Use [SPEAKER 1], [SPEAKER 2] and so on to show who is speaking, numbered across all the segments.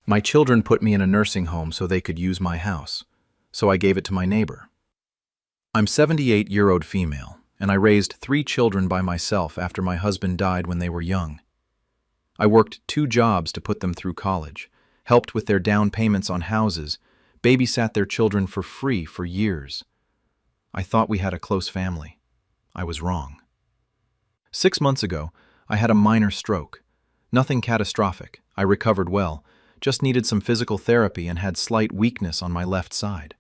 [SPEAKER 1] My children put me in a nursing home so they could use my house, so I gave it to my neighbor. I'm 78-year-old female, and I raised 3 children by myself after my husband died when they were young. I worked 2 jobs to put them through college, helped with their down payments on houses, babysat their children for free for years. I thought we had a close family. I was wrong. 6 months ago, I had a minor stroke. Nothing catastrophic. I recovered well, just needed some physical therapy and had slight weakness on my left side.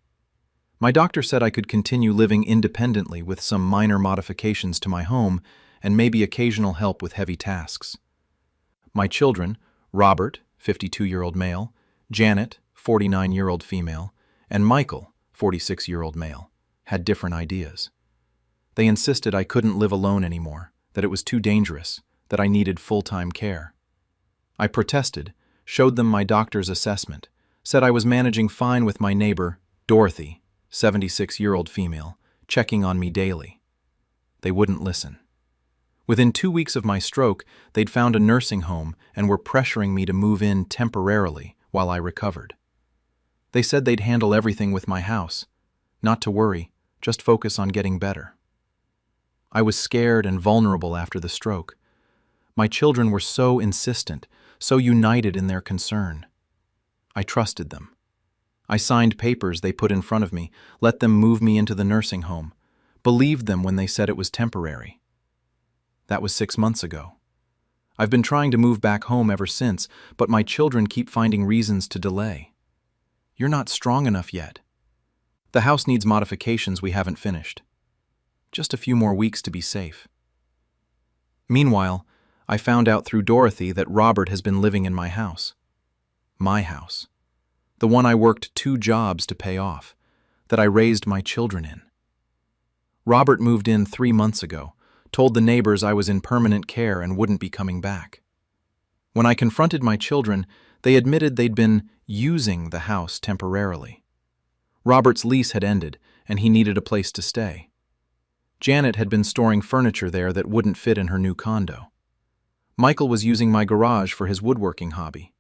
[SPEAKER 1] My doctor said I could continue living independently with some minor modifications to my home and maybe occasional help with heavy tasks. My children, Robert, 52-year-old male, Janet, 49-year-old female, and Michael, 46-year-old male, had different ideas. They insisted I couldn't live alone anymore, that it was too dangerous, that I needed full-time care. I protested, showed them my doctor's assessment, said I was managing fine with my neighbor, Dorothy, 76-year-old female, checking on me daily. They wouldn't listen. Within 2 weeks of my stroke, they'd found a nursing home and were pressuring me to move in temporarily while I recovered. They said they'd handle everything with my house, not to worry, just focus on getting better. I was scared and vulnerable after the stroke. My children were so insistent, so united in their concern. I trusted them. I signed papers they put in front of me, let them move me into the nursing home, believed them when they said it was temporary. That was 6 months ago. I've been trying to move back home ever since, but my children keep finding reasons to delay. You're not strong enough yet. The house needs modifications we haven't finished. Just a few more weeks to be safe. Meanwhile, I found out through Dorothy that Robert has been living in my house. My house. The one I worked 2 jobs to pay off, that I raised my children in. Robert moved in 3 months ago, told the neighbors I was in permanent care and wouldn't be coming back. When I confronted my children, they admitted they'd been using the house temporarily. Robert's lease had ended, and he needed a place to stay. Janet had been storing furniture there that wouldn't fit in her new condo. Michael was using my garage for his woodworking hobby.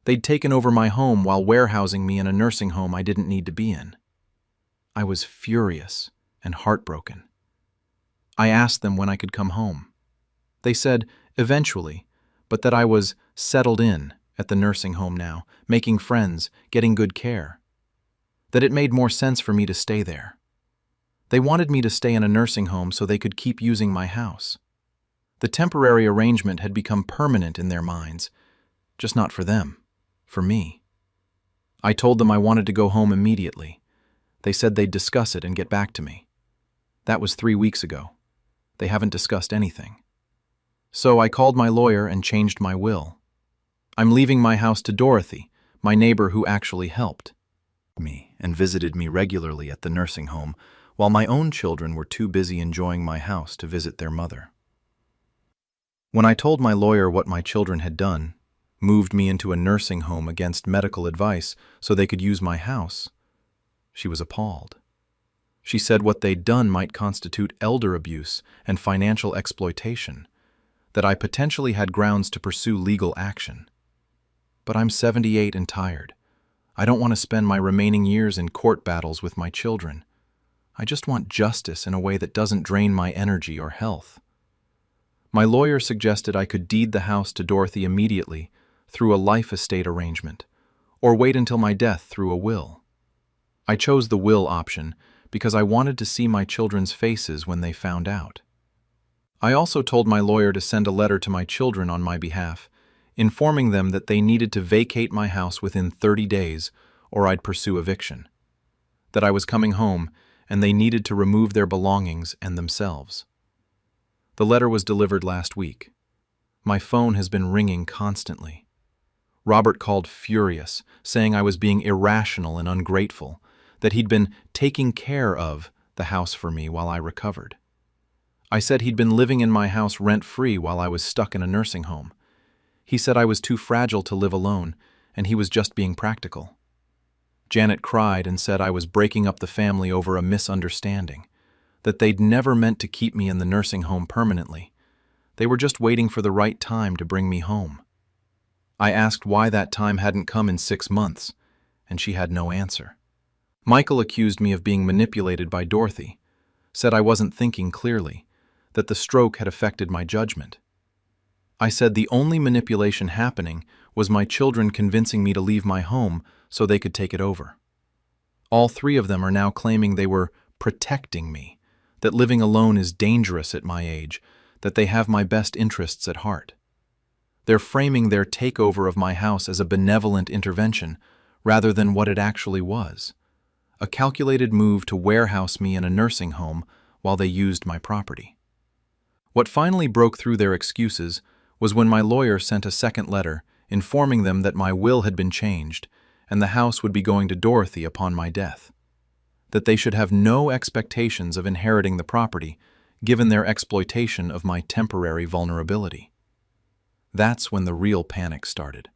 [SPEAKER 1] They'd taken over my home while warehousing me in a nursing home I didn't need to be in. I was furious and heartbroken. I asked them when I could come home. They said, eventually, but that I was settled in at the nursing home now, making friends, getting good care. That it made more sense for me to stay there. They wanted me to stay in a nursing home so they could keep using my house. The temporary arrangement had become permanent in their minds, just not for them, for me. I told them I wanted to go home immediately. They said they'd discuss it and get back to me. That was 3 weeks ago. They haven't discussed anything. So I called my lawyer and changed my will. I'm leaving my house to Dorothy, my neighbor who actually helped me and visited me regularly at the nursing home, while my own children were too busy enjoying my house to visit their mother. When I told my lawyer what my children had done, moved me into a nursing home against medical advice so they could use my house, she was appalled. She said what they'd done might constitute elder abuse and financial exploitation, that I potentially had grounds to pursue legal action. But I'm 78 and tired. I don't want to spend my remaining years in court battles with my children. I just want justice in a way that doesn't drain my energy or health. My lawyer suggested I could deed the house to Dorothy immediately through a life estate arrangement, or wait until my death through a will. I chose the will option because I wanted to see my children's faces when they found out. I also told my lawyer to send a letter to my children on my behalf, informing them that they needed to vacate my house within 30 days or I'd pursue eviction, that I was coming home and they needed to remove their belongings and themselves. The letter was delivered last week. My phone has been ringing constantly. Robert called furious, saying I was being irrational and ungrateful, that he'd been taking care of the house for me while I recovered. I said he'd been living in my house rent-free while I was stuck in a nursing home. He said I was too fragile to live alone, and he was just being practical. Janet cried and said I was breaking up the family over a misunderstanding, that they'd never meant to keep me in the nursing home permanently. They were just waiting for the right time to bring me home. I asked why that time hadn't come in 6 months, and she had no answer. Michael accused me of being manipulated by Dorothy, said I wasn't thinking clearly, that the stroke had affected my judgment. I said the only manipulation happening was my children convincing me to leave my home so they could take it over. All 3 of them are now claiming they were protecting me, that living alone is dangerous at my age, that they have my best interests at heart. They're framing their takeover of my house as a benevolent intervention rather than what it actually was, a calculated move to warehouse me in a nursing home while they used my property. What finally broke through their excuses was when my lawyer sent a second letter informing them that my will had been changed and the house would be going to Dorothy upon my death, that they should have no expectations of inheriting the property given their exploitation of my temporary vulnerability. That's when the real panic started.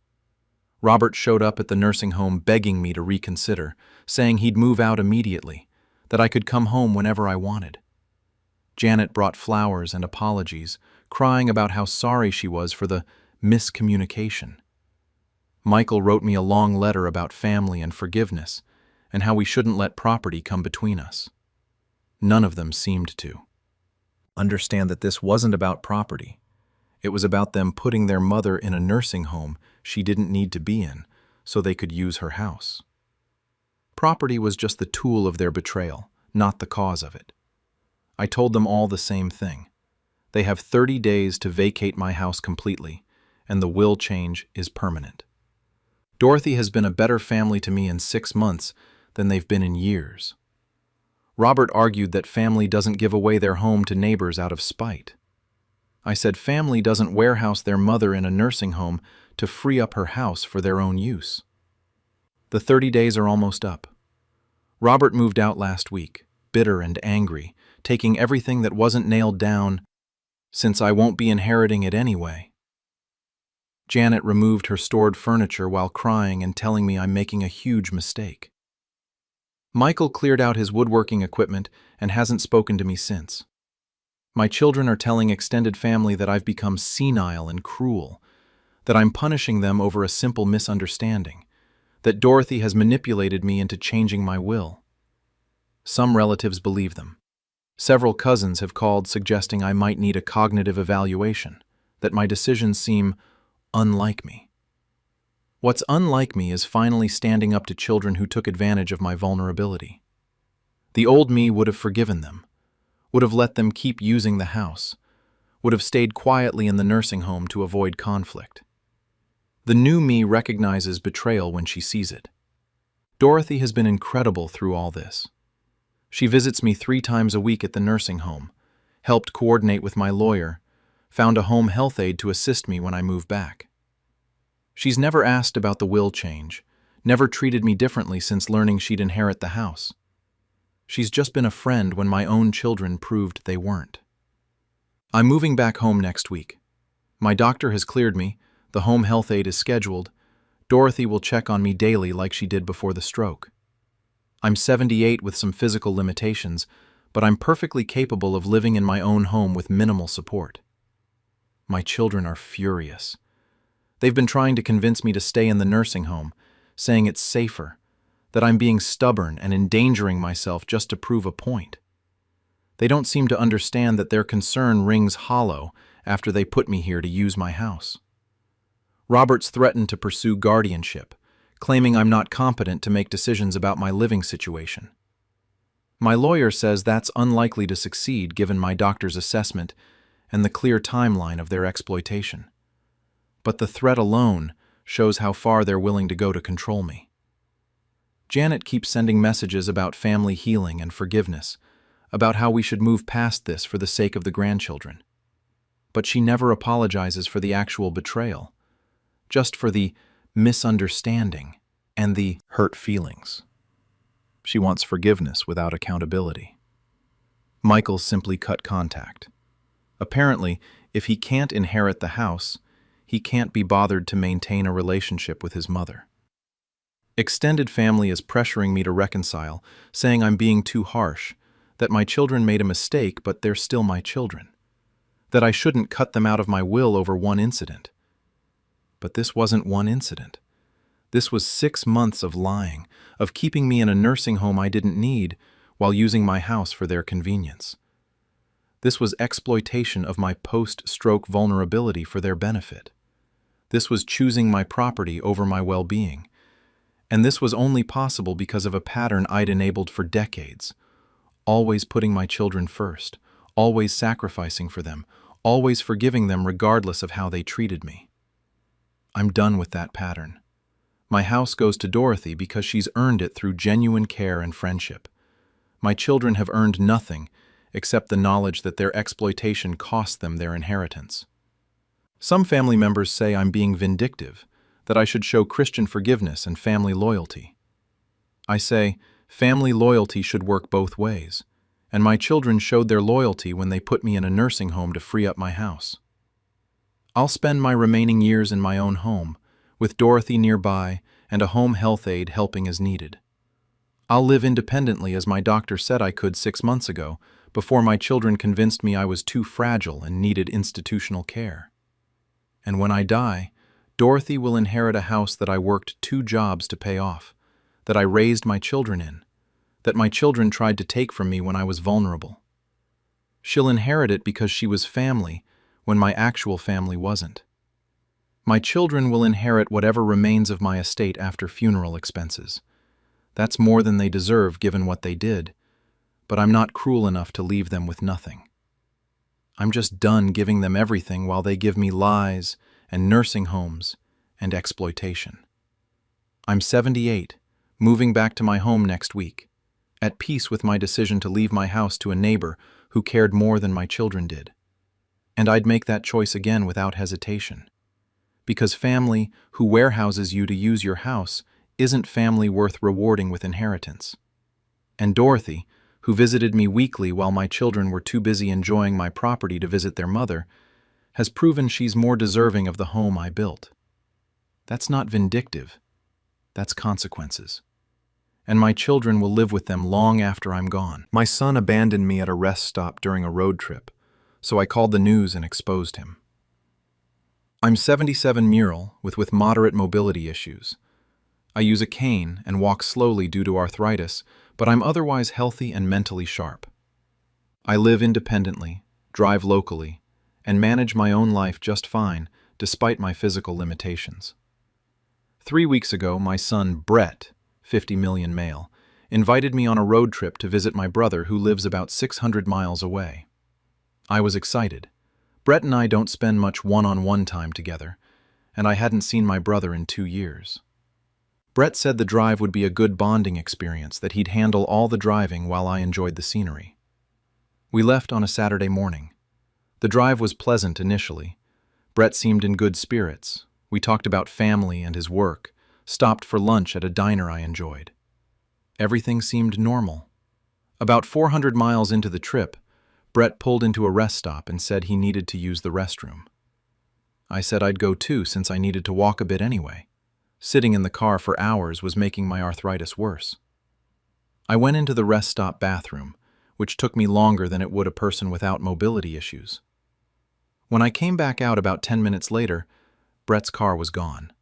[SPEAKER 1] Robert showed up at the nursing home begging me to reconsider, saying he'd move out immediately, that I could come home whenever I wanted. Janet brought flowers and apologies, crying about how sorry she was for the miscommunication. Michael wrote me a long letter about family and forgiveness, and how we shouldn't let property come between us. None of them seemed to understand that this wasn't about property. It was about them putting their mother in a nursing home she didn't need to be in, so they could use her house. Property was just the tool of their betrayal, not the cause of it. I told them all the same thing. They have 30 days to vacate my house completely, and the will change is permanent. Dorothy has been a better family to me in 6 months than they've been in years. Robert argued that family doesn't give away their home to neighbors out of spite. I said family doesn't warehouse their mother in a nursing home to free up her house for their own use. The 30 days are almost up. Robert moved out last week, bitter and angry, taking everything that wasn't nailed down, since I won't be inheriting it anyway. Janet removed her stored furniture while crying and telling me I'm making a huge mistake. Michael cleared out his woodworking equipment and hasn't spoken to me since. My children are telling extended family that I've become senile and cruel, that I'm punishing them over a simple misunderstanding, that Dorothy has manipulated me into changing my will. Some relatives believe them. Several cousins have called suggesting I might need a cognitive evaluation, that my decisions seem unlike me. What's unlike me is finally standing up to children who took advantage of my vulnerability. The old me would have forgiven them, would have let them keep using the house, would have stayed quietly in the nursing home to avoid conflict. The new me recognizes betrayal when she sees it. Dorothy has been incredible through all this. She visits me 3 times a week at the nursing home, helped coordinate with my lawyer, found a home health aide to assist me when I move back. She's never asked about the will change, never treated me differently since learning she'd inherit the house. She's just been a friend when my own children proved they weren't. I'm moving back home next week. My doctor has cleared me, the home health aide is scheduled. Dorothy will check on me daily like she did before the stroke. I'm 78 with some physical limitations, but I'm perfectly capable of living in my own home with minimal support. My children are furious. They've been trying to convince me to stay in the nursing home, saying it's safer, that I'm being stubborn and endangering myself just to prove a point. They don't seem to understand that their concern rings hollow after they put me here to use my house. Robert's threatened to pursue guardianship, claiming I'm not competent to make decisions about my living situation. My lawyer says that's unlikely to succeed given my doctor's assessment and the clear timeline of their exploitation. But the threat alone shows how far they're willing to go to control me. Janet keeps sending messages about family healing and forgiveness, about how we should move past this for the sake of the grandchildren. But she never apologizes for the actual betrayal, just for the misunderstanding and the hurt feelings. She wants forgiveness without accountability. Michael simply cut contact. Apparently, if he can't inherit the house, he can't be bothered to maintain a relationship with his mother. Extended family is pressuring me to reconcile, saying I'm being too harsh, that my children made a mistake but they're still my children, that I shouldn't cut them out of my will over one incident. But this wasn't one incident. This was 6 months of lying, of keeping me in a nursing home I didn't need while using my house for their convenience. This was exploitation of my post-stroke vulnerability for their benefit. This was choosing my property over my well-being. And this was only possible because of a pattern I'd enabled for decades. Always putting my children first, always sacrificing for them, always forgiving them regardless of how they treated me. I'm done with that pattern. My house goes to Dorothy because she's earned it through genuine care and friendship. My children have earned nothing except the knowledge that their exploitation cost them their inheritance. Some family members say I'm being vindictive, that I should show Christian forgiveness and family loyalty. I say, family loyalty should work both ways, and my children showed their loyalty when they put me in a nursing home to free up my house. I'll spend my remaining years in my own home, with Dorothy nearby and a home health aide helping as needed. I'll live independently as my doctor said I could 6 months ago, before my children convinced me I was too fragile and needed institutional care. And when I die, Dorothy will inherit a house that I worked 2 jobs to pay off, that I raised my children in, that my children tried to take from me when I was vulnerable. She'll inherit it because she was family when my actual family wasn't. My children will inherit whatever remains of my estate after funeral expenses. That's more than they deserve given what they did, but I'm not cruel enough to leave them with nothing. I'm just done giving them everything while they give me lies and nursing homes and exploitation. I'm 78, moving back to my home next week, at peace with my decision to leave my house to a neighbor who cared more than my children did. And I'd make that choice again without hesitation. Because family who warehouses you to use your house isn't family worth rewarding with inheritance. And Dorothy, who visited me weekly while my children were too busy enjoying my property to visit their mother, has proven she's more deserving of the home I built. That's not vindictive. That's consequences. And my children will live with them long after I'm gone. My son abandoned me at a rest stop during a road trip, so I called the news and exposed him. I'm 77 mural with moderate mobility issues. I use a cane and walk slowly due to arthritis, but I'm otherwise healthy and mentally sharp. I live independently, drive locally, and manage my own life just fine, despite my physical limitations. 3 weeks ago, my son, Brett, 50 million male, invited me on a road trip to visit my brother who lives about 600 miles away. I was excited. Brett and I don't spend much one-on-one time together, and I hadn't seen my brother in 2 years. Brett said the drive would be a good bonding experience, that he'd handle all the driving while I enjoyed the scenery. We left on a Saturday morning. The drive was pleasant initially. Brett seemed in good spirits. We talked about family and his work, stopped for lunch at a diner I enjoyed. Everything seemed normal. About 400 miles into the trip, Brett pulled into a rest stop and said he needed to use the restroom. I said I'd go too since I needed to walk a bit anyway. Sitting in the car for hours was making my arthritis worse. I went into the rest stop bathroom, which took me longer than it would a person without mobility issues. When I came back out about 10 minutes later, Brett's car was gone.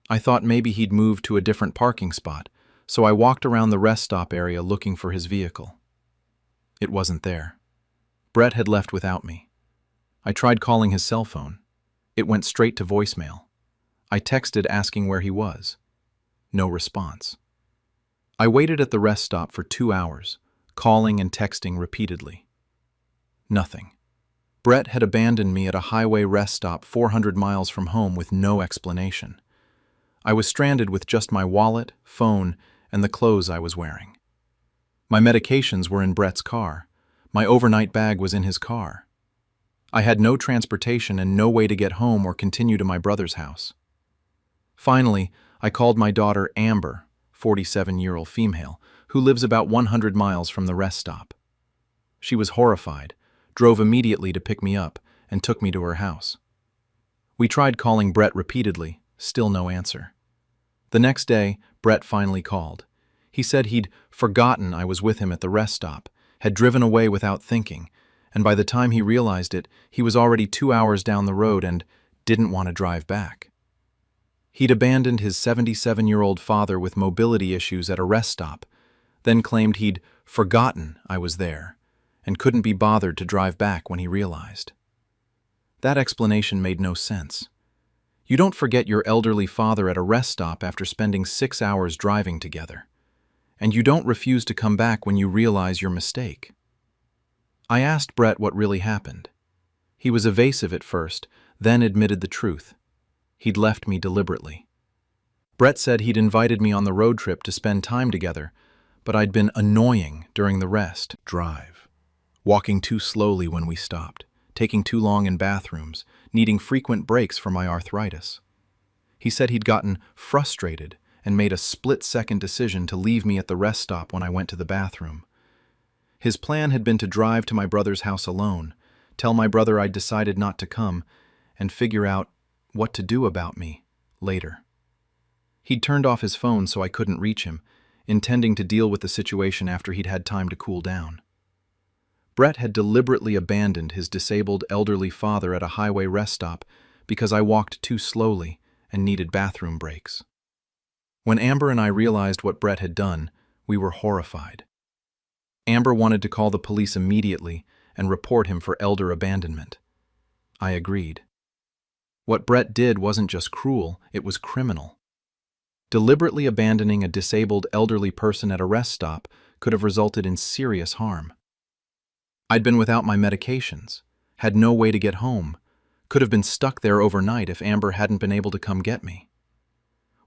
[SPEAKER 1] I thought maybe he'd moved to a different parking spot, so I walked around the rest stop area looking for his vehicle. It wasn't there. Brett had left without me. I tried calling his cell phone. It went straight to voicemail. I texted asking where he was. No response. I waited at the rest stop for 2 hours, calling and texting repeatedly. Nothing. Brett had abandoned me at a highway rest stop 400 miles from home with no explanation. I was stranded with just my wallet, phone, and the clothes I was wearing. My medications were in Brett's car. My overnight bag was in his car. I had no transportation and no way to get home or continue to my brother's house. Finally, I called my daughter Amber, 47-year-old female, who lives about 100 miles from the rest stop. She was horrified, drove immediately to pick me up, and took me to her house. We tried calling Brett repeatedly, still no answer. The next day, Brett finally called. He said he'd forgotten I was with him at the rest stop, had driven away without thinking, and by the time he realized it, he was already 2 hours down the road and didn't want to drive back. He'd abandoned his 77-year-old father with mobility issues at a rest stop, then claimed he'd forgotten I was there and couldn't be bothered to drive back when he realized. That explanation made no sense. You don't forget your elderly father at a rest stop after spending 6 hours driving together. And you don't refuse to come back when you realize your mistake. I asked Brett what really happened. He was evasive at first, then admitted the truth. He'd left me deliberately. Brett said he'd invited me on the road trip to spend time together, but I'd been annoying during the rest drive, walking too slowly when we stopped, taking too long in bathrooms, needing frequent breaks for my arthritis. He said he'd gotten frustrated and made a split-second decision to leave me at the rest stop when I went to the bathroom. His plan had been to drive to my brother's house alone, tell my brother I'd decided not to come, and figure out what to do about me later. He'd turned off his phone so I couldn't reach him, intending to deal with the situation after he'd had time to cool down. Brett had deliberately abandoned his disabled elderly father at a highway rest stop because I walked too slowly and needed bathroom breaks. When Amber and I realized what Brett had done, we were horrified. Amber wanted to call the police immediately and report him for elder abandonment. I agreed. What Brett did wasn't just cruel, it was criminal. Deliberately abandoning a disabled elderly person at a rest stop could have resulted in serious harm. I'd been without my medications, had no way to get home, could have been stuck there overnight if Amber hadn't been able to come get me.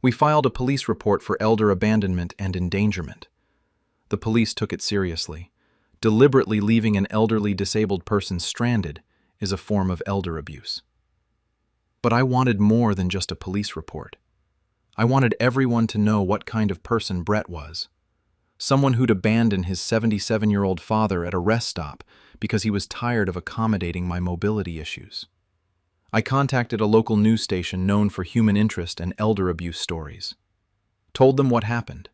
[SPEAKER 1] We filed a police report for elder abandonment and endangerment. The police took it seriously. Deliberately leaving an elderly disabled person stranded is a form of elder abuse. But I wanted more than just a police report. I wanted everyone to know what kind of person Brett was. Someone who'd abandon his 77-year-old father at a rest stop because he was tired of accommodating my mobility issues. I contacted a local news station known for human interest and elder abuse stories. Told them what happened,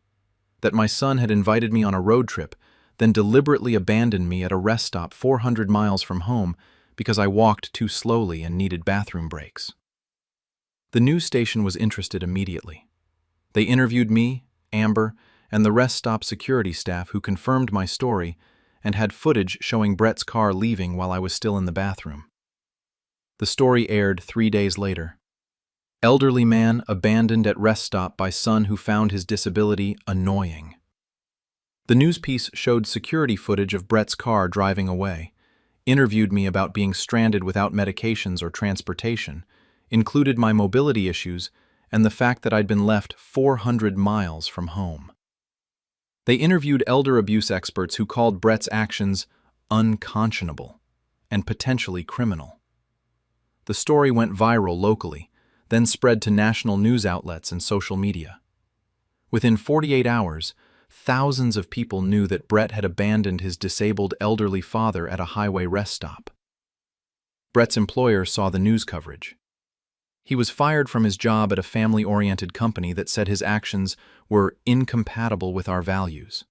[SPEAKER 1] that my son had invited me on a road trip, then deliberately abandoned me at a rest stop 400 miles from home because I walked too slowly and needed bathroom breaks. The news station was interested immediately. They interviewed me, Amber, and the rest stop security staff who confirmed my story and had footage showing Brett's car leaving while I was still in the bathroom. The story aired 3 days later. Elderly man abandoned at rest stop by son who found his disability annoying. The news piece showed security footage of Brett's car driving away, interviewed me about being stranded without medications or transportation, included my mobility issues, and the fact that I'd been left 400 miles from home. They interviewed elder abuse experts who called Brett's actions unconscionable and potentially criminal. The story went viral locally, then spread to national news outlets and social media. Within 48 hours, thousands of people knew that Brett had abandoned his disabled elderly father at a highway rest stop. Brett's employer saw the news coverage. He was fired from his job at a family-oriented company that said his actions were incompatible with our values.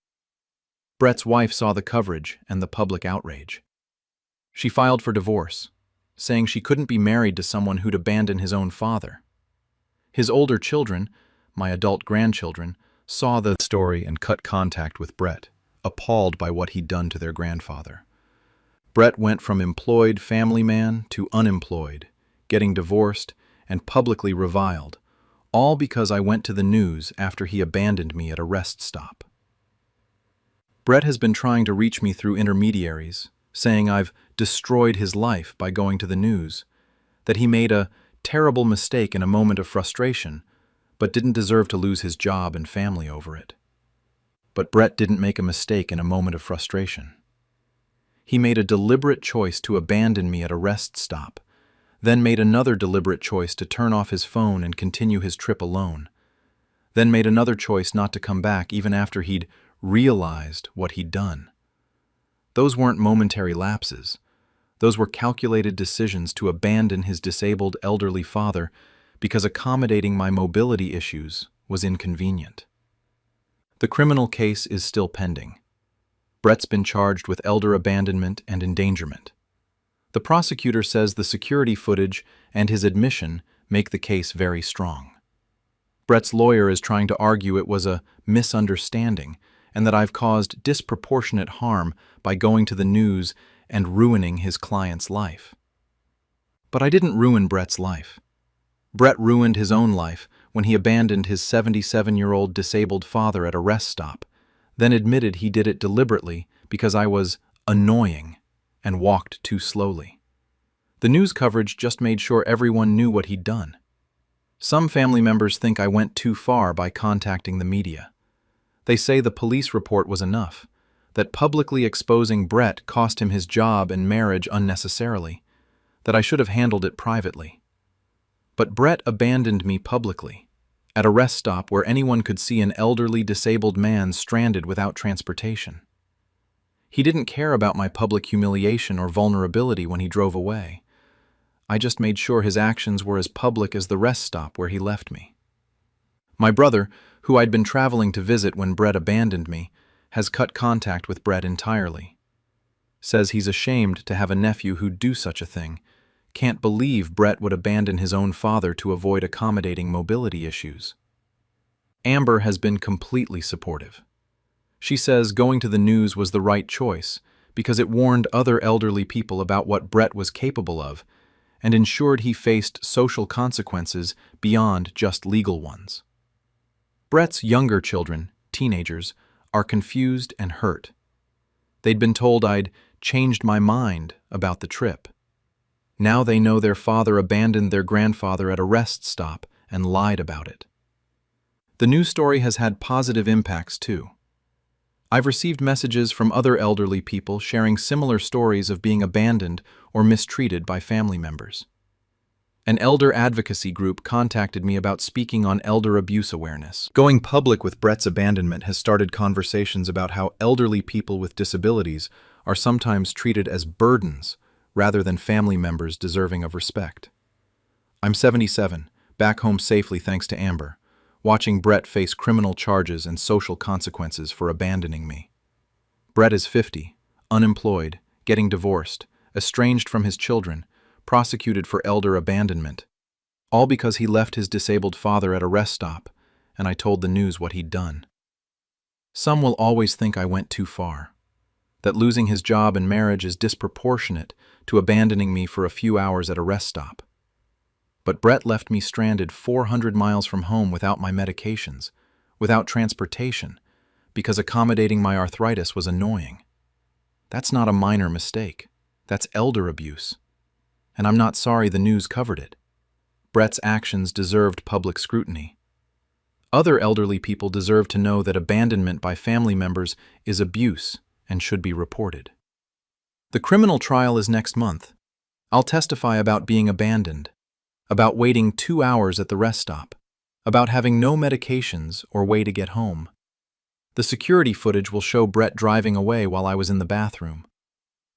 [SPEAKER 1] Brett's wife saw the coverage and the public outrage. She filed for divorce, saying she couldn't be married to someone who'd abandoned his own father. His older children, my adult grandchildren, saw the story and cut contact with Brett, appalled by what he'd done to their grandfather. Brett went from employed family man to unemployed, getting divorced, and publicly reviled, all because I went to the news after he abandoned me at a rest stop. Brett has been trying to reach me through intermediaries, saying I've destroyed his life by going to the news, that he made a terrible mistake in a moment of frustration, but didn't deserve to lose his job and family over it. But Brett didn't make a mistake in a moment of frustration. He made a deliberate choice to abandon me at a rest stop, then made another deliberate choice to turn off his phone and continue his trip alone, then made another choice not to come back even after he'd realized what he'd done. Those weren't momentary lapses. Those were calculated decisions to abandon his disabled elderly father because accommodating my mobility issues was inconvenient. The criminal case is still pending. Brett's been charged with elder abandonment and endangerment. The prosecutor says the security footage and his admission make the case very strong. Brett's lawyer is trying to argue it was a misunderstanding and that I've caused disproportionate harm by going to the news and ruining his client's life. But I didn't ruin Brett's life. Brett ruined his own life when he abandoned his 77-year-old disabled father at a rest stop, then admitted he did it deliberately because I was annoying and walked too slowly. The news coverage just made sure everyone knew what he'd done. Some family members think I went too far by contacting the media. They say the police report was enough, that publicly exposing Brett cost him his job and marriage unnecessarily, that I should have handled it privately. But Brett abandoned me publicly, at a rest stop where anyone could see an elderly disabled man stranded without transportation. He didn't care about my public humiliation or vulnerability when he drove away. I just made sure his actions were as public as the rest stop where he left me. My brother, who I'd been traveling to visit when Brett abandoned me, has cut contact with Brett entirely. Says he's ashamed to have a nephew who'd do such a thing. Can't believe Brett would abandon his own father to avoid accommodating mobility issues. Amber has been completely supportive. She says going to the news was the right choice because it warned other elderly people about what Brett was capable of and ensured he faced social consequences beyond just legal ones. Brett's younger children, teenagers, are confused and hurt. They'd been told I'd changed my mind about the trip. Now they know their father abandoned their grandfather at a rest stop and lied about it. The news story has had positive impacts too. I've received messages from other elderly people sharing similar stories of being abandoned or mistreated by family members. An elder advocacy group contacted me about speaking on elder abuse awareness. Going public with Brett's abandonment has started conversations about how elderly people with disabilities are sometimes treated as burdens rather than family members deserving of respect. I'm 77, back home safely thanks to Amber, watching Brett face criminal charges and social consequences for abandoning me. Brett is 50, unemployed, getting divorced, estranged from his children, prosecuted for elder abandonment, all because he left his disabled father at a rest stop, and I told the news what he'd done. Some will always think I went too far, that losing his job and marriage is disproportionate to abandoning me for a few hours at a rest stop. But Brett left me stranded 400 miles from home without my medications, without transportation, because accommodating my arthritis was annoying. That's not a minor mistake. That's elder abuse. And I'm not sorry the news covered it. Brett's actions deserved public scrutiny. Other elderly people deserve to know that abandonment by family members is abuse and should be reported. The criminal trial is next month. I'll testify about being abandoned, about waiting 2 hours at the rest stop, about having no medications or way to get home. The security footage will show Brett driving away while I was in the bathroom.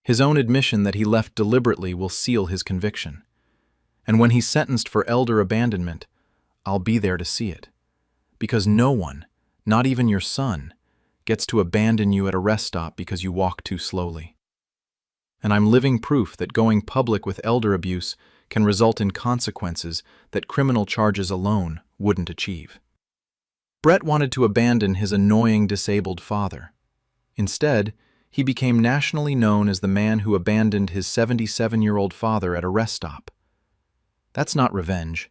[SPEAKER 1] His own admission that he left deliberately will seal his conviction. And when he's sentenced for elder abandonment, I'll be there to see it. Because no one, not even your son, gets to abandon you at a rest stop because you walk too slowly. And I'm living proof that going public with elder abuse can result in consequences that criminal charges alone wouldn't achieve. Brett wanted to abandon his annoying disabled father. Instead, he became nationally known as the man who abandoned his 77-year-old father at a rest stop. That's not revenge.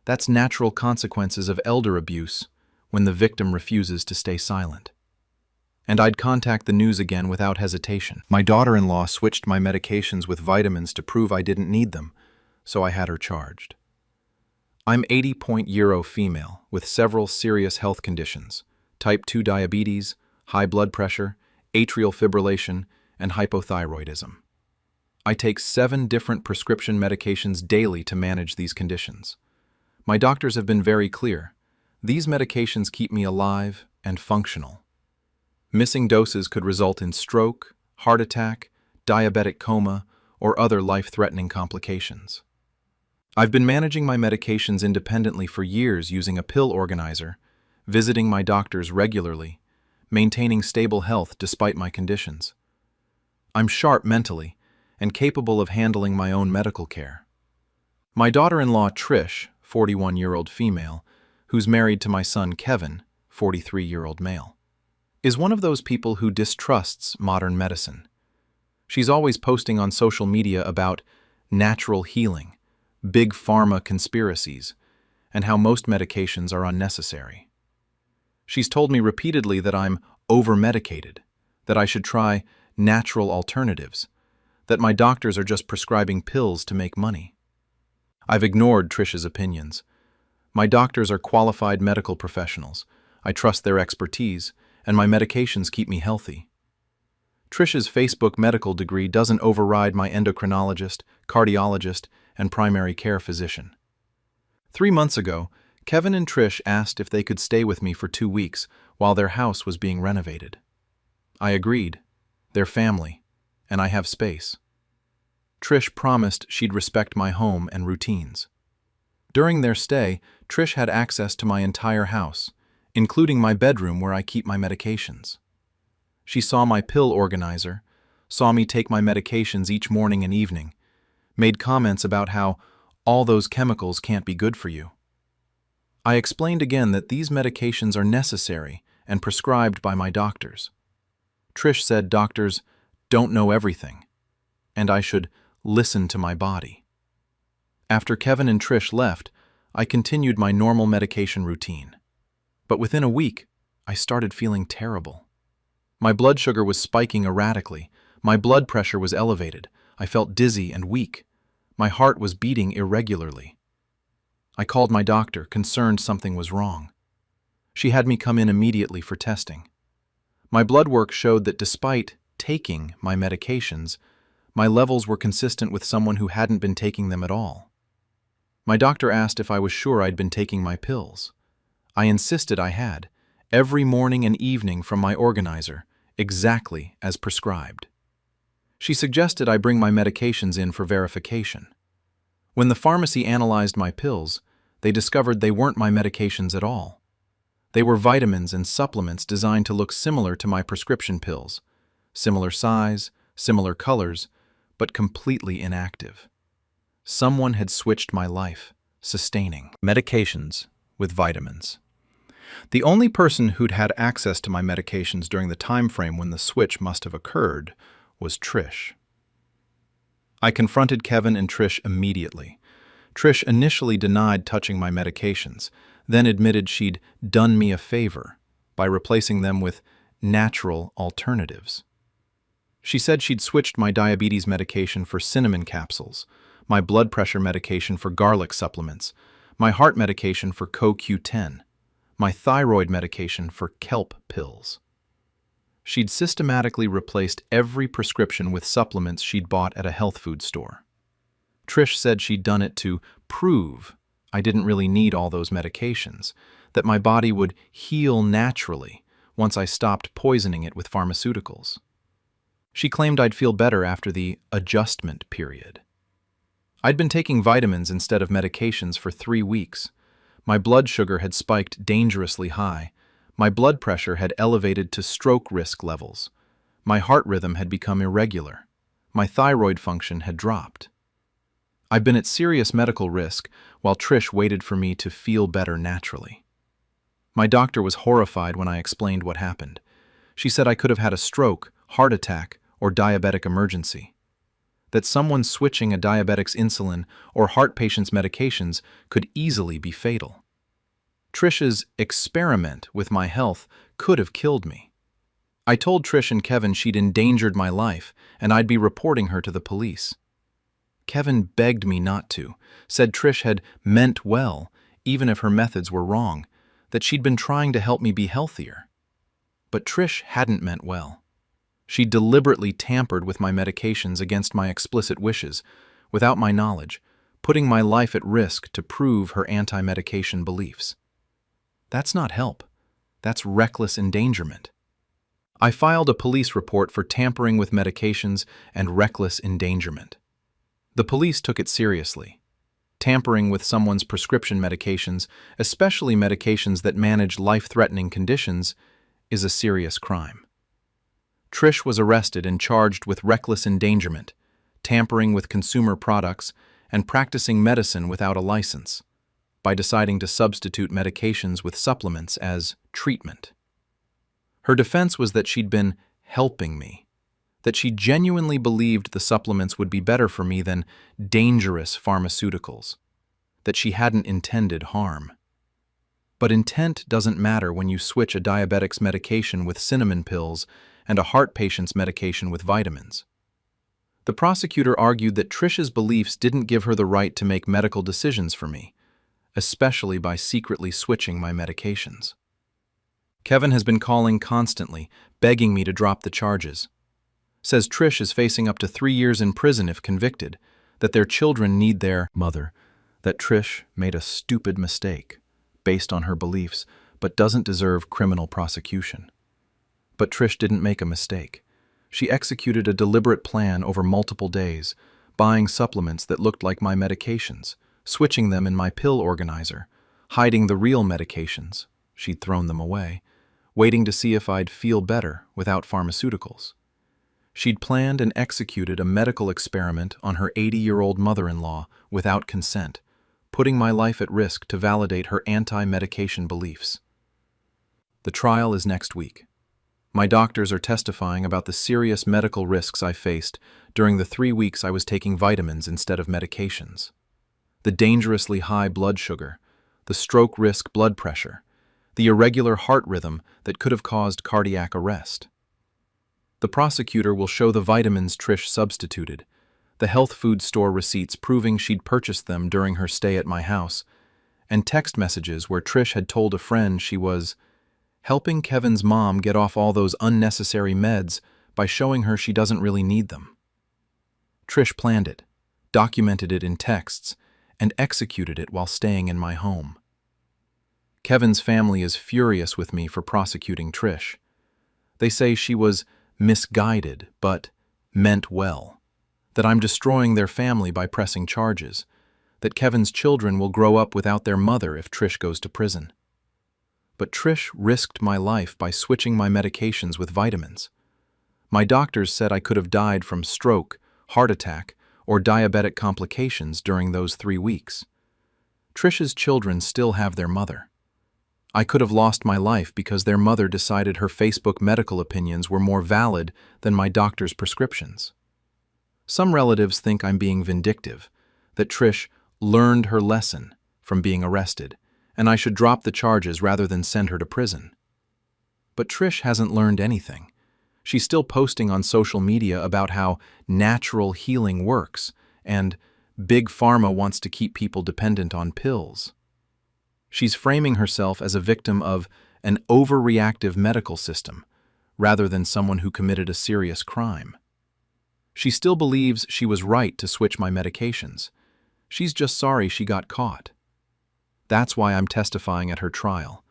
[SPEAKER 1] That's natural consequences of elder abuse when the victim refuses to stay silent. And I'd contact the news again without hesitation. My daughter-in-law switched my medications with vitamins to prove I didn't need them, so I had her charged. I'm 80-point-year-old female with several serious health conditions: type 2 diabetes, high blood pressure, atrial fibrillation, and hypothyroidism. I take 7 different prescription medications daily to manage these conditions. My doctors have been very clear. These medications keep me alive and functional. Missing doses could result in stroke, heart attack, diabetic coma, or other life-threatening complications. I've been managing my medications independently for years using a pill organizer, visiting my doctors regularly, maintaining stable health despite my conditions. I'm sharp mentally and capable of handling my own medical care. My daughter-in-law Trish, 41-year-old female, who's married to my son Kevin, 43-year-old male, is one of those people who distrusts modern medicine. She's always posting on social media about natural healing, big pharma conspiracies, and how most medications are unnecessary. She's told me repeatedly that I'm over-medicated, that I should try natural alternatives, that my doctors are just prescribing pills to make money. I've ignored Trish's opinions. My doctors are qualified medical professionals. I trust their expertise, and my medications keep me healthy. Trish's Facebook medical degree doesn't override my endocrinologist, cardiologist, and primary care physician. 3 months ago, Kevin and Trish asked if they could stay with me for 2 weeks while their house was being renovated. I agreed. They're family, and I have space. Trish promised she'd respect my home and routines. During their stay, Trish had access to my entire house, including my bedroom where I keep my medications. She saw my pill organizer, saw me take my medications each morning and evening, made comments about how all those chemicals can't be good for you. I explained again that these medications are necessary and prescribed by my doctors. Trish said doctors don't know everything, and I should listen to my body. After Kevin and Trish left, I continued my normal medication routine. But within a week, I started feeling terrible. My blood sugar was spiking erratically. My blood pressure was elevated. I felt dizzy and weak. My heart was beating irregularly. I called my doctor, concerned something was wrong. She had me come in immediately for testing. My blood work showed that despite taking my medications, my levels were consistent with someone who hadn't been taking them at all. My doctor asked if I was sure I'd been taking my pills. I insisted I had, every morning and evening from my organizer, exactly as prescribed. She suggested I bring my medications in for verification. When the pharmacy analyzed my pills, they discovered they weren't my medications at all. They were vitamins and supplements designed to look similar to my prescription pills, similar size, similar colors, but completely inactive. Someone had switched my life, sustaining medications with vitamins. The only person who'd had access to my medications during the time frame when the switch must have occurred was Trish. I confronted Kevin and Trish immediately. Trish initially denied touching my medications, then admitted she'd done me a favor by replacing them with natural alternatives. She said she'd switched my diabetes medication for cinnamon capsules, my blood pressure medication for garlic supplements, my heart medication for CoQ10, my thyroid medication for kelp pills. She'd systematically replaced every prescription with supplements she'd bought at a health food store. Trish said she'd done it to prove I didn't really need all those medications, that my body would heal naturally once I stopped poisoning it with pharmaceuticals. She claimed I'd feel better after the adjustment period. I'd been taking vitamins instead of medications for 3 weeks. My blood sugar had spiked dangerously high. My blood pressure had elevated to stroke risk levels. My heart rhythm had become irregular. My thyroid function had dropped. I'd been at serious medical risk while Trish waited for me to feel better naturally. My doctor was horrified when I explained what happened. She said I could have had a stroke, heart attack, or diabetic emergency. That someone switching a diabetic's insulin or heart patient's medications could easily be fatal. Trish's experiment with my health could have killed me. I told Trish and Kevin she'd endangered my life and I'd be reporting her to the police. Kevin begged me not to, said Trish had meant well, even if her methods were wrong, that she'd been trying to help me be healthier. But Trish hadn't meant well. She deliberately tampered with my medications against my explicit wishes, without my knowledge, putting my life at risk to prove her anti-medication beliefs. That's not help. That's reckless endangerment. I filed a police report for tampering with medications and reckless endangerment. The police took it seriously. Tampering with someone's prescription medications, especially medications that manage life-threatening conditions, is a serious crime. Trish was arrested and charged with reckless endangerment, tampering with consumer products, and practicing medicine without a license. by deciding to substitute medications with supplements as treatment. Her defense was that she'd been helping me, that she genuinely believed the supplements would be better for me than dangerous pharmaceuticals, that she hadn't intended harm. But intent doesn't matter when you switch a diabetic's medication with cinnamon pills and a heart patient's medication with vitamins. The prosecutor argued that Trish's beliefs didn't give her the right to make medical decisions for me, especially by secretly switching my medications. Kevin has been calling constantly, begging me to drop the charges. Says Trish is facing up to 3 years in prison if convicted, that their children need their mother, that Trish made a stupid mistake based on her beliefs, but doesn't deserve criminal prosecution. But Trish didn't make a mistake. She executed a deliberate plan over multiple days, buying supplements that looked like my medications, switching them in my pill organizer, hiding the real medications, she'd thrown them away, waiting to see if I'd feel better without pharmaceuticals. She'd planned and executed a medical experiment on her 80-year-old mother-in-law without consent, putting my life at risk to validate her anti-medication beliefs. The trial is next week. My doctors are testifying about the serious medical risks I faced during the 3 weeks I was taking vitamins instead of medications. The dangerously high blood sugar, the stroke risk blood pressure, the irregular heart rhythm that could have caused cardiac arrest. The prosecutor will show the vitamins Trish substituted, the health food store receipts proving she'd purchased them during her stay at my house, and text messages where Trish had told a friend she was helping Kevin's mom get off all those unnecessary meds by showing her she doesn't really need them. Trish planned it, documented it in texts, and executed it while staying in my home. Kevin's family is furious with me for prosecuting Trish. They say she was misguided, but meant well, that I'm destroying their family by pressing charges, that Kevin's children will grow up without their mother if Trish goes to prison. But Trish risked my life by switching my medications with vitamins. My doctors said I could have died from stroke, heart attack, or diabetic complications during those 3 weeks. Trish's children still have their mother. I could have lost my life because their mother decided her Facebook medical opinions were more valid than my doctor's prescriptions. Some relatives think I'm being vindictive, that Trish learned her lesson from being arrested, and I should drop the charges rather than send her to prison. But Trish hasn't learned anything. She's still posting on social media about how natural healing works, and Big Pharma wants to keep people dependent on pills. She's framing herself as a victim of an overreactive medical system, rather than someone who committed a serious crime. She still believes she was right to switch my medications. She's just sorry she got caught. That's why I'm testifying at her trial,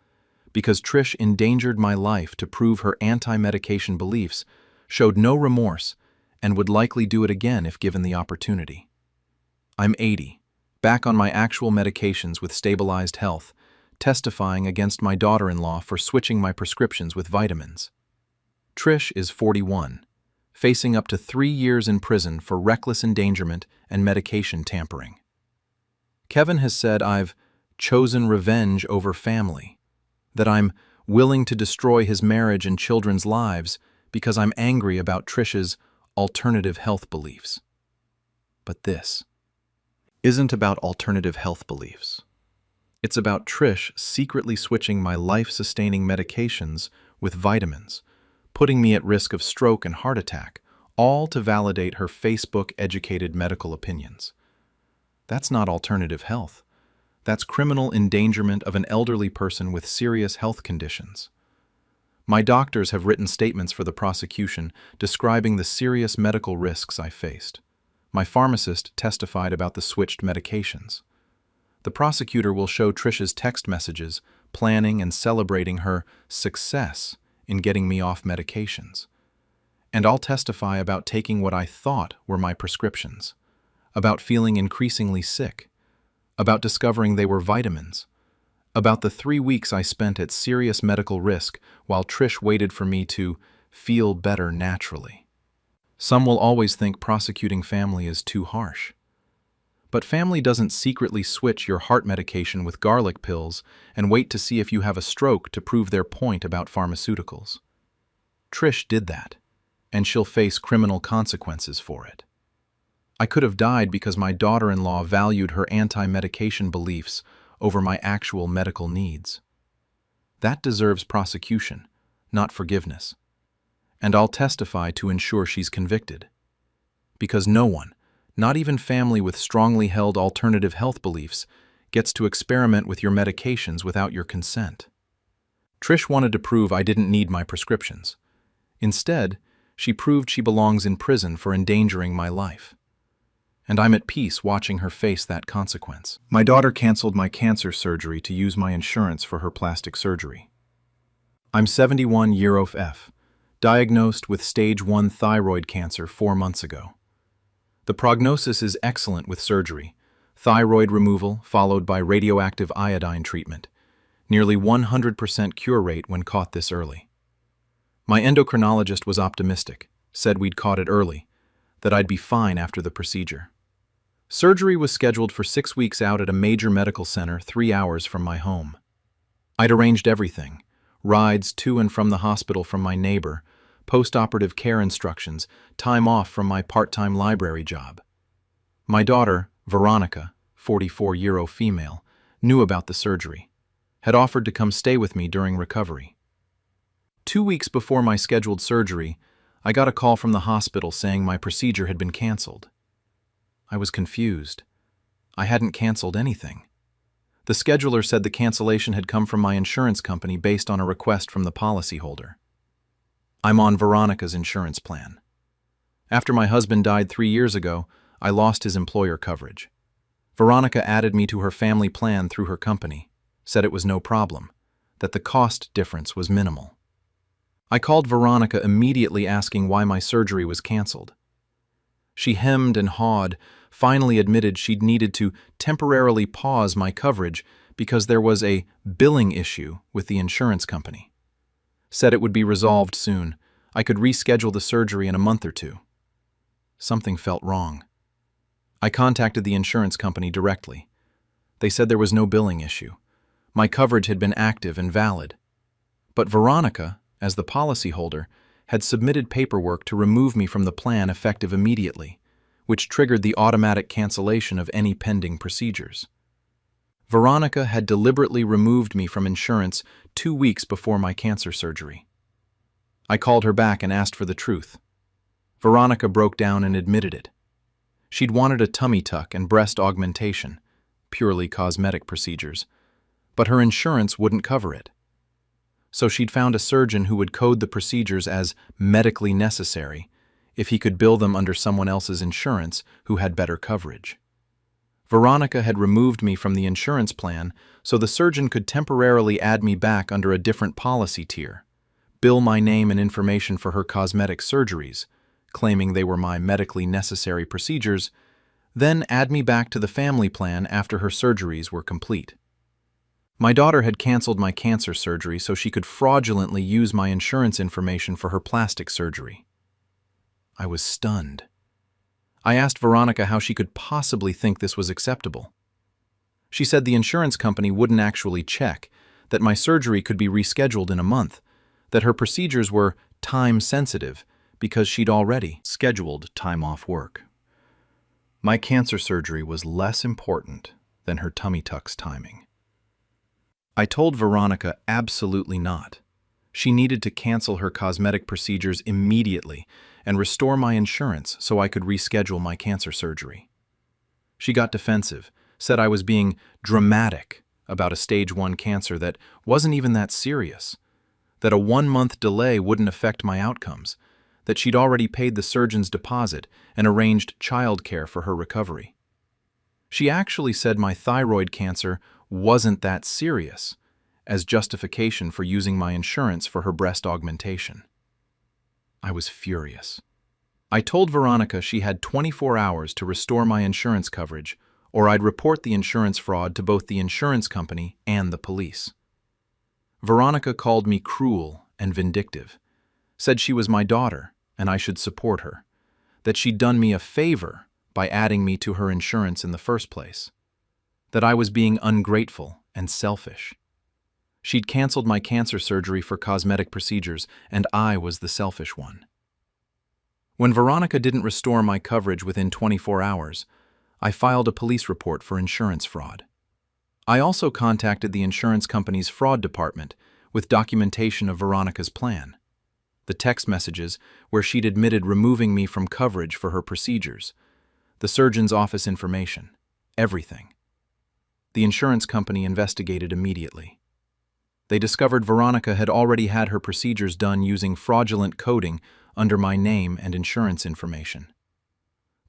[SPEAKER 1] because Trish endangered my life to prove her anti-medication beliefs, showed no remorse, and would likely do it again if given the opportunity. I'm 80, back on my actual medications with stabilized health, testifying against my daughter-in-law for switching my prescriptions with vitamins. Trish is 41, facing up to 3 years in prison for reckless endangerment and medication tampering. Kevin has said I've chosen revenge over family, that I'm willing to destroy his marriage and children's lives because I'm angry about Trish's alternative health beliefs. But this isn't about alternative health beliefs. It's about Trish secretly switching my life-sustaining medications with vitamins, putting me at risk of stroke and heart attack, all to validate her Facebook-educated medical opinions. That's not alternative health. That's criminal endangerment of an elderly person with serious health conditions. My doctors have written statements for the prosecution describing the serious medical risks I faced. My pharmacist testified about the switched medications. The prosecutor will show Trish's text messages planning and celebrating her success in getting me off medications. And I'll testify about taking what I thought were my prescriptions, about feeling increasingly sick, about discovering they were vitamins, about the 3 weeks I spent at serious medical risk while Trish waited for me to feel better naturally. Some will always think prosecuting family is too harsh. But family doesn't secretly switch your heart medication with garlic pills and wait to see if you have a stroke to prove their point about pharmaceuticals. Trish did that, and she'll face criminal consequences for it. I could have died because my daughter-in-law valued her anti-medication beliefs over my actual medical needs. That deserves prosecution, not forgiveness. And I'll testify to ensure she's convicted. Because no one, not even family with strongly held alternative health beliefs, gets to experiment with your medications without your consent. Trish wanted to prove I didn't need my prescriptions. Instead, she proved she belongs in prison for endangering my life. And I'm at peace watching her face that consequence. My daughter canceled my cancer surgery to use my insurance for her plastic surgery. I'm 71 year of F, diagnosed with stage 1 thyroid cancer 4 months ago. The prognosis is excellent with surgery, thyroid removal followed by radioactive iodine treatment, nearly 100% cure rate when caught this early. My endocrinologist was optimistic, said we'd caught it early, that I'd be fine after the procedure. Surgery was scheduled for 6 weeks out at a major medical center 3 hours from my home. I'd arranged everything, rides to and from the hospital from my neighbor, post-operative care instructions, time off from my part-time library job. My daughter, Veronica, 44-year-old female, knew about the surgery, had offered to come stay with me during recovery. 2 weeks before my scheduled surgery, I got a call from the hospital saying my procedure had been canceled. I was confused. I hadn't canceled anything. The scheduler said the cancellation had come from my insurance company based on a request from the policyholder. I'm on Veronica's insurance plan. After my husband died 3 years ago, I lost his employer coverage. Veronica added me to her family plan through her company, said it was no problem, that the cost difference was minimal. I called Veronica immediately asking why my surgery was canceled. She hemmed and hawed, finally admitted she'd needed to temporarily pause my coverage because there was a billing issue with the insurance company. Said it would be resolved soon. I could reschedule the surgery in a month or 2. Something felt wrong. I contacted the insurance company directly. They said there was no billing issue. My coverage had been active and valid. But Veronica, as the policyholder, had submitted paperwork to remove me from the plan effective immediately, which triggered the automatic cancellation of any pending procedures. Veronica had deliberately removed me from insurance 2 weeks before my cancer surgery. I called her back and asked for the truth. Veronica broke down and admitted it. She'd wanted a tummy tuck and breast augmentation, purely cosmetic procedures, but her insurance wouldn't cover it. So she'd found a surgeon who would code the procedures as medically necessary if he could bill them under someone else's insurance who had better coverage. Veronica had removed me from the insurance plan so the surgeon could temporarily add me back under a different policy tier, bill my name and information for her cosmetic surgeries, claiming they were my medically necessary procedures, then add me back to the family plan after her surgeries were complete. My daughter had canceled my cancer surgery so she could fraudulently use my insurance information for her plastic surgery. I was stunned. I asked Veronica how she could possibly think this was acceptable. She said the insurance company wouldn't actually check, that my surgery could be rescheduled in a month, that her procedures were time-sensitive because she'd already scheduled time off work. My cancer surgery was less important than her tummy tuck's timing. I told Veronica absolutely not. She needed to cancel her cosmetic procedures immediately and restore my insurance so I could reschedule my cancer surgery. She got defensive, said I was being dramatic about a stage 1 cancer that wasn't even that serious, that a 1-month delay wouldn't affect my outcomes, that she'd already paid the surgeon's deposit and arranged childcare for her recovery. She actually said my thyroid cancer wasn't that serious, as justification for using my insurance for her breast augmentation. I was furious. I told Veronica she had 24 hours to restore my insurance coverage, or I'd report the insurance fraud to both the insurance company and the police. Veronica called me cruel and vindictive, said she was my daughter and I should support her, that she'd done me a favor by adding me to her insurance in the first place. That I was being ungrateful and selfish. She'd canceled my cancer surgery for cosmetic procedures, and I was the selfish one. When Veronica didn't restore my coverage within 24 hours, I filed a police report for insurance fraud. I also contacted the insurance company's fraud department with documentation of Veronica's plan. The text messages where she'd admitted removing me from coverage for her procedures, the surgeon's office information, everything. The insurance company investigated immediately. They discovered Veronica had already had her procedures done using fraudulent coding under my name and insurance information.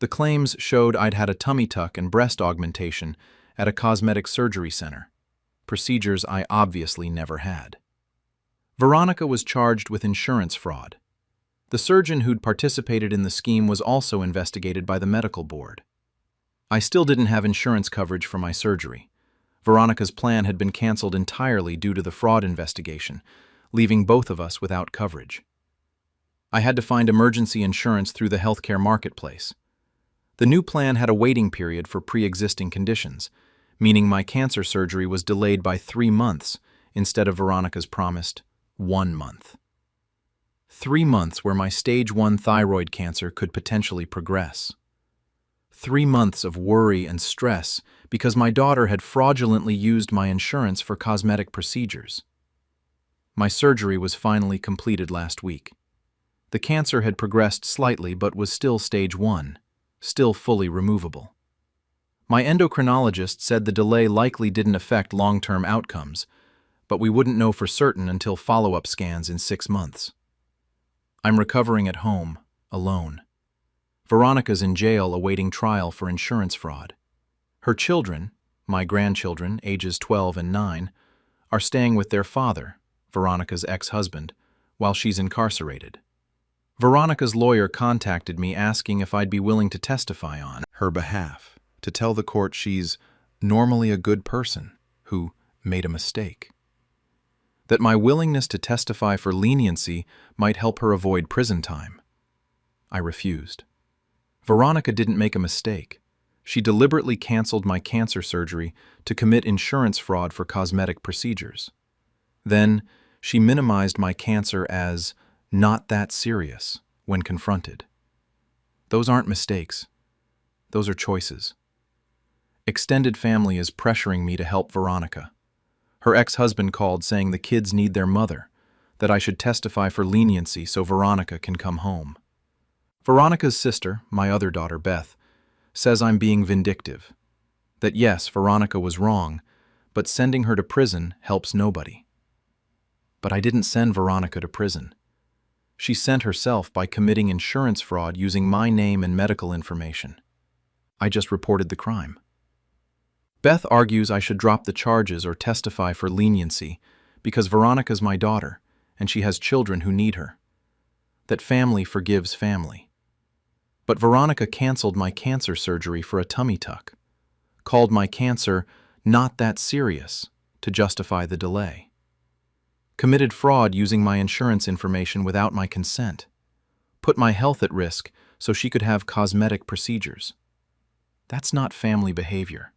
[SPEAKER 1] The claims showed I'd had a tummy tuck and breast augmentation at a cosmetic surgery center, procedures I obviously never had. Veronica was charged with insurance fraud. The surgeon who'd participated in the scheme was also investigated by the medical board. I still didn't have insurance coverage for my surgery. Veronica's plan had been canceled entirely due to the fraud investigation, leaving both of us without coverage. I had to find emergency insurance through the healthcare marketplace. The new plan had a waiting period for pre-existing conditions, meaning my cancer surgery was delayed by 3 months instead of Veronica's promised 1 month. 3 months where my stage 1 thyroid cancer could potentially progress. 3 months of worry and stress because my daughter had fraudulently used my insurance for cosmetic procedures. My surgery was finally completed last week. The cancer had progressed slightly but was still stage 1, still fully removable. My endocrinologist said the delay likely didn't affect long-term outcomes, but we wouldn't know for certain until follow-up scans in 6 months. I'm recovering at home, alone. Veronica's in jail awaiting trial for insurance fraud. Her children, my grandchildren, ages 12 and 9, are staying with their father, Veronica's ex-husband, while she's incarcerated. Veronica's lawyer contacted me asking if I'd be willing to testify on her behalf, to tell the court she's normally a good person who made a mistake. That my willingness to testify for leniency might help her avoid prison time. I refused. Veronica didn't make a mistake. She deliberately canceled my cancer surgery to commit insurance fraud for cosmetic procedures. Then, she minimized my cancer as not that serious when confronted. Those aren't mistakes. Those are choices. Extended family is pressuring me to help Veronica. Her ex-husband called saying the kids need their mother, that I should testify for leniency so Veronica can come home. Veronica's sister, my other daughter Beth, says I'm being vindictive. That yes, Veronica was wrong, but sending her to prison helps nobody. But I didn't send Veronica to prison. She sent herself by committing insurance fraud using my name and medical information. I just reported the crime. Beth argues I should drop the charges or testify for leniency because Veronica's my daughter and she has children who need her. That family forgives family. But Veronica canceled my cancer surgery for a tummy tuck, called my cancer not that serious to justify the delay. Committed fraud using my insurance information without my consent, put my health at risk so she could have cosmetic procedures. That's not family behavior.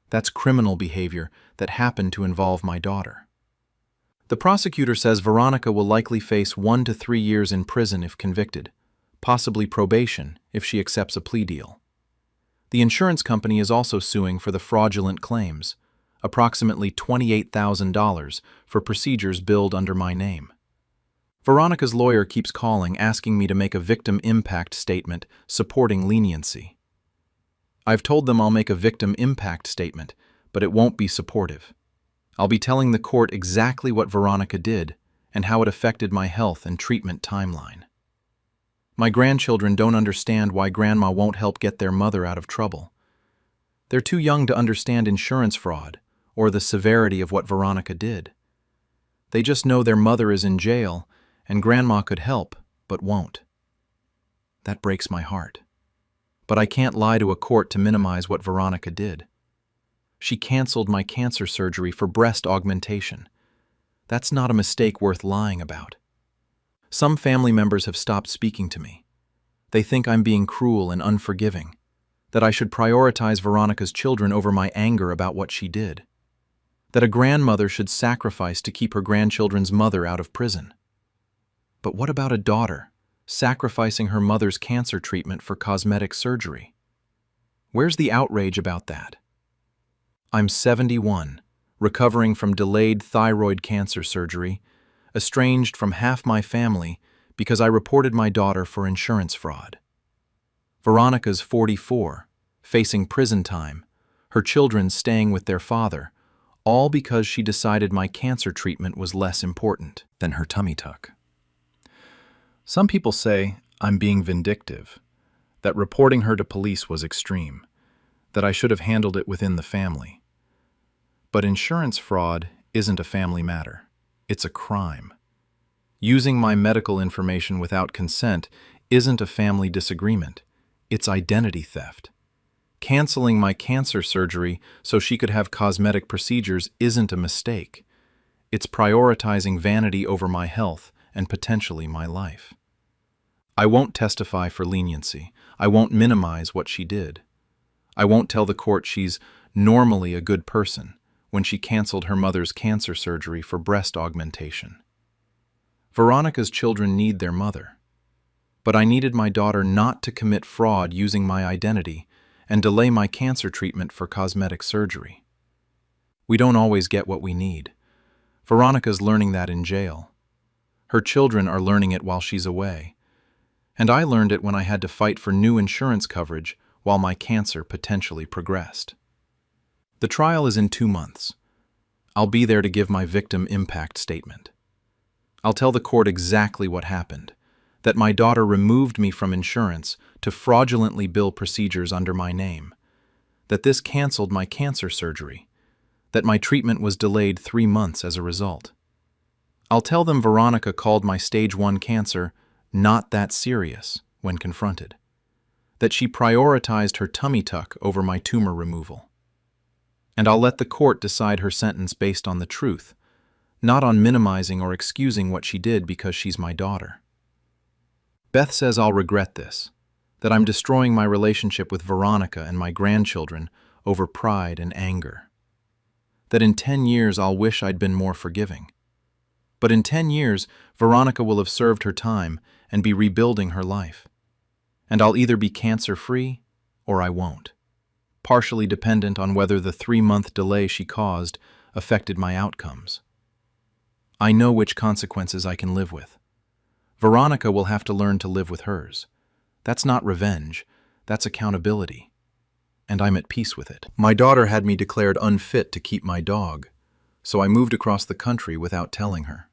[SPEAKER 1] That's criminal behavior that happened to involve my daughter. The prosecutor says Veronica will likely face 1 to 3 years in prison if convicted, possibly probation if she accepts a plea deal. The insurance company is also suing for the fraudulent claims, approximately $28,000 for procedures billed under my name. Veronica's lawyer keeps calling asking me to make a victim impact statement supporting leniency. I've told them I'll make a victim impact statement, but it won't be supportive. I'll be telling the court exactly what Veronica did and how it affected my health and treatment timeline. My grandchildren don't understand why Grandma won't help get their mother out of trouble. They're too young to understand insurance fraud or the severity of what Veronica did. They just know their mother is in jail and Grandma could help, but won't. That breaks my heart. But I can't lie to a court to minimize what Veronica did. She canceled my cancer surgery for breast augmentation. That's not a mistake worth lying about. Some family members have stopped speaking to me. They think I'm being cruel and unforgiving. that I should prioritize Veronica's children over my anger about what she did, that a grandmother should sacrifice to keep her grandchildren's mother out of prison. But what about a daughter sacrificing her mother's cancer treatment for cosmetic surgery? Where's the outrage about that? I'm 71, recovering from delayed thyroid cancer surgery, estranged from half my family because I reported my daughter for insurance fraud. Veronica's 44, facing prison time, her children staying with their father, all because she decided my cancer treatment was less important than her tummy tuck. Some people say I'm being vindictive, that reporting her to police was extreme, that I should have handled it within the family. But insurance fraud isn't a family matter. It's a crime. Using my medical information without consent isn't a family disagreement. It's identity theft. Canceling my cancer surgery so she could have cosmetic procedures isn't a mistake. It's prioritizing vanity over my health and potentially my life. I won't testify for leniency. I won't minimize what she did. I won't tell the court she's normally a good person when she canceled her mother's cancer surgery for breast augmentation. Veronica's children need their mother. But I needed my daughter not to commit fraud using my identity and delay my cancer treatment for cosmetic surgery. We don't always get what we need. Veronica's learning that in jail. Her children are learning it while she's away. And I learned it when I had to fight for new insurance coverage while my cancer potentially progressed. The trial is in 2 months. I'll be there to give my victim impact statement. I'll tell the court exactly what happened, that my daughter removed me from insurance to fraudulently bill procedures under my name, that this canceled my cancer surgery, that my treatment was delayed 3 months as a result. I'll tell them Veronica called my stage 1 cancer not that serious when confronted, that she prioritized her tummy tuck over my tumor removal. And I'll let the court decide her sentence based on the truth, not on minimizing or excusing what she did because she's my daughter. Beth says I'll regret this, that I'm destroying my relationship with Veronica and my grandchildren over pride and anger. That in 10 years I'll wish I'd been more forgiving. But in 10 years, Veronica will have served her time and be rebuilding her life. And I'll either be cancer-free or I won't, partially dependent on whether the 3-month delay she caused affected my outcomes. I know which consequences I can live with. Veronica will have to learn to live with hers. That's not revenge, that's accountability. And I'm at peace with it. My daughter had me declared unfit to keep my dog, so I moved across the country without telling her.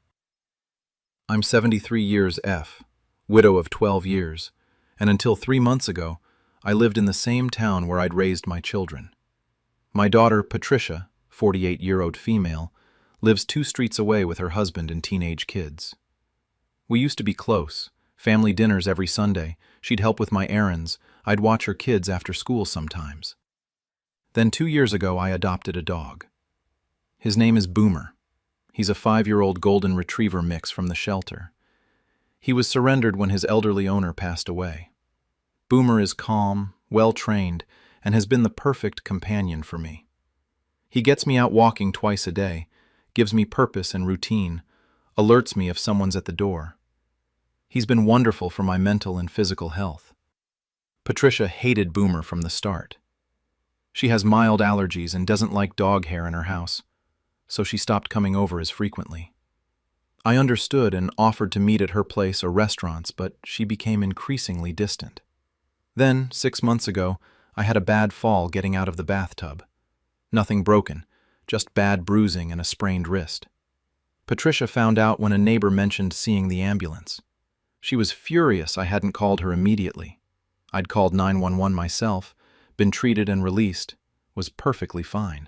[SPEAKER 1] I'm 73 years F, widow of 12 years, and until 3 months ago, I lived in the same town where I'd raised my children. My daughter, Patricia, 48-year-old female, lives 2 streets away with her husband and teenage kids. We used to be close, family dinners every Sunday, she'd help with my errands, I'd watch her kids after school sometimes. Then 2 years ago I adopted a dog. His name is Boomer. He's a 5-year-old golden retriever mix from the shelter. He was surrendered when his elderly owner passed away. Boomer is calm, well-trained, and has been the perfect companion for me. He gets me out walking twice a day, gives me purpose and routine, alerts me if someone's at the door. He's been wonderful for my mental and physical health. Patricia hated Boomer from the start. She has mild allergies and doesn't like dog hair in her house, so she stopped coming over as frequently. I understood and offered to meet at her place or restaurants, but she became increasingly distant. Then, 6 months ago, I had a bad fall getting out of the bathtub. Nothing broken, just bad bruising and a sprained wrist. Patricia found out when a neighbor mentioned seeing the ambulance. She was furious I hadn't called her immediately. I'd called 911 myself, been treated and released, was perfectly fine.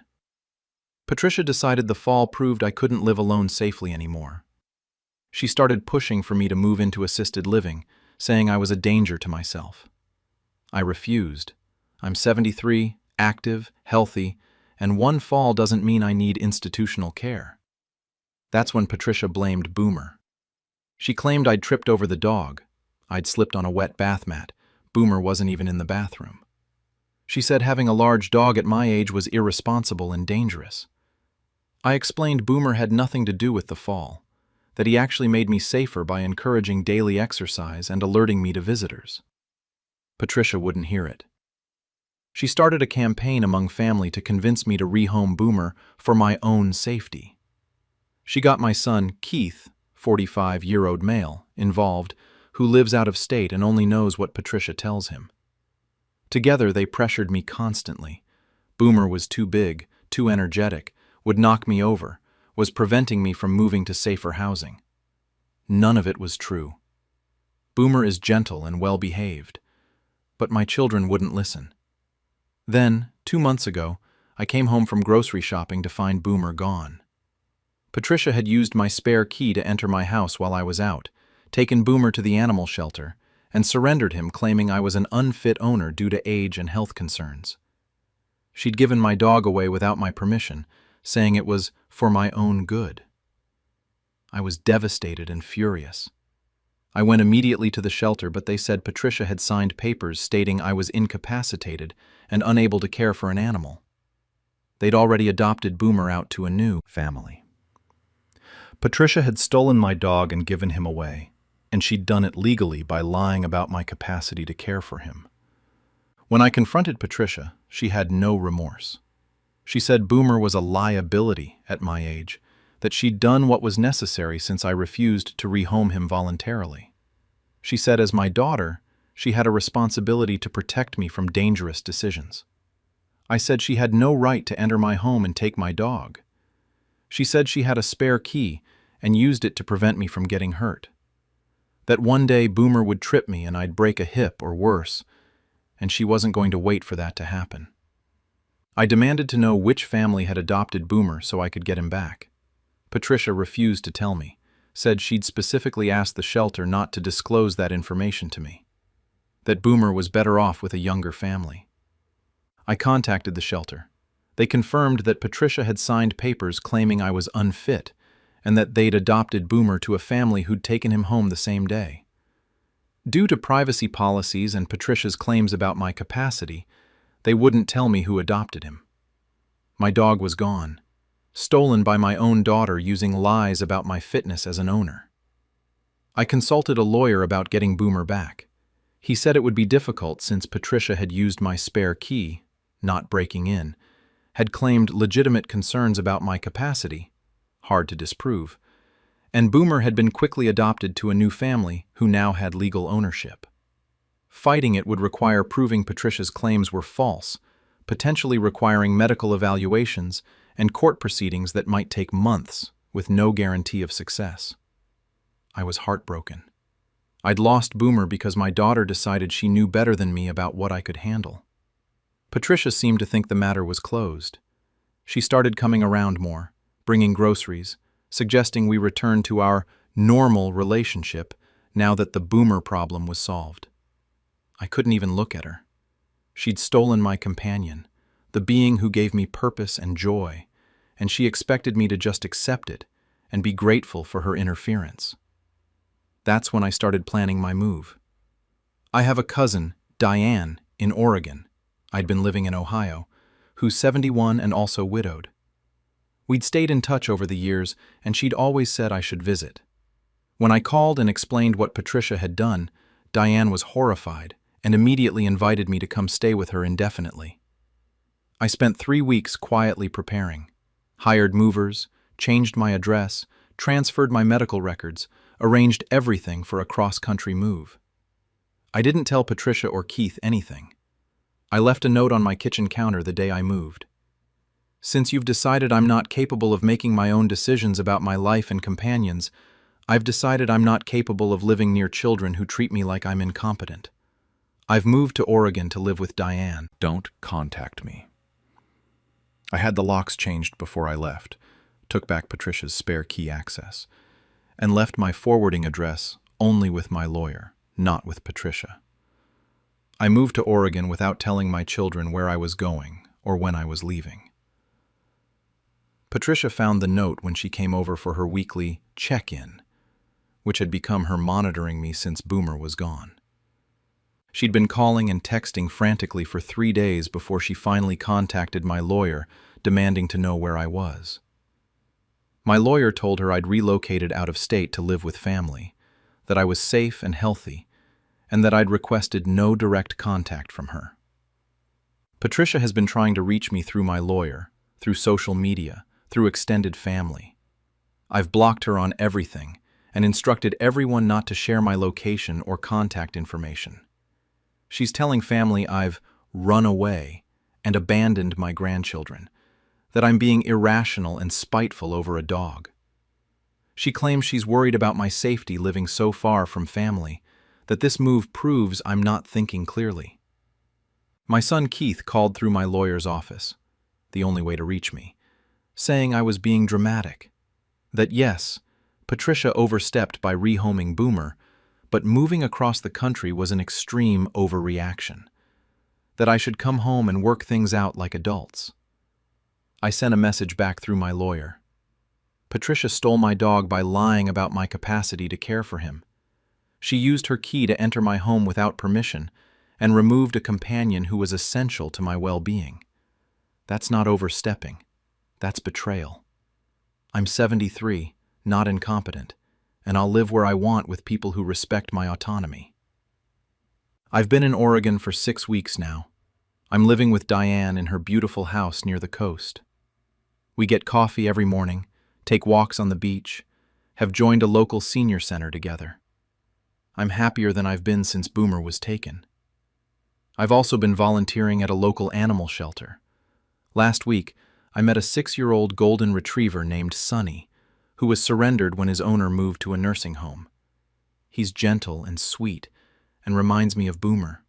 [SPEAKER 1] Patricia decided the fall proved I couldn't live alone safely anymore. She started pushing for me to move into assisted living, saying I was a danger to myself. I refused. I'm 73, active, healthy, and 1 fall doesn't mean I need institutional care. That's when Patricia blamed Boomer. She claimed I'd tripped over the dog. I'd slipped on a wet bath mat. Boomer wasn't even in the bathroom. She said having a large dog at my age was irresponsible and dangerous. I explained Boomer had nothing to do with the fall, that he actually made me safer by encouraging daily exercise and alerting me to visitors. Patricia wouldn't hear it. She started a campaign among family to convince me to rehome Boomer for my own safety. She got my son, Keith, 45-year-old male, involved, who lives out of state and only knows what Patricia tells him. Together, they pressured me constantly. Boomer was too big, too energetic, would knock me over, was preventing me from moving to safer housing. None of it was true. Boomer is gentle and well-behaved, but my children wouldn't listen. Then, 2 months ago, I came home from grocery shopping to find Boomer gone. Patricia had used my spare key to enter my house while I was out, taken Boomer to the animal shelter, and surrendered him, claiming I was an unfit owner due to age and health concerns. She'd given my dog away without my permission, saying it was for my own good. I was devastated and furious. I went immediately to the shelter, but they said Patricia had signed papers stating I was incapacitated and unable to care for an animal. They'd already adopted Boomer out to a new family. Patricia had stolen my dog and given him away, and she'd done it legally by lying about my capacity to care for him. When I confronted Patricia, she had no remorse. She said Boomer was a liability at my age, that she'd done what was necessary since I refused to rehome him voluntarily. She said as my daughter, she had a responsibility to protect me from dangerous decisions. I said she had no right to enter my home and take my dog. She said she had a spare key and used it to prevent me from getting hurt. That one day Boomer would trip me and I'd break a hip or worse, and she wasn't going to wait for that to happen. I demanded to know which family had adopted Boomer so I could get him back. Patricia refused to tell me, said she'd specifically asked the shelter not to disclose that information to me, that Boomer was better off with a younger family. I contacted the shelter. They confirmed that Patricia had signed papers claiming I was unfit and that they'd adopted Boomer to a family who'd taken him home the same day. Due to privacy policies and Patricia's claims about my capacity, they wouldn't tell me who adopted him. My dog was gone, stolen by my own daughter using lies about my fitness as an owner. I consulted a lawyer about getting Boomer back. He said it would be difficult since Patricia had used my spare key, not breaking in, had claimed legitimate concerns about my capacity, hard to disprove, and Boomer had been quickly adopted to a new family who now had legal ownership. Fighting it would require proving Patricia's claims were false, potentially requiring medical evaluations and court proceedings that might take months with no guarantee of success. I was heartbroken. I'd lost Boomer because my daughter decided she knew better than me about what I could handle. Patricia seemed to think the matter was closed. She started coming around more, bringing groceries, suggesting we return to our normal relationship now that the Boomer problem was solved. I couldn't even look at her. She'd stolen my companion, the being who gave me purpose and joy, and she expected me to just accept it and be grateful for her interference. That's when I started planning my move. I have a cousin, Diane, in Oregon. I'd been living in Ohio, who's 71 and also widowed. We'd stayed in touch over the years, and she'd always said I should visit. When I called and explained what Patricia had done, Diane was horrified and immediately invited me to come stay with her indefinitely. I spent 3 weeks quietly preparing, hired movers, changed my address, transferred my medical records, arranged everything for a cross-country move. I didn't tell Patricia or Keith anything. I left a note on my kitchen counter the day I moved. Since you've decided I'm not capable of making my own decisions about my life and companions, I've decided I'm not capable of living near children who treat me like I'm incompetent. I've moved to Oregon to live with Diane. Don't contact me. I had the locks changed before I left, took back Patricia's spare key access, and left my forwarding address only with my lawyer, not with Patricia. I moved to Oregon without telling my children where I was going or when I was leaving. Patricia found the note when she came over for her weekly check-in, which had become her monitoring me since Boomer was gone. She'd been calling and texting frantically for 3 days before she finally contacted my lawyer, demanding to know where I was. My lawyer told her I'd relocated out of state to live with family, that I was safe and healthy, and that I'd requested no direct contact from her. Patricia has been trying to reach me through my lawyer, through social media, through extended family. I've blocked her on everything and instructed everyone not to share my location or contact information. She's telling family I've run away and abandoned my grandchildren, that I'm being irrational and spiteful over a dog. She claims she's worried about my safety living so far from family, that this move proves I'm not thinking clearly. My son Keith called through my lawyer's office, the only way to reach me, saying I was being dramatic. That yes, Patricia overstepped by rehoming Boomer, but moving across the country was an extreme overreaction. That I should come home and work things out like adults. I sent a message back through my lawyer. Patricia stole my dog by lying about my capacity to care for him. She used her key to enter my home without permission and removed a companion who was essential to my well-being. That's not overstepping. That's betrayal. I'm 73, not incompetent, and I'll live where I want with people who respect my autonomy. I've been in Oregon for 6 weeks now. I'm living with Diane in her beautiful house near the coast. We get coffee every morning, take walks on the beach, have joined a local senior center together. I'm happier than I've been since Boomer was taken. I've also been volunteering at a local animal shelter. Last week, I met a 6-year-old golden retriever named Sunny, who was surrendered when his owner moved to a nursing home. He's gentle and sweet and reminds me of Boomer.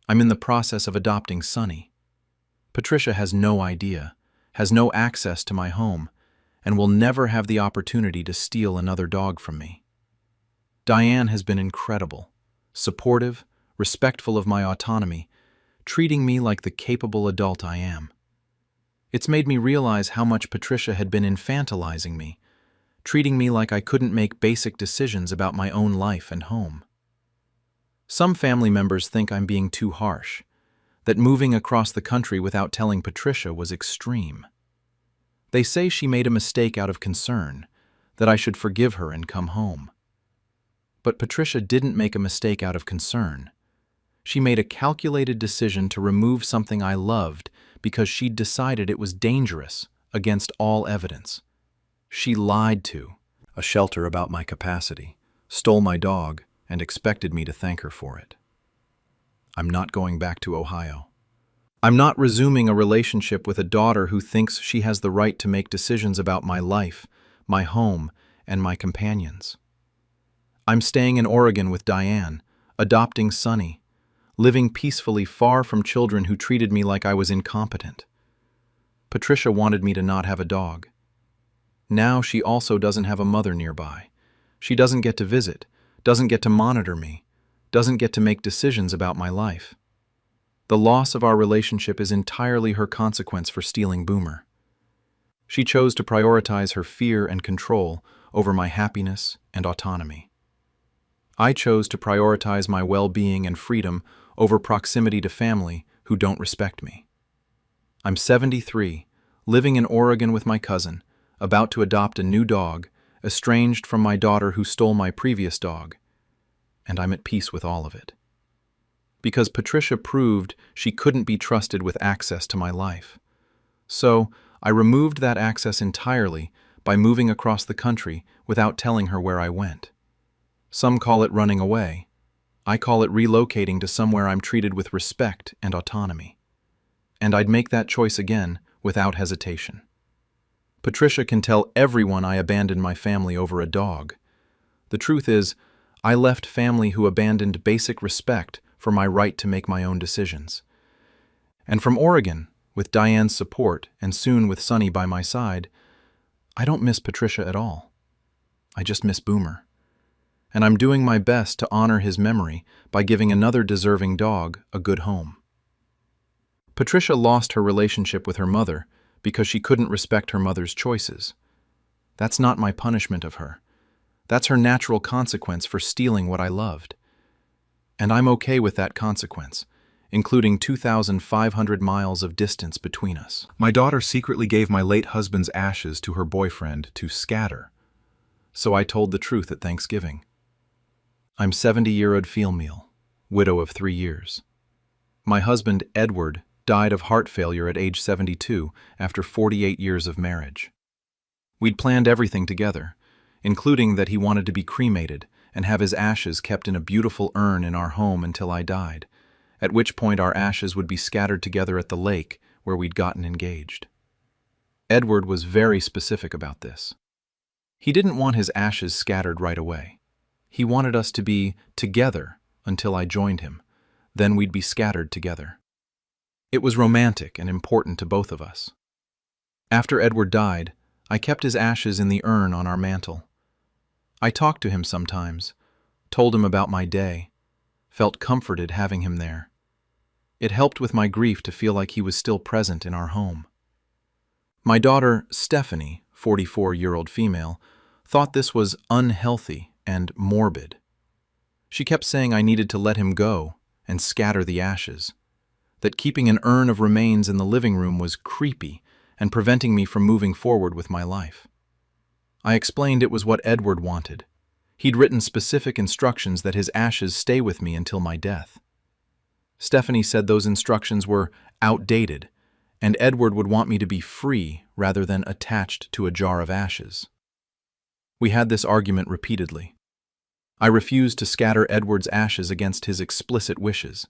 [SPEAKER 1] I'm in the process of adopting Sunny. Patricia has no idea, has no access to my home, and will never have the opportunity to steal another dog from me. Diane has been incredible, supportive, respectful of my autonomy, treating me like the capable adult I am. It's made me realize how much Patricia had been infantilizing me, treating me like I couldn't make basic decisions about my own life and home. Some family members think I'm being too harsh, that moving across the country without telling Patricia was extreme. They say she made a mistake out of concern, that I should forgive her and come home. But Patricia didn't make a mistake out of concern. She made a calculated decision to remove something I loved because she'd decided it was dangerous against all evidence. She lied to a shelter about my capacity, stole my dog, and expected me to thank her for it. I'm not going back to Ohio. I'm not resuming a relationship with a daughter who thinks she has the right to make decisions about my life, my home, and my companions. I'm staying in Oregon with Diane, adopting Sunny, living peacefully far from children who treated me like I was incompetent. Patricia wanted me to not have a dog. Now she also doesn't have a mother nearby. She doesn't get to visit, doesn't get to monitor me, doesn't get to make decisions about my life. The loss of our relationship is entirely her consequence for stealing Boomer. She chose to prioritize her fear and control over my happiness and autonomy. I chose to prioritize my well-being and freedom over proximity to family who don't respect me. I'm 73, living in Oregon with my cousin, about to adopt a new dog, estranged from my daughter who stole my previous dog, and I'm at peace with all of it. Because Patricia proved she couldn't be trusted with access to my life. So, I removed that access entirely by moving across the country without telling her where I went. Some call it running away. I call it relocating to somewhere I'm treated with respect and autonomy. And I'd make that choice again without hesitation. Patricia can tell everyone I abandoned my family over a dog. The truth is, I left family who abandoned basic respect for my right to make my own decisions. And from Oregon, with Diane's support and soon with Sunny by my side, I don't miss Patricia at all. I just miss Boomer. And I'm doing my best to honor his memory by giving another deserving dog a good home. Patricia lost her relationship with her mother because she couldn't respect her mother's choices. That's not my punishment of her. That's her natural consequence for stealing what I loved. And I'm okay with that consequence, including 2,500 miles of distance between us. My daughter secretly gave my late husband's ashes to her boyfriend to scatter, so I told the truth at Thanksgiving. I'm 70-year-old female, widow of 3 years. My husband, Edward, died of heart failure at age 72 after 48 years of marriage. We'd planned everything together, including that he wanted to be cremated and have his ashes kept in a beautiful urn in our home until I died, at which point our ashes would be scattered together at the lake where we'd gotten engaged. Edward was very specific about this. He didn't want his ashes scattered right away. He wanted us to be together until I joined him. Then we'd be scattered together. It was romantic and important to both of us. After Edward died, I kept his ashes in the urn on our mantel. I talked to him sometimes, told him about my day, felt comforted having him there. It helped with my grief to feel like he was still present in our home. My daughter, Stephanie, 44-year-old female, thought this was unhealthy and morbid. She kept saying I needed to let him go and scatter the ashes, that keeping an urn of remains in the living room was creepy and preventing me from moving forward with my life. I explained it was what Edward wanted. He'd written specific instructions that his ashes stay with me until my death. Stephanie said those instructions were outdated, and Edward would want me to be free rather than attached to a jar of ashes. We had this argument repeatedly. I refused to scatter Edward's ashes against his explicit wishes.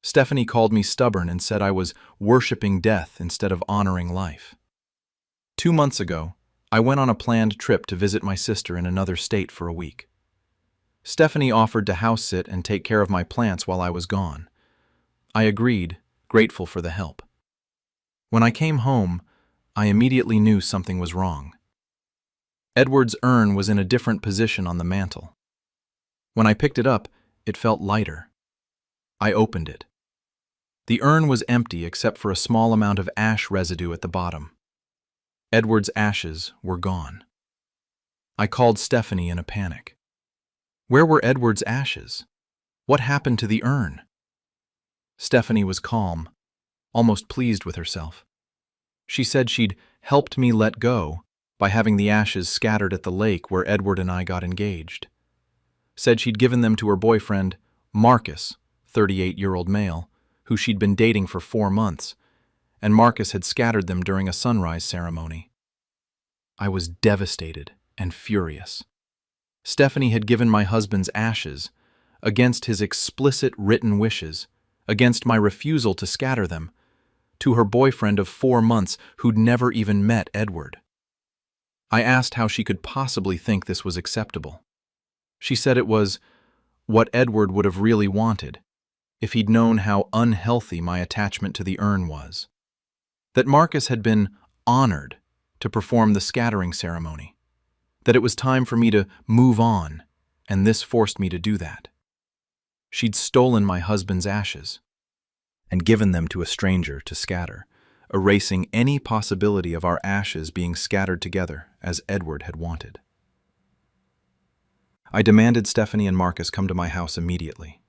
[SPEAKER 1] Stephanie called me stubborn and said I was worshiping death instead of honoring life. 2 months ago, I went on a planned trip to visit my sister in another state for a week. Stephanie offered to house sit and take care of my plants while I was gone. I agreed, grateful for the help. When I came home, I immediately knew something was wrong. Edward's urn was in a different position on the mantel. When I picked it up, it felt lighter. I opened it. The urn was empty except for a small amount of ash residue at the bottom. Edward's ashes were gone. I called Stephanie in a panic. Where were Edward's ashes? What happened to the urn? Stephanie was calm, almost pleased with herself. She said she'd helped me let go by having the ashes scattered at the lake where Edward and I got engaged. Said she'd given them to her boyfriend, Marcus, 38-year-old male, who she'd been dating for 4 months, and Marcus had scattered them during a sunrise ceremony. I was devastated and furious. Stephanie had given my husband's ashes, against his explicit written wishes, against my refusal to scatter them, to her boyfriend of 4 months who'd never even met Edward. I asked how she could possibly think this was acceptable. She said it was what Edward would have really wanted if he'd known how unhealthy my attachment to the urn was. That Marcus had been honored to perform the scattering ceremony, that it was time for me to move on, and this forced me to do that. She'd stolen my husband's ashes and given them to a stranger to scatter, erasing any possibility of our ashes being scattered together as Edward had wanted. I demanded Stephanie and Marcus come to my house immediately.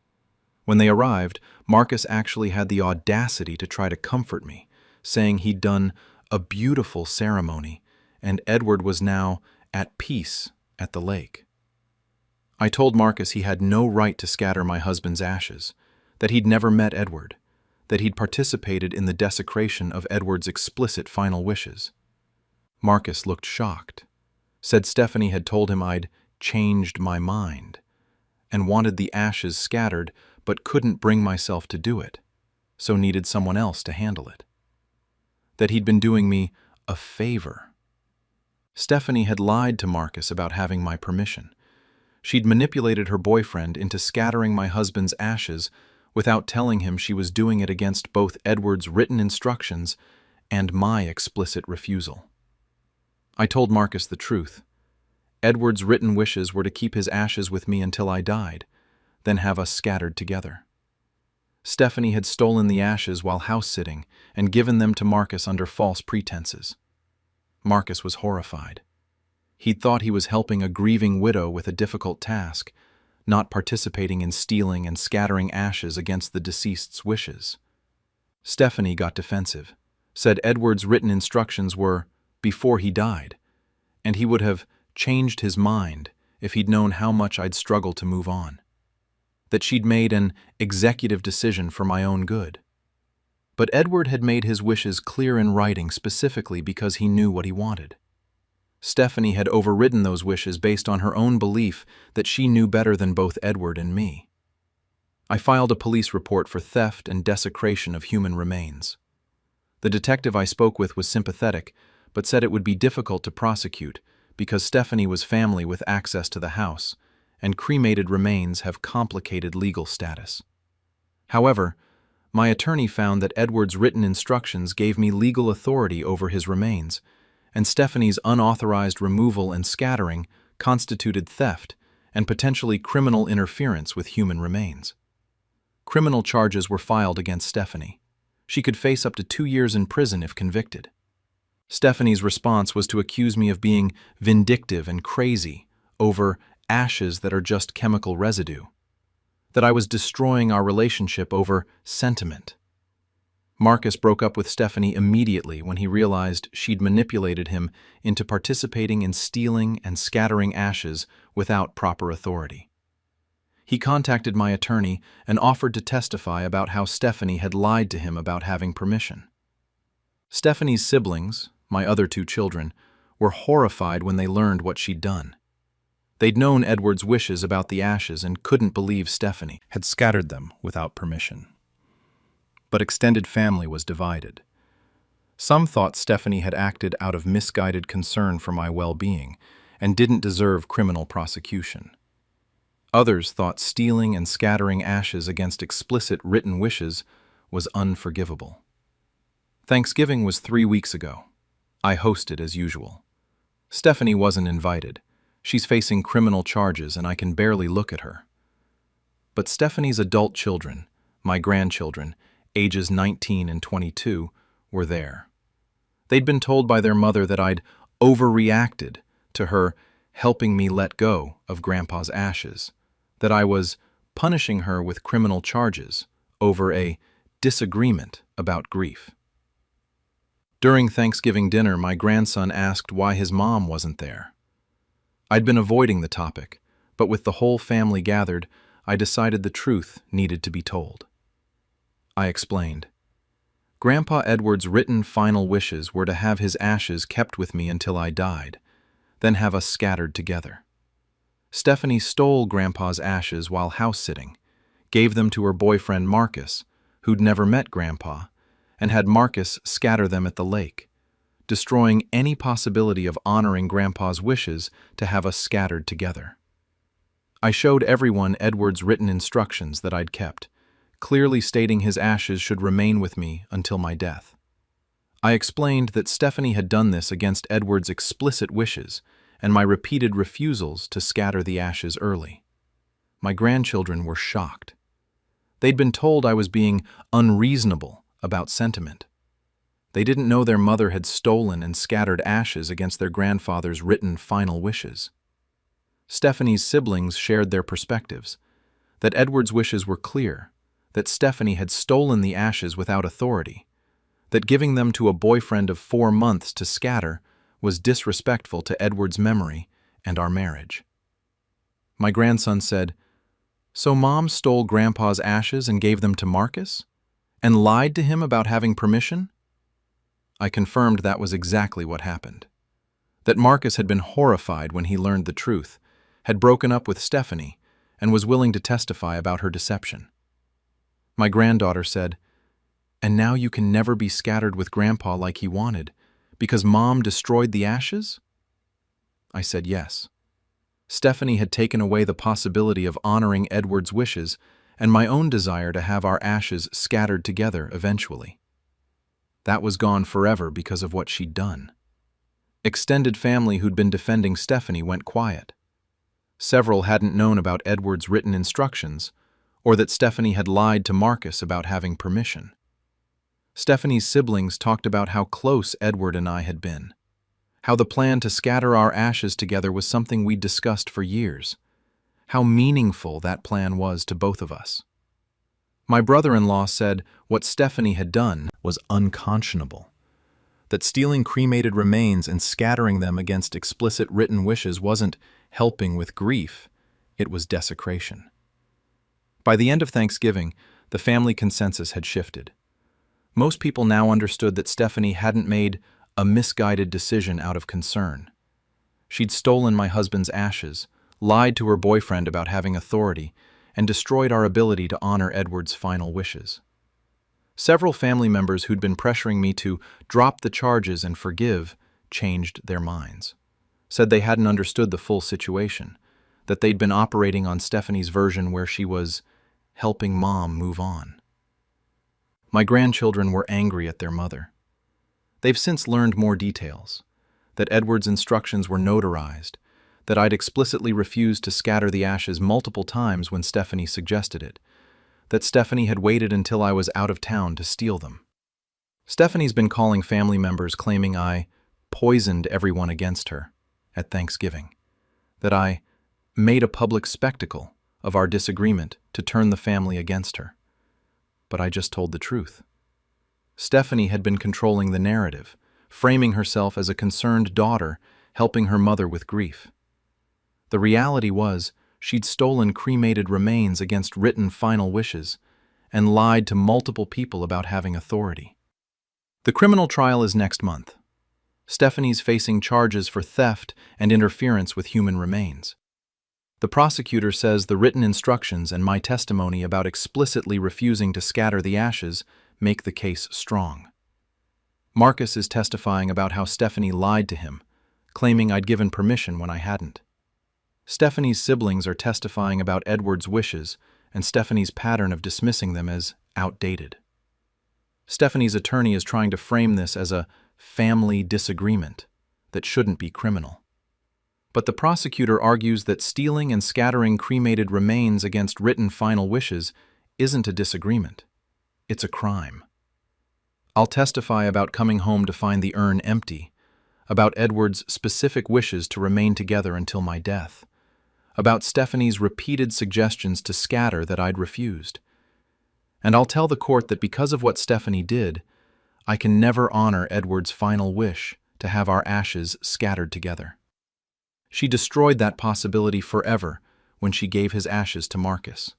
[SPEAKER 1] When they arrived, Marcus actually had the audacity to try to comfort me, saying he'd done a beautiful ceremony and Edward was now at peace at the lake. I told Marcus he had no right to scatter my husband's ashes, that he'd never met Edward, that he'd participated in the desecration of Edward's explicit final wishes. Marcus looked shocked, said Stephanie had told him I'd changed my mind, and wanted the ashes scattered but couldn't bring myself to do it, so needed someone else to handle it. That he'd been doing me a favor. Stephanie had lied to Marcus about having my permission. She'd manipulated her boyfriend into scattering my husband's ashes without telling him she was doing it against both Edward's written instructions and my explicit refusal. I told Marcus the truth. Edward's written wishes were to keep his ashes with me until I died, then have us scattered together. Stephanie had stolen the ashes while house-sitting and given them to Marcus under false pretenses. Marcus was horrified. He'd thought he was helping a grieving widow with a difficult task, not participating in stealing and scattering ashes against the deceased's wishes. Stephanie got defensive, said Edward's written instructions were before he died, and he would have changed his mind if he'd known how much I'd struggled to move on. That she'd made an executive decision for my own good. But Edward had made his wishes clear in writing specifically because he knew what he wanted. Stephanie had overridden those wishes based on her own belief that she knew better than both Edward and me. I filed a police report for theft and desecration of human remains. The detective I spoke with was sympathetic, but said it would be difficult to prosecute because Stephanie was family with access to the house, and cremated remains have complicated legal status. However, my attorney found that Edward's written instructions gave me legal authority over his remains, and Stephanie's unauthorized removal and scattering constituted theft and potentially criminal interference with human remains. Criminal charges were filed against Stephanie. She could face up to 2 years in prison if convicted. Stephanie's response was to accuse me of being vindictive and crazy over ashes that are just chemical residue, that I was destroying our relationship over sentiment. Marcus broke up with Stephanie immediately when he realized she'd manipulated him into participating in stealing and scattering ashes without proper authority. He contacted my attorney and offered to testify about how Stephanie had lied to him about having permission. Stephanie's siblings, my other 2 children, were horrified when they learned what she'd done. They'd known Edward's wishes about the ashes and couldn't believe Stephanie had scattered them without permission. But extended family was divided. Some thought Stephanie had acted out of misguided concern for my well-being and didn't deserve criminal prosecution. Others thought stealing and scattering ashes against explicit written wishes was unforgivable. Thanksgiving was 3 weeks ago. I hosted as usual. Stephanie wasn't invited. She's facing criminal charges and I can barely look at her. But Stephanie's adult children, my grandchildren, ages 19 and 22, were there. They'd been told by their mother that I'd overreacted to her helping me let go of Grandpa's ashes, that I was punishing her with criminal charges over a disagreement about grief. During Thanksgiving dinner, my grandson asked why his mom wasn't there. I'd been avoiding the topic, but with the whole family gathered, I decided the truth needed to be told. I explained. Grandpa Edward's written final wishes were to have his ashes kept with me until I died, then have us scattered together. Stephanie stole Grandpa's ashes while house-sitting, gave them to her boyfriend Marcus, who'd never met Grandpa, and had Marcus scatter them at the lake, destroying any possibility of honoring Grandpa's wishes to have us scattered together. I showed everyone Edward's written instructions that I'd kept, clearly stating his ashes should remain with me until my death. I explained that Stephanie had done this against Edward's explicit wishes and my repeated refusals to scatter the ashes early. My grandchildren were shocked. They'd been told I was being unreasonable about sentiment. They didn't know their mother had stolen and scattered ashes against their grandfather's written final wishes. Stephanie's siblings shared their perspectives, that Edward's wishes were clear, that Stephanie had stolen the ashes without authority, that giving them to a boyfriend of 4 months to scatter was disrespectful to Edward's memory and our marriage. My grandson said, "So Mom stole Grandpa's ashes and gave them to Marcus? And lied to him about having permission?" I confirmed that was exactly what happened. That Marcus had been horrified when he learned the truth, had broken up with Stephanie, and was willing to testify about her deception. My granddaughter said, "And now you can never be scattered with Grandpa like he wanted, because Mom destroyed the ashes?" I said yes. Stephanie had taken away the possibility of honoring Edward's wishes and my own desire to have our ashes scattered together eventually. That was gone forever because of what she'd done. Extended family who'd been defending Stephanie went quiet. Several hadn't known about Edward's written instructions, or that Stephanie had lied to Marcus about having permission. Stephanie's siblings talked about how close Edward and I had been, how the plan to scatter our ashes together was something we'd discussed for years, how meaningful that plan was to both of us. My brother-in-law said what Stephanie had done was unconscionable, that stealing cremated remains and scattering them against explicit written wishes wasn't helping with grief, it was desecration. By the end of Thanksgiving, the family consensus had shifted. Most people now understood that Stephanie hadn't made a misguided decision out of concern. She'd stolen my husband's ashes, lied to her boyfriend about having authority, and destroyed our ability to honor Edward's final wishes. Several family members who'd been pressuring me to drop the charges and forgive changed their minds, said they hadn't understood the full situation, that they'd been operating on Stephanie's version where she was helping mom move on. My grandchildren were angry at their mother. They've since learned more details, that Edward's instructions were notarized, that I'd explicitly refused to scatter the ashes multiple times when Stephanie suggested it, that Stephanie had waited until I was out of town to steal them. Stephanie's been calling family members claiming I poisoned everyone against her at Thanksgiving, that I made a public spectacle of our disagreement to turn the family against her. But I just told the truth. Stephanie had been controlling the narrative, framing herself as a concerned daughter helping her mother with grief. The reality was, she'd stolen cremated remains against written final wishes and lied to multiple people about having authority. The criminal trial is next month. Stephanie's facing charges for theft and interference with human remains. The prosecutor says the written instructions and my testimony about explicitly refusing to scatter the ashes make the case strong. Marcus is testifying about how Stephanie lied to him, claiming I'd given permission when I hadn't. Stephanie's siblings are testifying about Edward's wishes and Stephanie's pattern of dismissing them as outdated. Stephanie's attorney is trying to frame this as a family disagreement that shouldn't be criminal. But the prosecutor argues that stealing and scattering cremated remains against written final wishes isn't a disagreement. It's a crime. I'll testify about coming home to find the urn empty, about Edward's specific wishes to remain together until my death, about Stephanie's repeated suggestions to scatter that I'd refused. And I'll tell the court that because of what Stephanie did, I can never honor Edward's final wish to have our ashes scattered together. She destroyed that possibility forever when she gave his ashes to Marcus.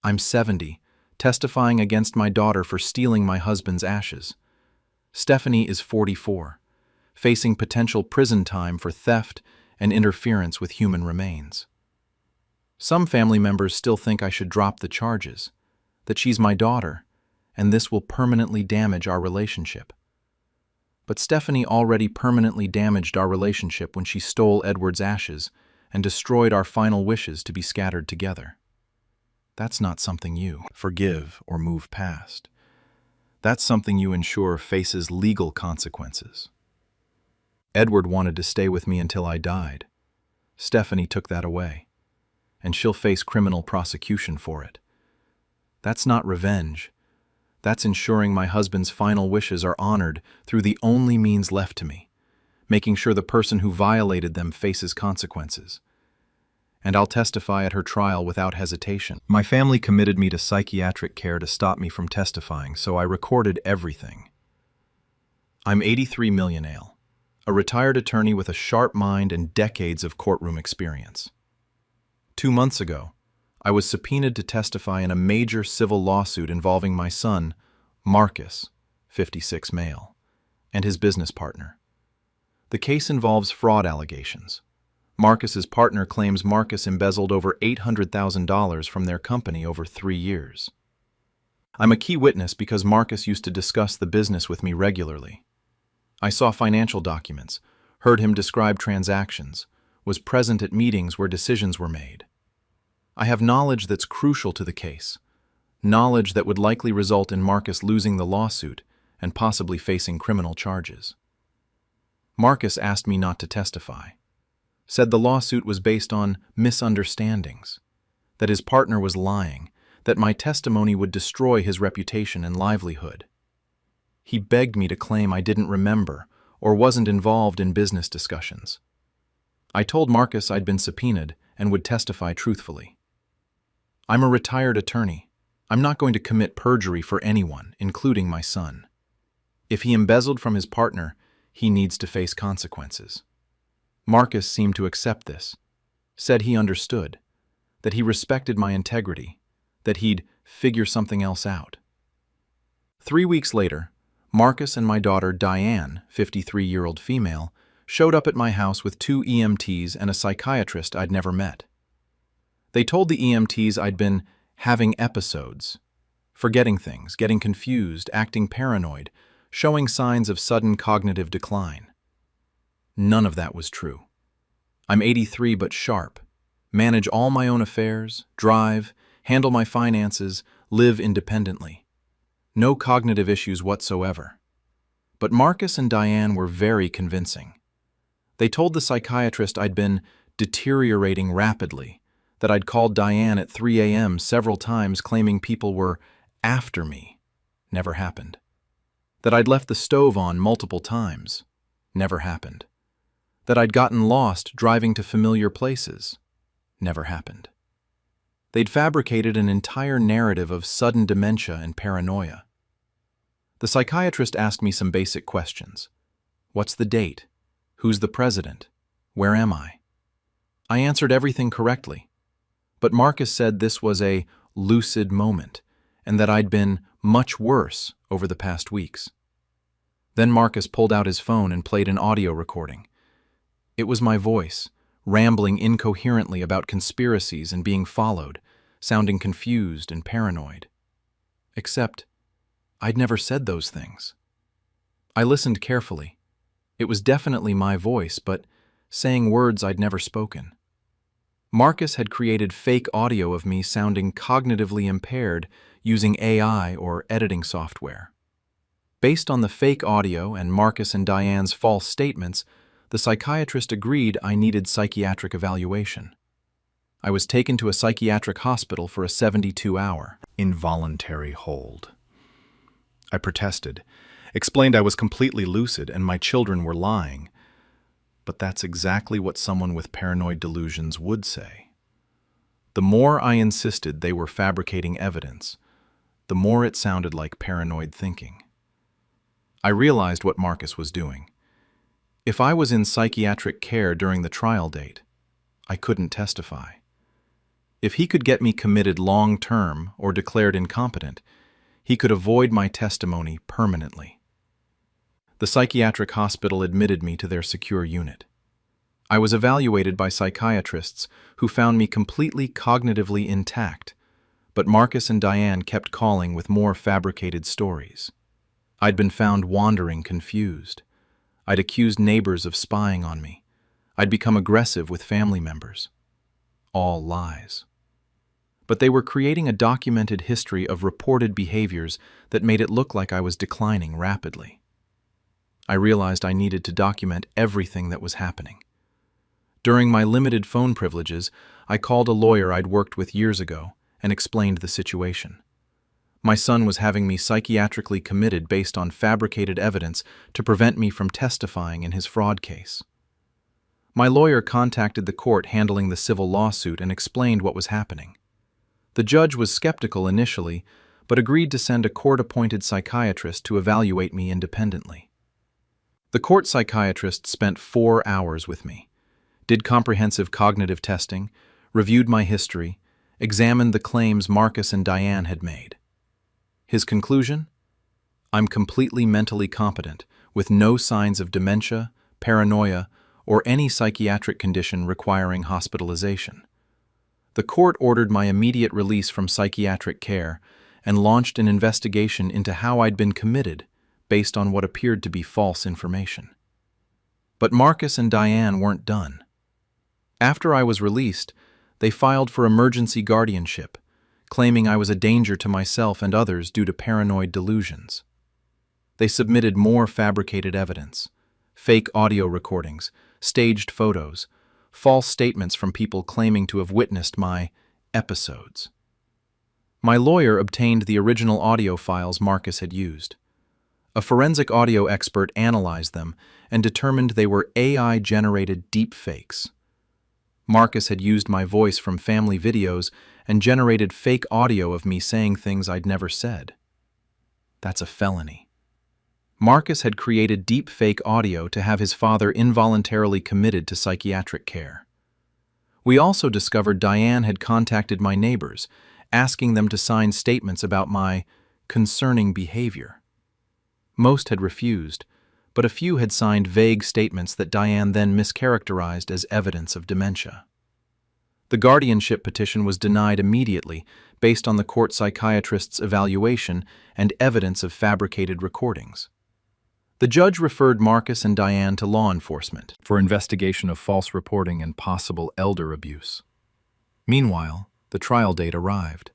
[SPEAKER 1] I'm 70, testifying against my daughter for stealing my husband's ashes. Stephanie is 44, facing potential prison time for theft and interference with human remains. Some family members still think I should drop the charges, that she's my daughter, and this will permanently damage our relationship. But Stephanie already permanently damaged our relationship when she stole Edward's ashes and destroyed our final wishes to be scattered together. That's not something you forgive or move past. That's something you ensure faces legal consequences. Edward wanted to stay with me until I died. Stephanie took that away, and she'll face criminal prosecution for it. That's not revenge. That's ensuring my husband's final wishes are honored through the only means left to me, making sure the person who violated them faces consequences. And I'll testify at her trial without hesitation. My family committed me to psychiatric care to stop me from testifying, so I recorded everything. I'm 83 Millionale, a retired attorney with a sharp mind and decades of courtroom experience. 2 months ago, I was subpoenaed to testify in a major civil lawsuit involving my son, Marcus, 56 male, and his business partner. The case involves fraud allegations. Marcus's partner claims Marcus embezzled over $800,000 from their company over 3 years. I'm a key witness because Marcus used to discuss the business with me regularly. I saw financial documents, heard him describe transactions, was present at meetings where decisions were made. I have knowledge that's crucial to the case, knowledge that would likely result in Marcus losing the lawsuit and possibly facing criminal charges. Marcus asked me not to testify, said the lawsuit was based on misunderstandings, that his partner was lying, that my testimony would destroy his reputation and livelihood. He begged me to claim I didn't remember or wasn't involved in business discussions. I told Marcus I'd been subpoenaed and would testify truthfully. I'm a retired attorney. I'm not going to commit perjury for anyone, including my son. If he embezzled from his partner, he needs to face consequences. Marcus seemed to accept this, said he understood, that he respected my integrity, that he'd figure something else out. 3 weeks later, Marcus and my daughter Diane, 53-year-old female, showed up at my house with 2 EMTs and a psychiatrist I'd never met. They told the EMTs I'd been having episodes, forgetting things, getting confused, acting paranoid, showing signs of sudden cognitive decline. None of that was true. I'm 83 but sharp, manage all my own affairs, drive, handle my finances, live independently. No cognitive issues whatsoever. But Marcus and Diane were very convincing. They told the psychiatrist I'd been deteriorating rapidly, that I'd called Diane at 3 a.m. several times claiming people were after me. Never happened. That I'd left the stove on multiple times. Never happened. That I'd gotten lost driving to familiar places. Never happened. They'd fabricated an entire narrative of sudden dementia and paranoia. The psychiatrist asked me some basic questions. What's the date? Who's the president? Where am I? I answered everything correctly. But Marcus said this was a lucid moment and that I'd been much worse over the past weeks. Then Marcus pulled out his phone and played an audio recording. It was my voice, rambling incoherently about conspiracies and being followed, sounding confused and paranoid. Except, I'd never said those things. I listened carefully. It was definitely my voice, but saying words I'd never spoken. Marcus had created fake audio of me sounding cognitively impaired using AI or editing software. Based on the fake audio and Marcus and Diane's false statements, the psychiatrist agreed I needed psychiatric evaluation. I was taken to a psychiatric hospital for a 72-hour involuntary hold. I protested, explained I was completely lucid and my children were lying. But that's exactly what someone with paranoid delusions would say. The more I insisted they were fabricating evidence, the more it sounded like paranoid thinking. I realized what Marcus was doing. If I was in psychiatric care during the trial date, I couldn't testify. If he could get me committed long-term or declared incompetent, he could avoid my testimony permanently. The psychiatric hospital admitted me to their secure unit. I was evaluated by psychiatrists who found me completely cognitively intact, but Marcus and Diane kept calling with more fabricated stories. I'd been found wandering confused. I'd accused neighbors of spying on me. I'd become aggressive with family members. All lies. But they were creating a documented history of reported behaviors that made it look like I was declining rapidly. I realized I needed to document everything that was happening. During my limited phone privileges, I called a lawyer I'd worked with years ago and explained the situation. My son was having me psychiatrically committed based on fabricated evidence to prevent me from testifying in his fraud case. My lawyer contacted the court handling the civil lawsuit and explained what was happening. The judge was skeptical initially, but agreed to send a court-appointed psychiatrist to evaluate me independently. The court psychiatrist spent 4 hours with me, did comprehensive cognitive testing, reviewed my history, examined the claims Marcus and Diane had made. His conclusion? I'm completely mentally competent, with no signs of dementia, paranoia, or any psychiatric condition requiring hospitalization. The court ordered my immediate release from psychiatric care and launched an investigation into how I'd been committed based on what appeared to be false information. But Marcus and Diane weren't done. After I was released, they filed for emergency guardianship, claiming I was a danger to myself and others due to paranoid delusions. They submitted more fabricated evidence, fake audio recordings, staged photos, false statements from people claiming to have witnessed my episodes. My lawyer obtained the original audio files Marcus had used. A forensic audio expert analyzed them and determined they were AI-generated deepfakes. Marcus had used my voice from family videos and generated fake audio of me saying things I'd never said. That's a felony. Marcus had created deep fake audio to have his father involuntarily committed to psychiatric care. We also discovered Diane had contacted my neighbors, asking them to sign statements about my concerning behavior. Most had refused, but a few had signed vague statements that Diane then mischaracterized as evidence of dementia. The guardianship petition was denied immediately based on the court psychiatrist's evaluation and evidence of fabricated recordings. The judge referred Marcus and Diane to law enforcement for investigation of false reporting and possible elder abuse. Meanwhile, the trial date arrived.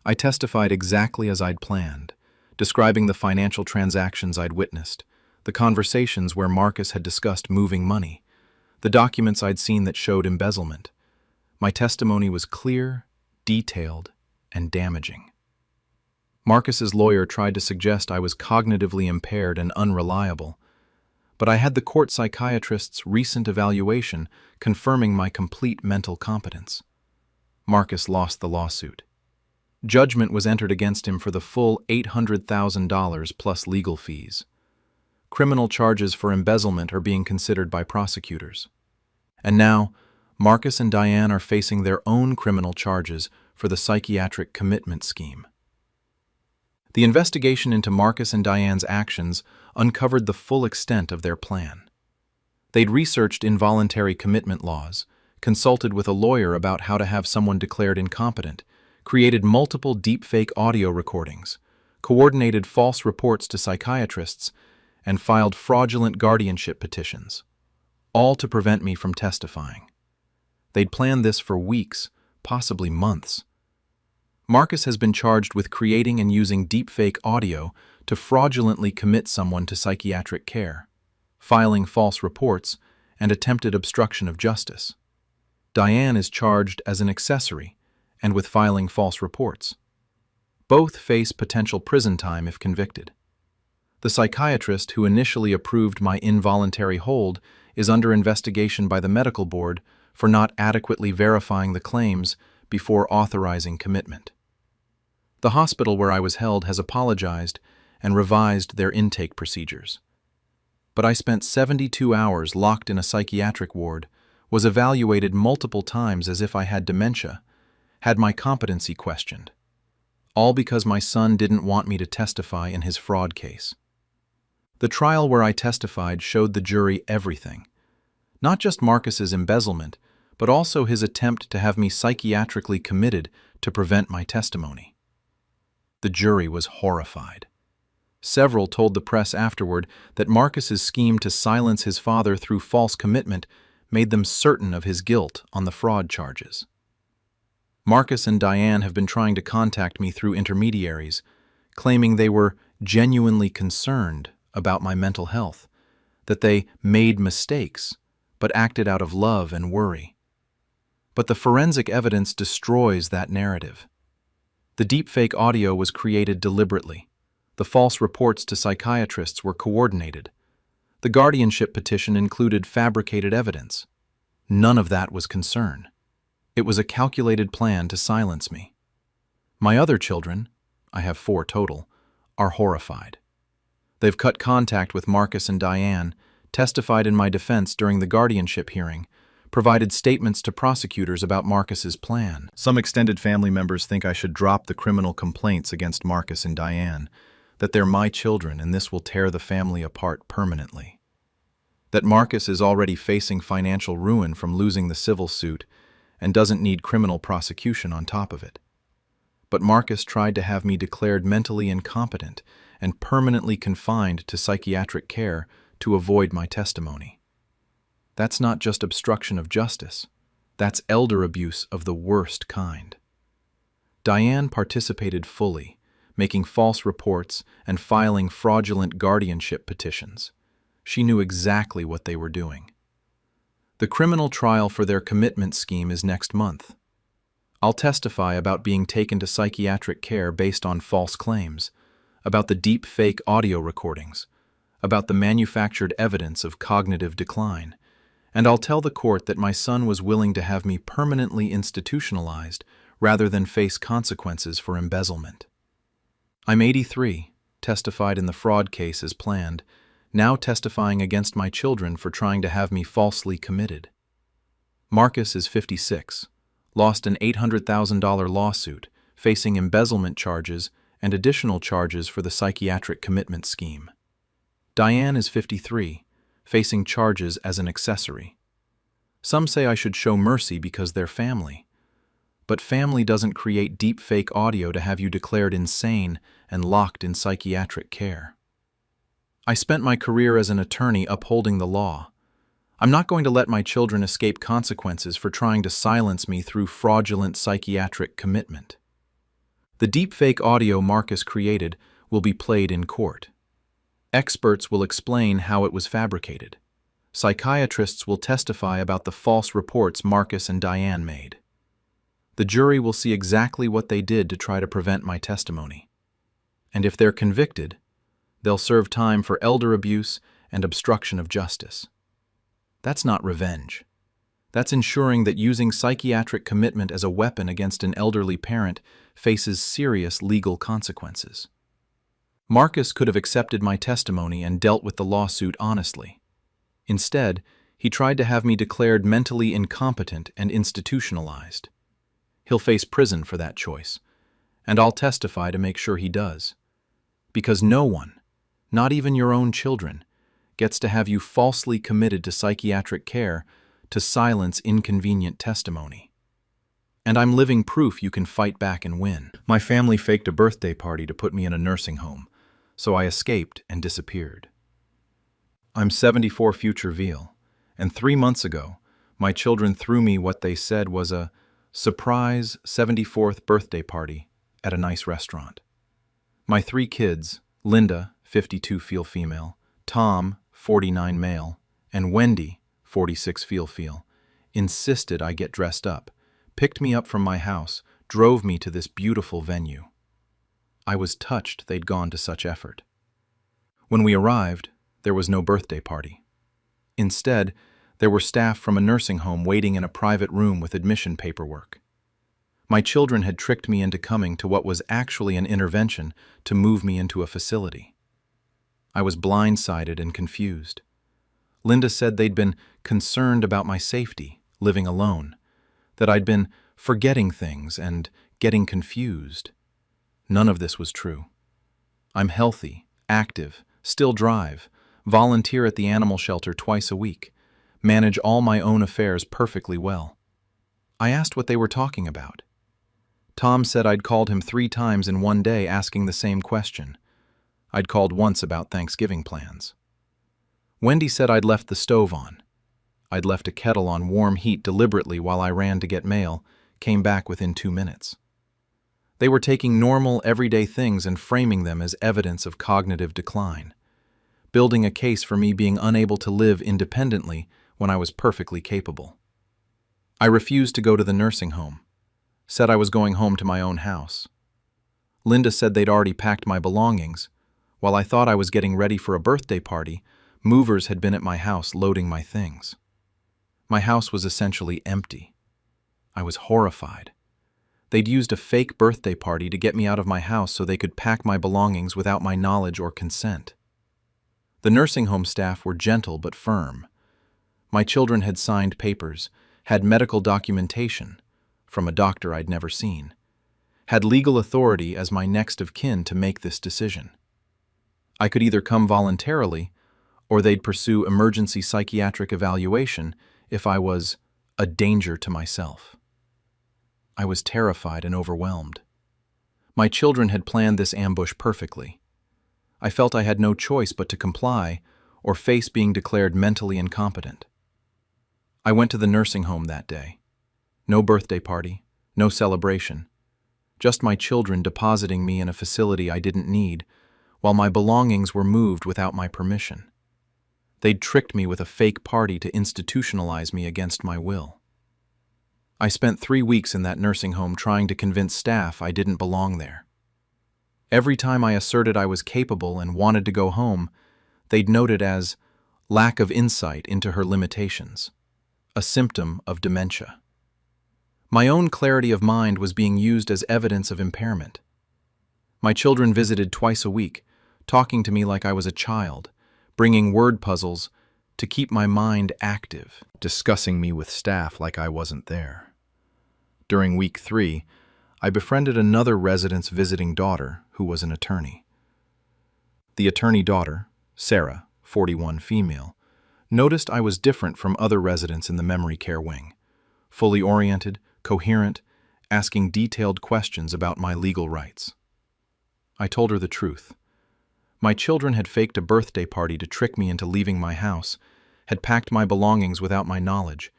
[SPEAKER 1] I testified exactly as I'd planned, describing the financial transactions I'd witnessed, the conversations where Marcus had discussed moving money, the documents I'd seen that showed embezzlement. My testimony was clear, detailed, and damaging. Marcus's lawyer tried to suggest I was cognitively impaired and unreliable, but I had the court psychiatrist's recent evaluation confirming my complete mental competence. Marcus lost the lawsuit. Judgment was entered against him for the full $800,000 plus legal fees. Criminal charges for embezzlement are being considered by prosecutors. And now, Marcus and Diane are facing their own criminal charges for the psychiatric commitment scheme. The investigation into Marcus and Diane's actions uncovered the full extent of their plan. They'd researched involuntary commitment laws, consulted with a lawyer about how to have someone declared incompetent, created multiple deepfake audio recordings, coordinated false reports to psychiatrists, and filed fraudulent guardianship petitions, all to prevent me from testifying. They'd planned this for weeks, possibly months. Marcus has been charged with creating and using deepfake audio to fraudulently commit someone to psychiatric care, filing false reports, and attempted obstruction of justice. Diane is charged as an accessory and with filing false reports. Both face potential prison time if convicted. The psychiatrist who initially approved my involuntary hold is under investigation by the medical board for not adequately verifying the claims before authorizing commitment. The hospital where I was held has apologized and revised their intake procedures. But I spent 72 hours locked in a psychiatric ward, was evaluated multiple times as if I had dementia, had my competency questioned, all because my son didn't want me to testify in his fraud case. The trial where I testified showed the jury everything, not just Marcus's embezzlement, but also his attempt to have me psychiatrically committed to prevent my testimony. The jury was horrified. Several told the press afterward that Marcus's scheme to silence his father through false commitment made them certain of his guilt on the fraud charges. Marcus and Diane have been trying to contact me through intermediaries, claiming they were genuinely concerned about my mental health, that they made mistakes, but acted out of love and worry. But the forensic evidence destroys that narrative. The deepfake audio was created deliberately. The false reports to psychiatrists were coordinated. The guardianship petition included fabricated evidence. None of that was concern. It was a calculated plan to silence me. My other children, I have 4 total, are horrified. They've cut contact with Marcus and Diane, testified in my defense during the guardianship hearing, provided statements to prosecutors about Marcus's plan. Some extended family members think I should drop the criminal complaints against Marcus and Diane, that they're my children and this will tear the family apart permanently. That Marcus is already facing financial ruin from losing the civil suit and doesn't need criminal prosecution on top of it. But Marcus tried to have me declared mentally incompetent and permanently confined to psychiatric care to avoid my testimony. That's not just obstruction of justice. That's elder abuse of the worst kind. Diane participated fully, making false reports and filing fraudulent guardianship petitions. She knew exactly what they were doing. The criminal trial for their commitment scheme is next month. I'll testify about being taken to psychiatric care based on false claims, about the deep fake audio recordings, about the manufactured evidence of cognitive decline, And I'll tell the court that my son was willing to have me permanently institutionalized rather than face consequences for embezzlement. I'm 83, testified in the fraud case as planned, now testifying against my children for trying to have me falsely committed. Marcus is 56, lost an $800,000 lawsuit, facing embezzlement charges and additional charges for the psychiatric commitment scheme. Diane is 53, facing charges as an accessory. Some say I should show mercy because they're family. But family doesn't create deep-fake audio to have you declared insane and locked in psychiatric care. I spent my career as an attorney upholding the law. I'm not going to let my children escape consequences for trying to silence me through fraudulent psychiatric commitment. The deepfake audio Marcus created will be played in court. Experts will explain how it was fabricated. Psychiatrists will testify about the false reports Marcus and Diane made. The jury will see exactly what they did to try to prevent my testimony. And if they're convicted, they'll serve time for elder abuse and obstruction of justice. That's not revenge. That's ensuring that using psychiatric commitment as a weapon against an elderly parent faces serious legal consequences. Marcus could have accepted my testimony and dealt with the lawsuit honestly. Instead, he tried to have me declared mentally incompetent and institutionalized. He'll face prison for that choice, and I'll testify to make sure he does. Because no one, not even your own children, gets to have you falsely committed to psychiatric care to silence inconvenient testimony. And I'm living proof you can fight back and win. My family faked a birthday party to put me in a nursing home, so I escaped and disappeared. I'm 74 future Veal, and 3 months ago, my children threw me what they said was a surprise 74th birthday party at a nice restaurant. My 3 kids, Linda, 52 female, Tom, 49 male, and Wendy, 46 feel, insisted I get dressed up, picked me up from my house, drove me to this beautiful venue. I was touched they'd gone to such effort. When we arrived, there was no birthday party. Instead, there were staff from a nursing home waiting in a private room with admission paperwork. My children had tricked me into coming to what was actually an intervention to move me into a facility. I was blindsided and confused. Linda said they'd been concerned about my safety, living alone, that I'd been forgetting things and getting confused. None of this was true. I'm healthy, active, still drive, volunteer at the animal shelter twice a week, manage all my own affairs perfectly well. I asked what they were talking about. Tom said I'd called him 3 times in one day asking the same question. I'd called once about Thanksgiving plans. Wendy said I'd left the stove on. I'd left a kettle on warm heat deliberately while I ran to get mail, came back within 2 minutes. They were taking normal, everyday things and framing them as evidence of cognitive decline, building a case for me being unable to live independently when I was perfectly capable. I refused to go to the nursing home, said I was going home to my own house. Linda said they'd already packed my belongings. While I thought I was getting ready for a birthday party, movers had been at my house loading my things. My house was essentially empty. I was horrified. They'd used a fake birthday party to get me out of my house so they could pack my belongings without my knowledge or consent. The nursing home staff were gentle but firm. My children had signed papers, had medical documentation from a doctor I'd never seen, had legal authority as my next of kin to make this decision. I could either come voluntarily, or they'd pursue emergency psychiatric evaluation if I was a danger to myself. I was terrified and overwhelmed. My children had planned this ambush perfectly. I felt I had no choice but to comply or face being declared mentally incompetent. I went to the nursing home that day. No birthday party, no celebration. Just my children depositing me in a facility I didn't need, while my belongings were moved without my permission. They'd tricked me with a fake party to institutionalize me against my will. I spent 3 weeks in that nursing home trying to convince staff I didn't belong there. Every time I asserted I was capable and wanted to go home, they'd note it as lack of insight into her limitations. a symptom of dementia. My own clarity of mind was being used as evidence of impairment. My children visited twice a week, talking to me like I was a child, bringing word puzzles to keep my mind active, discussing me with staff like I wasn't there. During week 3, I befriended another resident's visiting daughter who was an attorney. The attorney daughter, Sarah, 41 female, noticed I was different from other residents in the memory care wing, fully oriented, coherent, asking detailed questions about my legal rights. I told her the truth. My children had faked a birthday party to trick me into leaving my house, had packed my belongings without my knowledge,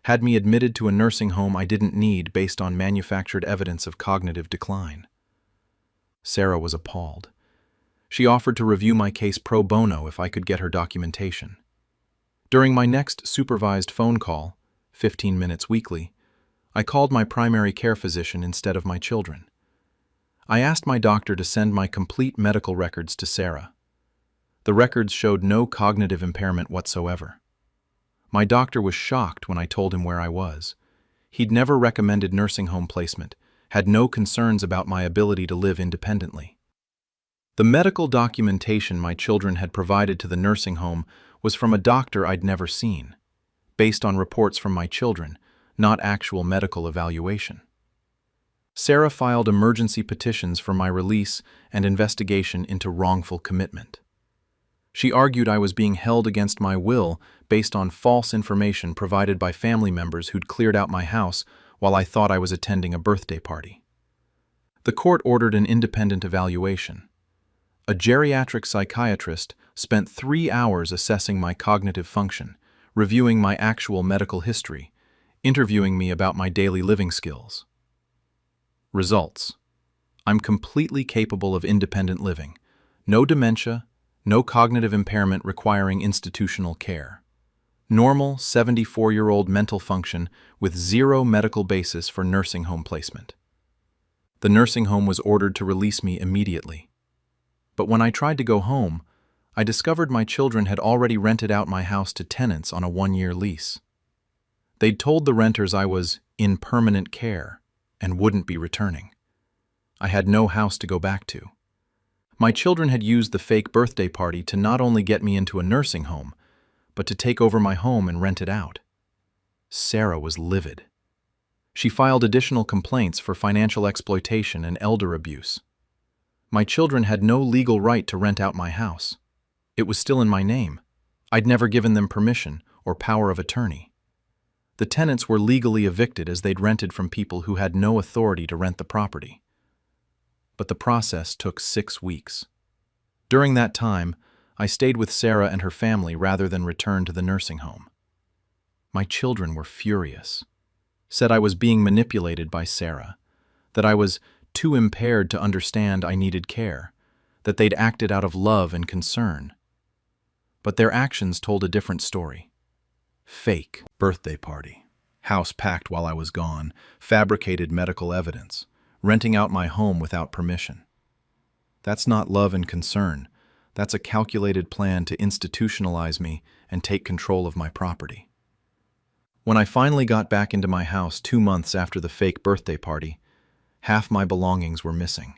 [SPEAKER 1] had me admitted to a nursing home I didn't need based on manufactured evidence of cognitive decline. Sarah was appalled. She offered to review my case pro bono if I could get her documentation. During my next supervised phone call, 15 minutes weekly, I called my primary care physician instead of my children. I asked my doctor to send my complete medical records to Sarah. The records showed no cognitive impairment whatsoever. My doctor was shocked when I told him where I was. He'd never recommended nursing home placement, had no concerns about my ability to live independently. The medical documentation my children had provided to the nursing home was from a doctor I'd never seen, based on reports from my children, not actual medical evaluation. Sarah filed emergency petitions for my release and investigation into wrongful commitment. She argued I was being held against my will based on false information provided by family members who'd cleared out my house while I thought I was attending a birthday party. The court ordered an independent evaluation. A geriatric psychiatrist spent 3 hours assessing my cognitive function, reviewing my actual medical history, interviewing me about my daily living skills. Results: I'm completely capable of independent living. No dementia, no cognitive impairment requiring institutional care. Normal 74-year-old mental function with zero medical basis for nursing home placement. The nursing home was ordered to release me immediately. But when I tried to go home, I discovered my children had already rented out my house to tenants on a 1-year lease. They'd told the renters I was in permanent care and wouldn't be returning. I had no house to go back to. My children had used the fake birthday party to not only get me into a nursing home, but to take over my home and rent it out. Sarah was livid. She filed additional complaints for financial exploitation and elder abuse. My children had no legal right to rent out my house. It was still in my name. I'd never given them permission or power of attorney. The tenants were legally evicted as they'd rented from people who had no authority to rent the property. But the process took 6 weeks. During that time, I stayed with Sarah and her family rather than return to the nursing home. My children were furious, said I was being manipulated by Sarah, that I was too impaired to understand I needed care, that they'd acted out of love and concern. But their actions told a different story. Fake birthday party, house packed while I was gone, fabricated medical evidence, renting out my home without permission. That's not love and concern. That's a calculated plan to institutionalize me and take control of my property. When I finally got back into my house 2 months after the fake birthday party, half my belongings were missing.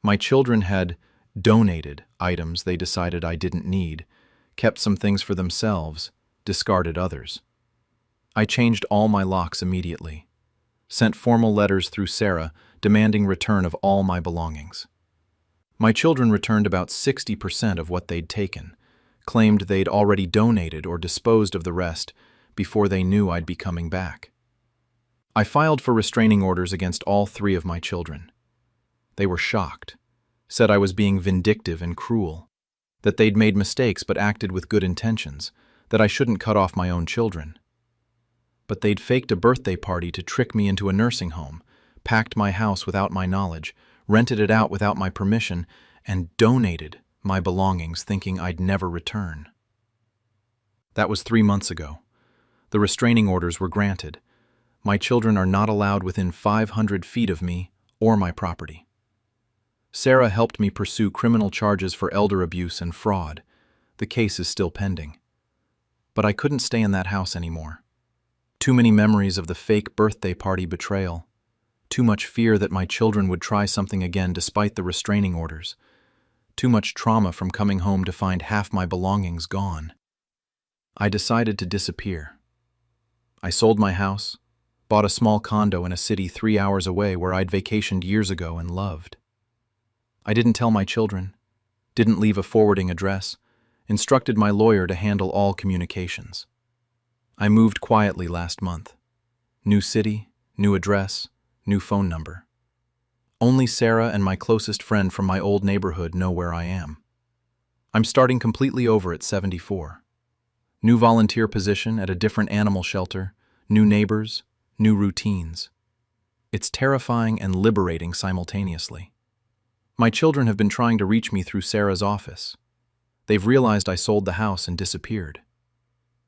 [SPEAKER 1] My children had donated items they decided I didn't need, kept some things for themselves, discarded others. I changed all my locks immediately, sent formal letters through Sarah demanding return of all my belongings. My children returned about 60% of what they'd taken, claimed they'd already donated or disposed of the rest before they knew I'd be coming back. I filed for restraining orders against all 3 of my children. They were shocked, said I was being vindictive and cruel, that they'd made mistakes but acted with good intentions, that I shouldn't cut off my own children. But they'd faked a birthday party to trick me into a nursing home, packed my house without my knowledge, rented it out without my permission, and donated my belongings thinking I'd never return. That was 3 months ago. The restraining orders were granted. My children are not allowed within 500 feet of me or my property. Sarah helped me pursue criminal charges for elder abuse and fraud. The case is still pending. But I couldn't stay in that house anymore. Too many memories of the fake birthday party betrayal. Too much fear that my children would try something again despite the restraining orders. Too much trauma from coming home to find half my belongings gone. I decided to disappear. I sold my house, bought a small condo in a city 3 hours away where I'd vacationed years ago and loved. I didn't tell my children, didn't leave a forwarding address, instructed my lawyer to handle all communications. I moved quietly last month. New city, new address, new phone number. Only Sarah and my closest friend from my old neighborhood know where I am. I'm starting completely over at 74. New volunteer position at a different animal shelter, new neighbors, new routines. It's terrifying and liberating simultaneously. My children have been trying to reach me through Sarah's office. They've realized I sold the house and disappeared.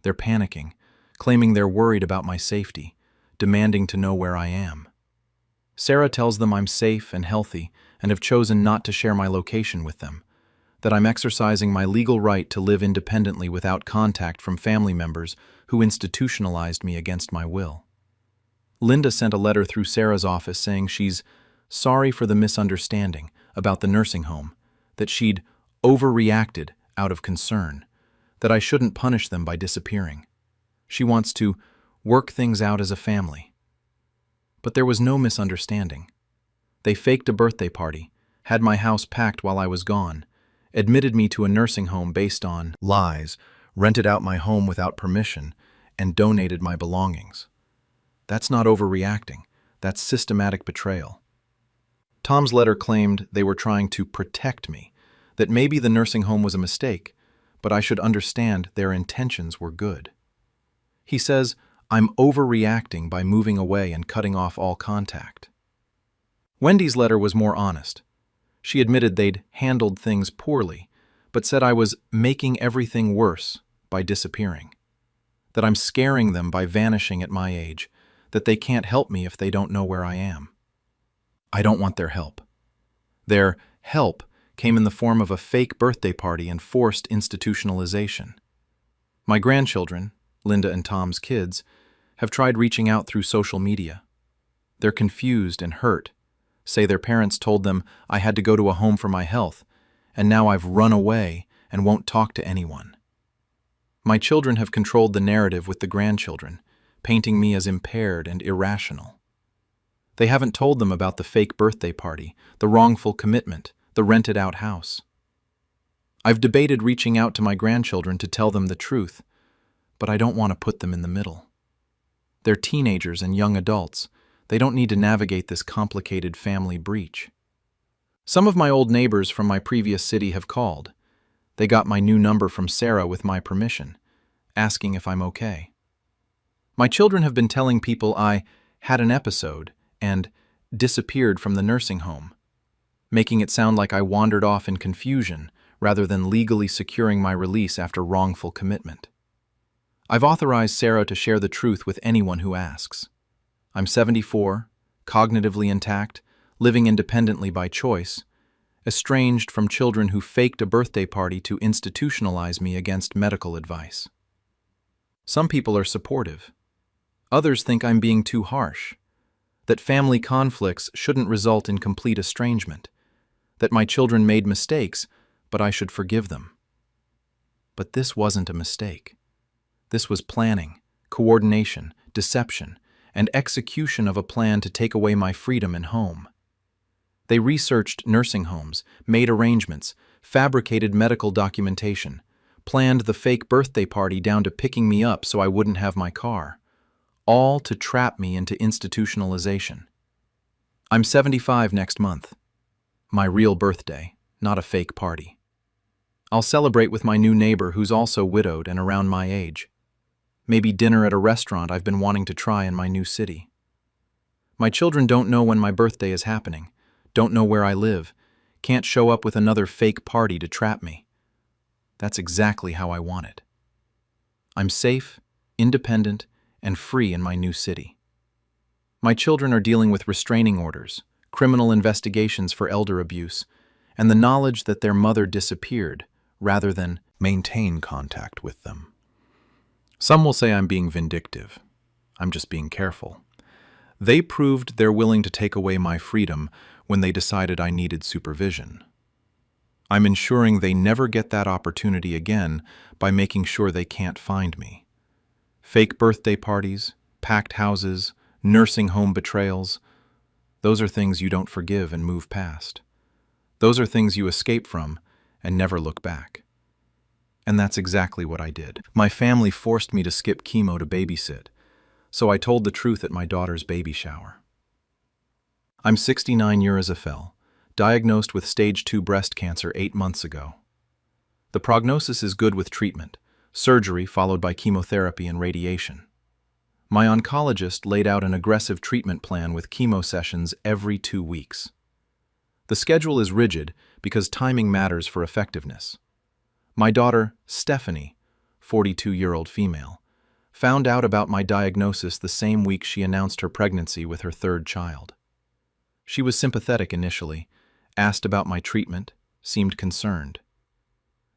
[SPEAKER 1] They're panicking, claiming they're worried about my safety, demanding to know where I am. Sarah tells them I'm safe and healthy and have chosen not to share my location with them, that I'm exercising my legal right to live independently without contact from family members who institutionalized me against my will. Linda sent a letter through Sarah's office saying she's sorry for the misunderstanding about the nursing home, that she'd overreacted out of concern, that I shouldn't punish them by disappearing. She wants to work things out as a family. But there was no misunderstanding. They faked a birthday party, had my house packed while I was gone, admitted me to a nursing home based on lies, rented out my home without permission, and donated my belongings. That's not overreacting. That's systematic betrayal. Tom's letter claimed they were trying to protect me, that maybe the nursing home was a mistake, but I should understand their intentions were good. He says I'm overreacting by moving away and cutting off all contact. Wendy's letter was more honest. She admitted they'd handled things poorly, but said I was making everything worse by disappearing, that I'm scaring them by vanishing at my age, that they can't help me if they don't know where I am. I don't want their help. Their help came in the form of a fake birthday party and forced institutionalization. My grandchildren, Linda and Tom's kids, have tried reaching out through social media. They're confused and hurt, say their parents told them I had to go to a home for my health, and now I've run away and won't talk to anyone. My children have controlled the narrative with the grandchildren, painting me as impaired and irrational. They haven't told them about the fake birthday party, the wrongful commitment, the rented-out house. I've debated reaching out to my grandchildren to tell them the truth, but I don't want to put them in the middle. They're teenagers and young adults. They don't need to navigate this complicated family breach. Some of my old neighbors from my previous city have called. They got my new number from Sarah with my permission, asking if I'm okay. My children have been telling people I had an episode and disappeared from the nursing home, making it sound like I wandered off in confusion rather than legally securing my release after wrongful commitment. I've authorized Sarah to share the truth with anyone who asks. I'm 74, cognitively intact, living independently by choice, estranged from children who faked a birthday party to institutionalize me against medical advice. Some people are supportive. Others think I'm being too harsh, that family conflicts shouldn't result in complete estrangement, that my children made mistakes, but I should forgive them. But this wasn't a mistake. This was planning, coordination, deception, and execution of a plan to take away my freedom and home. They researched nursing homes, made arrangements, fabricated medical documentation, planned the fake birthday party down to picking me up so I wouldn't have my car, all to trap me into institutionalization. I'm 75 next month. My real birthday, not a fake party. I'll celebrate with my new neighbor who's also widowed and around my age. Maybe dinner at a restaurant I've been wanting to try in my new city. My children don't know when my birthday is happening, don't know where I live, can't show up with another fake party to trap me. That's exactly how I want it. I'm safe, independent, and free in my new city. My children are dealing with restraining orders, criminal investigations for elder abuse, and the knowledge that their mother disappeared rather than maintain contact with them. Some will say I'm being vindictive. I'm just being careful. They proved they're willing to take away my freedom when they decided I needed supervision. I'm ensuring they never get that opportunity again by making sure they can't find me. Fake birthday parties, packed houses, nursing home betrayals, those are things you don't forgive and move past. Those are things you escape from and never look back. And that's exactly what I did. My family forced me to skip chemo to babysit, so I told the truth at my daughter's baby shower. I'm 69 years old, diagnosed with stage 2 breast cancer 8 months ago. The prognosis is good with treatment, surgery followed by chemotherapy and radiation. My oncologist laid out an aggressive treatment plan with chemo sessions every 2 weeks. The schedule is rigid because timing matters for effectiveness. My daughter, Stephanie, 42-year-old female, found out about my diagnosis the same week she announced her pregnancy with her 3rd child. She was sympathetic initially, asked about my treatment, seemed concerned.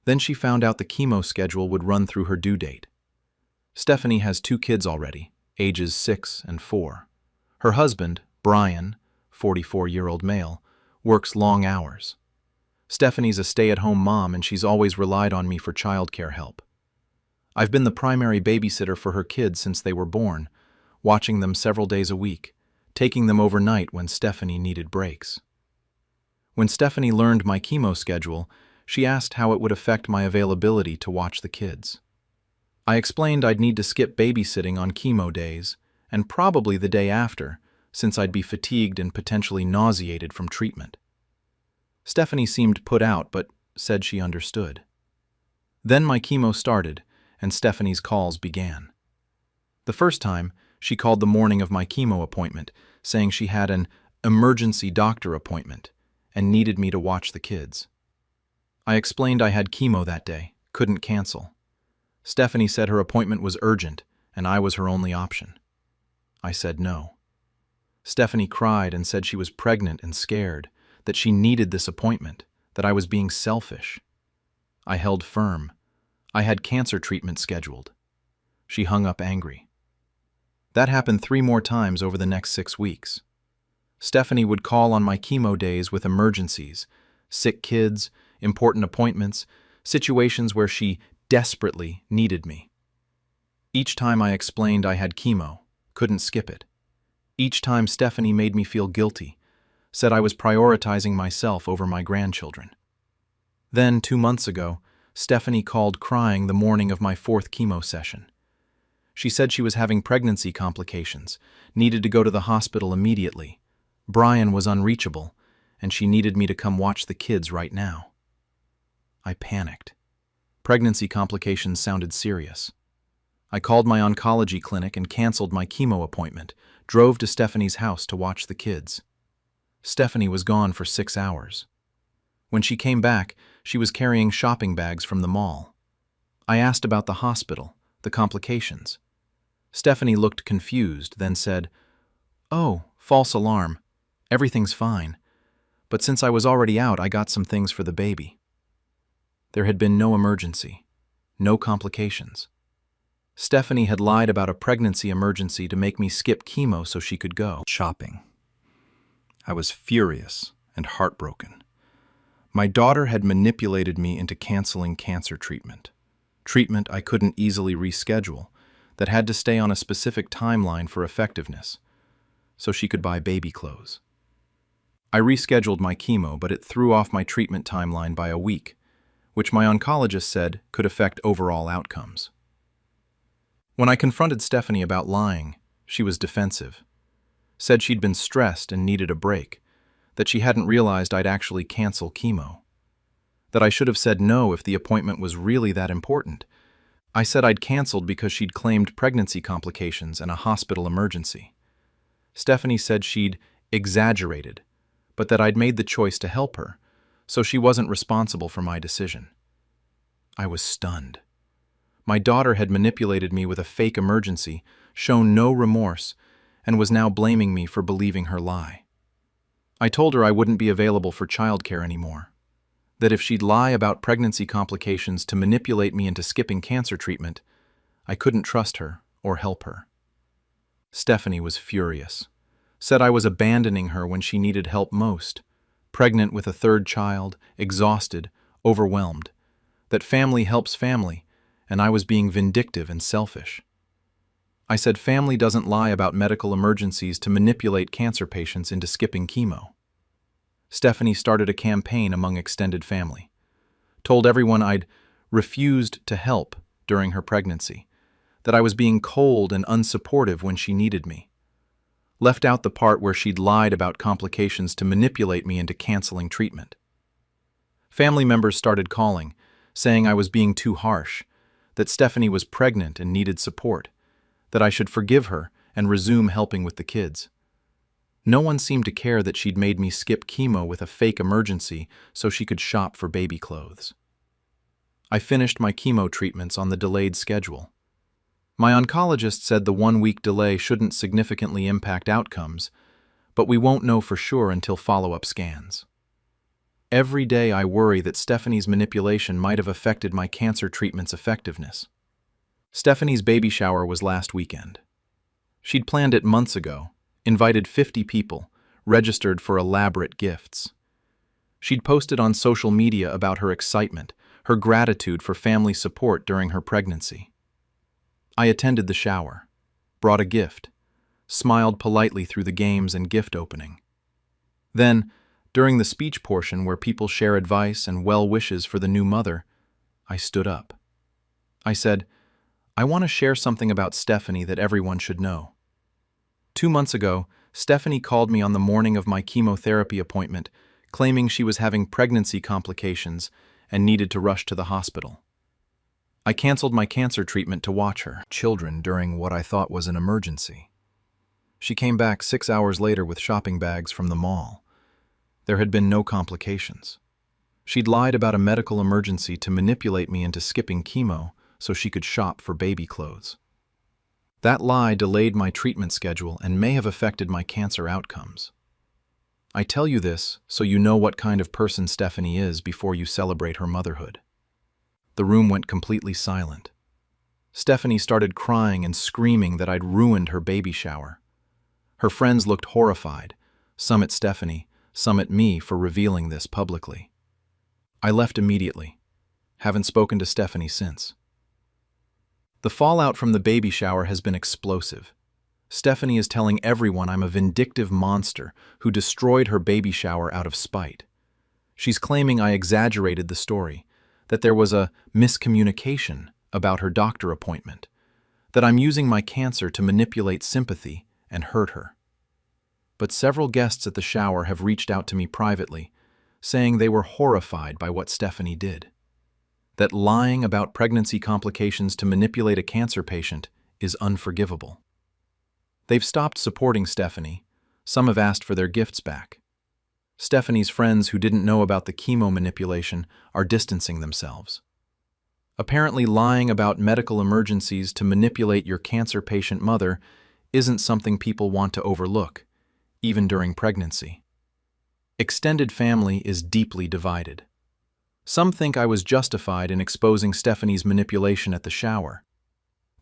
[SPEAKER 1] Then she found out the chemo schedule would run through her due date. Stephanie has 2 kids already, ages 6 and 4. Her husband, Brian, 44-year-old male, works long hours. Stephanie's a stay-at-home mom and she's always relied on me for childcare help. I've been the primary babysitter for her kids since they were born, watching them several days a week, taking them overnight when Stephanie needed breaks. When Stephanie learned my chemo schedule, she asked how it would affect my availability to watch the kids. I explained I'd need to skip babysitting on chemo days, and probably the day after, since I'd be fatigued and potentially nauseated from treatment. Stephanie seemed put out, but said she understood. Then my chemo started, and Stephanie's calls began. The first time, she called the morning of my chemo appointment, saying she had an emergency doctor appointment and needed me to watch the kids. I explained I had chemo that day, couldn't cancel. Stephanie said her appointment was urgent, and I was her only option. I said no. Stephanie cried and said she was pregnant and scared, that she needed this appointment, that I was being selfish. I held firm. I had cancer treatment scheduled. She hung up angry. That happened 3 more times over the next 6 weeks. Stephanie would call on my chemo days with emergencies, sick kids, important appointments, situations where she desperately needed me. Each time I explained I had chemo, couldn't skip it. Each time Stephanie made me feel guilty, said I was prioritizing myself over my grandchildren. Then, 2 months ago, Stephanie called crying the morning of my 4th chemo session. She said she was having pregnancy complications, needed to go to the hospital immediately. Brian was unreachable, and she needed me to come watch the kids right now. I panicked. Pregnancy complications sounded serious. I called my oncology clinic and canceled my chemo appointment, drove to Stephanie's house to watch the kids. Stephanie was gone for 6 hours. When she came back, she was carrying shopping bags from the mall. I asked about the hospital, the complications. Stephanie looked confused, then said, "Oh, false alarm. Everything's fine. But since I was already out, I got some things for the baby." There had been no emergency, no complications. Stephanie had lied about a pregnancy emergency to make me skip chemo so she could go shopping. I was furious and heartbroken. My daughter had manipulated me into canceling cancer treatment. Treatment I couldn't easily reschedule, that had to stay on a specific timeline for effectiveness, so she could buy baby clothes. I rescheduled my chemo, but it threw off my treatment timeline by a week, which my oncologist said could affect overall outcomes. When I confronted Stephanie about lying, she was defensive, said she'd been stressed and needed a break, that she hadn't realized I'd actually cancel chemo, that I should have said no if the appointment was really that important. I said I'd canceled because she'd claimed pregnancy complications and a hospital emergency. Stephanie said she'd exaggerated, but that I'd made the choice to help her, so she wasn't responsible for my decision. I was stunned. My daughter had manipulated me with a fake emergency, shown no remorse, and was now blaming me for believing her lie. I told her I wouldn't be available for childcare anymore, that if she'd lie about pregnancy complications to manipulate me into skipping cancer treatment, I couldn't trust her or help her. Stephanie was furious, said I was abandoning her when she needed help most, pregnant with a third child, exhausted, overwhelmed, that family helps family, and I was being vindictive and selfish. I said family doesn't lie about medical emergencies to manipulate cancer patients into skipping chemo. Stephanie started a campaign among extended family, told everyone I'd refused to help during her pregnancy, that I was being cold and unsupportive when she needed me. Left out the part where she'd lied about complications to manipulate me into canceling treatment. Family members started calling, saying I was being too harsh, that Stephanie was pregnant and needed support, that I should forgive her and resume helping with the kids. No one seemed to care that she'd made me skip chemo with a fake emergency so she could shop for baby clothes. I finished my chemo treatments on the delayed schedule. My oncologist said the 1-week delay shouldn't significantly impact outcomes, but we won't know for sure until follow-up scans. Every day I worry that Stephanie's manipulation might have affected my cancer treatment's effectiveness. Stephanie's baby shower was last weekend. She'd planned it months ago, invited 50 people, registered for elaborate gifts. She'd posted on social media about her excitement, her gratitude for family support during her pregnancy. I attended the shower, brought a gift, smiled politely through the games and gift opening. Then, during the speech portion where people share advice and well wishes for the new mother, I stood up. I said, I want to share something about Stephanie that everyone should know. 2 months ago, Stephanie called me on the morning of my chemotherapy appointment, claiming she was having pregnancy complications and needed to rush to the hospital. I canceled my cancer treatment to watch her children during what I thought was an emergency. She came back 6 hours later with shopping bags from the mall. There had been no complications. She'd lied about a medical emergency to manipulate me into skipping chemo so she could shop for baby clothes. That lie delayed my treatment schedule and may have affected my cancer outcomes. I tell you this so you know what kind of person Stephanie is before you celebrate her motherhood. The room went completely silent. Stephanie started crying and screaming that I'd ruined her baby shower. Her friends looked horrified, some at Stephanie, some at me for revealing this publicly. I left immediately. Haven't spoken to Stephanie since. The fallout from the baby shower has been explosive. Stephanie is telling everyone I'm a vindictive monster who destroyed her baby shower out of spite. She's claiming I exaggerated the story, that there was a miscommunication about her doctor appointment, that I'm using my cancer to manipulate sympathy and hurt her. But several guests at the shower have reached out to me privately, saying they were horrified by what Stephanie did. That lying about pregnancy complications to manipulate a cancer patient is unforgivable. They've stopped supporting Stephanie. Some have asked for their gifts back. Stephanie's friends who didn't know about the chemo manipulation are distancing themselves. Apparently, lying about medical emergencies to manipulate your cancer patient mother isn't something people want to overlook, even during pregnancy. Extended family is deeply divided. Some think I was justified in exposing Stephanie's manipulation at the shower,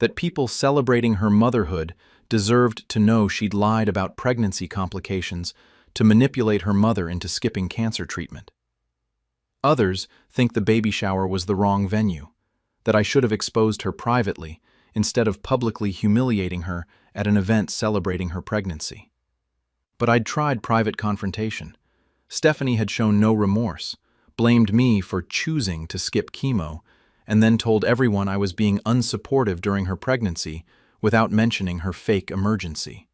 [SPEAKER 1] that people celebrating her motherhood deserved to know she'd lied about pregnancy complications to manipulate her mother into skipping cancer treatment. Others think the baby shower was the wrong venue, that I should have exposed her privately instead of publicly humiliating her at an event celebrating her pregnancy. But I'd tried private confrontation. Stephanie had shown no remorse, blamed me for choosing to skip chemo, and then told everyone I was being unsupportive during her pregnancy without mentioning her fake emergency.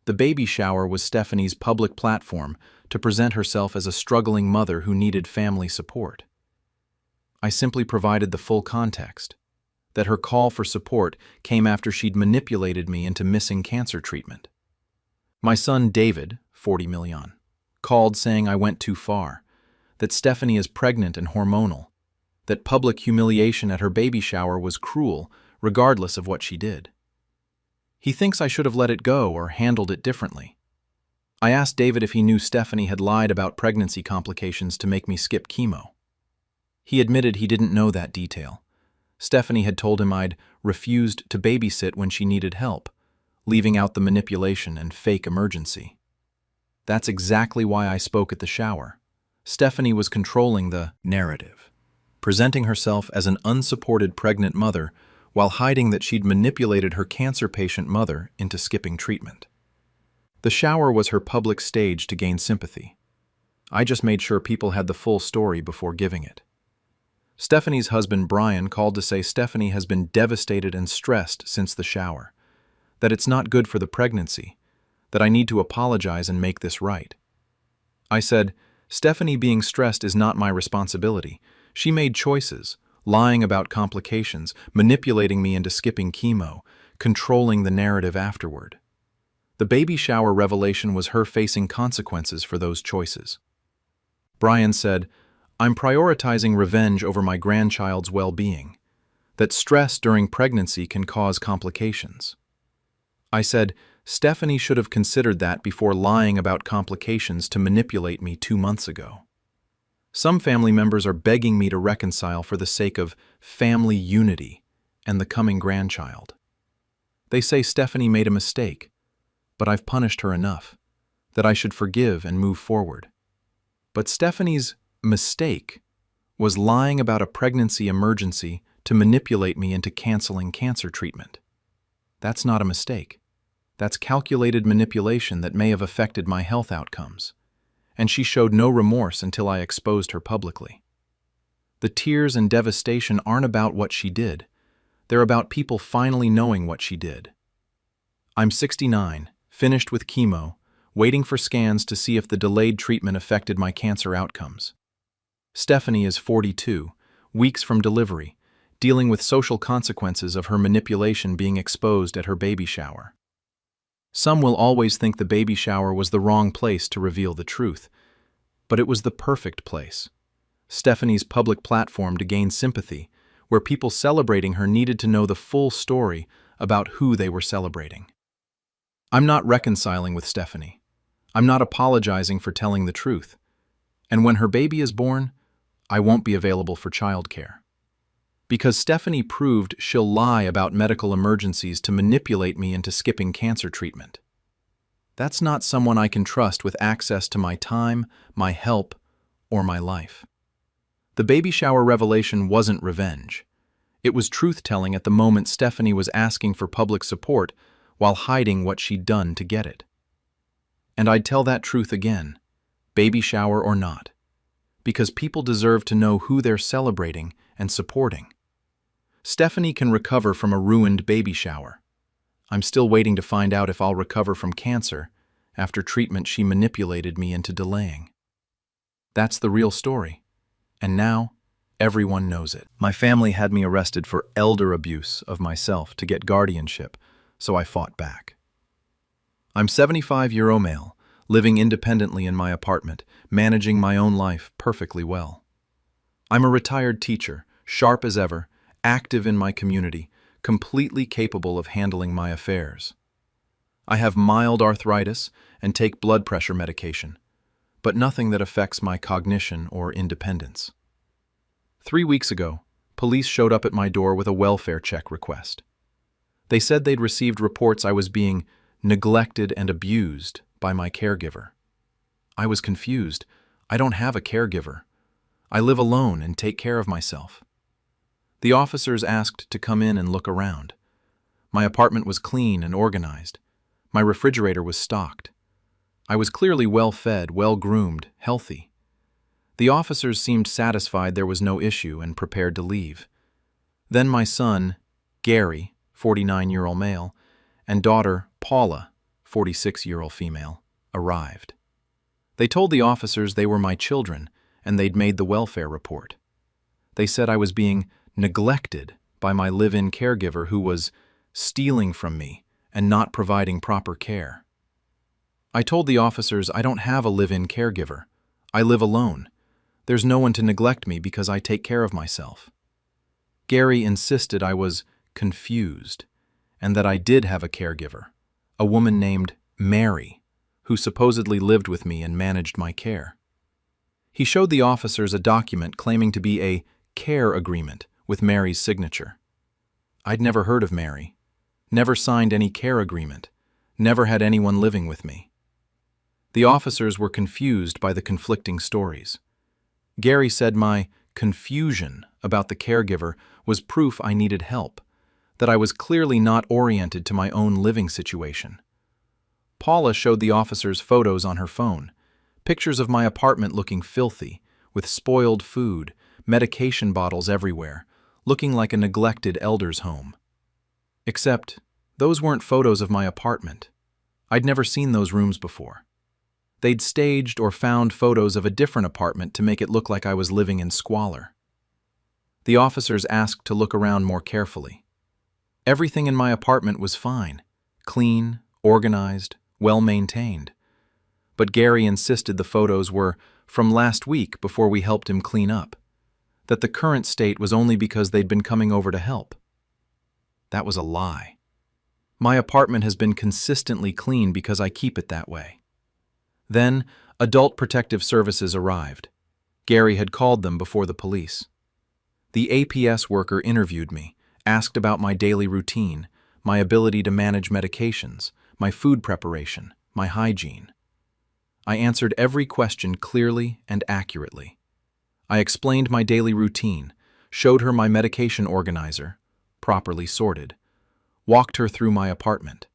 [SPEAKER 1] The baby shower was Stephanie's public platform to present herself as a struggling mother who needed family support. I simply provided the full context, that her call for support came after she'd manipulated me into missing cancer treatment. My son David, 40 million, called saying I went too far, that Stephanie is pregnant and hormonal, that public humiliation at her baby shower was cruel regardless of what she did. He thinks I should have let it go or handled it differently. I asked David if he knew Stephanie had lied about pregnancy complications to make me skip chemo. He admitted he didn't know that detail. Stephanie had told him I'd refused to babysit when she needed help, leaving out the manipulation and fake emergency. That's exactly why I spoke at the shower. Stephanie was controlling the narrative, presenting herself as an unsupported pregnant mother while hiding that she'd manipulated her cancer patient mother into skipping treatment. The shower was her public stage to gain sympathy. I just made sure people had the full story before giving it. Stephanie's husband Brian called to say Stephanie has been devastated and stressed since the shower, that it's not good for the pregnancy, that I need to apologize and make this right. I said, Stephanie being stressed is not my responsibility. She made choices, lying about complications, manipulating me into skipping chemo, controlling the narrative afterward. The baby shower revelation was her facing consequences for those choices. Brian said, I'm prioritizing revenge over my grandchild's well-being, that stress during pregnancy can cause complications. I said, Stephanie should have considered that before lying about complications to manipulate me 2 months ago. Some family members are begging me to reconcile for the sake of family unity and the coming grandchild. They say Stephanie made a mistake, but I've punished her enough, that I should forgive and move forward. But Stephanie's mistake was lying about a pregnancy emergency to manipulate me into canceling cancer treatment. That's not a mistake. That's calculated manipulation that may have affected my health outcomes. And she showed no remorse until I exposed her publicly. The tears and devastation aren't about what she did. They're about people finally knowing what she did. I'm 69, finished with chemo, waiting for scans to see if the delayed treatment affected my cancer outcomes. Stephanie is 42, weeks from delivery, dealing with social consequences of her manipulation being exposed at her baby shower. Some will always think the baby shower was the wrong place to reveal the truth, but it was the perfect place. Stephanie's public platform to gain sympathy, where people celebrating her needed to know the full story about who they were celebrating. I'm not reconciling with Stephanie. I'm not apologizing for telling the truth. And when her baby is born, I won't be available for childcare. Because Stephanie proved she'll lie about medical emergencies to manipulate me into skipping cancer treatment. That's not someone I can trust with access to my time, my help, or my life. The baby shower revelation wasn't revenge. It was truth-telling at the moment Stephanie was asking for public support while hiding what she'd done to get it. And I'd tell that truth again, baby shower or not, because people deserve to know who they're celebrating and supporting. Stephanie can recover from a ruined baby shower. I'm still waiting to find out if I'll recover from cancer after treatment she manipulated me into delaying. That's the real story. And now, everyone knows it. My family had me arrested for elder abuse of myself to get guardianship, so I fought back. I'm 75-year-old male, living independently in my apartment, managing my own life perfectly well. I'm a retired teacher, sharp as ever, active in my community, completely capable of handling my affairs. I have mild arthritis and take blood pressure medication, but nothing that affects my cognition or independence. 3 weeks ago, police showed up at my door with a welfare check request. They said they'd received reports I was being neglected and abused by my caregiver. I was confused. I don't have a caregiver. I live alone and take care of myself. The officers asked to come in and look around. My apartment was clean and organized. My refrigerator was stocked. I was clearly well-fed, well-groomed, healthy. The officers seemed satisfied there was no issue and prepared to leave. Then my son, Gary, 49-year-old male, and daughter, Paula, 46-year-old female, arrived. They told the officers they were my children and they'd made the welfare report. They said I was being neglected by my live-in caregiver who was stealing from me and not providing proper care. I told the officers I don't have a live-in caregiver. I live alone. There's no one to neglect me because I take care of myself. Gary insisted I was confused and that I did have a caregiver, a woman named Mary, who supposedly lived with me and managed my care. He showed the officers a document claiming to be a care agreement with Mary's signature. I'd never heard of Mary, never signed any care agreement, Never had anyone living with me. The officers were confused by the conflicting stories. Gary said my confusion about the caregiver was proof I needed help, that I was clearly not oriented to my own living situation. Paula showed the officers photos on her phone, pictures of my apartment looking filthy, with spoiled food, medication bottles everywhere, looking like a neglected elder's home. Except, those weren't photos of my apartment. I'd never seen those rooms before. They'd staged or found photos of a different apartment to make it look like I was living in squalor. The officers asked to look around more carefully. Everything in my apartment was fine, clean, organized, well-maintained. But Gary insisted the photos were from last week before we helped him clean up, that the current state was only because they'd been coming over to help. That was a lie. My apartment has been consistently clean because I keep it that way. Then, Adult Protective Services arrived. Gary had called them before the police. The APS worker interviewed me, asked about my daily routine, my ability to manage medications, my food preparation, my hygiene. I answered every question clearly and accurately. I explained my daily routine, showed her my medication organizer, properly sorted, walked her through my apartment.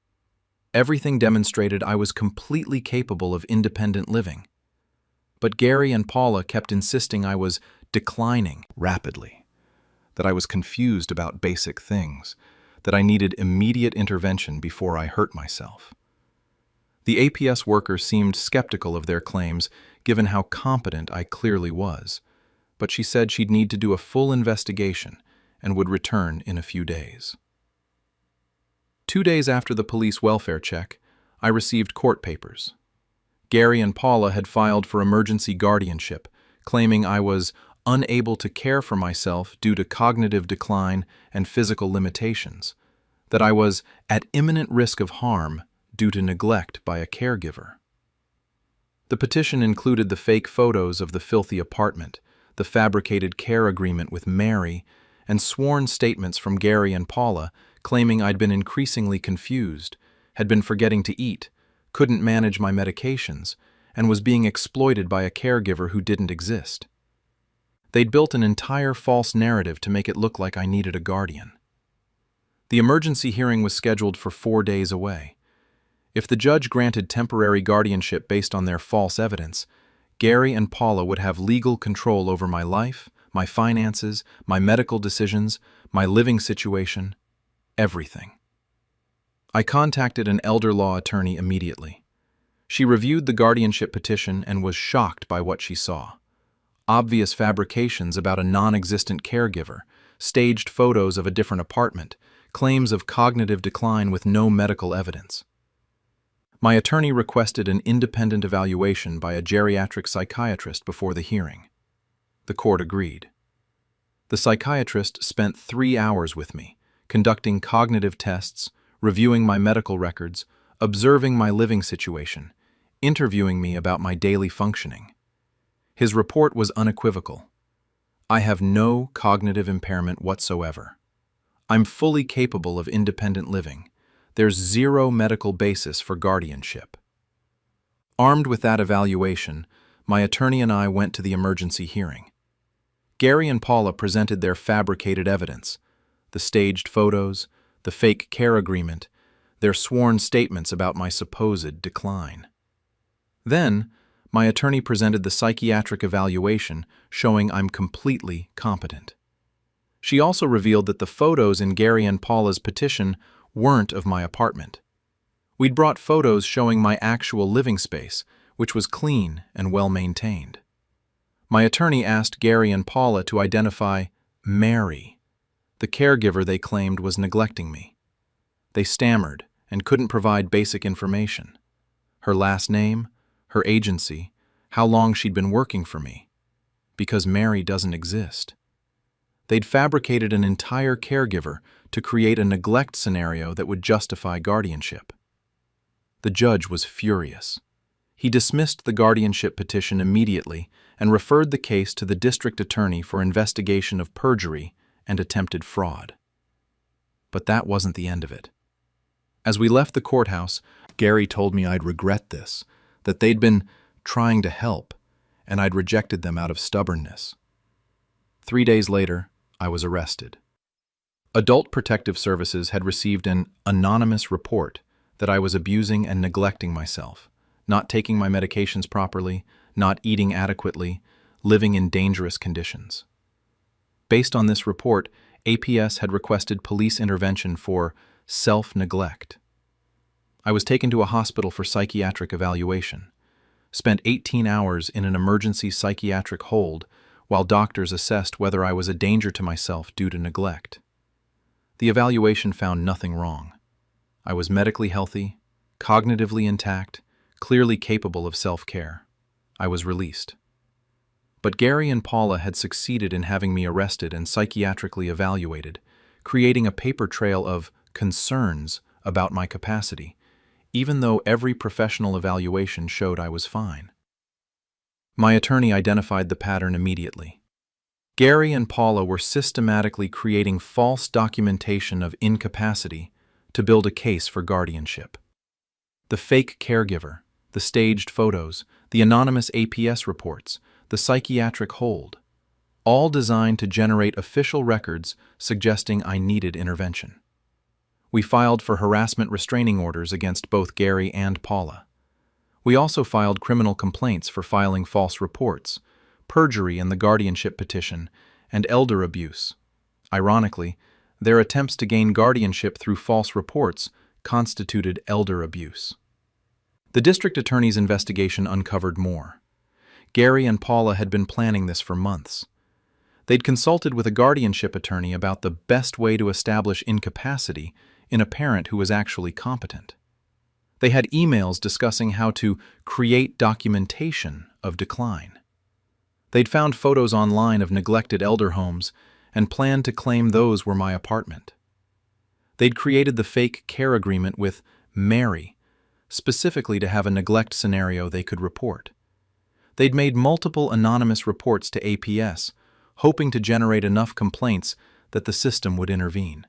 [SPEAKER 1] Everything demonstrated I was completely capable of independent living. But Gary and Paula kept insisting I was declining rapidly, that I was confused about basic things, that I needed immediate intervention before I hurt myself. The APS worker seemed skeptical of their claims, given how competent I clearly was, but she said she'd need to do a full investigation and would return in a few days. 2 days after the police welfare check, I received court papers. Gary and Paula had filed for emergency guardianship, claiming I was unable to care for myself due to cognitive decline and physical limitations, that I was at imminent risk of harm due to neglect by a caregiver. The petition included the fake photos of the filthy apartment, the fabricated care agreement with Mary, and sworn statements from Gary and Paula claiming I'd been increasingly confused, had been forgetting to eat, couldn't manage my medications, and was being exploited by a caregiver who didn't exist. They'd built an entire false narrative to make it look like I needed a guardian. The emergency hearing was scheduled for 4 days away. If the judge granted temporary guardianship based on their false evidence, Gary and Paula would have legal control over my life, my finances, my medical decisions, my living situation, everything. I contacted an elder law attorney immediately. She reviewed the guardianship petition and was shocked by what she saw. Obvious fabrications about a non-existent caregiver, staged photos of a different apartment, claims of cognitive decline with no medical evidence. My attorney requested an independent evaluation by a geriatric psychiatrist before the hearing. The court agreed. The psychiatrist spent 3 hours with me, conducting cognitive tests, reviewing my medical records, observing my living situation, interviewing me about my daily functioning. His report was unequivocal. I have no cognitive impairment whatsoever. I'm fully capable of independent living. There's zero medical basis for guardianship. Armed with that evaluation, my attorney and I went to the emergency hearing. Gary and Paula presented their fabricated evidence, the staged photos, the fake care agreement, their sworn statements about my supposed decline. Then, my attorney presented the psychiatric evaluation showing I'm completely competent. She also revealed that the photos in Gary and Paula's petition weren't of my apartment. We'd brought photos showing my actual living space, which was clean and well-maintained. My attorney asked Gary and Paula to identify Mary, the caregiver they claimed was neglecting me. They stammered and couldn't provide basic information. Her last name, her agency, how long she'd been working for me, because Mary doesn't exist. They'd fabricated an entire caregiver to create a neglect scenario that would justify guardianship. The judge was furious. He dismissed the guardianship petition immediately and referred the case to the district attorney for investigation of perjury and attempted fraud. But that wasn't the end of it. As we left the courthouse, Gary told me I'd regret this, that they'd been trying to help, and I'd rejected them out of stubbornness. 3 days later, I was arrested. Adult Protective Services had received an anonymous report that I was abusing and neglecting myself, not taking my medications properly, not eating adequately, living in dangerous conditions. Based on this report, APS had requested police intervention for self-neglect. I was taken to a hospital for psychiatric evaluation, spent 18 hours in an emergency psychiatric hold while doctors assessed whether I was a danger to myself due to neglect. The evaluation found nothing wrong. I was medically healthy, cognitively intact, clearly capable of self-care. I was released. But Gary and Paula had succeeded in having me arrested and psychiatrically evaluated, creating a paper trail of concerns about my capacity, even though every professional evaluation showed I was fine. My attorney identified the pattern immediately. Gary and Paula were systematically creating false documentation of incapacity to build a case for guardianship. The fake caregiver, the staged photos, the anonymous APS reports, the psychiatric hold, all designed to generate official records suggesting I needed intervention. We filed for harassment restraining orders against both Gary and Paula. We also filed criminal complaints for filing false reports, perjury in the guardianship petition, and elder abuse. Ironically, their attempts to gain guardianship through false reports constituted elder abuse. The district attorney's investigation uncovered more. Gary and Paula had been planning this for months. They'd consulted with a guardianship attorney about the best way to establish incapacity in a parent who was actually competent. They had emails discussing how to create documentation of decline. They'd found photos online of neglected elder homes and planned to claim those were my apartment. They'd created the fake care agreement with Mary, specifically to have a neglect scenario they could report. They'd made multiple anonymous reports to APS, hoping to generate enough complaints that the system would intervene.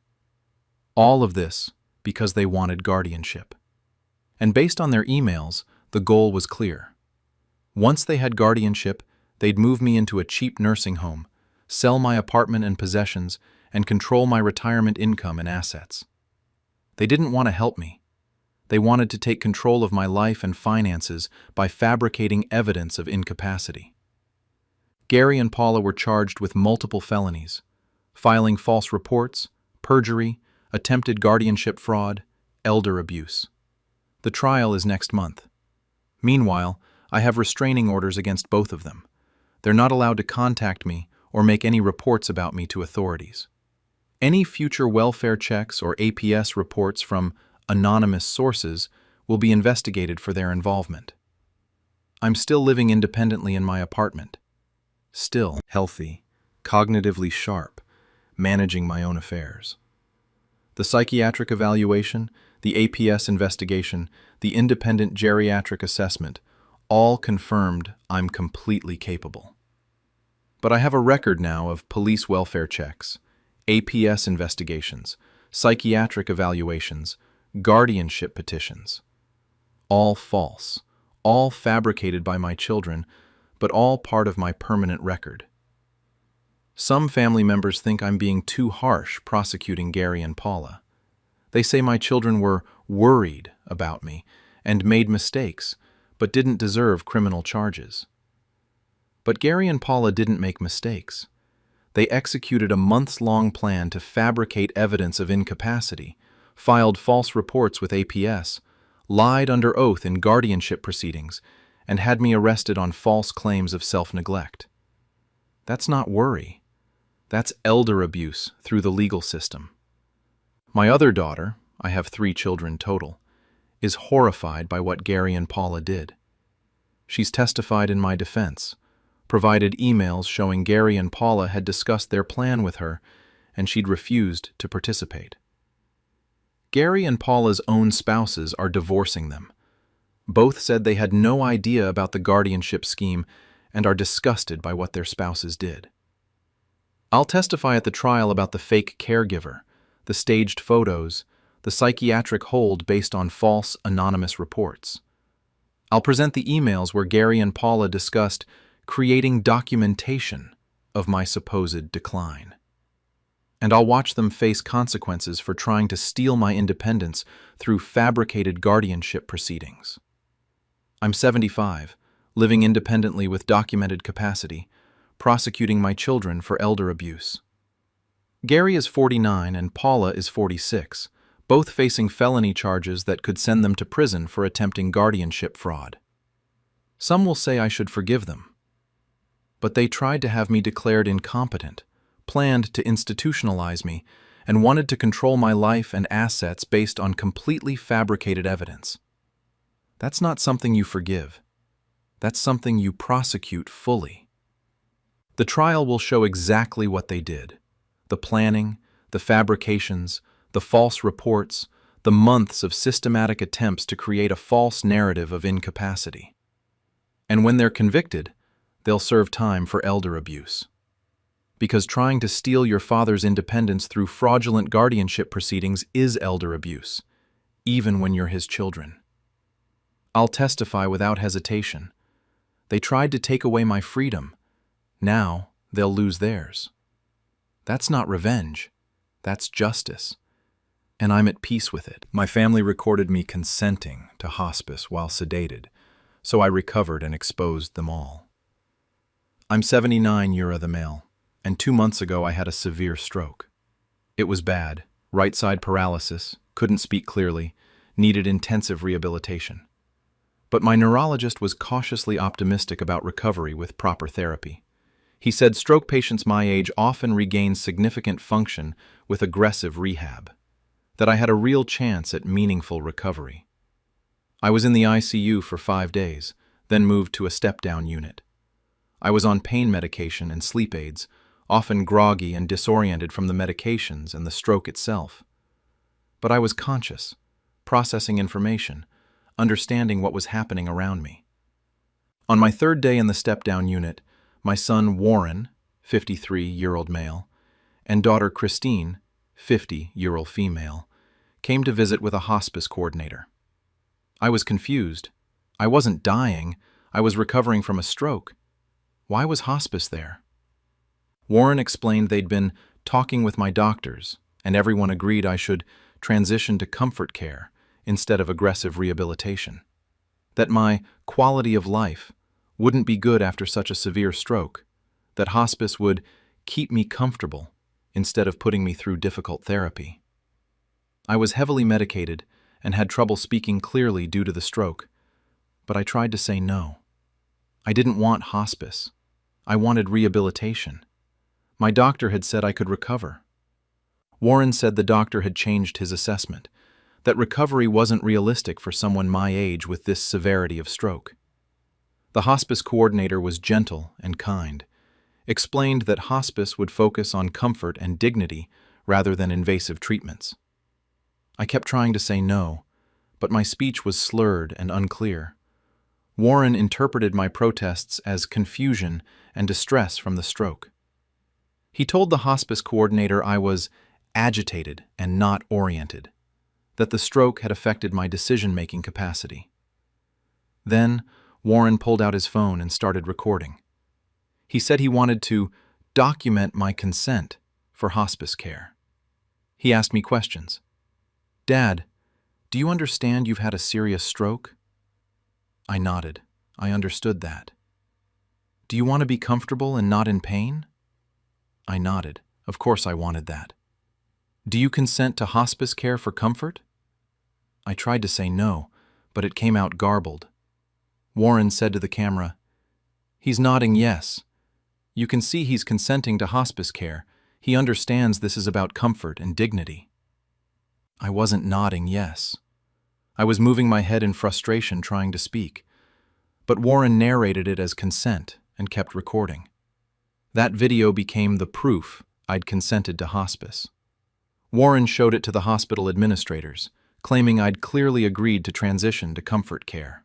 [SPEAKER 1] All of this because they wanted guardianship. And based on their emails, the goal was clear. Once they had guardianship, they'd move me into a cheap nursing home, sell my apartment and possessions, and control my retirement income and assets. They didn't want to help me. They wanted to take control of my life and finances by fabricating evidence of incapacity. Gary and Paula were charged with multiple felonies, filing false reports, perjury, attempted guardianship fraud, elder abuse. The trial is next month. Meanwhile, I have restraining orders against both of them. They're not allowed to contact me or make any reports about me to authorities. Any future welfare checks or APS reports from anonymous sources will be investigated for their involvement. I'm still living independently in my apartment. Still healthy, cognitively sharp, managing my own affairs. The psychiatric evaluation, the APS investigation, the independent geriatric assessment, all confirmed I'm completely capable. But I have a record now of police welfare checks, APS investigations, psychiatric evaluations, guardianship petitions. All false, all fabricated by my children, but all part of my permanent record. Some family members think I'm being too harsh prosecuting Gary and Paula. They say my children were worried about me and made mistakes, but didn't deserve criminal charges. But Gary and Paula didn't make mistakes. They executed a months-long plan to fabricate evidence of incapacity, filed false reports with APS, lied under oath in guardianship proceedings, and had me arrested on false claims of self-neglect. That's not worry. That's elder abuse through the legal system. My other daughter, I have 3 children total, is horrified by what Gary and Paula did. She's testified in my defense, provided emails showing Gary and Paula had discussed their plan with her, and she'd refused to participate. Gary and Paula's own spouses are divorcing them. Both said they had no idea about the guardianship scheme and are disgusted by what their spouses did. I'll testify at the trial about the fake caregiver, the staged photos, the psychiatric hold based on false, anonymous reports. I'll present the emails where Gary and Paula discussed creating documentation of my supposed decline. And I'll watch them face consequences for trying to steal my independence through fabricated guardianship proceedings. I'm 75, living independently with documented capacity, prosecuting my children for elder abuse. Gary is 49 and Paula is 46, both facing felony charges that could send them to prison for attempting guardianship fraud. Some will say I should forgive them. But they tried to have me declared incompetent, planned to institutionalize me, and wanted to control my life and assets based on completely fabricated evidence. That's not something you forgive. That's something you prosecute fully. The trial will show exactly what they did. The planning, the fabrications, the false reports, the months of systematic attempts to create a false narrative of incapacity. And when they're convicted, they'll serve time for elder abuse. Because trying to steal your father's independence through fraudulent guardianship proceedings is elder abuse, even when you're his children. I'll testify without hesitation. They tried to take away my freedom. Now they'll lose theirs. That's not revenge. That's justice. And I'm at peace with it. My family recorded me consenting to hospice while sedated, so I recovered and exposed them all. I'm 79 the male, and 2 months ago I had a severe stroke. It was bad, right-side paralysis, couldn't speak clearly, needed intensive rehabilitation. But my neurologist was cautiously optimistic about recovery with proper therapy. He said stroke patients my age often regain significant function with aggressive rehab, that I had a real chance at meaningful recovery. I was in the ICU for 5 days, then moved to a step-down unit. I was on pain medication and sleep aids, often groggy and disoriented from the medications and the stroke itself. But I was conscious, processing information, understanding what was happening around me. On my 3rd day in the step-down unit, my son Warren, 53-year-old male, and daughter Christine, 50-year-old female, came to visit with a hospice coordinator. I was confused. I wasn't dying. I was recovering from a stroke. Why was hospice there? Warren explained they'd been talking with my doctors, and everyone agreed I should transition to comfort care instead of aggressive rehabilitation. That my quality of life wouldn't be good after such a severe stroke, that hospice would keep me comfortable instead of putting me through difficult therapy. I was heavily medicated and had trouble speaking clearly due to the stroke, but I tried to say no. I didn't want hospice. I wanted rehabilitation. My doctor had said I could recover. Warren said the doctor had changed his assessment, that recovery wasn't realistic for someone my age with this severity of stroke. The hospice coordinator was gentle and kind, explained that hospice would focus on comfort and dignity rather than invasive treatments. I kept trying to say no, but my speech was slurred and unclear. Warren interpreted my protests as confusion and distress from the stroke. He told the hospice coordinator I was agitated and not oriented, that the stroke had affected my decision-making capacity. Then, Warren pulled out his phone and started recording. He said he wanted to document my consent for hospice care. He asked me questions. "Dad, do you understand you've had a serious stroke?" I nodded. I understood that. "Do you want to be comfortable and not in pain?" I nodded. Of course I wanted that. "Do you consent to hospice care for comfort?" I tried to say no, but it came out garbled. Warren said to the camera, "He's nodding yes. You can see he's consenting to hospice care. He understands this is about comfort and dignity." I wasn't nodding yes. I was moving my head in frustration trying to speak, but Warren narrated it as consent and kept recording. That video became the proof I'd consented to hospice. Warren showed it to the hospital administrators, claiming I'd clearly agreed to transition to comfort care.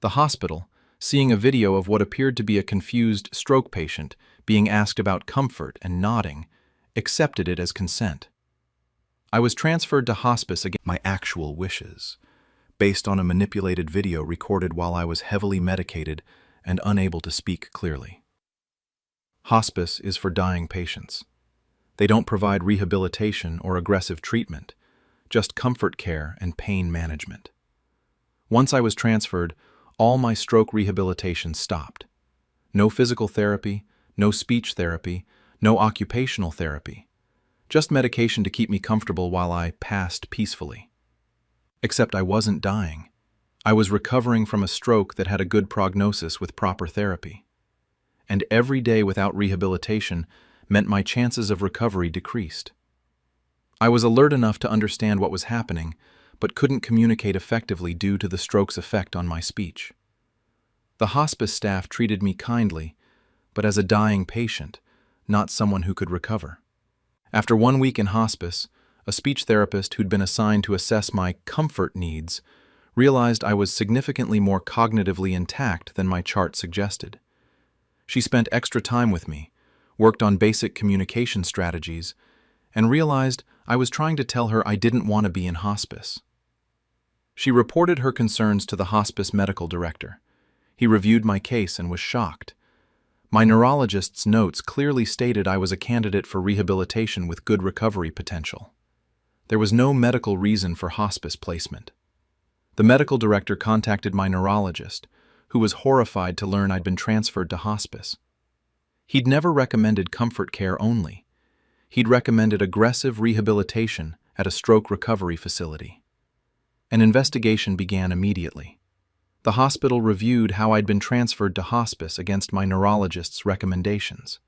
[SPEAKER 1] The hospital, seeing a video of what appeared to be a confused stroke patient being asked about comfort and nodding, accepted it as consent. I was transferred to hospice against my actual wishes, based on a manipulated video recorded while I was heavily medicated and unable to speak clearly. Hospice is for dying patients. They don't provide rehabilitation or aggressive treatment, just comfort care and pain management. Once I was transferred, all my stroke rehabilitation stopped. No physical therapy, no speech therapy, no occupational therapy. Just medication to keep me comfortable while I passed peacefully. Except I wasn't dying. I was recovering from a stroke that had a good prognosis with proper therapy. And every day without rehabilitation meant my chances of recovery decreased. I was alert enough to understand what was happening, but couldn't communicate effectively due to the stroke's effect on my speech. The hospice staff treated me kindly, but as a dying patient, not someone who could recover. After 1 week in hospice, a speech therapist who'd been assigned to assess my comfort needs realized I was significantly more cognitively intact than my chart suggested. She spent extra time with me, worked on basic communication strategies, and realized I was trying to tell her I didn't want to be in hospice. She reported her concerns to the hospice medical director. He reviewed my case and was shocked. My neurologist's notes clearly stated I was a candidate for rehabilitation with good recovery potential. There was no medical reason for hospice placement. The medical director contacted my neurologist, who was horrified to learn I'd been transferred to hospice. He'd never recommended comfort care only. He'd recommended aggressive rehabilitation at a stroke recovery facility. An investigation began immediately. The hospital reviewed how I'd been transferred to hospice against my neurologist's recommendations.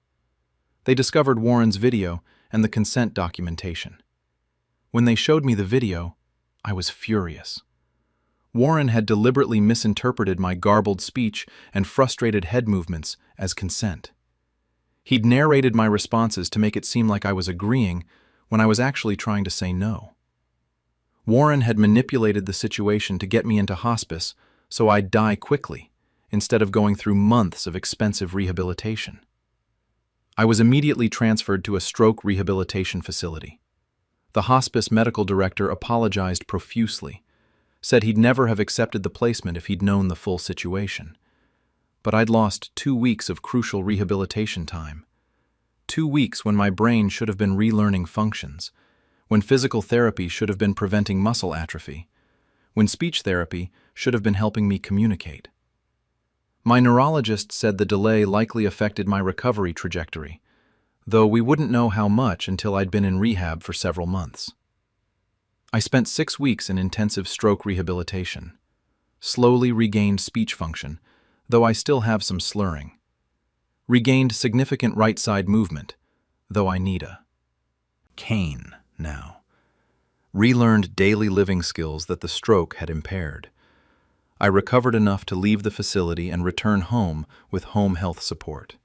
[SPEAKER 1] They discovered Warren's video and the consent documentation. When they showed me the video, I was furious. Warren had deliberately misinterpreted my garbled speech and frustrated head movements as consent. He'd narrated my responses to make it seem like I was agreeing when I was actually trying to say no. Warren had manipulated the situation to get me into hospice so I'd die quickly, instead of going through months of expensive rehabilitation. I was immediately transferred to a stroke rehabilitation facility. The hospice medical director apologized profusely, said he'd never have accepted the placement if he'd known the full situation. But I'd lost 2 weeks of crucial rehabilitation time. 2 weeks when my brain should have been relearning functions, when physical therapy should have been preventing muscle atrophy, when speech therapy should have been helping me communicate. My neurologist said the delay likely affected my recovery trajectory, though we wouldn't know how much until I'd been in rehab for several months. I spent 6 weeks in intensive stroke rehabilitation, slowly regained speech function, though I still have some slurring, regained significant right side movement, though I need a cane now, relearned daily living skills that the stroke had impaired. I recovered enough to leave the facility and return home with home health support.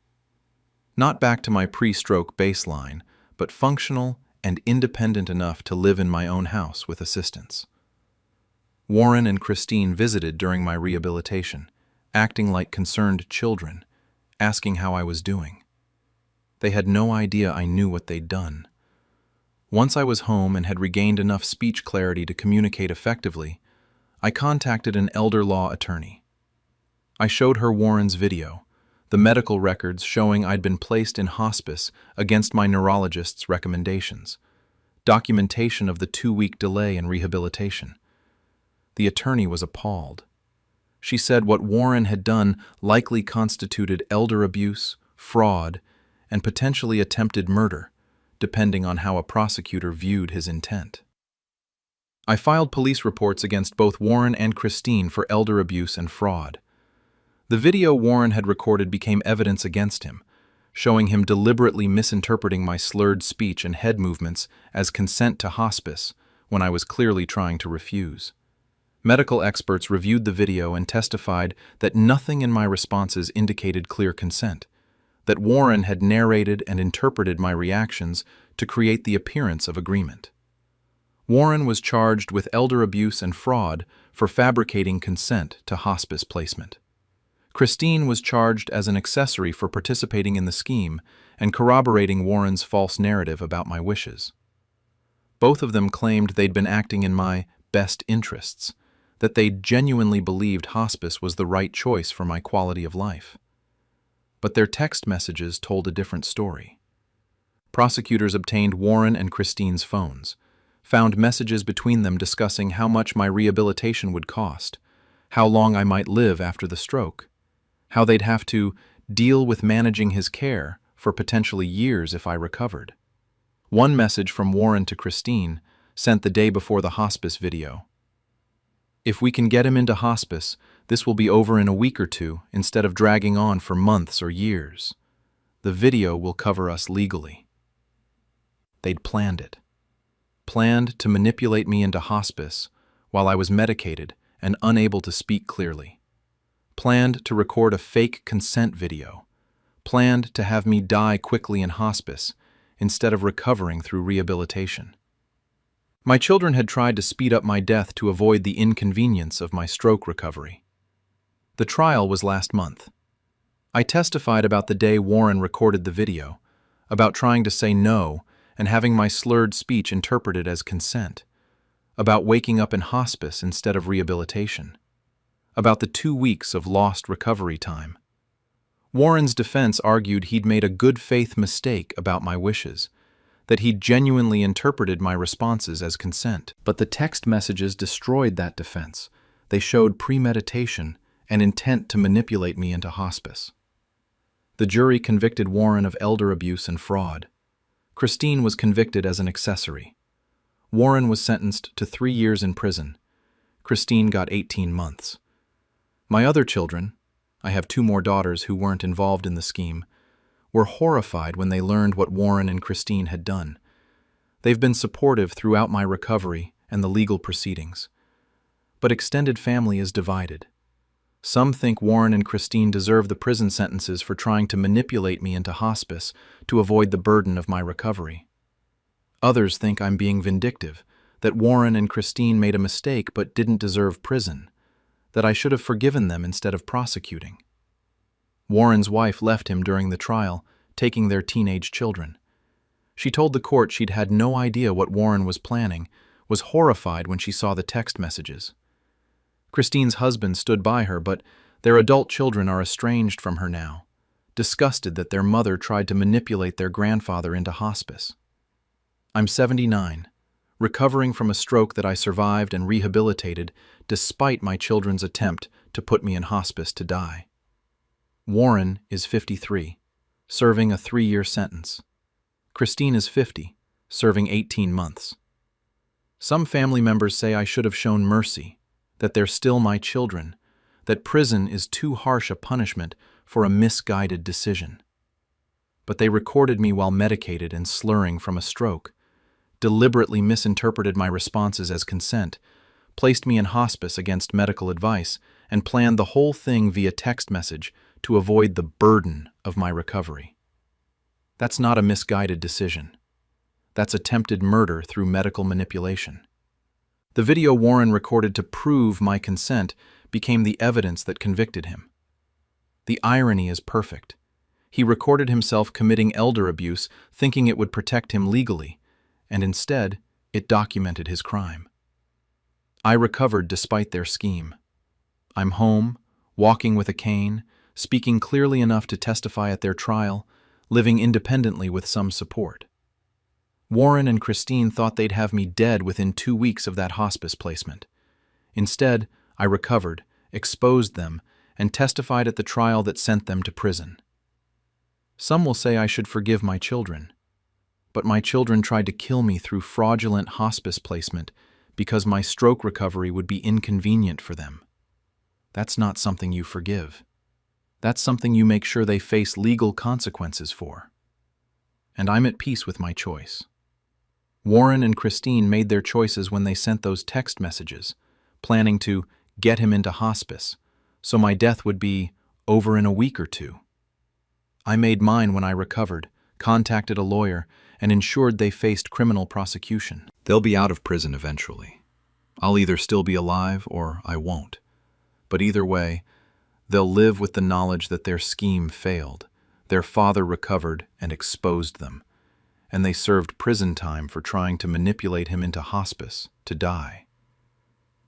[SPEAKER 1] Not back to my pre-stroke baseline, but functional and independent enough to live in my own house with assistance. Warren and Christine visited during my rehabilitation, acting like concerned children, asking how I was doing. They had no idea I knew what they'd done. Once I was home and had regained enough speech clarity to communicate effectively, I contacted an elder law attorney. I showed her Warren's video, the medical records showing I'd been placed in hospice against my neurologist's recommendations, documentation of the 2-week delay in rehabilitation. The attorney was appalled. She said what Warren had done likely constituted elder abuse, fraud, and potentially attempted murder, depending on how a prosecutor viewed his intent. I filed police reports against both Warren and Christine for elder abuse and fraud. The video Warren had recorded became evidence against him, showing him deliberately misinterpreting my slurred speech and head movements as consent to hospice when I was clearly trying to refuse. Medical experts reviewed the video and testified that nothing in my responses indicated clear consent, that Warren had narrated and interpreted my reactions to create the appearance of agreement. Warren was charged with elder abuse and fraud for fabricating consent to hospice placement. Christine was charged as an accessory for participating in the scheme and corroborating Warren's false narrative about my wishes. Both of them claimed they'd been acting in my best interests, that they genuinely believed hospice was the right choice for my quality of life. But their text messages told a different story. Prosecutors obtained Warren and Christine's phones, found messages between them discussing how much my rehabilitation would cost, how long I might live after the stroke, how they'd have to deal with managing his care for potentially years if I recovered. One message from Warren to Christine, sent the day before the hospice video: "If we can get him into hospice, this will be over in a week or two instead of dragging on for months or years. The video will cover us legally." They'd planned it. Planned to manipulate me into hospice while I was medicated and unable to speak clearly. Planned to record a fake consent video. Planned to have me die quickly in hospice instead of recovering through rehabilitation. My children had tried to speed up my death to avoid the inconvenience of my stroke recovery. The trial was last month. I testified about the day Warren recorded the video, about trying to say no and having my slurred speech interpreted as consent, about waking up in hospice instead of rehabilitation, about the 2 weeks of lost recovery time. Warren's defense argued he'd made a good-faith mistake about my wishes, that he'd genuinely interpreted my responses as consent. But the text messages destroyed that defense. They showed premeditation and intent to manipulate me into hospice. The jury convicted Warren of elder abuse and fraud. Christine was convicted as an accessory. Warren was sentenced to 3 years in prison. Christine got 18 months. My other children, I have 2 more daughters who weren't involved in the scheme, were horrified when they learned what Warren and Christine had done. They've been supportive throughout my recovery and the legal proceedings. But extended family is divided. Some think Warren and Christine deserve the prison sentences for trying to manipulate me into hospice to avoid the burden of my recovery. Others think I'm being vindictive, that Warren and Christine made a mistake but didn't deserve prison, that I should have forgiven them instead of prosecuting. Warren's wife left him during the trial, taking their teenage children. She told the court she'd had no idea what Warren was planning, was horrified when she saw the text messages. Christine's husband stood by her, but their adult children are estranged from her now, disgusted that their mother tried to manipulate their grandfather into hospice. I'm 79, recovering from a stroke that I survived and rehabilitated despite my children's attempt to put me in hospice to die. Warren is 53, serving a 3-year sentence. Christine is 50, serving 18 months. Some family members say I should have shown mercy, that they're still my children, that prison is too harsh a punishment for a misguided decision. But they recorded me while medicated and slurring from a stroke, deliberately misinterpreted my responses as consent, placed me in hospice against medical advice, and planned the whole thing via text message to avoid the burden of my recovery. That's not a misguided decision. That's attempted murder through medical manipulation. The video Warren recorded to prove my consent became the evidence that convicted him. The irony is perfect. He recorded himself committing elder abuse, thinking it would protect him legally, and instead, it documented his crime. I recovered despite their scheme. I'm home, walking with a cane, speaking clearly enough to testify at their trial, living independently with some support. Warren and Christine thought they'd have me dead within 2 weeks of that hospice placement. Instead, I recovered, exposed them, and testified at the trial that sent them to prison. Some will say I should forgive my children, but my children tried to kill me through fraudulent hospice placement because my stroke recovery would be inconvenient for them. That's not something you forgive. That's something you make sure they face legal consequences for. And I'm at peace with my choice. Warren and Christine made their choices when they sent those text messages, planning to get him into hospice, so my death would be over in a week or 2. I made mine when I recovered, contacted a lawyer, and ensured they faced criminal prosecution. They'll be out of prison eventually. I'll either still be alive or I won't. But either way, they'll live with the knowledge that their scheme failed, their father recovered and exposed them, and they served prison time for trying to manipulate him into hospice to die.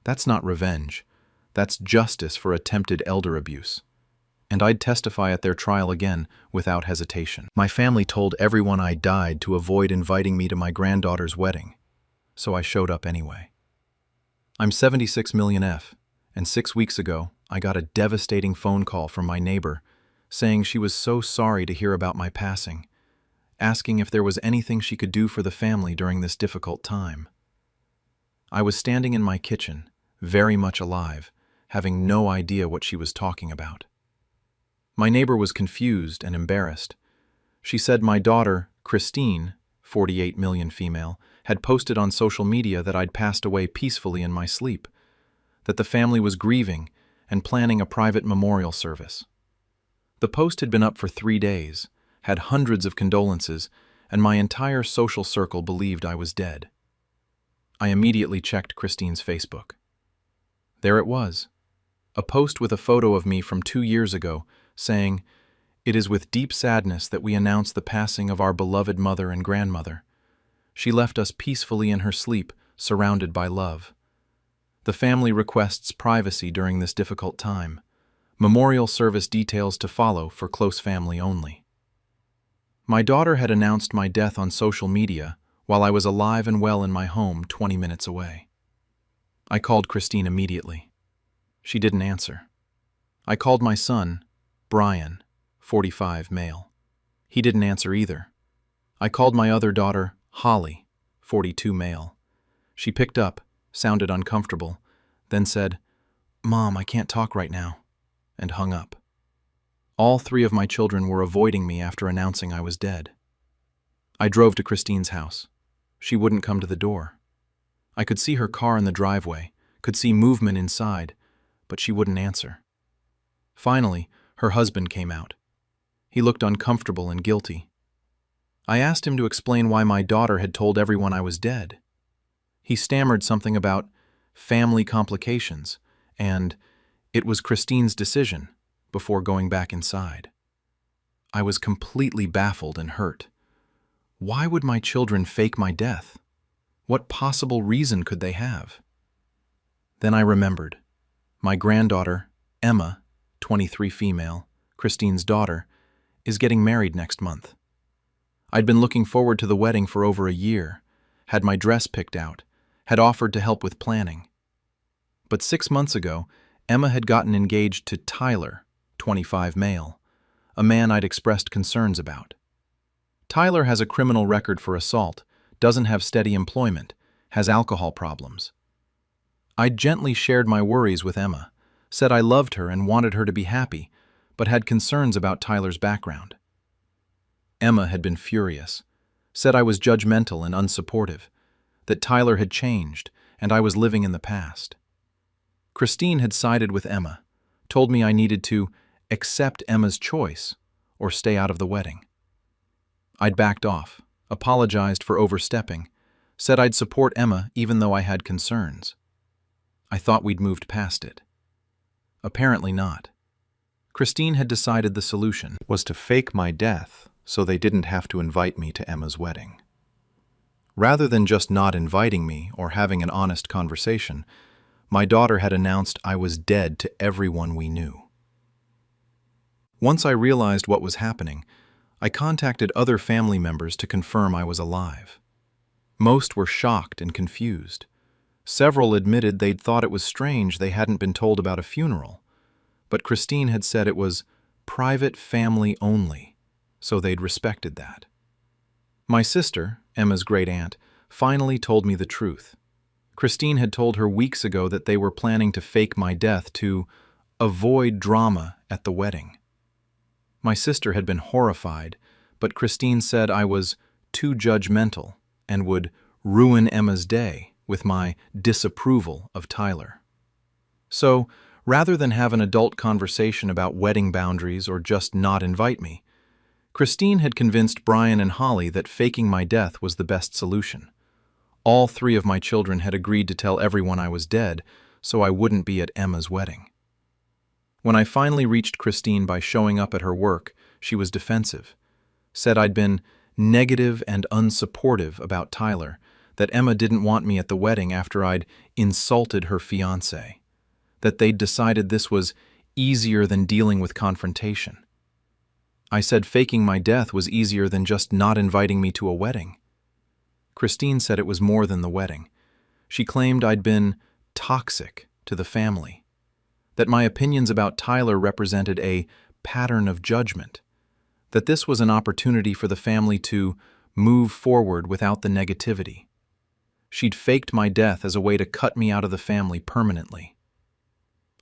[SPEAKER 1] That's not revenge. That's justice for attempted elder abuse. And I'd testify at their trial again without hesitation. My family told everyone I died to avoid inviting me to my granddaughter's wedding, so I showed up anyway. I'm 76 million F, and 6 weeks ago, I got a devastating phone call from my neighbor saying she was so sorry to hear about my passing, asking if there was anything she could do for the family during this difficult time. I was standing in my kitchen, very much alive, having no idea what she was talking about. My neighbor was confused and embarrassed. She said my daughter, Christine, 48 million female, had posted on social media that I'd passed away peacefully in my sleep, that the family was grieving and planning a private memorial service. The post had been up for 3 days, had hundreds of condolences, and my entire social circle believed I was dead. I immediately checked Christine's Facebook. There it was, a post with a photo of me from 2 years ago, saying, "It is with deep sadness that we announce the passing of our beloved mother and grandmother. She left us peacefully in her sleep, surrounded by love. The family requests privacy during this difficult time. Memorial service details to follow for close family only." My daughter had announced my death on social media while I was alive and well in my home 20 minutes away. I called Christine immediately. She didn't answer. I called my son, Brian, 45 male. He didn't answer either. I called my other daughter, Holly, 42 male. She picked up, sounded uncomfortable, then said, "Mom, I can't talk right now," and hung up. All 3 of my children were avoiding me after announcing I was dead. I drove to Christine's house. She wouldn't come to the door. I could see her car in the driveway, could see movement inside, but she wouldn't answer. Finally, her husband came out. He looked uncomfortable and guilty. I asked him to explain why my daughter had told everyone I was dead. He stammered something about family complications and it was Christine's decision before going back inside. I was completely baffled and hurt. Why would my children fake my death? What possible reason could they have? Then I remembered. My granddaughter, Emma, 23 female, Christine's daughter, is getting married next month. I'd been looking forward to the wedding for over a year, had my dress picked out, had offered to help with planning. But 6 months ago, Emma had gotten engaged to Tyler, 25 male, a man I'd expressed concerns about. Tyler has a criminal record for assault, doesn't have steady employment, has alcohol problems. I'd gently shared my worries with Emma, said I loved her and wanted her to be happy, but had concerns about Tyler's background. Emma had been furious, said I was judgmental and unsupportive, that Tyler had changed and I was living in the past. Christine had sided with Emma, told me I needed to accept Emma's choice or stay out of the wedding. I'd backed off, apologized for overstepping, said I'd support Emma even though I had concerns. I thought we'd moved past it. Apparently not. Christine had decided the solution was to fake my death so they didn't have to invite me to Emma's wedding. Rather than just not inviting me or having an honest conversation, my daughter had announced I was dead to everyone we knew. Once I realized what was happening, I contacted other family members to confirm I was alive. Most were shocked and confused. Several admitted they'd thought it was strange they hadn't been told about a funeral, but Christine had said it was private family only, so they'd respected that. My sister, Emma's great-aunt, finally told me the truth. Christine had told her weeks ago that they were planning to fake my death to avoid drama at the wedding. My sister had been horrified, but Christine said I was too judgmental and would ruin Emma's day with my disapproval of Tyler. So, rather than have an adult conversation about wedding boundaries or just not invite me, Christine had convinced Brian and Holly that faking my death was the best solution. All 3 of my children had agreed to tell everyone I was dead, so I wouldn't be at Emma's wedding. When I finally reached Christine by showing up at her work, she was defensive, said I'd been negative and unsupportive about Tyler, that Emma didn't want me at the wedding after I'd insulted her fiancé, that they'd decided this was easier than dealing with confrontation. I said faking my death was easier than just not inviting me to a wedding. Christine said it was more than the wedding. She claimed I'd been toxic to the family, that my opinions about Tyler represented a pattern of judgment, that this was an opportunity for the family to move forward without the negativity. She'd faked my death as a way to cut me out of the family permanently.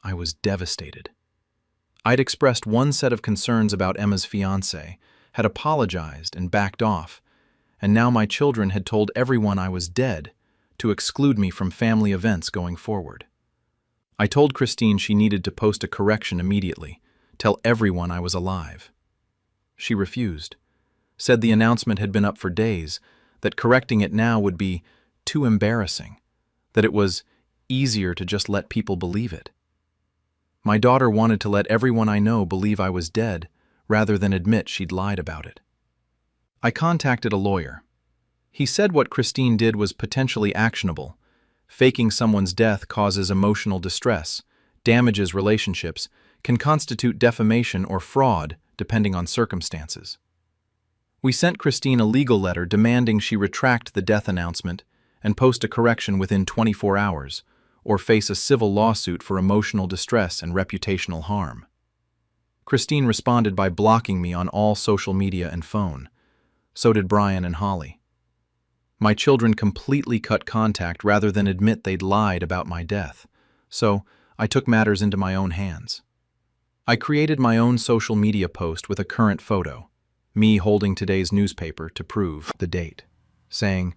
[SPEAKER 1] I was devastated. I'd expressed one set of concerns about Emma's fiancé, had apologized and backed off, and now my children had told everyone I was dead to exclude me from family events going forward. I told Christine she needed to post a correction immediately, tell everyone I was alive. She refused, said the announcement had been up for days, that correcting it now would be too embarrassing, that it was easier to just let people believe it. My daughter wanted to let everyone I know believe I was dead, rather than admit she'd lied about it. I contacted a lawyer. He said what Christine did was potentially actionable. Faking someone's death causes emotional distress, damages relationships, can constitute defamation or fraud, depending on circumstances. We sent Christine a legal letter demanding she retract the death announcement and post a correction within 24 hours, or face a civil lawsuit for emotional distress and reputational harm. Christine responded by blocking me on all social media and phone. So did Brian and Holly. My children completely cut contact rather than admit they'd lied about my death, so I took matters into my own hands. I created my own social media post with a current photo, me holding today's newspaper to prove the date, saying,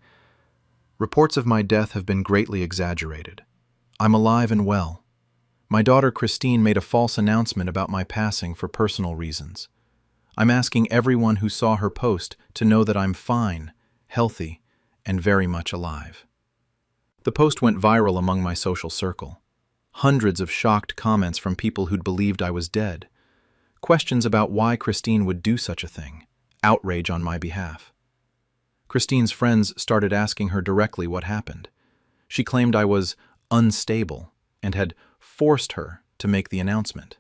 [SPEAKER 1] "Reports of my death have been greatly exaggerated. I'm alive and well. My daughter Christine made a false announcement about my passing for personal reasons. I'm asking everyone who saw her post to know that I'm fine, healthy, and very much alive." The post went viral among my social circle. Hundreds of shocked comments from people who'd believed I was dead. Questions about why Christine would do such a thing. Outrage on my behalf. Christine's friends started asking her directly what happened. She claimed I was unstable and had forced her to make the announcement,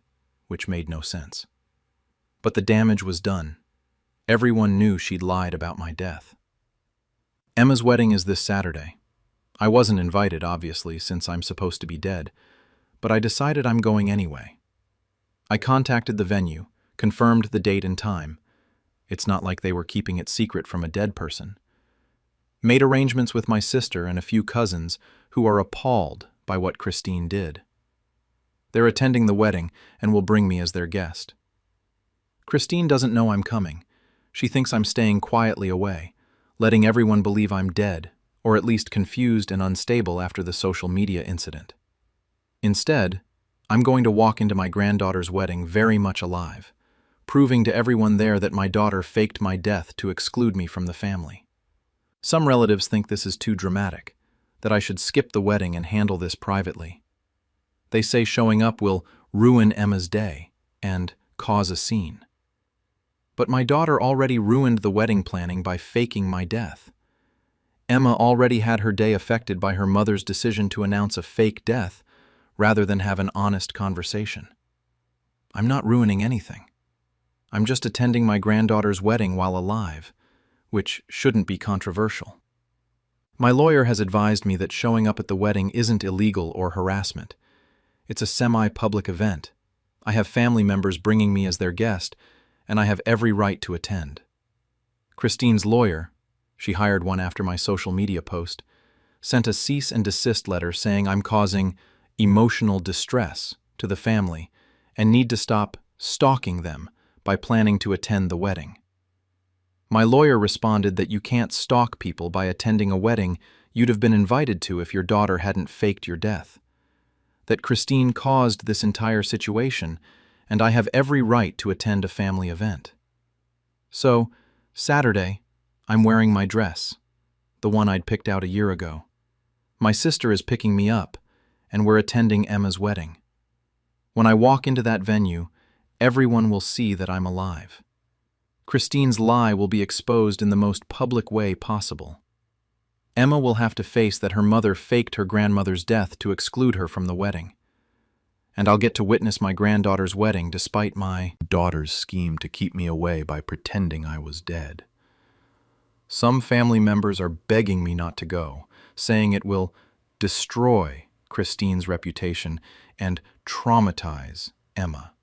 [SPEAKER 1] which made no sense. But the damage was done. Everyone knew she'd lied about my death. Emma's wedding is this Saturday. I wasn't invited, obviously, since I'm supposed to be dead, but I decided I'm going anyway. I contacted the venue, confirmed the date and time. It's not like they were keeping it secret from a dead person. Made arrangements with my sister and a few cousins who are appalled by what Christine did. They're attending the wedding and will bring me as their guest. Christine doesn't know I'm coming. She thinks I'm staying quietly away, letting everyone believe I'm dead, or at least confused and unstable after the social media incident. Instead, I'm going to walk into my granddaughter's wedding very much alive, proving to everyone there that my daughter faked my death to exclude me from the family. Some relatives think this is too dramatic, that I should skip the wedding and handle this privately. They say showing up will ruin Emma's day and cause a scene. But my daughter already ruined the wedding planning by faking my death. Emma already had her day affected by her mother's decision to announce a fake death rather than have an honest conversation. I'm not ruining anything. I'm just attending my granddaughter's wedding while alive, which shouldn't be controversial. My lawyer has advised me that showing up at the wedding isn't illegal or harassment. It's a semi-public event. I have family members bringing me as their guest, and I have every right to attend. Christine's lawyer, she hired one after my social media post, sent a cease and desist letter saying I'm causing emotional distress to the family and need to stop stalking them by planning to attend the wedding. My lawyer responded that you can't stalk people by attending a wedding you'd have been invited to if your daughter hadn't faked your death. That Christine caused this entire situation, and I have every right to attend a family event. So, Saturday, I'm wearing my dress, the one I'd picked out a year ago. My sister is picking me up, and we're attending Emma's wedding. When I walk into that venue, everyone will see that I'm alive. Christine's lie will be exposed in the most public way possible. Emma will have to face that her mother faked her grandmother's death to exclude her from the wedding. And I'll get to witness my granddaughter's wedding despite my daughter's scheme to keep me away by pretending I was dead. Some family members are begging me not to go, saying it will destroy Christine's reputation and traumatize Emma.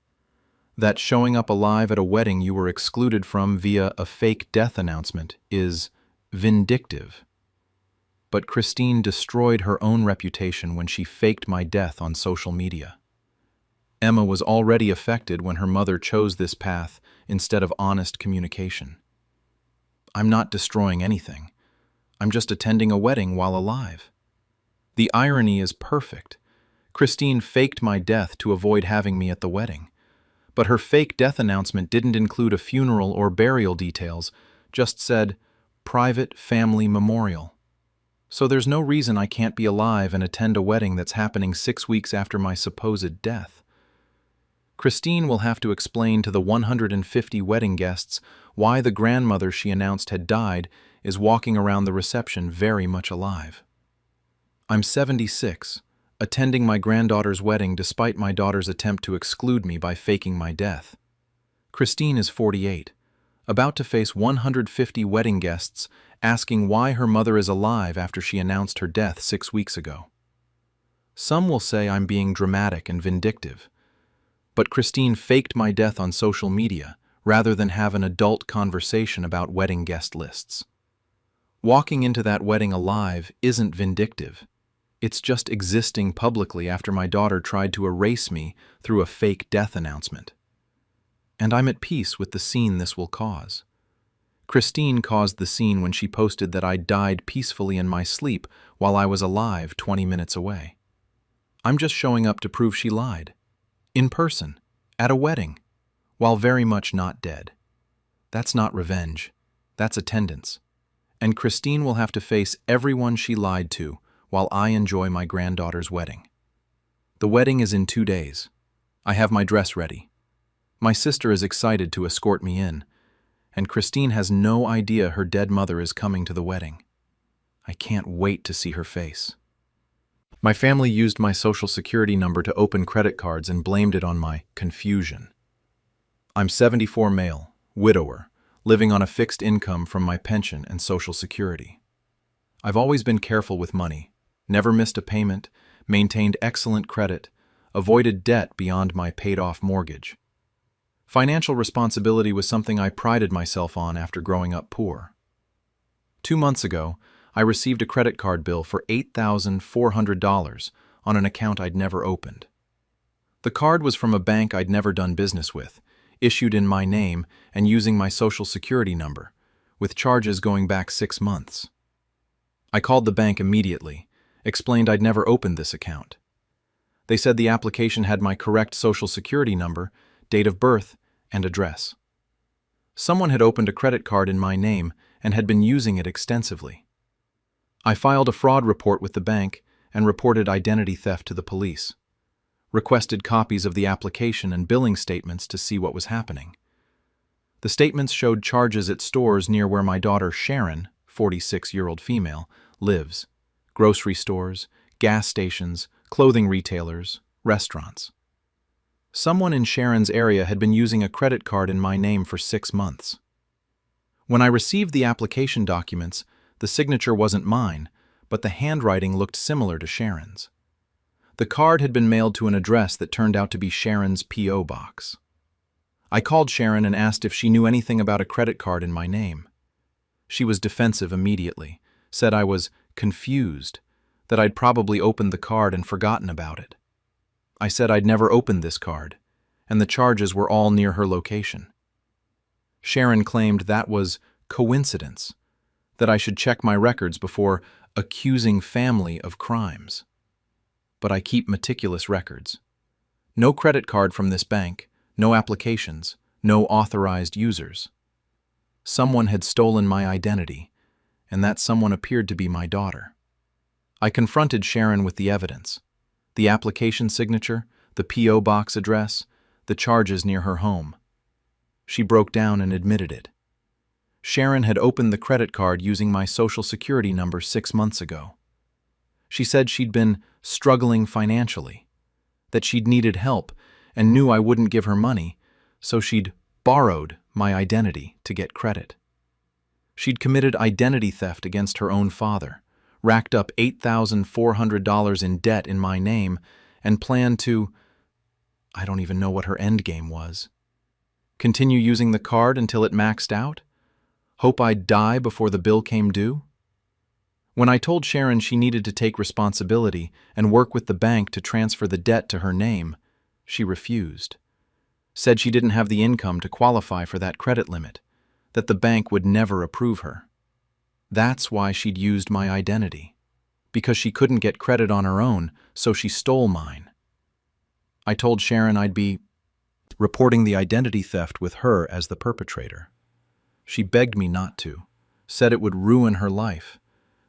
[SPEAKER 1] That showing up alive at a wedding you were excluded from via a fake death announcement is vindictive. But Christine destroyed her own reputation when she faked my death on social media. Emma was already affected when her mother chose this path instead of honest communication. I'm not destroying anything. I'm just attending a wedding while alive. The irony is perfect. Christine faked my death to avoid having me at the wedding. But her fake death announcement didn't include a funeral or burial details, just said, "Private Family Memorial." So there's no reason I can't be alive and attend a wedding that's happening 6 weeks after my supposed death. Christine will have to explain to the 150 wedding guests why the grandmother she announced had died is walking around the reception very much alive. I'm 76, attending my granddaughter's wedding despite my daughter's attempt to exclude me by faking my death. Christine is 48, about to face 150 wedding guests asking why her mother is alive after she announced her death 6 weeks ago. Some will say I'm being dramatic and vindictive, but Christine faked my death on social media rather than have an adult conversation about wedding guest lists. Walking into that wedding alive isn't vindictive. It's just existing publicly after my daughter tried to erase me through a fake death announcement. And I'm at peace with the scene this will cause. Christine caused the scene when she posted that I died peacefully in my sleep while I was alive 20 minutes away. I'm just showing up to prove she lied. In person, at a wedding, while very much not dead. That's not revenge. That's attendance. And Christine will have to face everyone she lied to while I enjoy my granddaughter's wedding. The wedding is in 2 days. I have my dress ready. My sister is excited to escort me in, and Christine has no idea her dead mother is coming to the wedding. I can't wait to see her face. My family used my social security number to open credit cards and blamed it on my confusion. I'm 74 male, widower, living on a fixed income from my pension and social security. I've always been careful with money, never missed a payment, maintained excellent credit, avoided debt beyond my paid-off mortgage. Financial responsibility was something I prided myself on after growing up poor. 2 months ago, I received a credit card bill for $8,400 on an account I'd never opened. The card was from a bank I'd never done business with, issued in my name and using my social security number, with charges going back 6 months. I called the bank immediately, explained I'd never opened this account. They said the application had my correct social security number, date of birth, and address. Someone had opened a credit card in my name and had been using it extensively. I filed a fraud report with the bank and reported identity theft to the police. Requested copies of the application and billing statements to see what was happening. The statements showed charges at stores near where my daughter Sharon, 46-year-old female, lives. Grocery stores, gas stations, clothing retailers, restaurants. Someone in Sharon's area had been using a credit card in my name for 6 months. When I received the application documents, the signature wasn't mine, but the handwriting looked similar to Sharon's. The card had been mailed to an address that turned out to be Sharon's P.O. box. I called Sharon and asked if she knew anything about a credit card in my name. She was defensive immediately, said I was confused, that I'd probably opened the card and forgotten about it. I said I'd never opened this card, and the charges were all near her location. Sharon claimed that was coincidence, that I should check my records before accusing family of crimes. But I keep meticulous records. No credit card from this bank, no applications, no authorized users. Someone had stolen my identity, and that someone appeared to be my daughter. I confronted Sharon with the evidence, the application signature, the P.O. box address, the charges near her home. She broke down and admitted it. Sharon had opened the credit card using my social security number 6 months ago. She said she'd been struggling financially, that she'd needed help and knew I wouldn't give her money, so she'd borrowed my identity to get credit. She'd committed identity theft against her own father, racked up $8,400 in debt in my name, and planned to, I don't even know what her end game was. Continue using the card until it maxed out? Hope I'd die before the bill came due? When I told Sharon she needed to take responsibility and work with the bank to transfer the debt to her name, she refused. Said she didn't have the income to qualify for that credit limit, that the bank would never approve her. That's why she'd used my identity, because she couldn't get credit on her own, so she stole mine. I told Sharon I'd be reporting the identity theft with her as the perpetrator. She begged me not to, said it would ruin her life,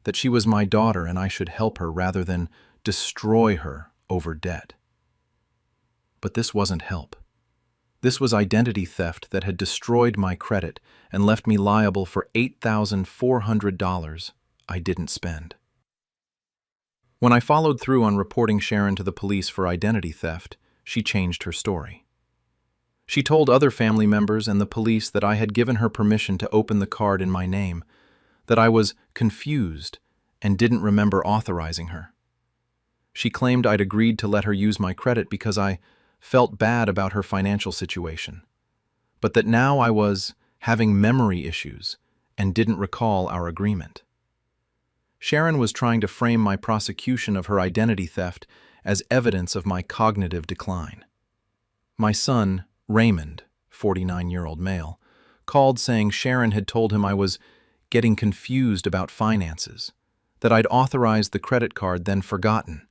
[SPEAKER 1] that she was my daughter and I should help her rather than destroy her over debt. But this wasn't help. This was identity theft that had destroyed my credit and left me liable for $8,400 I didn't spend. When I followed through on reporting Sharon to the police for identity theft, she changed her story. She told other family members and the police that I had given her permission to open the card in my name, that I was confused and didn't remember authorizing her. She claimed I'd agreed to let her use my credit because I felt bad about her financial situation, but that now I was having memory issues and didn't recall our agreement. Sharon was trying to frame my prosecution of her identity theft as evidence of my cognitive decline. My son, Raymond, 49-year-old male, called saying Sharon had told him I was getting confused about finances, that I'd authorized the credit card then forgotten,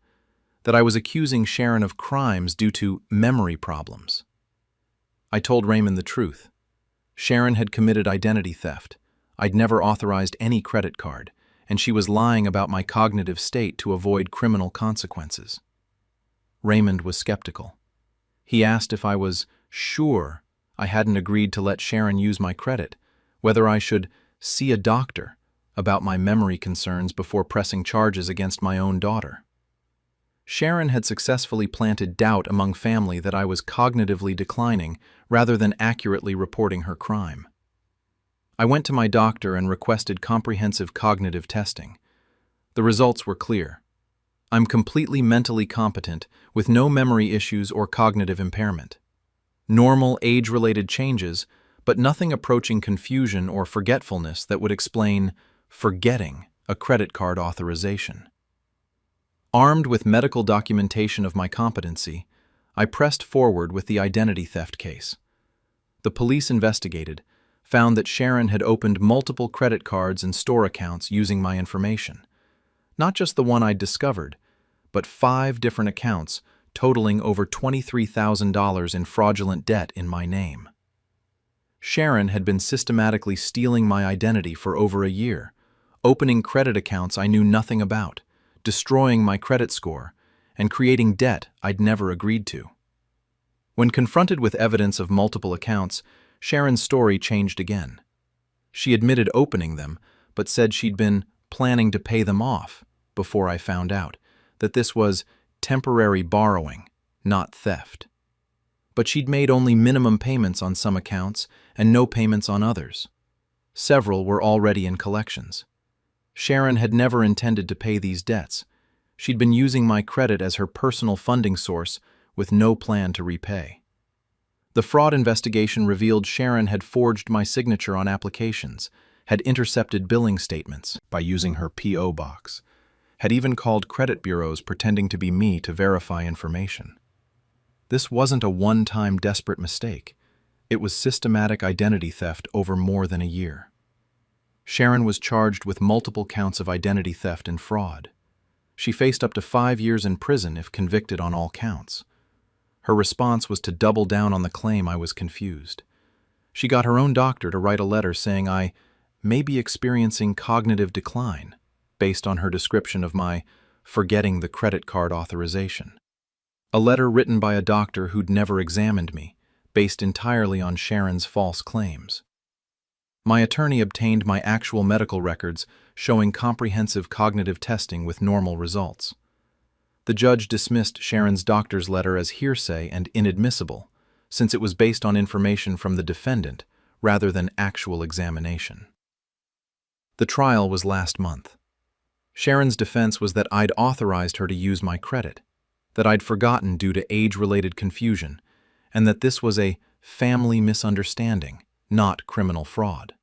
[SPEAKER 1] that I was accusing Sharon of crimes due to memory problems. I told Raymond the truth. Sharon had committed identity theft. I'd never authorized any credit card, and she was lying about my cognitive state to avoid criminal consequences. Raymond was skeptical. He asked if I was sure I hadn't agreed to let Sharon use my credit, whether I should see a doctor about my memory concerns before pressing charges against my own daughter. Sharon had successfully planted doubt among family that I was cognitively declining rather than accurately reporting her crime. I went to my doctor and requested comprehensive cognitive testing. The results were clear. I'm completely mentally competent with no memory issues or cognitive impairment. Normal age-related changes, but nothing approaching confusion or forgetfulness that would explain forgetting a credit card authorization. Armed with medical documentation of my competency, I pressed forward with the identity theft case. The police investigated, found that Sharon had opened multiple credit cards and store accounts using my information. Not just the one I'd discovered, but 5 different accounts totaling over $23,000 in fraudulent debt in my name. Sharon had been systematically stealing my identity for over a year, opening credit accounts I knew nothing about, destroying my credit score, and creating debt I'd never agreed to. When confronted with evidence of multiple accounts, Sharon's story changed again. She admitted opening them, but said she'd been planning to pay them off before I found out that this was temporary borrowing, not theft. But she'd made only minimum payments on some accounts and no payments on others. Several were already in collections. Sharon had never intended to pay these debts. She'd been using my credit as her personal funding source with no plan to repay. The fraud investigation revealed Sharon had forged my signature on applications, had intercepted billing statements by using her P.O. box, had even called credit bureaus pretending to be me to verify information. This wasn't a one-time desperate mistake. It was systematic identity theft over more than a year. Sharon was charged with multiple counts of identity theft and fraud. She faced up to 5 years in prison if convicted on all counts. Her response was to double down on the claim I was confused. She got her own doctor to write a letter saying I may be experiencing cognitive decline based on her description of my forgetting the credit card authorization. A letter written by a doctor who'd never examined me, based entirely on Sharon's false claims. My attorney obtained my actual medical records showing comprehensive cognitive testing with normal results. The judge dismissed Sharon's doctor's letter as hearsay and inadmissible, since it was based on information from the defendant rather than actual examination. The trial was last month. Sharon's defense was that I'd authorized her to use my credit, that I'd forgotten due to age-related confusion, and that this was a family misunderstanding, not criminal fraud.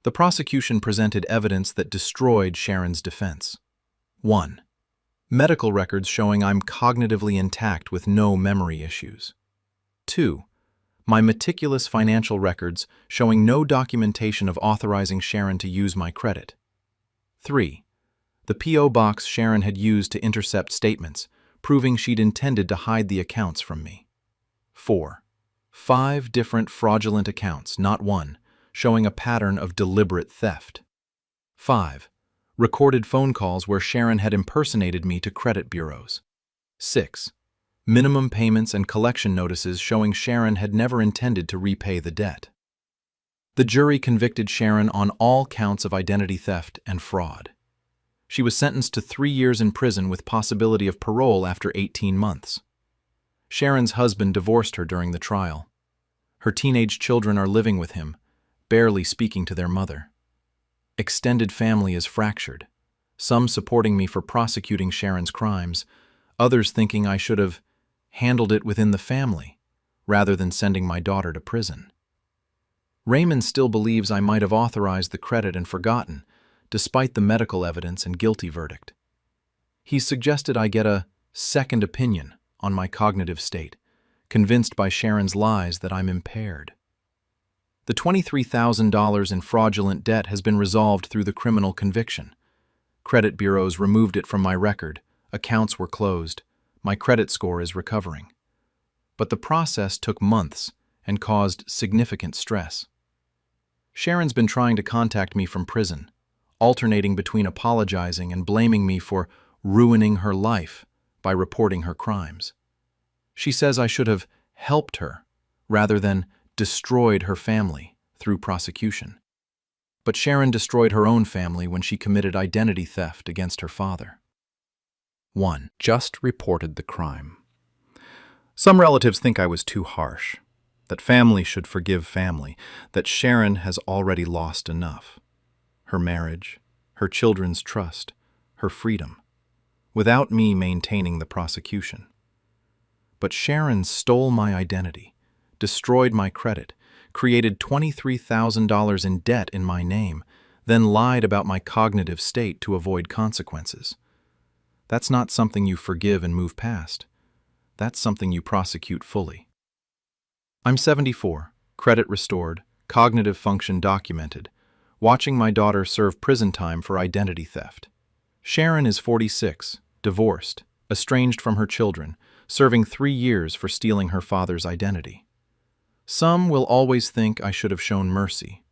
[SPEAKER 1] The prosecution presented evidence that destroyed Sharon's defense. 1. Medical records showing I'm cognitively intact with no memory issues. 2. My meticulous financial records showing no documentation of authorizing Sharon to use my credit. 3. The P.O. box Sharon had used to intercept statements, proving she'd intended to hide the accounts from me. 4. 5 different fraudulent accounts, not one, showing a pattern of deliberate theft. 5. Recorded phone calls where Sharon had impersonated me to credit bureaus. 6. Minimum payments and collection notices showing Sharon had never intended to repay the debt. The jury convicted Sharon on all counts of identity theft and fraud. She was sentenced to 3 years in prison with possibility of parole after 18 months. Sharon's husband divorced her during the trial. Her teenage children are living with him, barely speaking to their mother. Extended family is fractured, some supporting me for prosecuting Sharon's crimes, others thinking I should have handled it within the family, rather than sending my daughter to prison. Raymond still believes I might have authorized the credit and forgotten, despite the medical evidence and guilty verdict. He's suggested I get a second opinion on my cognitive state, convinced by Sharon's lies that I'm impaired. The $23,000 in fraudulent debt has been resolved through the criminal conviction. Credit bureaus removed it from my record, accounts were closed, my credit score is recovering. But the process took months and caused significant stress. Sharon's been trying to contact me from prison, alternating between apologizing and blaming me for ruining her life by reporting her crimes. She says I should have helped her rather than destroyed her family through prosecution. But Sharon destroyed her own family when she committed identity theft against her father. 1. Just reported the crime. Some relatives think I was too harsh, that family should forgive family, that Sharon has already lost enough. Her marriage, her children's trust, her freedom, without me maintaining the prosecution. But Sharon stole my identity, destroyed my credit, created $23,000 in debt in my name, then lied about my cognitive state to avoid consequences. That's not something you forgive and move past. That's something you prosecute fully. I'm 74, credit restored, cognitive function documented, watching my daughter serve prison time for identity theft. Sharon is 46, divorced, estranged from her children, serving 3 years for stealing her father's identity. Some will always think I should have shown mercy,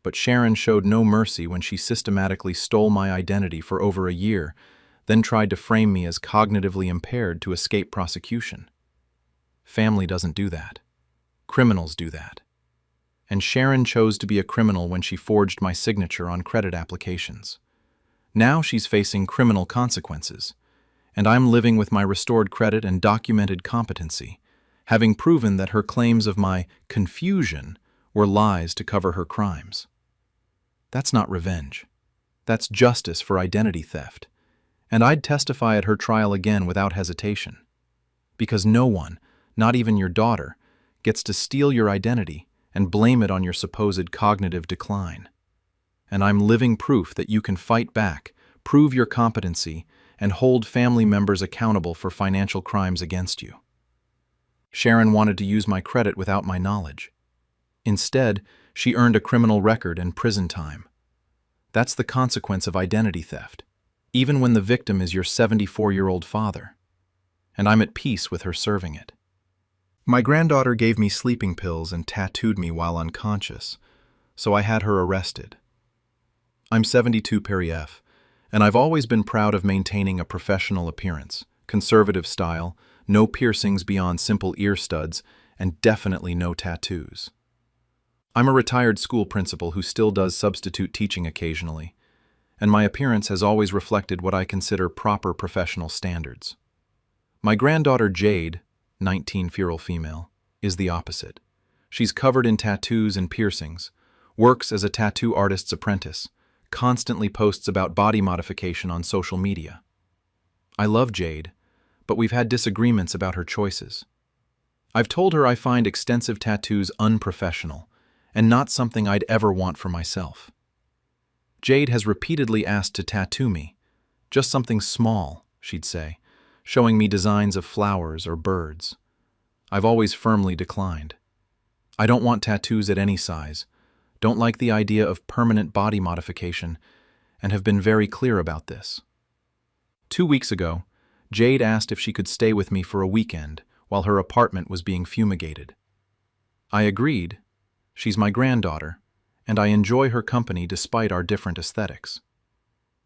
[SPEAKER 1] but Sharon showed no mercy when she systematically stole my identity for over a year, then tried to frame me as cognitively impaired to escape prosecution. Family doesn't do that. Criminals do that. And Sharon chose to be a criminal when she forged my signature on credit applications. Now she's facing criminal consequences, and I'm living with my restored credit and documented competency, having proven that her claims of my confusion were lies to cover her crimes. That's not revenge. That's justice for identity theft. And I'd testify at her trial again without hesitation. Because no one, not even your daughter, gets to steal your identity and blame it on your supposed cognitive decline. And I'm living proof that you can fight back, prove your competency, and hold family members accountable for financial crimes against you. Sharon wanted to use my credit without my knowledge. Instead, she earned a criminal record and prison time. That's the consequence of identity theft, even when the victim is your 74-year-old father. And I'm at peace with her serving it. My granddaughter gave me sleeping pills and tattooed me while unconscious, so I had her arrested. I'm 72 Perry F, and I've always been proud of maintaining a professional appearance, conservative style, no piercings beyond simple ear studs, and definitely no tattoos. I'm a retired school principal who still does substitute teaching occasionally, and my appearance has always reflected what I consider proper professional standards. My granddaughter Jade, 19 feral female, is the opposite. She's covered in tattoos and piercings, works as a tattoo artist's apprentice, constantly posts about body modification on social media. I love Jade, but we've had disagreements about her choices. I've told her I find extensive tattoos unprofessional and not something I'd ever want for myself. Jade has repeatedly asked to tattoo me, just something small, she'd say, showing me designs of flowers or birds. I've always firmly declined. I don't want tattoos at any size, don't like the idea of permanent body modification, and have been very clear about this. 2 weeks ago, Jade asked if she could stay with me for a weekend while her apartment was being fumigated. I agreed. She's my granddaughter, and I enjoy her company despite our different aesthetics.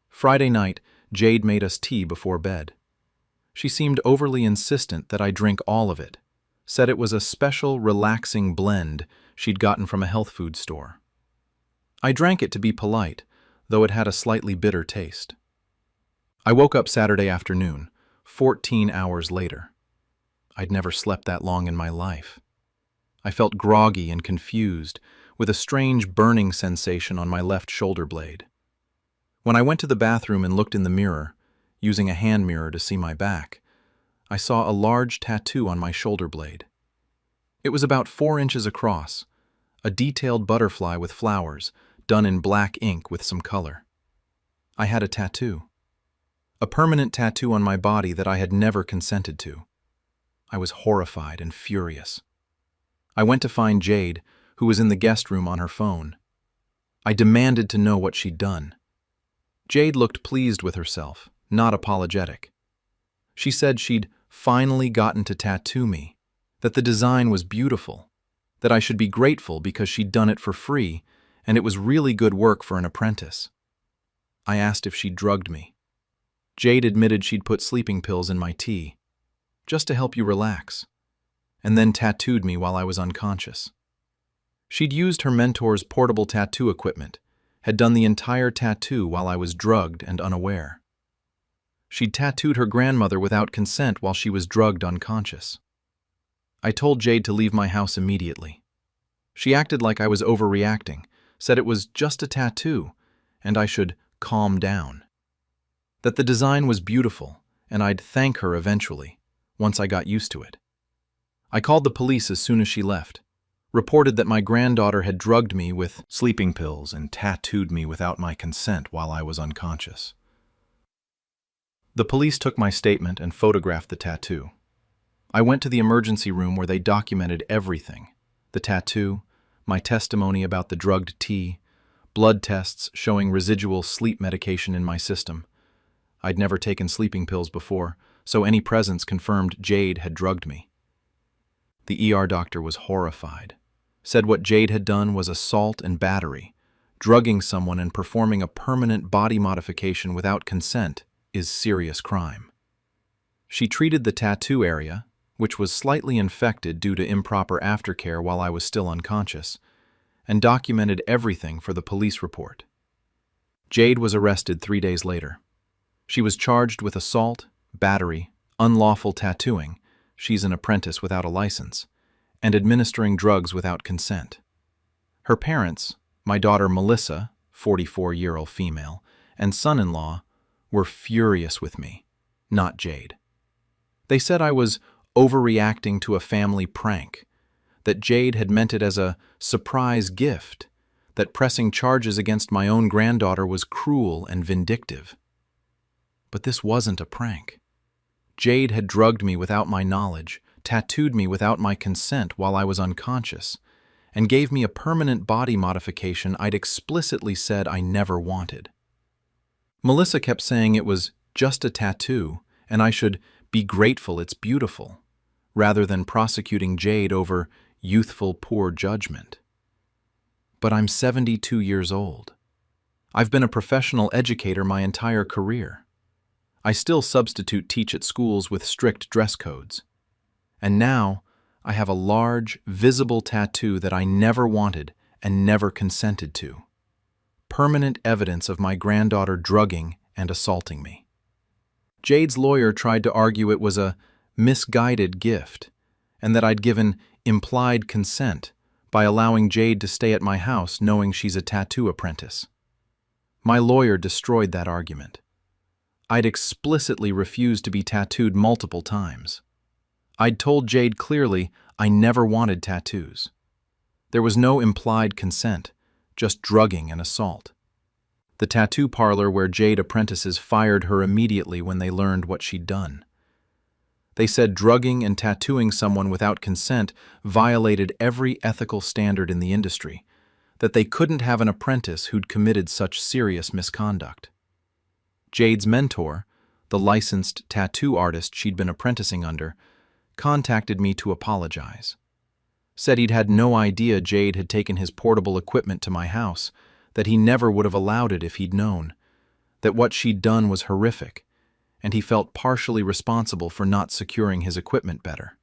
[SPEAKER 1] Friday night, Jade made us tea before bed. She seemed overly insistent that I drink all of it, said it was a special, relaxing blend she'd gotten from a health food store. I drank it to be polite, though it had a slightly bitter taste. I woke up Saturday afternoon, 14 hours later. I'd never slept that long in my life. I felt groggy and confused, with a strange burning sensation on my left shoulder blade. When I went to the bathroom and looked in the mirror, using a hand mirror to see my back, I saw a large tattoo on my shoulder blade. It was about 4 inches across, a detailed butterfly with flowers, done in black ink with some color. I had a tattoo. A permanent tattoo on my body that I had never consented to. I was horrified and furious. I went to find Jade, who was in the guest room on her phone. I demanded to know what she'd done. Jade looked pleased with herself, not apologetic. She said she'd finally gotten to tattoo me, that the design was beautiful, that I should be grateful because she'd done it for free, and it was really good work for an apprentice. I asked if she'd drugged me. Jade admitted she'd put sleeping pills in my tea, just to help you relax, and then tattooed me while I was unconscious. She'd used her mentor's portable tattoo equipment, had done the entire tattoo while I was drugged and unaware. She'd tattooed her grandmother without consent while she was drugged unconscious. I told Jade to leave my house immediately. She acted like I was overreacting, said it was just a tattoo, and I should calm down. That the design was beautiful, and I'd thank her eventually, once I got used to it. I called the police as soon as she left, reported that my granddaughter had drugged me with sleeping pills and tattooed me without my consent while I was unconscious. The police took my statement and photographed the tattoo. I went to the emergency room where they documented everything: the tattoo, my testimony about the drugged tea, blood tests showing residual sleep medication in my system. I'd never taken sleeping pills before, so any presence confirmed Jade had drugged me. The ER doctor was horrified, said what Jade had done was assault and battery. Drugging someone and performing a permanent body modification without consent is serious crime. She treated the tattoo area, which was slightly infected due to improper aftercare while I was still unconscious, and documented everything for the police report. Jade was arrested 3 days later. She was charged with assault, battery, unlawful tattooing, she's an apprentice without a license, and administering drugs without consent. Her parents, my daughter Melissa, 44-year-old female, and son-in-law, were furious with me, not Jade. They said I was overreacting to a family prank, that Jade had meant it as a surprise gift, that pressing charges against my own granddaughter was cruel and vindictive. But this wasn't a prank. Jade had drugged me without my knowledge, tattooed me without my consent while I was unconscious, and gave me a permanent body modification I'd explicitly said I never wanted. Melissa kept saying it was just a tattoo, and I should be grateful it's beautiful, rather than prosecuting Jade over youthful poor judgment. But I'm 72 years old. I've been a professional educator my entire career. I still substitute teach at schools with strict dress codes. And now I have a large, visible tattoo that I never wanted and never consented to. Permanent evidence of my granddaughter drugging and assaulting me. Jade's lawyer tried to argue it was a misguided gift and that I'd given implied consent by allowing Jade to stay at my house knowing she's a tattoo apprentice. My lawyer destroyed that argument. I'd explicitly refused to be tattooed multiple times. I'd told Jade clearly I never wanted tattoos. There was no implied consent, just drugging and assault. The tattoo parlor where Jade apprentices fired her immediately when they learned what she'd done. They said drugging and tattooing someone without consent violated every ethical standard in the industry, that they couldn't have an apprentice who'd committed such serious misconduct. Jade's mentor, the licensed tattoo artist she'd been apprenticing under, contacted me to apologize. Said he'd had no idea Jade had taken his portable equipment to my house, that he never would have allowed it if he'd known, that what she'd done was horrific, and he felt partially responsible for not securing his equipment better.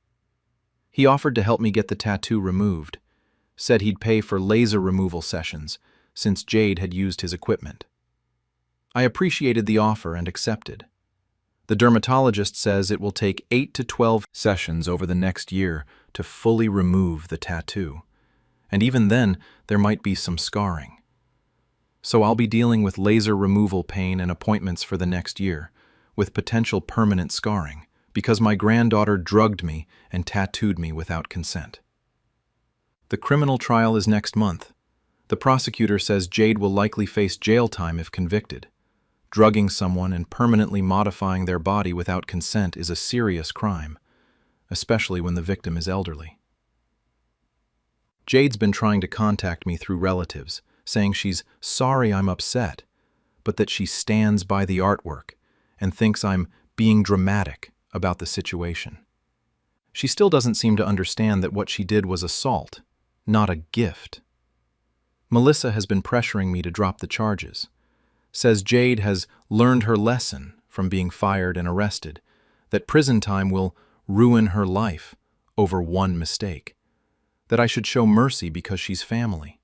[SPEAKER 1] He offered to help me get the tattoo removed, said he'd pay for laser removal sessions since Jade had used his equipment. I appreciated the offer and accepted. The dermatologist says it will take 8 to 12 sessions over the next year to fully remove the tattoo, and even then there might be some scarring. So I'll be dealing with laser removal pain and appointments for the next year, with potential permanent scarring, because my granddaughter drugged me and tattooed me without consent. The criminal trial is next month. The prosecutor says Jade will likely face jail time if convicted. Drugging someone and permanently modifying their body without consent is a serious crime, especially when the victim is elderly. Jade's been trying to contact me through relatives, saying she's sorry I'm upset, but that she stands by the artwork and thinks I'm being dramatic about the situation. She still doesn't seem to understand that what she did was assault, not a gift. Melissa has been pressuring me to drop the charges. Says Jade has learned her lesson from being fired and arrested, that prison time will ruin her life over one mistake, that I should show mercy because she's family.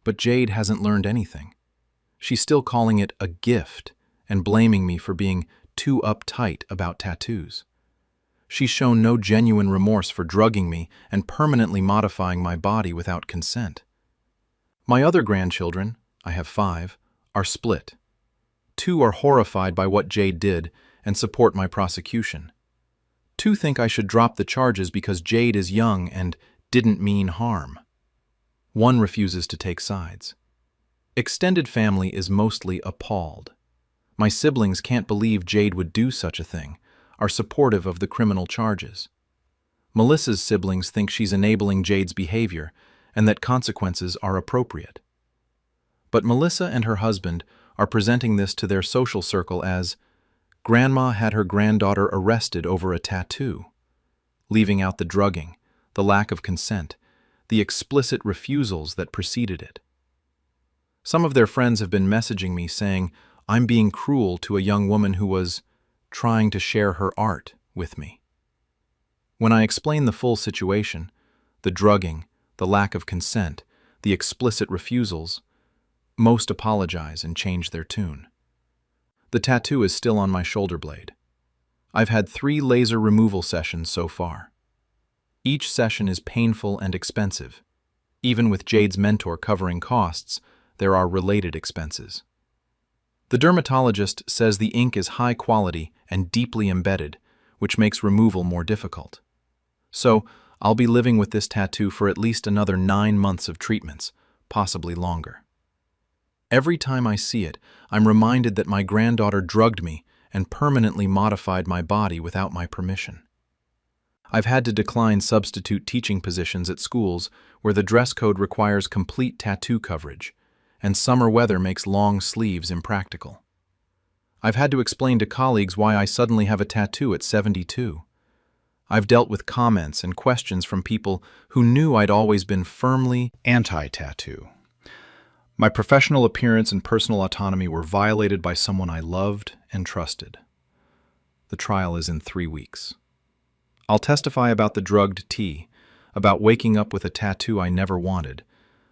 [SPEAKER 1] But Jade hasn't learned anything. She's still calling it a gift and blaming me for being too uptight about tattoos. She's shown no genuine remorse for drugging me and permanently modifying my body without consent. My other grandchildren, I have 5, are split. 2 are horrified by what Jade did and support my prosecution. 2 think I should drop the charges because Jade is young and didn't mean harm. 1 refuses to take sides. Extended family is mostly appalled. My siblings can't believe Jade would do such a thing, are supportive of the criminal charges. Melissa's siblings think she's enabling Jade's behavior and that consequences are appropriate. But Melissa and her husband are presenting this to their social circle as Grandma had her granddaughter arrested over a tattoo, leaving out the drugging, the lack of consent, the explicit refusals that preceded it. Some of their friends have been messaging me saying I'm being cruel to a young woman who was trying to share her art with me. When I explain the full situation, the drugging, the lack of consent, the explicit refusals, most apologize and change their tune. The tattoo is still on my shoulder blade. I've had 3 laser removal sessions so far. Each session is painful and expensive. Even with Jade's mentor covering costs, there are related expenses. The dermatologist says the ink is high quality and deeply embedded, which makes removal more difficult. So, I'll be living with this tattoo for at least another 9 months of treatments, possibly longer. Every time I see it, I'm reminded that my granddaughter drugged me and permanently modified my body without my permission. I've had to decline substitute teaching positions at schools where the dress code requires complete tattoo coverage, and summer weather makes long sleeves impractical. I've had to explain to colleagues why I suddenly have a tattoo at 72. I've dealt with comments and questions from people who knew I'd always been firmly anti-tattoo. My professional appearance and personal autonomy were violated by someone I loved and trusted. The trial is in 3 weeks. I'll testify about the drugged tea, about waking up with a tattoo I never wanted,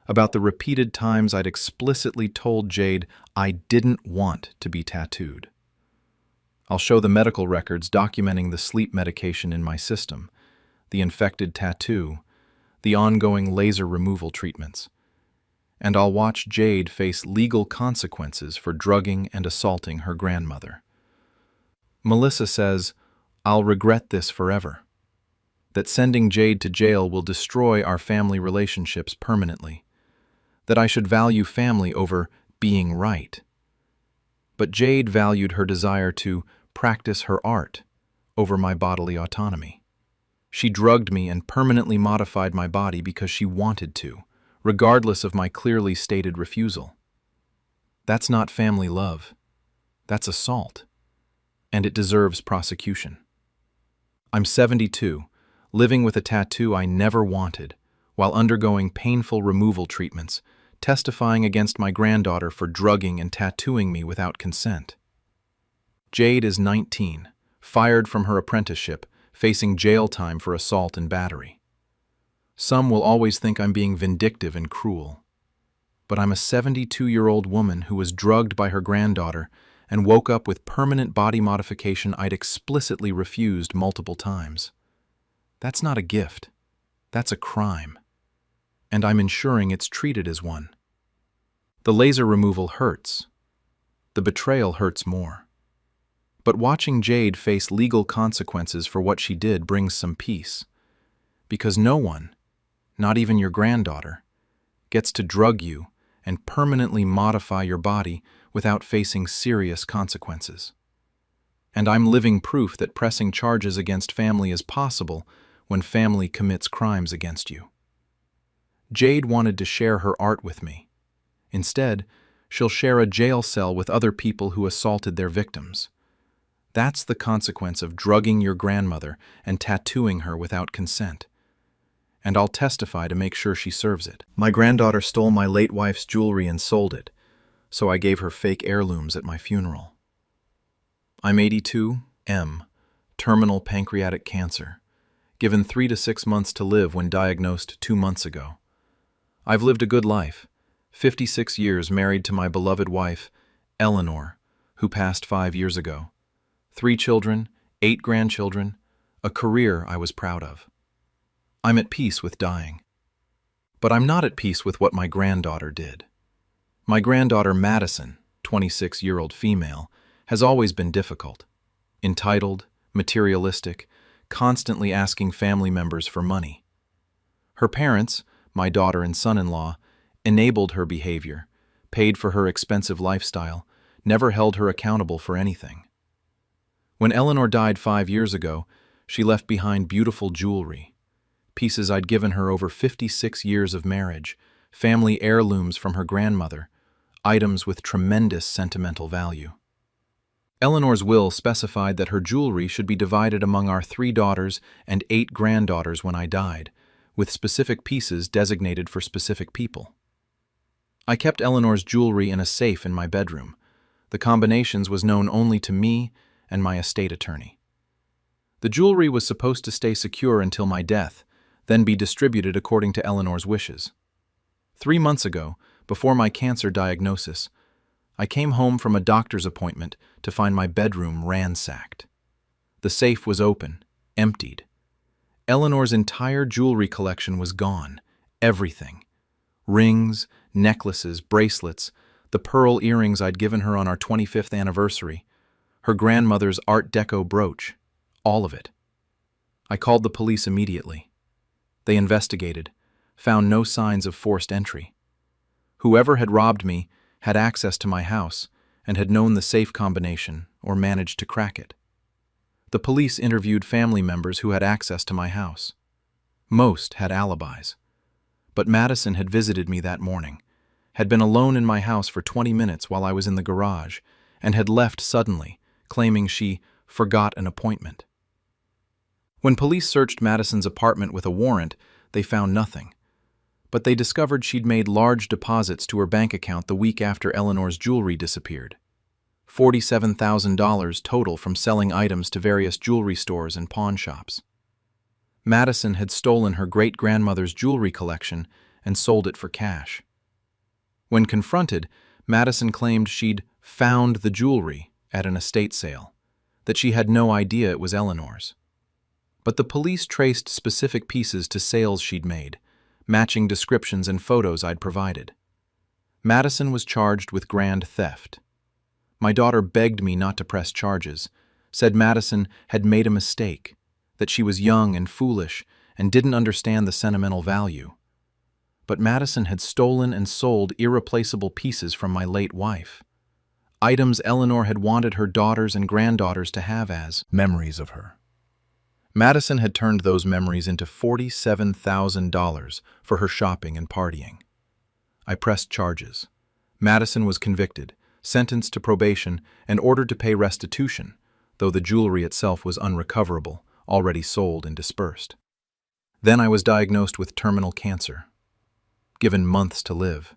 [SPEAKER 1] about the repeated times I'd explicitly told Jade I didn't want to be tattooed. I'll show the medical records documenting the sleep medication in my system, the infected tattoo, the ongoing laser removal treatments. And I'll watch Jade face legal consequences for drugging and assaulting her grandmother. Melissa says, "I'll regret this forever. That sending Jade to jail will destroy our family relationships permanently. That I should value family over being right." But Jade valued her desire to practice her art over my bodily autonomy. She drugged me and permanently modified my body because she wanted to, regardless of my clearly stated refusal. That's not family love. That's assault. And it deserves prosecution. I'm 72, living with a tattoo I never wanted, while undergoing painful removal treatments, testifying against my granddaughter for drugging and tattooing me without consent. Jade is 19, fired from her apprenticeship, facing jail time for assault and battery. Some will always think I'm being vindictive and cruel. But I'm a 72-year-old woman who was drugged by her granddaughter and woke up with permanent body modification I'd explicitly refused multiple times. That's not a gift. That's a crime. And I'm ensuring it's treated as one. The laser removal hurts. The betrayal hurts more. But watching Jade face legal consequences for what she did brings some peace. Because no one, not even your granddaughter, gets to drug you and permanently modify your body without facing serious consequences. And I'm living proof that pressing charges against family is possible when family commits crimes against you. Jade wanted to share her art with me. Instead, she'll share a jail cell with other people who assaulted their victims. That's the consequence of drugging your grandmother and tattooing her without consent. And I'll testify to make sure she serves it. My granddaughter stole my late wife's jewelry and sold it, so I gave her fake heirlooms at my funeral. I'm 82, M, terminal pancreatic cancer, given 3 to 6 months to live when diagnosed 2 months ago. I've lived a good life, 56 years married to my beloved wife, Eleanor, who passed 5 years ago. 3 children, 8 grandchildren, a career I was proud of. I'm at peace with dying. But I'm not at peace with what my granddaughter did. My granddaughter Madison, 26-year-old female, has always been difficult. Entitled, materialistic, constantly asking family members for money. Her parents, my daughter and son-in-law, enabled her behavior, paid for her expensive lifestyle, never held her accountable for anything. When Eleanor died 5 years ago, she left behind beautiful jewelry, pieces I'd given her over 56 years of marriage, family heirlooms from her grandmother, items with tremendous sentimental value. Eleanor's will specified that her jewelry should be divided among our 3 daughters and 8 granddaughters when I died, with specific pieces designated for specific people. I kept Eleanor's jewelry in a safe in my bedroom. The combinations was known only to me and my estate attorney. The jewelry was supposed to stay secure until my death, then be distributed according to Eleanor's wishes. 3 months ago, before my cancer diagnosis, I came home from a doctor's appointment to find my bedroom ransacked. The safe was open, emptied. Eleanor's entire jewelry collection was gone, everything. Rings, necklaces, bracelets, the pearl earrings I'd given her on our 25th anniversary, her grandmother's Art Deco brooch, all of it. I called the police immediately. They investigated, found no signs of forced entry. Whoever had robbed me had access to my house and had known the safe combination or managed to crack it. The police interviewed family members who had access to my house. Most had alibis. But Madison had visited me that morning, had been alone in my house for 20 minutes while I was in the garage, and had left suddenly, claiming she forgot an appointment. When police searched Madison's apartment with a warrant, they found nothing. But they discovered she'd made large deposits to her bank account the week after Eleanor's jewelry disappeared. $47,000 total from selling items to various jewelry stores and pawn shops. Madison had stolen her great-grandmother's jewelry collection and sold it for cash. When confronted, Madison claimed she'd found the jewelry at an estate sale, that she had no idea it was Eleanor's. But the police traced specific pieces to sales she'd made, matching descriptions and photos I'd provided. Madison was charged with grand theft. My daughter begged me not to press charges, said Madison had made a mistake, that she was young and foolish and didn't understand the sentimental value. But Madison had stolen and sold irreplaceable pieces from my late wife, items Eleanor had wanted her daughters and granddaughters to have as memories of her. Madison had turned those memories into $47,000 for her shopping and partying. I pressed charges. Madison was convicted, sentenced to probation, and ordered to pay restitution, though the jewelry itself was unrecoverable, already sold and dispersed. Then I was diagnosed with terminal cancer, given months to live.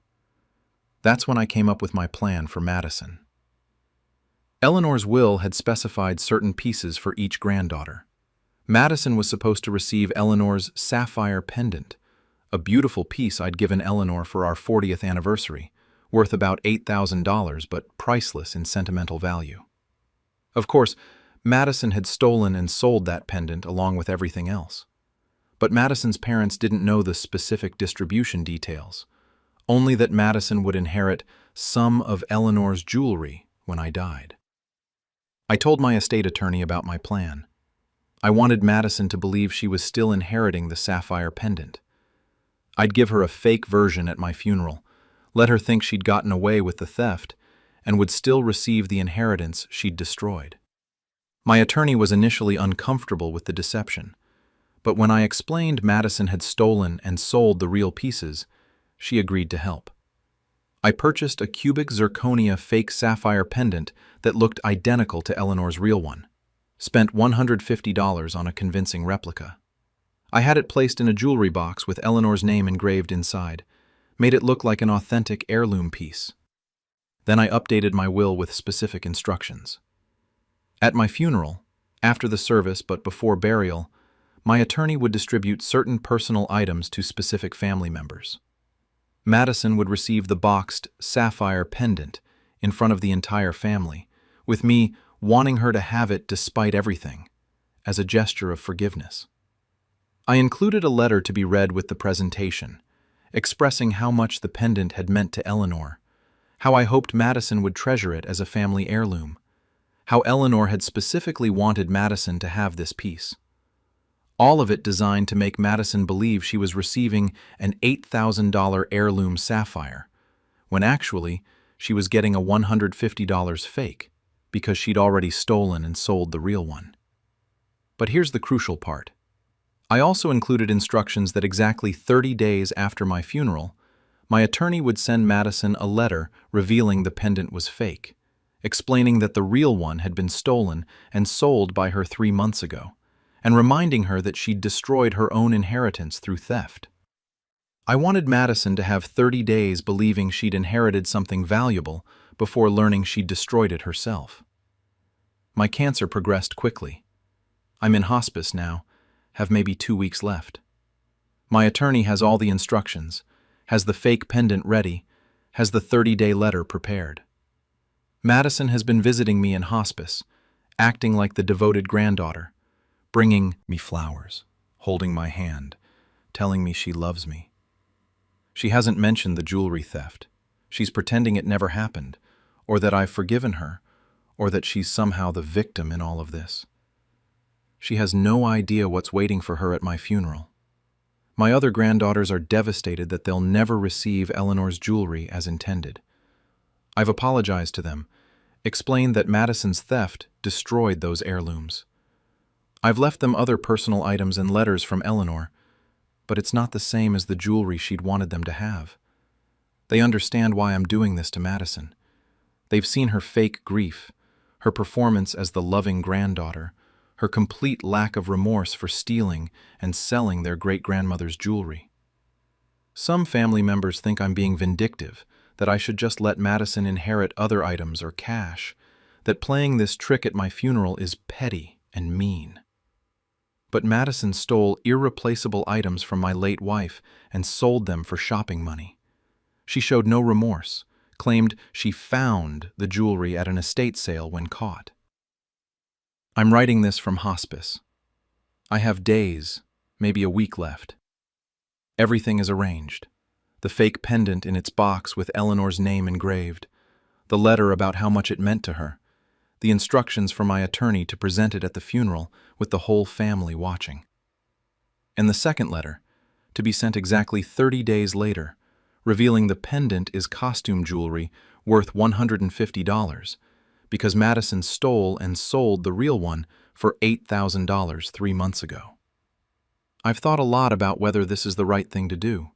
[SPEAKER 1] That's when I came up with my plan for Madison. Eleanor's will had specified certain pieces for each granddaughter. Madison was supposed to receive Eleanor's sapphire pendant, a beautiful piece I'd given Eleanor for our 40th anniversary, worth about $8,000 but priceless in sentimental value. Of course, Madison had stolen and sold that pendant along with everything else. But Madison's parents didn't know the specific distribution details, only that Madison would inherit some of Eleanor's jewelry when I died. I told my estate attorney about my plan. I wanted Madison to believe she was still inheriting the sapphire pendant. I'd give her a fake version at my funeral, let her think she'd gotten away with the theft, and would still receive the inheritance she'd destroyed. My attorney was initially uncomfortable with the deception, but when I explained Madison had stolen and sold the real pieces, she agreed to help. I purchased a cubic zirconia fake sapphire pendant that looked identical to Eleanor's real one, spent $150 on a convincing replica. I had it placed in a jewelry box with Eleanor's name engraved inside, made it look like an authentic heirloom piece. Then I updated my will with specific instructions. At my funeral, after the service but before burial, my attorney would distribute certain personal items to specific family members. Madison would receive the boxed sapphire pendant in front of the entire family, with me wanting her to have it despite everything, as a gesture of forgiveness. I included a letter to be read with the presentation, expressing how much the pendant had meant to Eleanor, how I hoped Madison would treasure it as a family heirloom, how Eleanor had specifically wanted Madison to have this piece. All of it designed to make Madison believe she was receiving an $8,000 heirloom sapphire, when actually she was getting a $150 fake, because she'd already stolen and sold the real one. But here's the crucial part. I also included instructions that exactly 30 days after my funeral, my attorney would send Madison a letter revealing the pendant was fake, explaining that the real one had been stolen and sold by her 3 months ago, and reminding her that she'd destroyed her own inheritance through theft. I wanted Madison to have 30 days believing she'd inherited something valuable before learning she'd destroyed it herself. My cancer progressed quickly. I'm in hospice now, have maybe 2 weeks left. My attorney has all the instructions, has the fake pendant ready, has the 30-day letter prepared. Madison has been visiting me in hospice, acting like the devoted granddaughter, bringing me flowers, holding my hand, telling me she loves me. She hasn't mentioned the jewelry theft. She's pretending it never happened, or that I've forgiven her, or that she's somehow the victim in all of this. She has no idea what's waiting for her at my funeral. My other granddaughters are devastated that they'll never receive Eleanor's jewelry as intended. I've apologized to them, explained that Madison's theft destroyed those heirlooms. I've left them other personal items and letters from Eleanor, but it's not the same as the jewelry she'd wanted them to have. They understand why I'm doing this to Madison. They've seen her fake grief, her performance as the loving granddaughter, her complete lack of remorse for stealing and selling their great-grandmother's jewelry. Some family members think I'm being vindictive, that I should just let Madison inherit other items or cash, that playing this trick at my funeral is petty and mean. But Madison stole irreplaceable items from my late wife and sold them for shopping money. She showed no remorse, claimed she found the jewelry at an estate sale when caught. I'm writing this from hospice. I have days, maybe a week left. Everything is arranged. The fake pendant in its box with Eleanor's name engraved, the letter about how much it meant to her, the instructions for my attorney to present it at the funeral with the whole family watching. And the second letter, to be sent exactly 30 days later, revealing the pendant is costume jewelry worth $150 because Madison stole and sold the real one for $8,000 3 months ago. I've thought a lot about whether this is the right thing to do,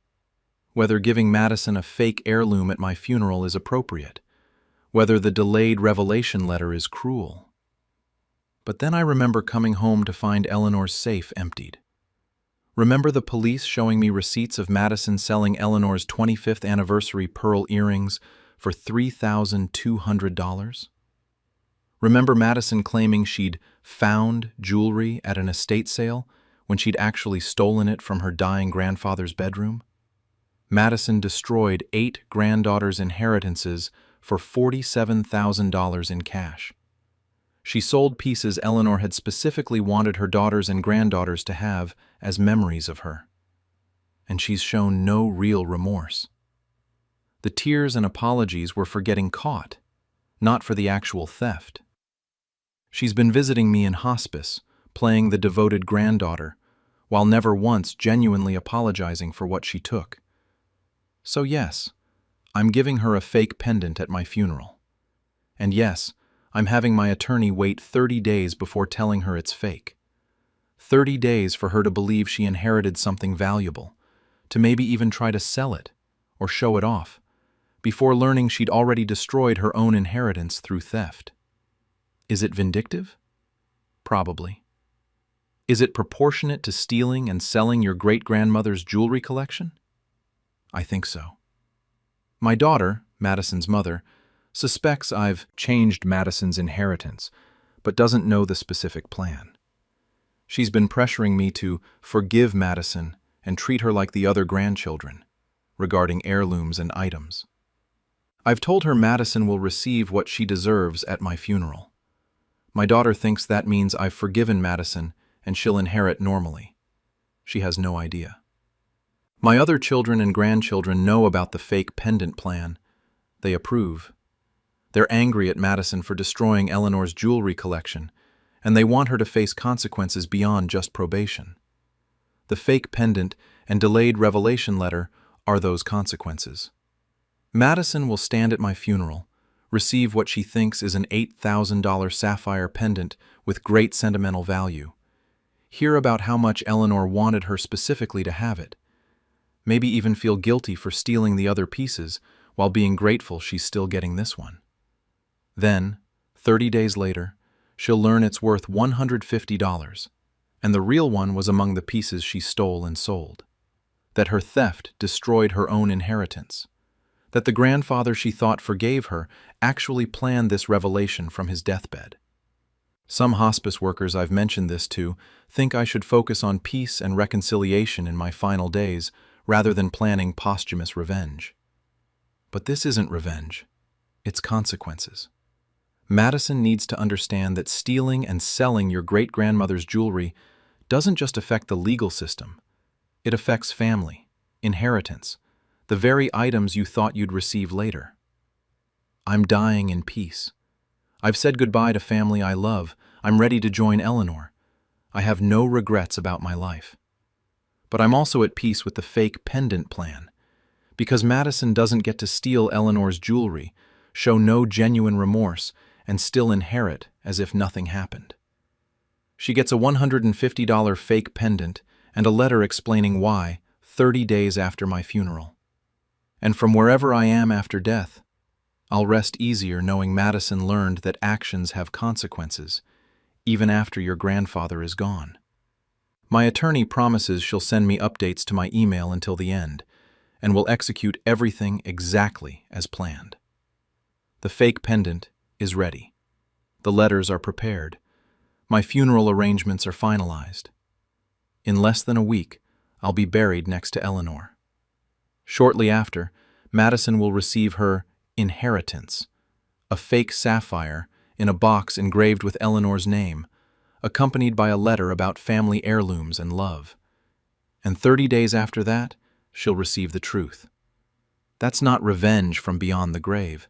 [SPEAKER 1] whether giving Madison a fake heirloom at my funeral is appropriate, whether the delayed revelation letter is cruel. But then I remember coming home to find Eleanor's safe emptied. Remember the police showing me receipts of Madison selling Eleanor's 25th anniversary pearl earrings for $3,200? Remember Madison claiming she'd found jewelry at an estate sale when she'd actually stolen it from her dying grandfather's bedroom? Madison destroyed 8 granddaughters' inheritances for $47,000 in cash. She sold pieces Eleanor had specifically wanted her daughters and granddaughters to have as memories of her. And she's shown no real remorse. The tears and apologies were for getting caught, not for the actual theft. She's been visiting me in hospice, playing the devoted granddaughter, while never once genuinely apologizing for what she took. So yes, I'm giving her a fake pendant at my funeral. And yes, I'm having my attorney wait 30 days before telling her it's fake. 30 days for her to believe she inherited something valuable, to maybe even try to sell it or show it off, before learning she'd already destroyed her own inheritance through theft. Is it vindictive? Probably. Is it proportionate to stealing and selling your great-grandmother's jewelry collection? I think so. My daughter, Madison's mother, suspects I've changed Madison's inheritance, but doesn't know the specific plan. She's been pressuring me to forgive Madison and treat her like the other grandchildren, regarding heirlooms and items. I've told her Madison will receive what she deserves at my funeral. My daughter thinks that means I've forgiven Madison and she'll inherit normally. She has no idea. My other children and grandchildren know about the fake pendant plan. They approve. They're angry at Madison for destroying Eleanor's jewelry collection, and they want her to face consequences beyond just probation. The fake pendant and delayed revelation letter are those consequences. Madison will stand at my funeral, receive what she thinks is an $8,000 sapphire pendant with great sentimental value, hear about how much Eleanor wanted her specifically to have it, maybe even feel guilty for stealing the other pieces while being grateful she's still getting this one. Then, 30 days later, she'll learn it's worth $150, and the real one was among the pieces she stole and sold. That her theft destroyed her own inheritance. That the grandfather she thought forgave her actually planned this revelation from his deathbed. Some hospice workers I've mentioned this to think I should focus on peace and reconciliation in my final days rather than planning posthumous revenge. But this isn't revenge. It's consequences. Madison needs to understand that stealing and selling your great-grandmother's jewelry doesn't just affect the legal system. It affects family, inheritance, the very items you thought you'd receive later. I'm dying in peace. I've said goodbye to family I love. I'm ready to join Eleanor. I have no regrets about my life. But I'm also at peace with the fake pendant plan, because Madison doesn't get to steal Eleanor's jewelry, show no genuine remorse, and still inherit as if nothing happened. She gets a $150 fake pendant and a letter explaining why 30 days after my funeral. And from wherever I am after death, I'll rest easier knowing Madison learned that actions have consequences, even after your grandfather is gone. My attorney promises she'll send me updates to my email until the end, and will execute everything exactly as planned. The fake pendant is ready. The letters are prepared. My funeral arrangements are finalized. In less than a week, I'll be buried next to Eleanor. Shortly after, Madison will receive her inheritance, a fake sapphire in a box engraved with Eleanor's name, accompanied by a letter about family heirlooms and love. And 30 days after that, she'll receive the truth. That's not revenge from beyond the grave.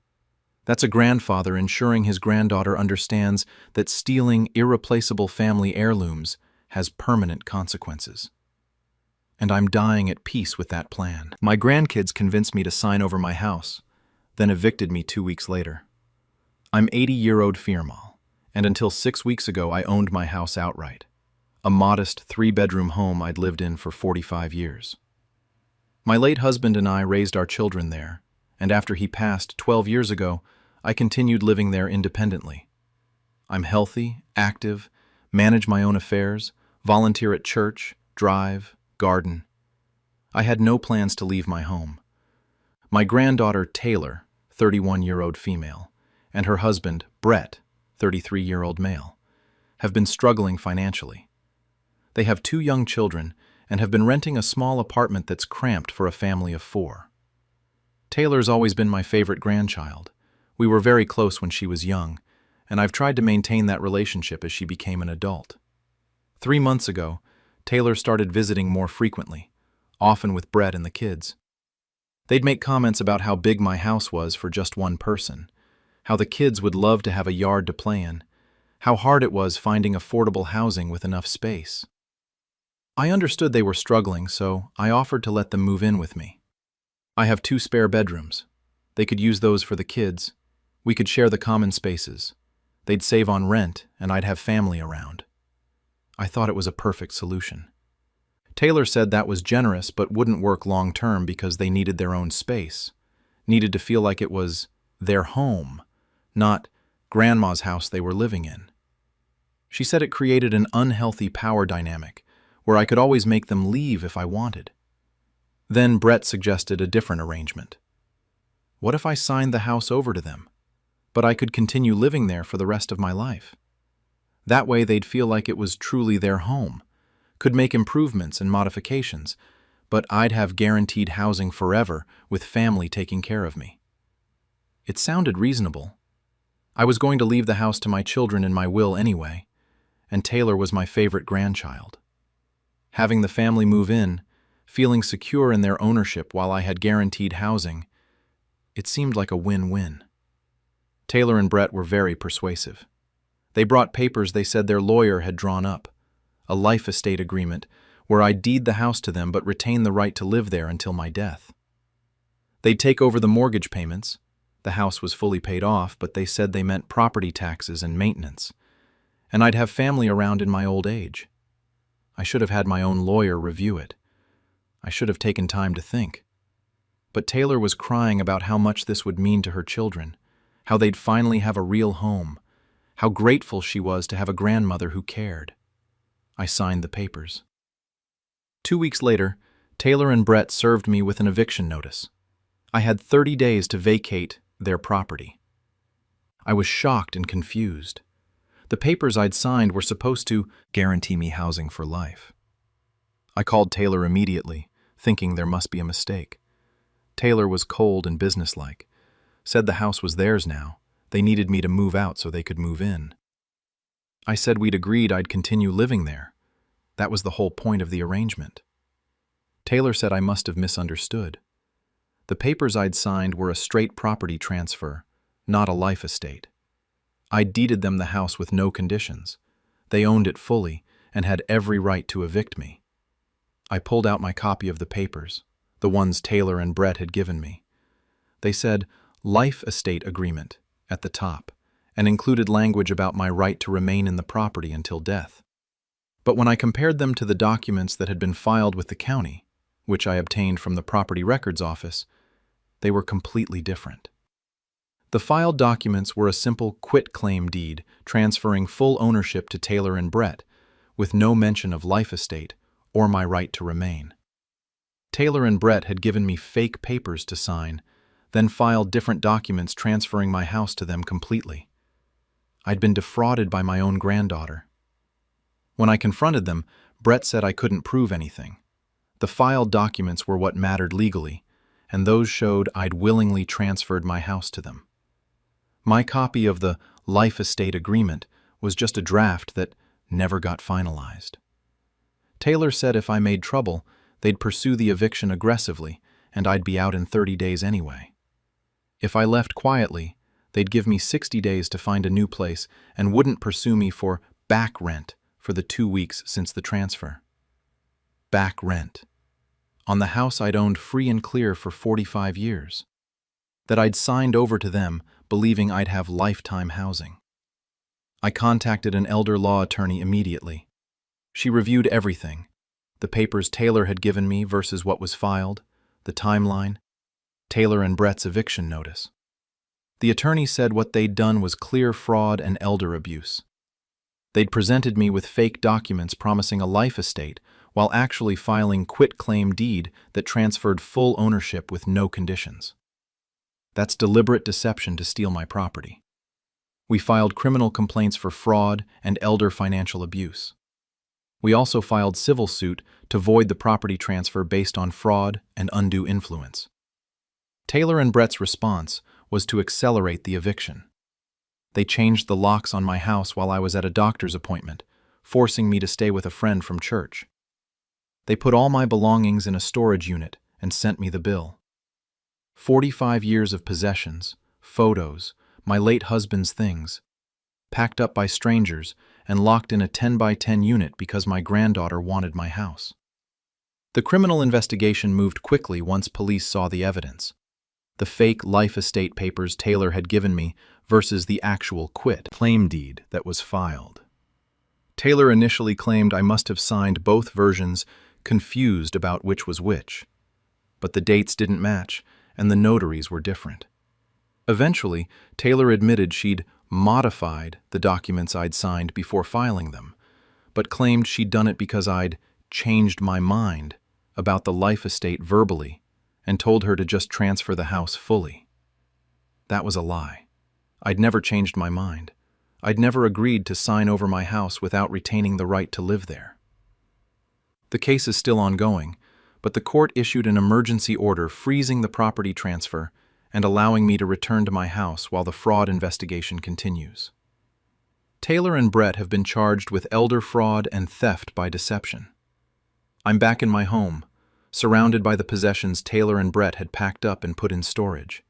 [SPEAKER 1] That's a grandfather ensuring his granddaughter understands that stealing irreplaceable family heirlooms has permanent consequences. And I'm dying at peace with that plan. My grandkids convinced me to sign over my house, then evicted me 2 weeks later. I'm 80-year-old Firmal, and until 6 weeks ago I owned my house outright, a modest 3-bedroom home I'd lived in for 45 years. My late husband and I raised our children there, and after he passed 12 years ago, I continued living there independently. I'm healthy, active, manage my own affairs, volunteer at church, drive, garden. I had no plans to leave my home. My granddaughter, Taylor, 31-year-old female, and her husband, Brett, 33-year-old male, have been struggling financially. They have 2 young children and have been renting a small apartment that's cramped for a family of 4. Taylor's always been my favorite grandchild. We were very close when she was young, and I've tried to maintain that relationship as she became an adult. 3 months ago, Taylor started visiting more frequently, often with Brett and the kids. They'd make comments about how big my house was for just one person, how the kids would love to have a yard to play in, how hard it was finding affordable housing with enough space. I understood they were struggling, so I offered to let them move in with me. I have 2 spare bedrooms. They could use those for the kids. We could share the common spaces. They'd save on rent, and I'd have family around. I thought it was a perfect solution. Taylor said that was generous but wouldn't work long-term because they needed their own space, needed to feel like it was their home, not grandma's house they were living in. She said it created an unhealthy power dynamic where I could always make them leave if I wanted. Then Brett suggested a different arrangement. What if I signed the house over to them, but I could continue living there for the rest of my life? That way they'd feel like it was truly their home, could make improvements and modifications, but I'd have guaranteed housing forever with family taking care of me. It sounded reasonable. I was going to leave the house to my children in my will anyway, and Taylor was my favorite grandchild. Having the family move in, feeling secure in their ownership while I had guaranteed housing, it seemed like a win-win. Taylor and Brett were very persuasive. They brought papers they said their lawyer had drawn up, a life estate agreement where I'd deed the house to them but retain the right to live there until my death. They'd take over the mortgage payments. The house was fully paid off, but they said they meant property taxes and maintenance, and I'd have family around in my old age. I should have had my own lawyer review it. I should have taken time to think. But Taylor was crying about how much this would mean to her children, how they'd finally have a real home, how grateful she was to have a grandmother who cared. I signed the papers. 2 weeks later, Taylor and Brett served me with an eviction notice. I had 30 days to vacate their property. I was shocked and confused. The papers I'd signed were supposed to guarantee me housing for life. I called Taylor immediately, thinking there must be a mistake. Taylor was cold and businesslike, said the house was theirs now. They needed me to move out so they could move in. I said we'd agreed I'd continue living there. That was the whole point of the arrangement. Taylor said I must have misunderstood. The papers I'd signed were a straight property transfer, not a life estate. I deeded them the house with no conditions. They owned it fully and had every right to evict me. I pulled out my copy of the papers, the ones Taylor and Brett had given me. They said, "Life estate agreement," at the top, and included language about my right to remain in the property until death. But when I compared them to the documents that had been filed with the county, which I obtained from the Property Records Office, they were completely different. The filed documents were a simple quitclaim deed transferring full ownership to Taylor and Brett, with no mention of life estate or my right to remain. Taylor and Brett had given me fake papers to sign, then filed different documents transferring my house to them completely. I'd been defrauded by my own granddaughter. When I confronted them, Brett said I couldn't prove anything. The filed documents were what mattered legally, and those showed I'd willingly transferred my house to them. My copy of the life estate agreement was just a draft that never got finalized. Taylor said if I made trouble, they'd pursue the eviction aggressively, and I'd be out in 30 days anyway. If I left quietly, they'd give me 60 days to find a new place and wouldn't pursue me for back rent for the 2 weeks since the transfer. Back rent. On the house I'd owned free and clear for 45 years. That I'd signed over to them believing I'd have lifetime housing. I contacted an elder law attorney immediately. She reviewed everything, the papers Taylor had given me versus what was filed, the timeline, Taylor and Brett's eviction notice. The attorney said what they'd done was clear fraud and elder abuse. They'd presented me with fake documents promising a life estate while actually filing quit-claim deed that transferred full ownership with no conditions. That's deliberate deception to steal my property. We filed criminal complaints for fraud and elder financial abuse. We also filed civil suit to void the property transfer based on fraud and undue influence. Taylor and Brett's response was to accelerate the eviction. They changed the locks on my house while I was at a doctor's appointment, forcing me to stay with a friend from church. They put all my belongings in a storage unit and sent me the bill. 45 years of possessions, photos, my late husband's things, packed up by strangers and locked in a 10 by 10 unit because my granddaughter wanted my house. The criminal investigation moved quickly once police saw the evidence. The fake life estate papers Taylor had given me versus the actual quit-claim deed that was filed. Taylor initially claimed I must have signed both versions, confused about which was which. But the dates didn't match, and the notaries were different. Eventually, Taylor admitted she'd modified the documents I'd signed before filing them, but claimed she'd done it because I'd changed my mind about the life estate verbally and told her to just transfer the house fully. That was a lie. I'd never changed my mind. I'd never agreed to sign over my house without retaining the right to live there. The case is still ongoing, but the court issued an emergency order freezing the property transfer and allowing me to return to my house while the fraud investigation continues. Taylor and Brett have been charged with elder fraud and theft by deception. I'm back in my home, surrounded by the possessions Taylor and Brett had packed up and put in storage.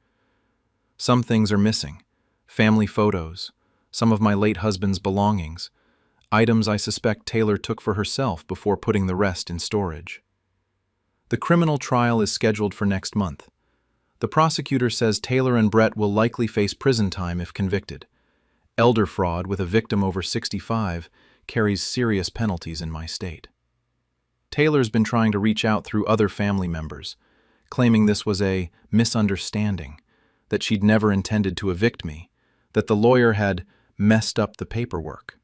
[SPEAKER 1] Some things are missing: family photos, some of my late husband's belongings, items I suspect Taylor took for herself before putting the rest in storage. The criminal trial is scheduled for next month. The prosecutor says Taylor and Brett will likely face prison time if convicted. Elder fraud with a victim over 65 carries serious penalties in my state. Taylor's been trying to reach out through other family members, claiming this was a misunderstanding, that she'd never intended to evict me, that the lawyer had messed up the paperwork.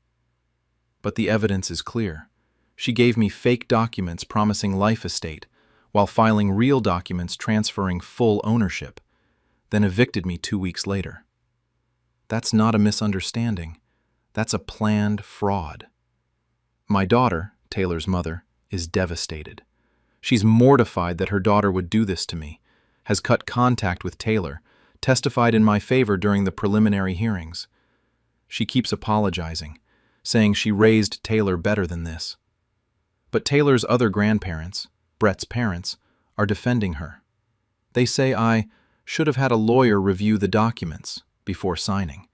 [SPEAKER 1] But the evidence is clear. She gave me fake documents promising life estate, while filing real documents transferring full ownership, then evicted me 2 weeks later. That's not a misunderstanding. That's a planned fraud. My daughter, Taylor's mother, is devastated. She's mortified that her daughter would do this to me, has cut contact with Taylor, testified in my favor during the preliminary hearings. She keeps apologizing, saying she raised Taylor better than this. But Taylor's other grandparents, Brett's parents, are defending her. They say I should have had a lawyer review the documents before signing,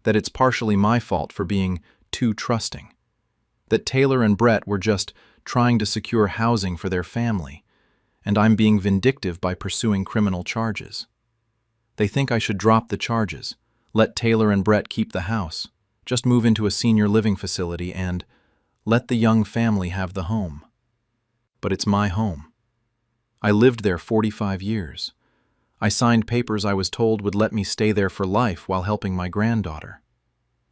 [SPEAKER 1] that it's partially my fault for being too trusting, that Taylor and Brett were just trying to secure housing for their family, and I'm being vindictive by pursuing criminal charges. They think I should drop the charges, let Taylor and Brett keep the house, just move into a senior living facility and let the young family have the home. But it's my home. I lived there 45 years. I signed papers I was told would let me stay there for life while helping my granddaughter.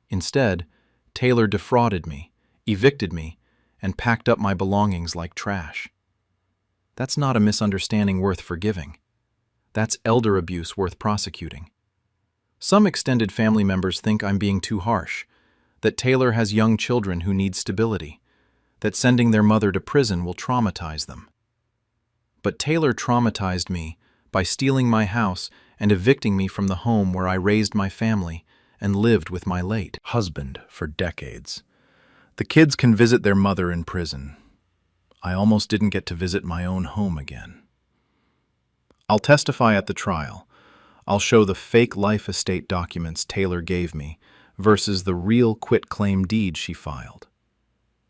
[SPEAKER 1] Instead, Taylor defrauded me, evicted me, and packed up my belongings like trash. That's not a misunderstanding worth forgiving. That's elder abuse worth prosecuting. Some extended family members think I'm being too harsh, that Taylor has young children who need stability, that sending their mother to prison will traumatize them. But Taylor traumatized me by stealing my house and evicting me from the home where I raised my family and lived with my late husband for decades. The kids can visit their mother in prison. I almost didn't get to visit my own home again. I'll testify at the trial. I'll show the fake life estate documents Taylor gave me versus the real quitclaim deed she filed.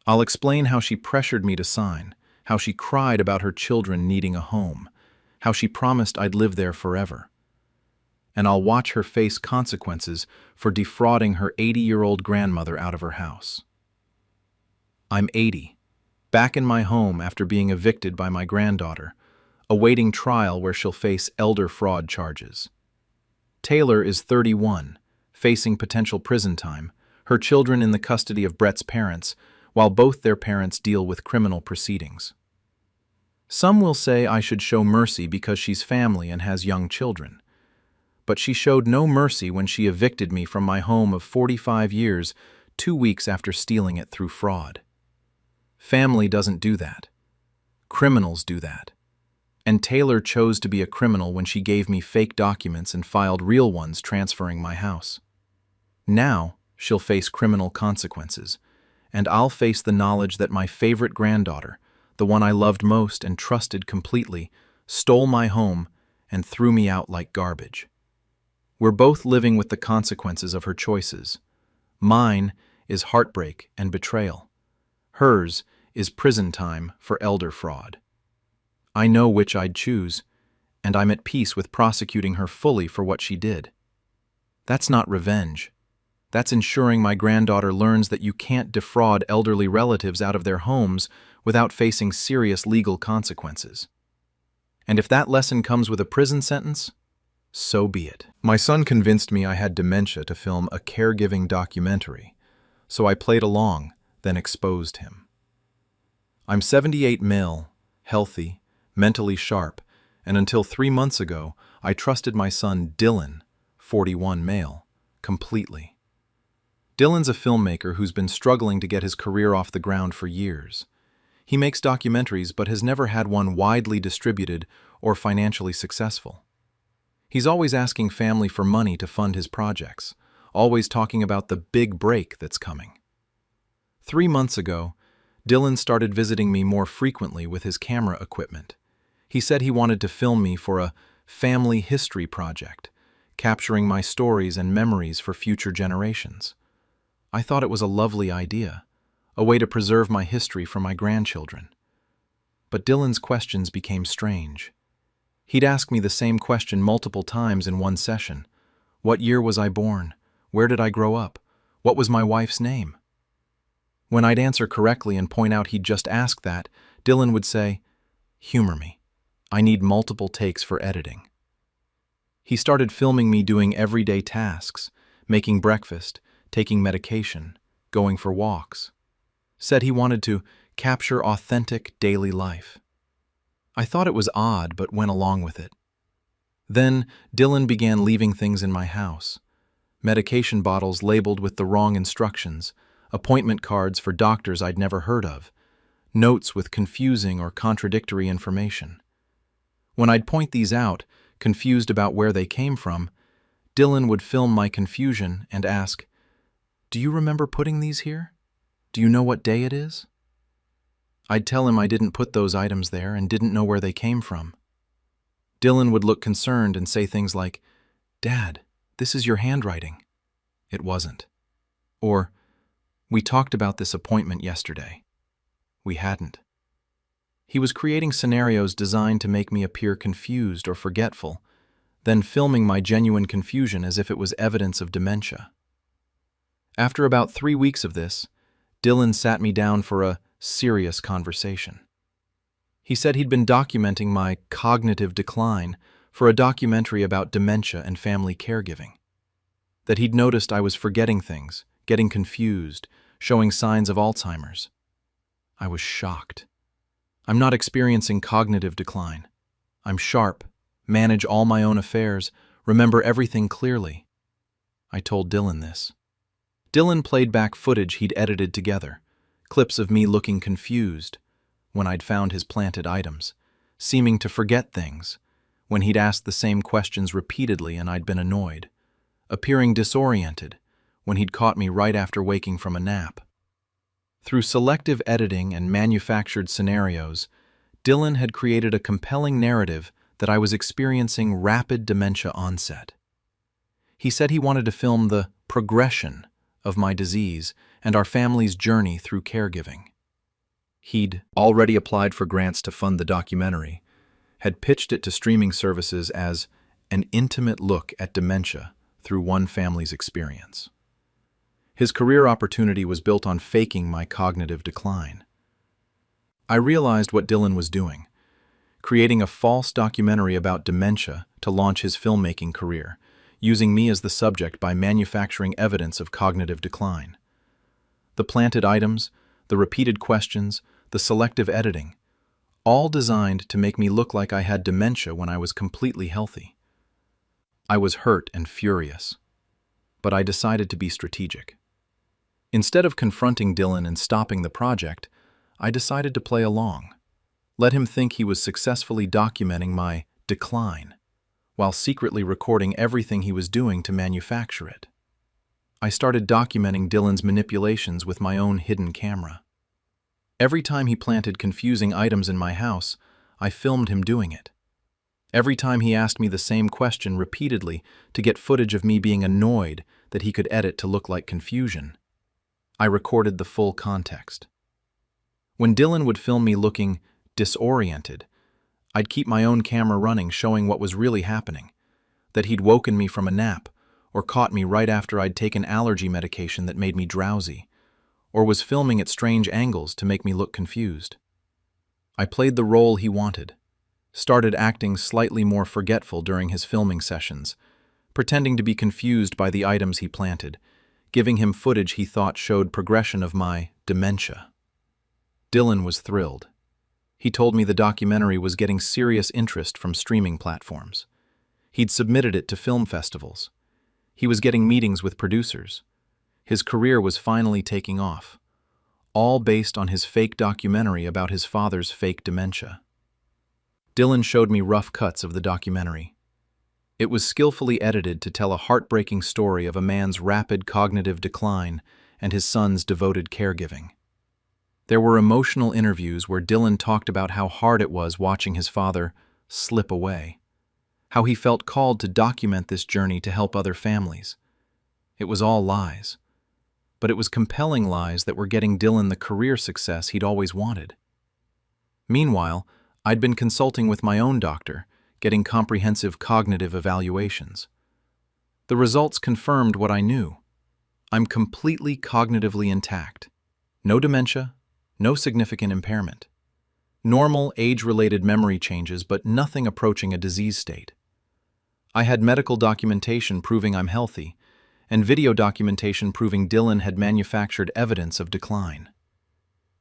[SPEAKER 1] I'll explain how she pressured me to sign, how she cried about her children needing a home, how she promised I'd live there forever. And I'll watch her face consequences for defrauding her 80-year-old grandmother out of her house. I'm 80, back in my home after being evicted by my granddaughter, awaiting trial where she'll face elder fraud charges. Taylor is 31, facing potential prison time, her children in the custody of Brett's parents, while both their parents deal with criminal proceedings. Some will say I should show mercy because she's family and has young children. But she showed no mercy when she evicted me from my home of 45 years 2 weeks after stealing it through fraud. Family doesn't do that. Criminals do that. And Taylor chose to be a criminal when she gave me fake documents and filed real ones transferring my house. Now, she'll face criminal consequences, and I'll face the knowledge that my favorite granddaughter, the one I loved most and trusted completely, stole my home and threw me out like garbage. We're both living with the consequences of her choices. Mine is heartbreak and betrayal. Hers is prison time for elder fraud. I know which I'd choose, and I'm at peace with prosecuting her fully for what she did. That's not revenge. That's ensuring my granddaughter learns that you can't defraud elderly relatives out of their homes without facing serious legal consequences. And if that lesson comes with a prison sentence, so be it. My son convinced me I had dementia to film a caregiving documentary, so I played along, then exposed him. I'm 78 male, healthy, mentally sharp, and until 3 months ago, I trusted my son Dylan, 41 male, completely. Dylan's a filmmaker who's been struggling to get his career off the ground for years. He makes documentaries but has never had one widely distributed or financially successful. He's always asking family for money to fund his projects, always talking about the big break that's coming. 3 months ago, Dylan started visiting me more frequently with his camera equipment. He said he wanted to film me for a family history project, capturing my stories and memories for future generations. I thought it was a lovely idea, a way to preserve my history for my grandchildren. But Dylan's questions became strange. He'd ask me the same question multiple times in one session. What year was I born? Where did I grow up? What was my wife's name? When I'd answer correctly and point out he'd just asked that, Dylan would say, "Humor me. I need multiple takes for editing." He started filming me doing everyday tasks, making breakfast, taking medication, going for walks. Said he wanted to capture authentic daily life. I thought it was odd, but went along with it. Then Dylan began leaving things in my house. Medication bottles labeled with the wrong instructions, appointment cards for doctors I'd never heard of, notes with confusing or contradictory information. When I'd point these out, confused about where they came from, Dylan would film my confusion and ask, "Do you remember putting these here? Do you know what day it is?" I'd tell him I didn't put those items there and didn't know where they came from. Dylan would look concerned and say things like, "Dad, this is your handwriting." It wasn't. Or, "We talked about this appointment yesterday." We hadn't. He was creating scenarios designed to make me appear confused or forgetful, then filming my genuine confusion as if it was evidence of dementia. After about 3 weeks of this, Dylan sat me down for a serious conversation. He said he'd been documenting my cognitive decline for a documentary about dementia and family caregiving. That he'd noticed I was forgetting things, getting confused, showing signs of Alzheimer's. I was shocked. I'm not experiencing cognitive decline. I'm sharp, manage all my own affairs, remember everything clearly. I told Dylan this. Dylan played back footage he'd edited together, clips of me looking confused when I'd found his planted items, seeming to forget things when he'd asked the same questions repeatedly and I'd been annoyed, appearing disoriented when he'd caught me right after waking from a nap. Through selective editing and manufactured scenarios, Dylan had created a compelling narrative that I was experiencing rapid dementia onset. He said he wanted to film the progression of my disease and our family's journey through caregiving. He'd already applied for grants to fund the documentary, had pitched it to streaming services as an intimate look at dementia through one family's experience. His career opportunity was built on faking my cognitive decline. I realized what Dylan was doing, creating a false documentary about dementia to launch his filmmaking career, using me as the subject by manufacturing evidence of cognitive decline. The planted items, the repeated questions, the selective editing, all designed to make me look like I had dementia when I was completely healthy. I was hurt and furious, but I decided to be strategic. Instead of confronting Dylan and stopping the project, I decided to play along, let him think he was successfully documenting my decline, while secretly recording everything he was doing to manufacture it. I started documenting Dylan's manipulations with my own hidden camera. Every time he planted confusing items in my house, I filmed him doing it. Every time he asked me the same question repeatedly to get footage of me being annoyed that he could edit to look like confusion, I recorded the full context. When Dylan would film me looking disoriented, I'd keep my own camera running showing what was really happening, that he'd woken me from a nap or caught me right after I'd taken allergy medication that made me drowsy, or was filming at strange angles to make me look confused. I played the role he wanted, started acting slightly more forgetful during his filming sessions, pretending to be confused by the items he planted, giving him footage he thought showed progression of my dementia. Dylan was thrilled. He told me the documentary was getting serious interest from streaming platforms. He'd submitted it to film festivals. He was getting meetings with producers. His career was finally taking off, all based on his fake documentary about his father's fake dementia. Dylan showed me rough cuts of the documentary. It was skillfully edited to tell a heartbreaking story of a man's rapid cognitive decline and his son's devoted caregiving. There were emotional interviews where Dylan talked about how hard it was watching his father slip away, how he felt called to document this journey to help other families. It was all lies, but it was compelling lies that were getting Dylan the career success he'd always wanted. Meanwhile, I'd been consulting with my own doctor, getting comprehensive cognitive evaluations. The results confirmed what I knew. I'm completely cognitively intact. No dementia, no significant impairment. Normal age-related memory changes, but nothing approaching a disease state. I had medical documentation proving I'm healthy, and video documentation proving Dylan had manufactured evidence of decline.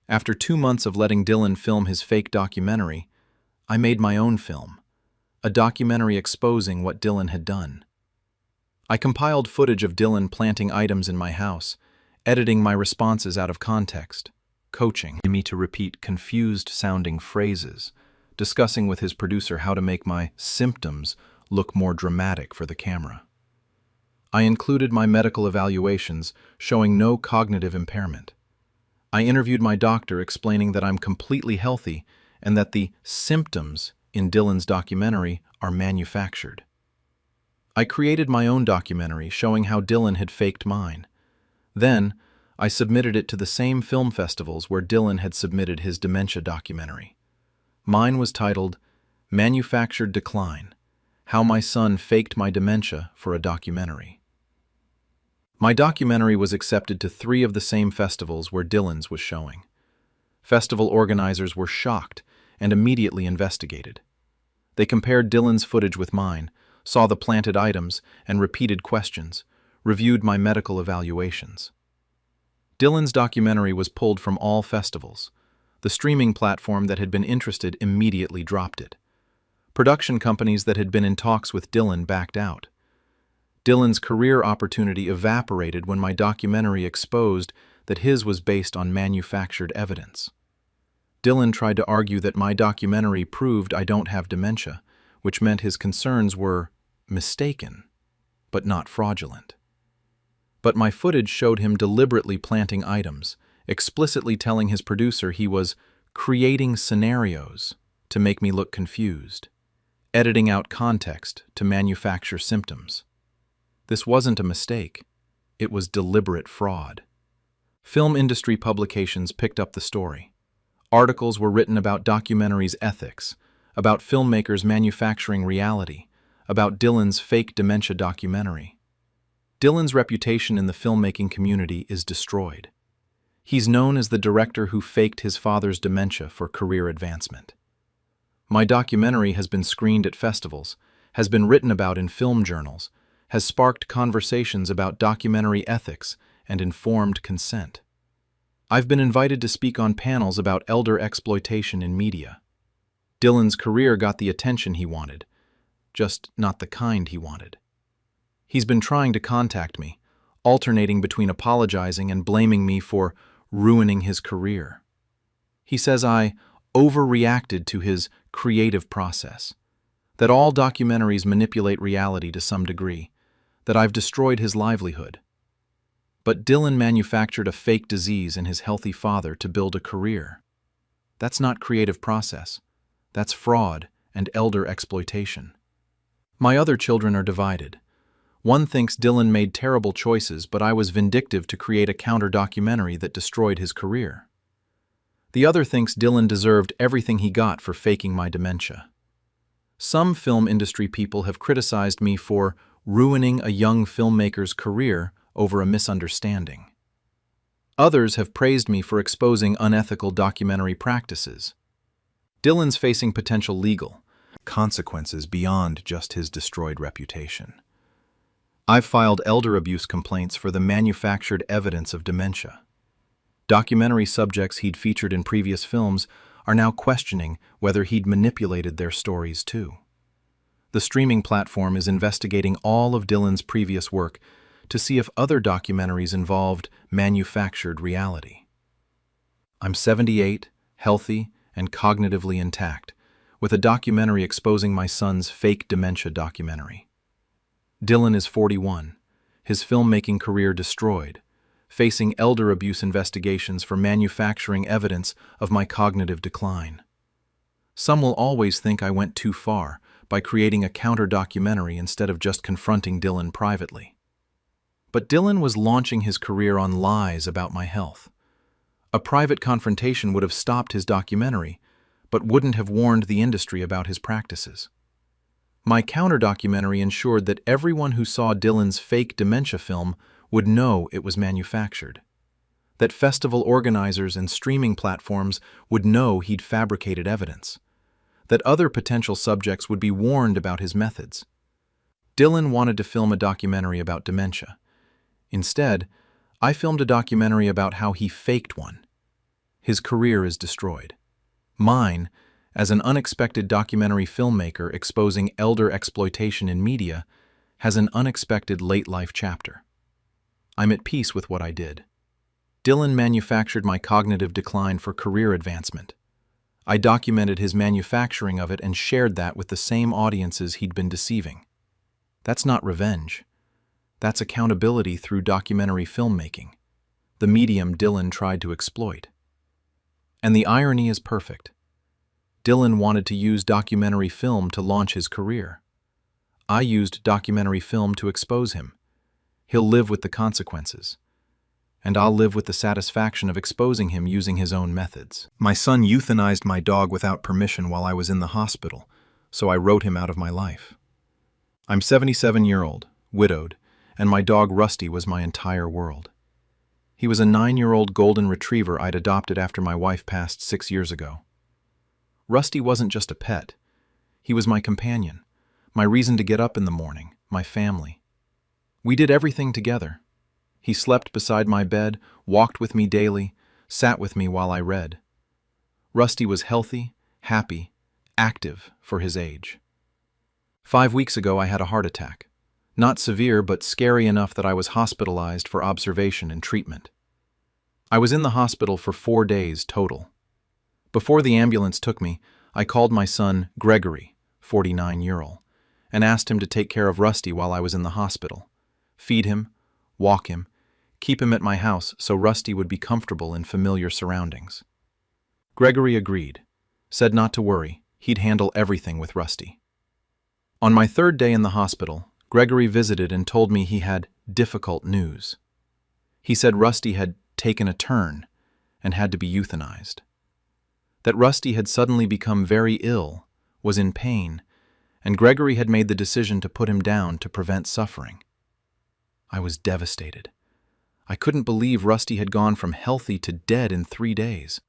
[SPEAKER 1] After 2 months of letting Dylan film his fake documentary, I made my own film, a documentary exposing what Dylan had done. I compiled footage of Dylan planting items in my house, editing my responses out of context, coaching me to repeat confused-sounding phrases, discussing with his producer how to make my symptoms look more dramatic for the camera. I included my medical evaluations showing no cognitive impairment. I interviewed my doctor explaining that I'm completely healthy and that the symptoms in Dylan's documentary are manufactured. I created my own documentary showing how Dylan had faked mine. Then, I submitted it to the same film festivals where Dylan had submitted his dementia documentary. Mine was titled Manufactured Decline: How My Son Faked My Dementia for a Documentary. My documentary was accepted to 3 of the same festivals where Dylan's was showing. Festival organizers were shocked and immediately investigated. They compared Dylan's footage with mine, saw the planted items and repeated questions, reviewed my medical evaluations. Dylan's documentary was pulled from all festivals. The streaming platform that had been interested immediately dropped it. Production companies that had been in talks with Dylan backed out. Dylan's career opportunity evaporated when my documentary exposed that his was based on manufactured evidence. Dylan tried to argue that my documentary proved I don't have dementia, which meant his concerns were mistaken, but not fraudulent. But my footage showed him deliberately planting items, explicitly telling his producer he was creating scenarios to make me look confused, editing out context to manufacture symptoms. This wasn't a mistake. It was deliberate fraud. Film industry publications picked up the story. Articles were written about documentaries' ethics, about filmmakers manufacturing reality, about Dylan's fake dementia documentary. Dylan's reputation in the filmmaking community is destroyed. He's known as the director who faked his father's dementia for career advancement. My documentary has been screened at festivals, has been written about in film journals, has sparked conversations about documentary ethics and informed consent. I've been invited to speak on panels about elder exploitation in media. Dylan's career got the attention he wanted, just not the kind he wanted. He's been trying to contact me, alternating between apologizing and blaming me for ruining his career. He says I overreacted to his creative process, that all documentaries manipulate reality to some degree, that I've destroyed his livelihood. But Dylan manufactured a fake disease in his healthy father to build a career. That's not creative process. That's fraud and elder exploitation. My other children are divided. One thinks Dylan made terrible choices, but I was vindictive to create a counter-documentary that destroyed his career. The other thinks Dylan deserved everything he got for faking my dementia. Some film industry people have criticized me for ruining a young filmmaker's career over a misunderstanding. Others have praised me for exposing unethical documentary practices. Dylan's facing potential legal consequences beyond just his destroyed reputation. I've filed elder abuse complaints for the manufactured evidence of dementia. Documentary subjects he'd featured in previous films are now questioning whether he'd manipulated their stories too. The streaming platform is investigating all of Dylan's previous work to see if other documentaries involved manufactured reality. I'm 78, healthy, and cognitively intact, with a documentary exposing my son's fake dementia documentary. Dylan is 41, his filmmaking career destroyed, facing elder abuse investigations for manufacturing evidence of my cognitive decline. Some will always think I went too far by creating a counter-documentary instead of just confronting Dylan privately. But Dylan was launching his career on lies about my health. A private confrontation would have stopped his documentary, but wouldn't have warned the industry about his practices. My counter-documentary ensured that everyone who saw Dylan's fake dementia film would know it was manufactured, that festival organizers and streaming platforms would know he'd fabricated evidence, that other potential subjects would be warned about his methods. Dylan wanted to film a documentary about dementia. Instead, I filmed a documentary about how he faked one. His career is destroyed. Mine, as an unexpected documentary filmmaker exposing elder exploitation in media, has an unexpected late-life chapter. I'm at peace with what I did. Dylan manufactured my cognitive decline for career advancement. I documented his manufacturing of it and shared that with the same audiences he'd been deceiving. That's not revenge. That's accountability through documentary filmmaking, the medium Dylan tried to exploit. And the irony is perfect. Dylan wanted to use documentary film to launch his career. I used documentary film to expose him. He'll live with the consequences. And I'll live with the satisfaction of exposing him using his own methods. My son euthanized my dog without permission while I was in the hospital, so I wrote him out of my life. I'm 77-year-old, widowed, and my dog Rusty was my entire world. He was a 9-year-old golden retriever I'd adopted after my wife passed 6 years ago. Rusty wasn't just a pet. He was my companion, my reason to get up in the morning, my family. We did everything together. He slept beside my bed, walked with me daily, sat with me while I read. Rusty was healthy, happy, active for his age. 5 weeks ago I had a heart attack. Not severe, but scary enough that I was hospitalized for observation and treatment. I was in the hospital for 4 days total. Before the ambulance took me, I called my son, Gregory, 49-year-old, and asked him to take care of Rusty while I was in the hospital. Feed him, walk him, keep him at my house so Rusty would be comfortable in familiar surroundings. Gregory agreed, said not to worry, he'd handle everything with Rusty. On my 3rd day in the hospital, Gregory visited and told me he had difficult news. He said Rusty had taken a turn and had to be euthanized. That Rusty had suddenly become very ill, was in pain, and Gregory had made the decision to put him down to prevent suffering. I was devastated. I couldn't believe Rusty had gone from healthy to dead in 3 days.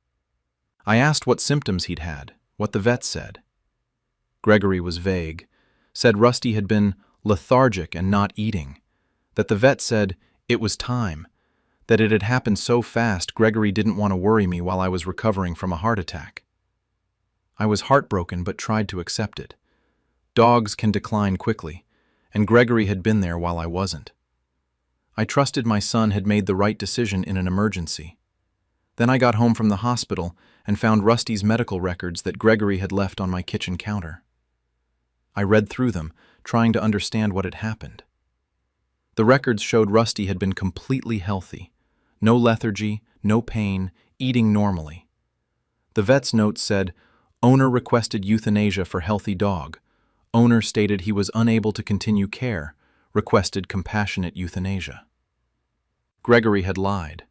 [SPEAKER 1] I asked what symptoms he'd had, what the vet said. Gregory was vague, said Rusty had been lethargic and not eating, that the vet said it was time, that it had happened so fast Gregory didn't want to worry me while I was recovering from a heart attack. I was heartbroken but tried to accept it. Dogs can decline quickly, and Gregory had been there while I wasn't. I trusted my son had made the right decision in an emergency. Then I got home from the hospital and found Rusty's medical records that Gregory had left on my kitchen counter. I read through them, trying to understand what had happened. The records showed Rusty had been completely healthy, no lethargy, no pain, eating normally. The vet's notes said, owner requested euthanasia for healthy dog. Owner stated he was unable to continue care, requested compassionate euthanasia. Gregory had lied.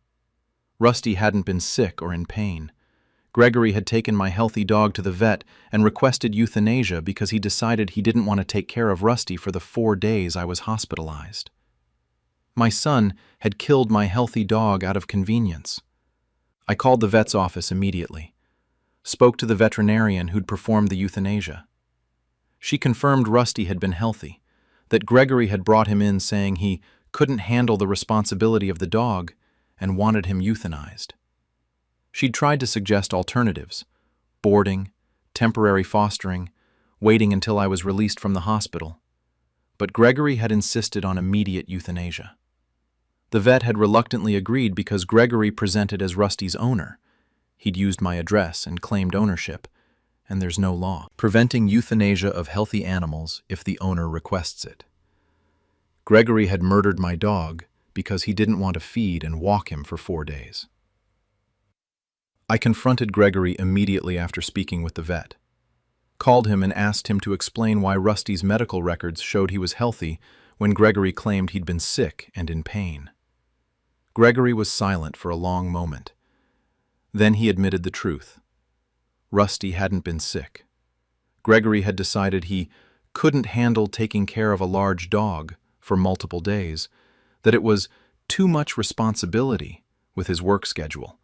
[SPEAKER 1] Rusty hadn't been sick or in pain. Gregory had taken my healthy dog to the vet and requested euthanasia because he decided he didn't want to take care of Rusty for the 4 days I was hospitalized. My son had killed my healthy dog out of convenience. I called the vet's office immediately, spoke to the veterinarian who'd performed the euthanasia. She confirmed Rusty had been healthy, that Gregory had brought him in saying he couldn't handle the responsibility of the dog and wanted him euthanized. She'd tried to suggest alternatives, boarding, temporary fostering, waiting until I was released from the hospital. But Gregory had insisted on immediate euthanasia. The vet had reluctantly agreed because Gregory presented as Rusty's owner. He'd used my address and claimed ownership, and there's no law preventing euthanasia of healthy animals if the owner requests it. Gregory had murdered my dog because he didn't want to feed and walk him for 4 days. I confronted Gregory immediately after speaking with the vet, called him and asked him to explain why Rusty's medical records showed he was healthy when Gregory claimed he'd been sick and in pain. Gregory was silent for a long moment. Then he admitted the truth. Rusty hadn't been sick. Gregory had decided he couldn't handle taking care of a large dog for multiple days, that it was too much responsibility with his work schedule,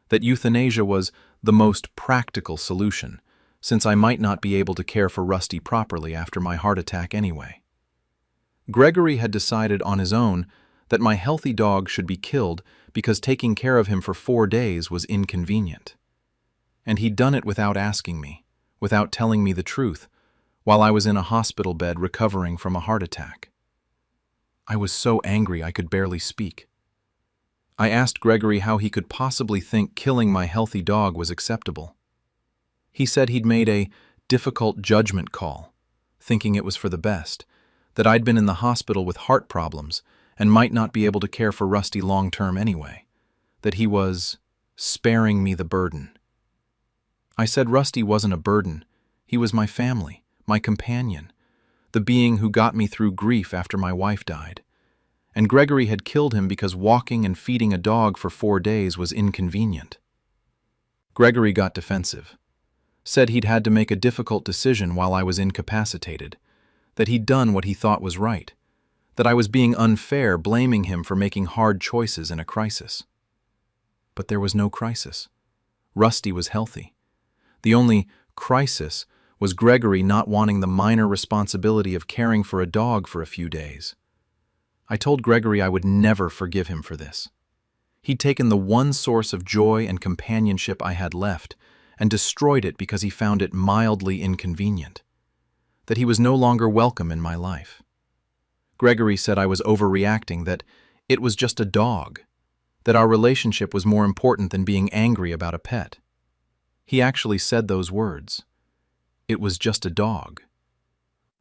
[SPEAKER 1] that euthanasia was the most practical solution, since I might not be able to care for Rusty properly after my heart attack anyway. Gregory had decided on his own that my healthy dog should be killed because taking care of him for 4 days was inconvenient. And he'd done it without asking me, without telling me the truth, while I was in a hospital bed recovering from a heart attack. I was so angry I could barely speak. I asked Gregory how he could possibly think killing my healthy dog was acceptable. He said he'd made a difficult judgment call, thinking it was for the best, that I'd been in the hospital with heart problems and might not be able to care for Rusty long-term anyway, that he was sparing me the burden. I said Rusty wasn't a burden. He was my family, my companion, the being who got me through grief after my wife died. And Gregory had killed him because walking and feeding a dog for 4 days was inconvenient. Gregory got defensive, said he'd had to make a difficult decision while I was incapacitated, that he'd done what he thought was right, that I was being unfair blaming him for making hard choices in a crisis. But there was no crisis. Rusty was healthy. The only crisis was Gregory not wanting the minor responsibility of caring for a dog for a few days. I told Gregory I would never forgive him for this. He'd taken the one source of joy and companionship I had left and destroyed it because he found it mildly inconvenient, that he was no longer welcome in my life. Gregory said I was overreacting, that it was just a dog, that our relationship was more important than being angry about a pet. He actually said those words. It was just a dog.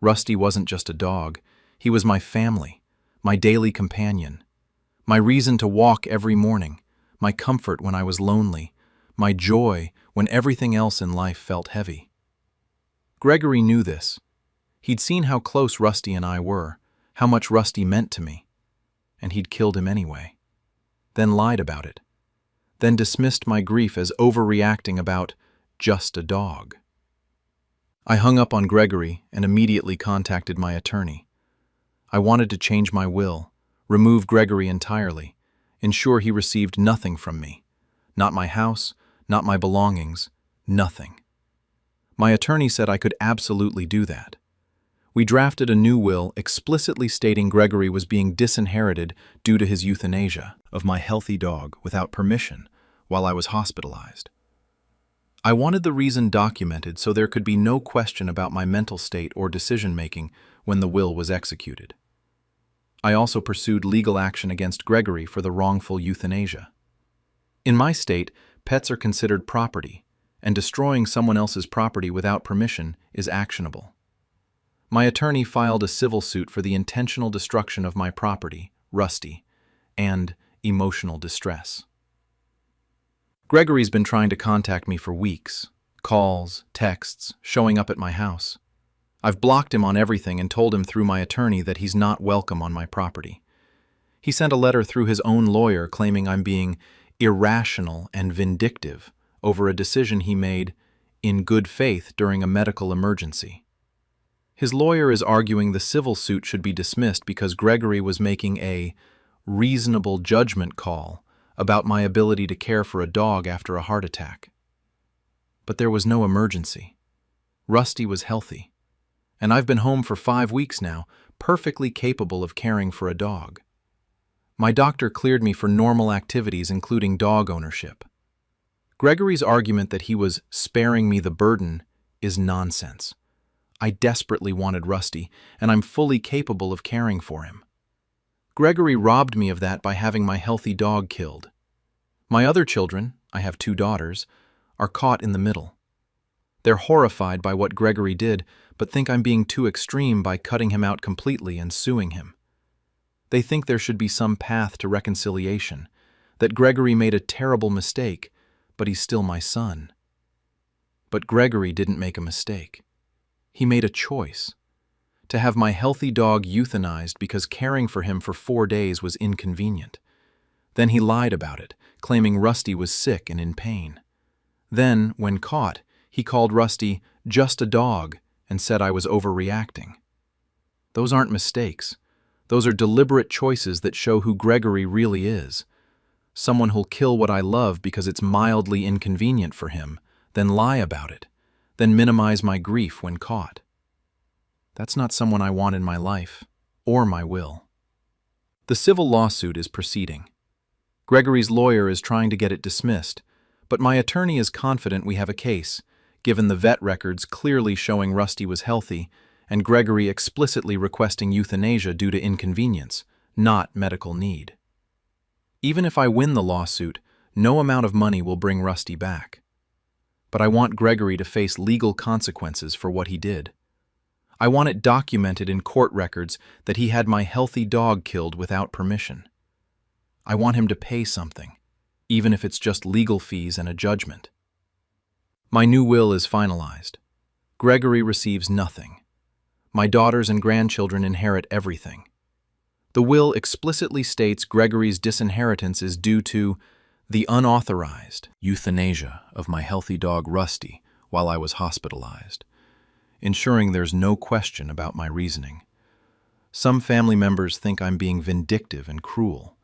[SPEAKER 1] Rusty wasn't just a dog. He was my family, my daily companion, my reason to walk every morning, my comfort when I was lonely, my joy when everything else in life felt heavy. Gregory knew this. He'd seen how close Rusty and I were, how much Rusty meant to me, and he'd killed him anyway. Then lied about it. Then dismissed my grief as overreacting about just a dog. I hung up on Gregory and immediately contacted my attorney. I wanted to change my will, remove Gregory entirely, ensure he received nothing from me. Not my house, not my belongings, nothing. My attorney said I could absolutely do that. We drafted a new will explicitly stating Gregory was being disinherited due to his euthanasia of my healthy dog without permission while I was hospitalized. I wanted the reason documented so there could be no question about my mental state or decision-making when the will was executed. I also pursued legal action against Gregory for the wrongful euthanasia. In my state, pets are considered property, and destroying someone else's property without permission is actionable. My attorney filed a civil suit for the intentional destruction of my property, Rusty, and emotional distress. Gregory's been trying to contact me for weeks. Calls, texts, showing up at my house. I've blocked him on everything and told him through my attorney that he's not welcome on my property. He sent a letter through his own lawyer claiming I'm being irrational and vindictive over a decision he made in good faith during a medical emergency. His lawyer is arguing the civil suit should be dismissed because Gregory was making a reasonable judgment call about my ability to care for a dog after a heart attack. But there was no emergency. Rusty was healthy, and I've been home for 5 weeks now, perfectly capable of caring for a dog. My doctor cleared me for normal activities, including dog ownership. Gregory's argument that he was sparing me the burden is nonsense. I desperately wanted Rusty, and I'm fully capable of caring for him. Gregory robbed me of that by having my healthy dog killed. My other children, I have 2 daughters, are caught in the middle. They're horrified by what Gregory did, but think I'm being too extreme by cutting him out completely and suing him. They think there should be some path to reconciliation, that Gregory made a terrible mistake, but he's still my son. But Gregory didn't make a mistake. He made a choice. To have my healthy dog euthanized because caring for him for 4 days was inconvenient. Then he lied about it, claiming Rusty was sick and in pain. Then, when caught, he called Rusty just a dog and said I was overreacting. Those aren't mistakes. Those are deliberate choices that show who Gregory really is. Someone who'll kill what I love because it's mildly inconvenient for him, then lie about it, then minimize my grief when caught. That's not someone I want in my life, or my will. The civil lawsuit is proceeding. Gregory's lawyer is trying to get it dismissed, but my attorney is confident we have a case, given the vet records clearly showing Rusty was healthy and Gregory explicitly requesting euthanasia due to inconvenience, not medical need. Even if I win the lawsuit, no amount of money will bring Rusty back. But I want Gregory to face legal consequences for what he did. I want it documented in court records that he had my healthy dog killed without permission. I want him to pay something, even if it's just legal fees and a judgment. My new will is finalized. Gregory receives nothing. My daughters and grandchildren inherit everything. The will explicitly states Gregory's disinheritance is due to the unauthorized euthanasia of my healthy dog Rusty while I was hospitalized, ensuring there's no question about my reasoning. Some family members think I'm being vindictive and cruel,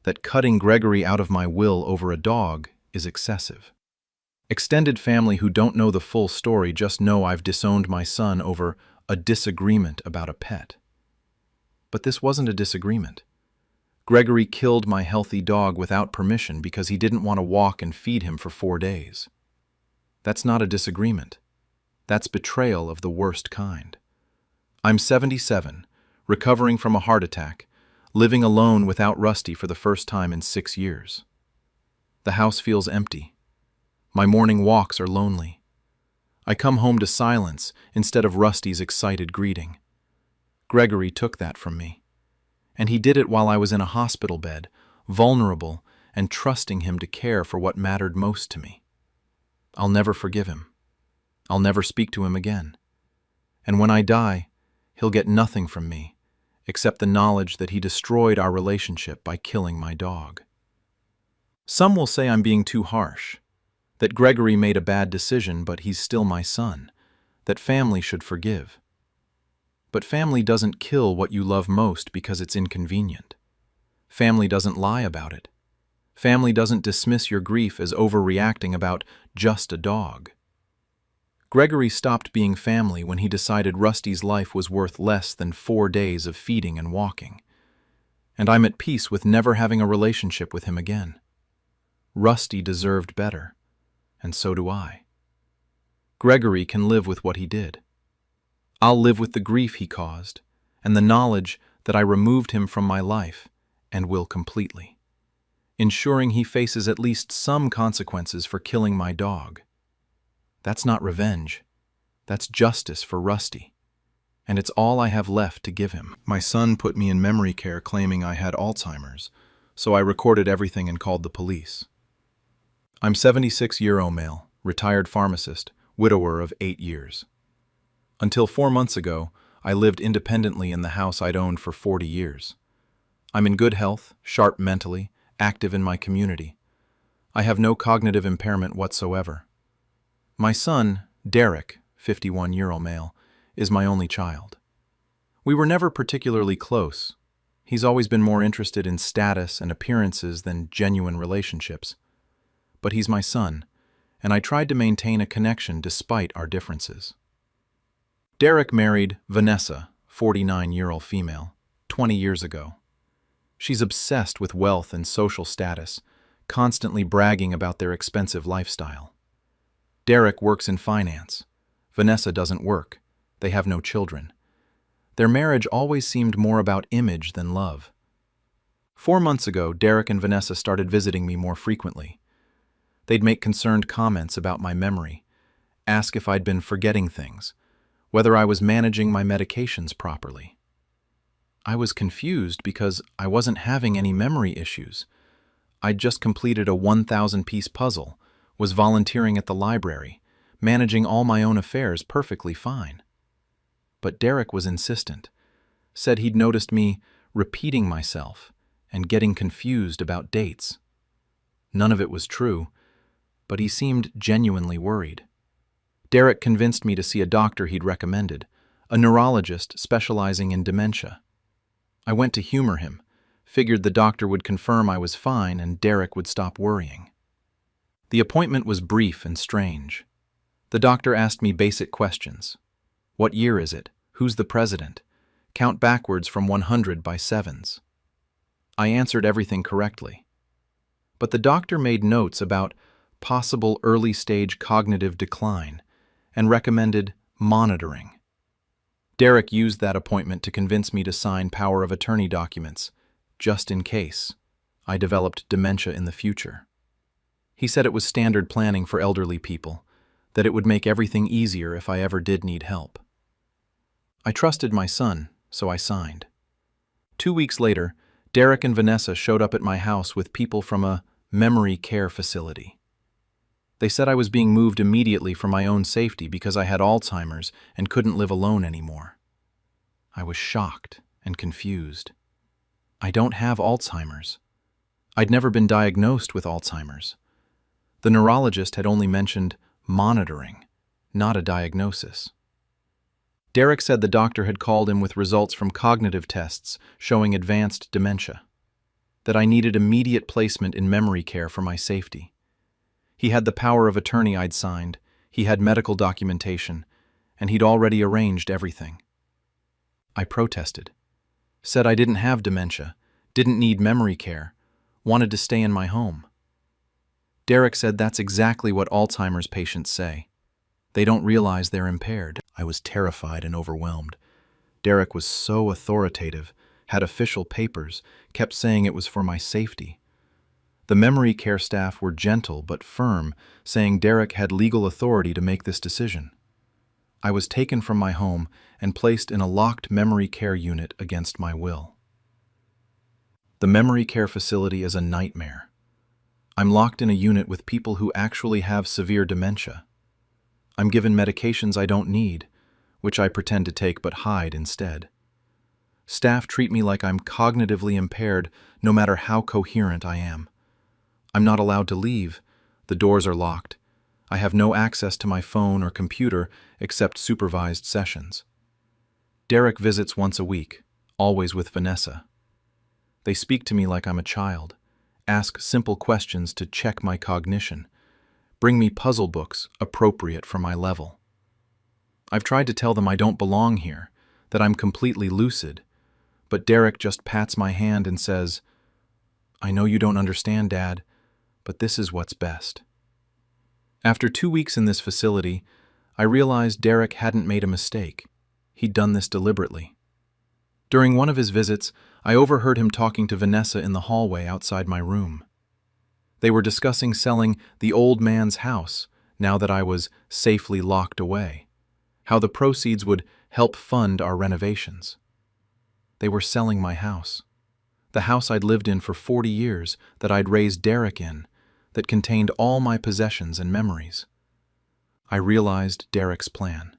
[SPEAKER 1] that cutting Gregory out of my will over a dog is excessive. Extended family who don't know the full story just know I've disowned my son over a disagreement about a pet. But this wasn't a disagreement. Gregory killed my healthy dog without permission because he didn't want to walk and feed him for 4 days. That's not a disagreement. That's betrayal of the worst kind. I'm 77, recovering from a heart attack, living alone without Rusty for the first time in 6 years. The house feels empty. My morning walks are lonely. I come home to silence instead of Rusty's excited greeting. Gregory took that from me. And he did it while I was in a hospital bed, vulnerable and trusting him to care for what mattered most to me. I'll never forgive him. I'll never speak to him again. And when I die, he'll get nothing from me, except the knowledge that he destroyed our relationship by killing my dog. Some will say I'm being too harsh, that Gregory made a bad decision, but he's still my son, that family should forgive. But family doesn't kill what you love most because it's inconvenient. Family doesn't lie about it. Family doesn't dismiss your grief as overreacting about just a dog. Gregory stopped being family when he decided Rusty's life was worth less than 4 days of feeding and walking. And I'm at peace with never having a relationship with him again. Rusty deserved better, and so do I. Gregory can live with what he did. I'll live with the grief he caused, and the knowledge that I removed him from my life, and will completely, ensuring he faces at least some consequences for killing my dog. That's not revenge. That's justice for Rusty. And it's all I have left to give him. My son put me in memory care claiming I had Alzheimer's, so I recorded everything and called the police. I'm 76-year-old male, retired pharmacist, widower of 8 years. Until 4 months ago, I lived independently in the house I'd owned for 40 years. I'm in good health, sharp mentally, active in my community. I have no cognitive impairment whatsoever. My son, Derek, 51-year-old male, is my only child. We were never particularly close. He's always been more interested in status and appearances than genuine relationships. But he's my son, and I tried to maintain a connection despite our differences. Derek married Vanessa, 49-year-old female, 20 years ago. She's obsessed with wealth and social status, constantly bragging about their expensive lifestyle. Derek works in finance. Vanessa doesn't work. They have no children. Their marriage always seemed more about image than love. 4 months ago, Derek and Vanessa started visiting me more frequently. They'd make concerned comments about my memory, ask if I'd been forgetting things, whether I was managing my medications properly. I was confused because I wasn't having any memory issues. I'd just completed a 1,000-piece puzzle, was volunteering at the library, managing all my own affairs perfectly fine. But Derek was insistent, said he'd noticed me repeating myself and getting confused about dates. None of it was true, but he seemed genuinely worried. Derek convinced me to see a doctor he'd recommended, a neurologist specializing in dementia. I went to humor him, figured the doctor would confirm I was fine and Derek would stop worrying. The appointment was brief and strange. The doctor asked me basic questions. What year is it? Who's the president? Count backwards from 100 by sevens. I answered everything correctly. But the doctor made notes about possible early-stage cognitive decline and recommended monitoring. Derek used that appointment to convince me to sign power of attorney documents, just in case I developed dementia in the future. He said it was standard planning for elderly people, that it would make everything easier if I ever did need help. I trusted my son, so I signed. 2 weeks later, Derek and Vanessa showed up at my house with people from a memory care facility. They said I was being moved immediately for my own safety because I had Alzheimer's and couldn't live alone anymore. I was shocked and confused. I don't have Alzheimer's. I'd never been diagnosed with Alzheimer's. The neurologist had only mentioned monitoring, not a diagnosis. Derek said the doctor had called him with results from cognitive tests showing advanced dementia, that I needed immediate placement in memory care for my safety. He had the power of attorney I'd signed, he had medical documentation, and he'd already arranged everything. I protested, said I didn't have dementia, didn't need memory care, wanted to stay in my home. Derek said that's exactly what Alzheimer's patients say. They don't realize they're impaired. I was terrified and overwhelmed. Derek was so authoritative, had official papers, kept saying it was for my safety. The memory care staff were gentle but firm, saying Derek had legal authority to make this decision. I was taken from my home and placed in a locked memory care unit against my will. The memory care facility is a nightmare. I'm locked in a unit with people who actually have severe dementia. I'm given medications I don't need, which I pretend to take but hide instead. Staff treat me like I'm cognitively impaired no matter how coherent I am. I'm not allowed to leave. The doors are locked. I have no access to my phone or computer except supervised sessions. Derek visits once a week, always with Vanessa. They speak to me like I'm a child, ask simple questions to check my cognition, bring me puzzle books appropriate for my level. I've tried to tell them I don't belong here, that I'm completely lucid, but Derek just pats my hand and says, "I know you don't understand, Dad, but this is what's best." After 2 weeks in this facility, I realized Derek hadn't made a mistake. He'd done this deliberately. During one of his visits, I overheard him talking to Vanessa in the hallway outside my room. They were discussing selling the old man's house now that I was safely locked away, how the proceeds would help fund our renovations. They were selling my house, the house I'd lived in for 40 years, that I'd raised Derek in, that contained all my possessions and memories. I realized Derek's plan.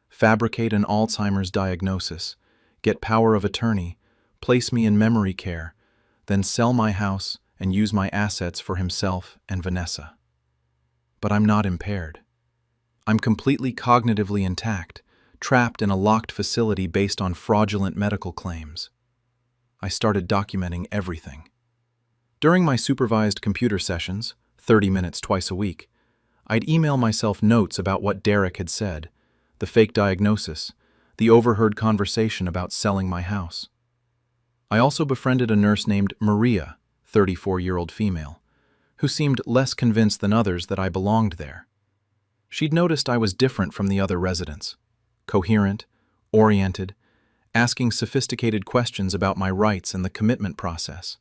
[SPEAKER 1] Fabricate an Alzheimer's diagnosis, get power of attorney, place me in memory care, then sell my house and use my assets for himself and Vanessa. But I'm not impaired. I'm completely cognitively intact, trapped in a locked facility based on fraudulent medical claims. I started documenting everything. During my supervised computer sessions, 30 minutes twice a week, I'd email myself notes about what Derek had said, the fake diagnosis, the overheard conversation about selling my house. I also befriended a nurse named Maria, 34-year-old female, who seemed less convinced than others that I belonged there. She'd noticed I was different from the other residents, coherent, oriented, asking sophisticated questions about my rights and the commitment process.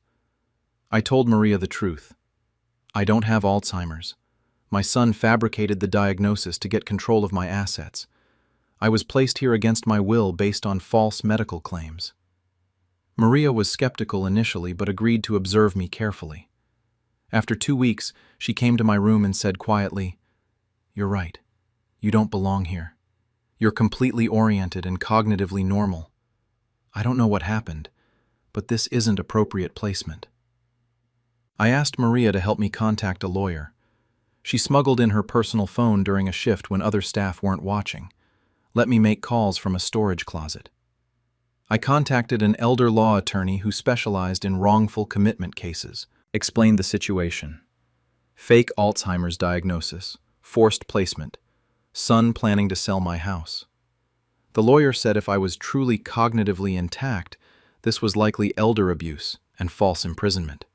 [SPEAKER 1] I told Maria the truth. I don't have Alzheimer's. My son fabricated the diagnosis to get control of my assets. I was placed here against my will based on false medical claims. Maria was skeptical initially but agreed to observe me carefully. After 2 weeks, she came to my room and said quietly, "You're right. You don't belong here. You're completely oriented and cognitively normal. I don't know what happened, but this isn't appropriate placement." I asked Maria to help me contact a lawyer. She smuggled in her personal phone during a shift when other staff weren't watching, let me make calls from a storage closet. I contacted an elder law attorney who specialized in wrongful commitment cases, explained the situation. Fake Alzheimer's diagnosis, forced placement, son planning to sell my house. The lawyer said if I was truly cognitively intact, this was likely elder abuse and false imprisonment.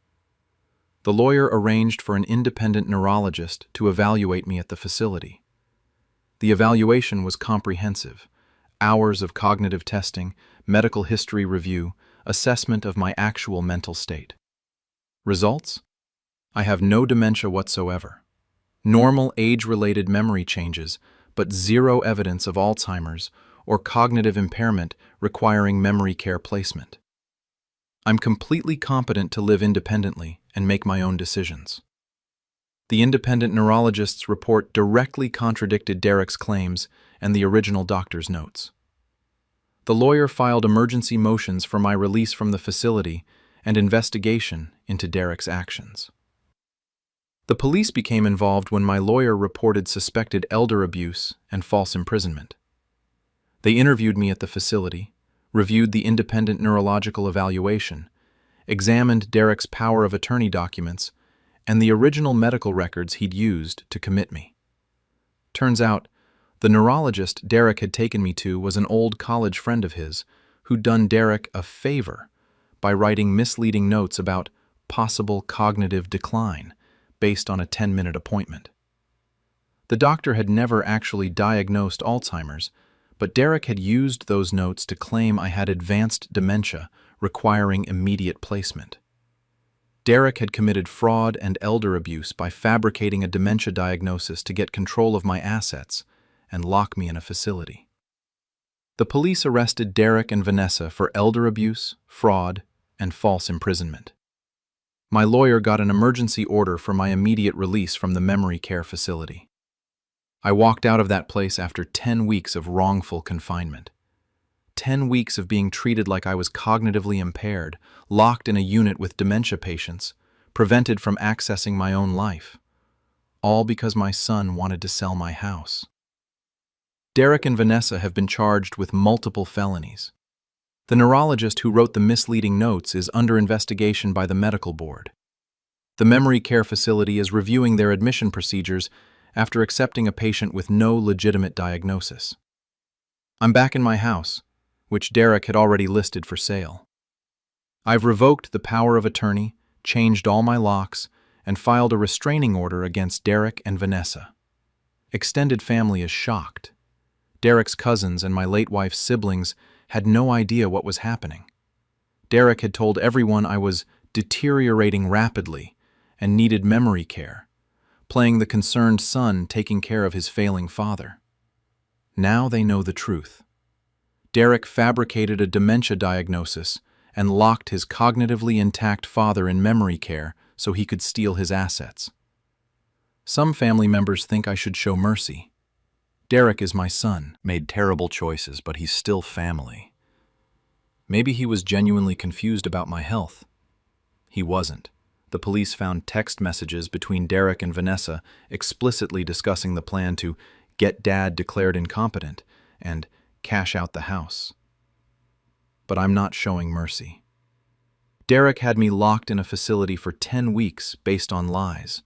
[SPEAKER 1] The lawyer arranged for an independent neurologist to evaluate me at the facility. The evaluation was comprehensive: hours of cognitive testing, medical history review, assessment of my actual mental state. Results? I have no dementia whatsoever. Normal age-related memory changes, but zero evidence of Alzheimer's or cognitive impairment requiring memory care placement. I'm completely competent to live independently and make my own decisions. The independent neurologist's report directly contradicted Derek's claims and the original doctor's notes. The lawyer filed emergency motions for my release from the facility and investigation into Derek's actions. The police became involved when my lawyer reported suspected elder abuse and false imprisonment. They interviewed me at the facility, reviewed the independent neurological evaluation, examined Derek's power of attorney documents, and the original medical records he'd used to commit me. Turns out, the neurologist Derek had taken me to was an old college friend of his who'd done Derek a favor by writing misleading notes about possible cognitive decline based on a 10-minute appointment. The doctor had never actually diagnosed Alzheimer's, but Derek had used those notes to claim I had advanced dementia requiring immediate placement. Derek had committed fraud and elder abuse by fabricating a dementia diagnosis to get control of my assets and lock me in a facility. The police arrested Derek and Vanessa for elder abuse, fraud, and false imprisonment. My lawyer got an emergency order for my immediate release from the memory care facility. I walked out of that place after 10 weeks of wrongful confinement. 10 weeks of being treated like I was cognitively impaired, locked in a unit with dementia patients, prevented from accessing my own life. All because my son wanted to sell my house. Derek and Vanessa have been charged with multiple felonies. The neurologist who wrote the misleading notes is under investigation by the medical board. The memory care facility is reviewing their admission procedures after accepting a patient with no legitimate diagnosis. I'm back in my house, which Derek had already listed for sale. I've revoked the power of attorney, changed all my locks, and filed a restraining order against Derek and Vanessa. Extended family is shocked. Derek's cousins and my late wife's siblings had no idea what was happening. Derek had told everyone I was deteriorating rapidly and needed memory care, playing the concerned son taking care of his failing father. Now they know the truth. Derek fabricated a dementia diagnosis and locked his cognitively intact father in memory care so he could steal his assets. Some family members think I should show mercy. Derek is my son, made terrible choices, but he's still family. Maybe he was genuinely confused about my health. He wasn't. The police found text messages between Derek and Vanessa explicitly discussing the plan to get Dad declared incompetent and cash out the house. But I'm not showing mercy. Derek had me locked in a facility for 10 weeks based on lies.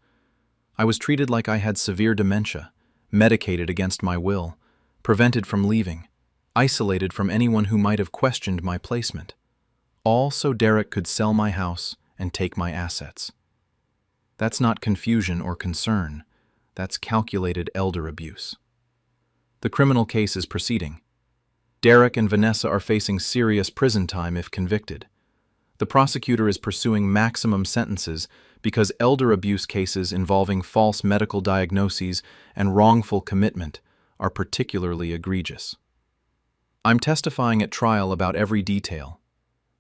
[SPEAKER 1] I was treated like I had severe dementia, medicated against my will, prevented from leaving, isolated from anyone who might have questioned my placement. All so Derek could sell my house and take my assets. That's not confusion or concern. That's calculated elder abuse. The criminal case is proceeding. Derek and Vanessa are facing serious prison time if convicted. The prosecutor is pursuing maximum sentences because elder abuse cases involving false medical diagnoses and wrongful commitment are particularly egregious. I'm testifying at trial about every detail: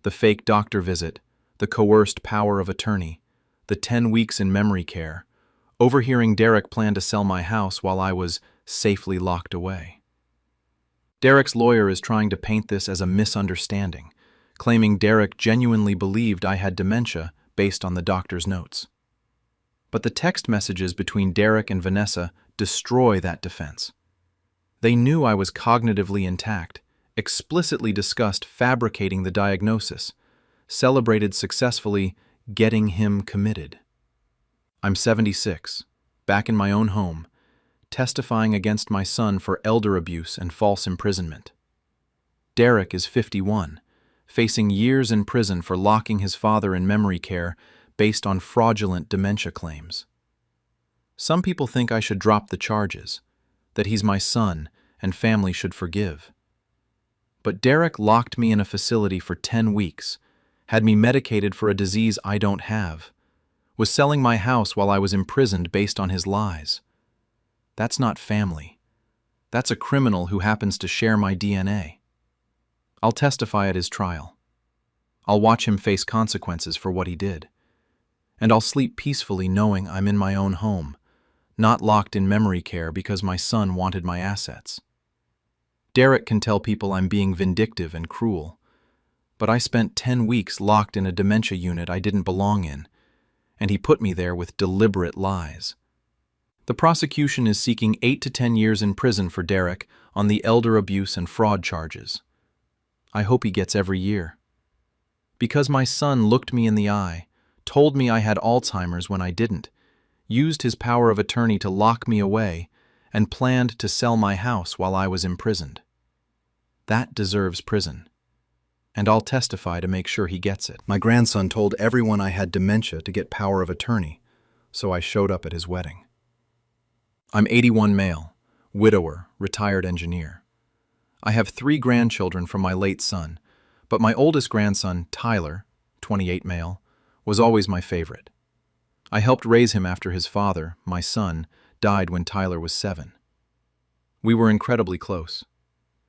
[SPEAKER 1] the fake doctor visit, the coerced power of attorney, the 10 weeks in memory care, overhearing Derek plan to sell my house while I was safely locked away. Derek's lawyer is trying to paint this as a misunderstanding, claiming Derek genuinely believed I had dementia based on the doctor's notes. But the text messages between Derek and Vanessa destroy that defense. They knew I was cognitively intact, explicitly discussed fabricating the diagnosis, celebrated successfully getting him committed. I'm 76, back in my own home, testifying against my son for elder abuse and false imprisonment. Derek is 51, facing years in prison for locking his father in memory care based on fraudulent dementia claims. Some people think I should drop the charges, that he's my son and family should forgive. But Derek locked me in a facility for 10 weeks, had me medicated for a disease I don't have, was selling my house while I was imprisoned based on his lies. That's not family. That's a criminal who happens to share my DNA. I'll testify at his trial. I'll watch him face consequences for what he did. And I'll sleep peacefully knowing I'm in my own home, not locked in memory care because my son wanted my assets. Derek can tell people I'm being vindictive and cruel, but I spent 10 weeks locked in a dementia unit I didn't belong in, and he put me there with deliberate lies. The prosecution is seeking 8 to 10 years in prison for Derek on the elder abuse and fraud charges. I hope he gets every year. Because my son looked me in the eye, told me I had Alzheimer's when I didn't, used his power of attorney to lock me away, and planned to sell my house while I was imprisoned. That deserves prison. And I'll testify to make sure he gets it. My grandson told everyone I had dementia to get power of attorney, so I showed up at his wedding. I'm 81 male, widower, retired engineer. I have 3 grandchildren from my late son, But my oldest grandson, Tyler, 28 male, was always my favorite. I helped raise him after his father, my son, died when Tyler was 7. We were incredibly close.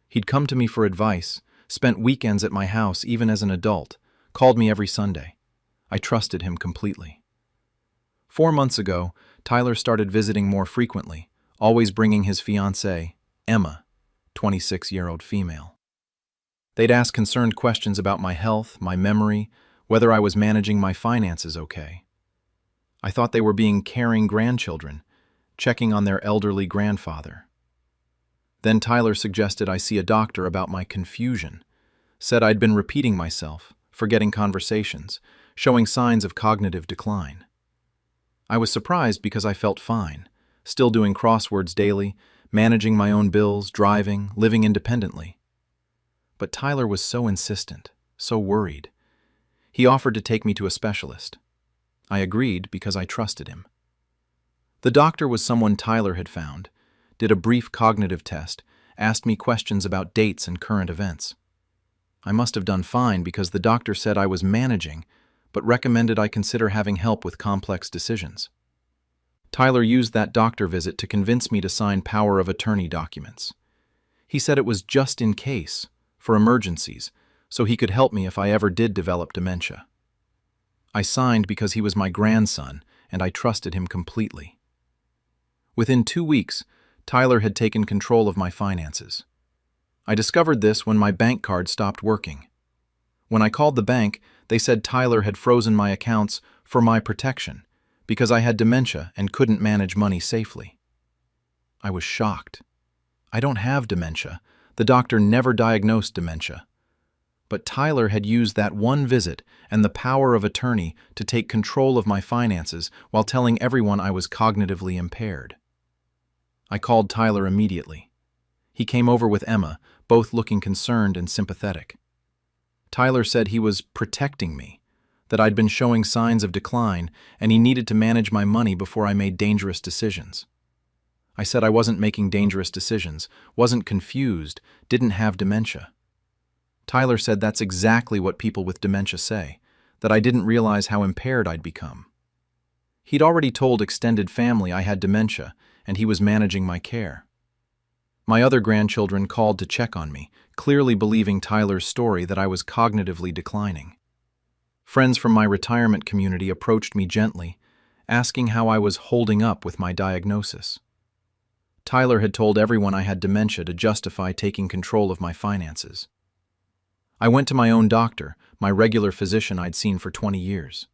[SPEAKER 1] He'd come to me for advice, spent weekends at my house even as an adult, called me every Sunday. I trusted him completely. 4 months ago, Tyler started visiting more frequently, always bringing his fiancée, Emma, 26-year-old female. They'd ask concerned questions about my health, my memory, whether I was managing my finances okay. I thought they were being caring grandchildren, checking on their elderly grandfather. Then Tyler suggested I see a doctor about my confusion, said I'd been repeating myself, forgetting conversations, showing signs of cognitive decline. I was surprised because I felt fine, still doing crosswords daily, managing my own bills, driving, living independently. But Tyler was so insistent, so worried. He offered to take me to a specialist. I agreed because I trusted him. The doctor was someone Tyler had found, did a brief cognitive test, asked me questions about dates and current events. I must have done fine because the doctor said I was managing, but recommended I consider having help with complex decisions. Tyler used that doctor visit to convince me to sign power of attorney documents. He said it was just in case, for emergencies, so he could help me if I ever did develop dementia. I signed because he was my grandson, and I trusted him completely. Within 2 weeks, Tyler had taken control of my finances. I discovered this when my bank card stopped working. When I called the bank, they said Tyler had frozen my accounts for my protection because I had dementia and couldn't manage money safely. I was shocked. I don't have dementia. The doctor never diagnosed dementia. But Tyler had used that one visit and the power of attorney to take control of my finances while telling everyone I was cognitively impaired. I called Tyler immediately. He came over with Emma, both looking concerned and sympathetic. Tyler said he was protecting me, that I'd been showing signs of decline and he needed to manage my money before I made dangerous decisions. I said I wasn't making dangerous decisions, wasn't confused, didn't have dementia. Tyler said that's exactly what people with dementia say, that I didn't realize how impaired I'd become. He'd already told extended family I had dementia, and he was managing my care. My other grandchildren called to check on me, clearly believing Tyler's story that I was cognitively declining. Friends from my retirement community approached me gently, asking how I was holding up with my diagnosis. Tyler had told everyone I had dementia to justify taking control of my finances. I went to my own doctor, my regular physician I'd seen for 20 years.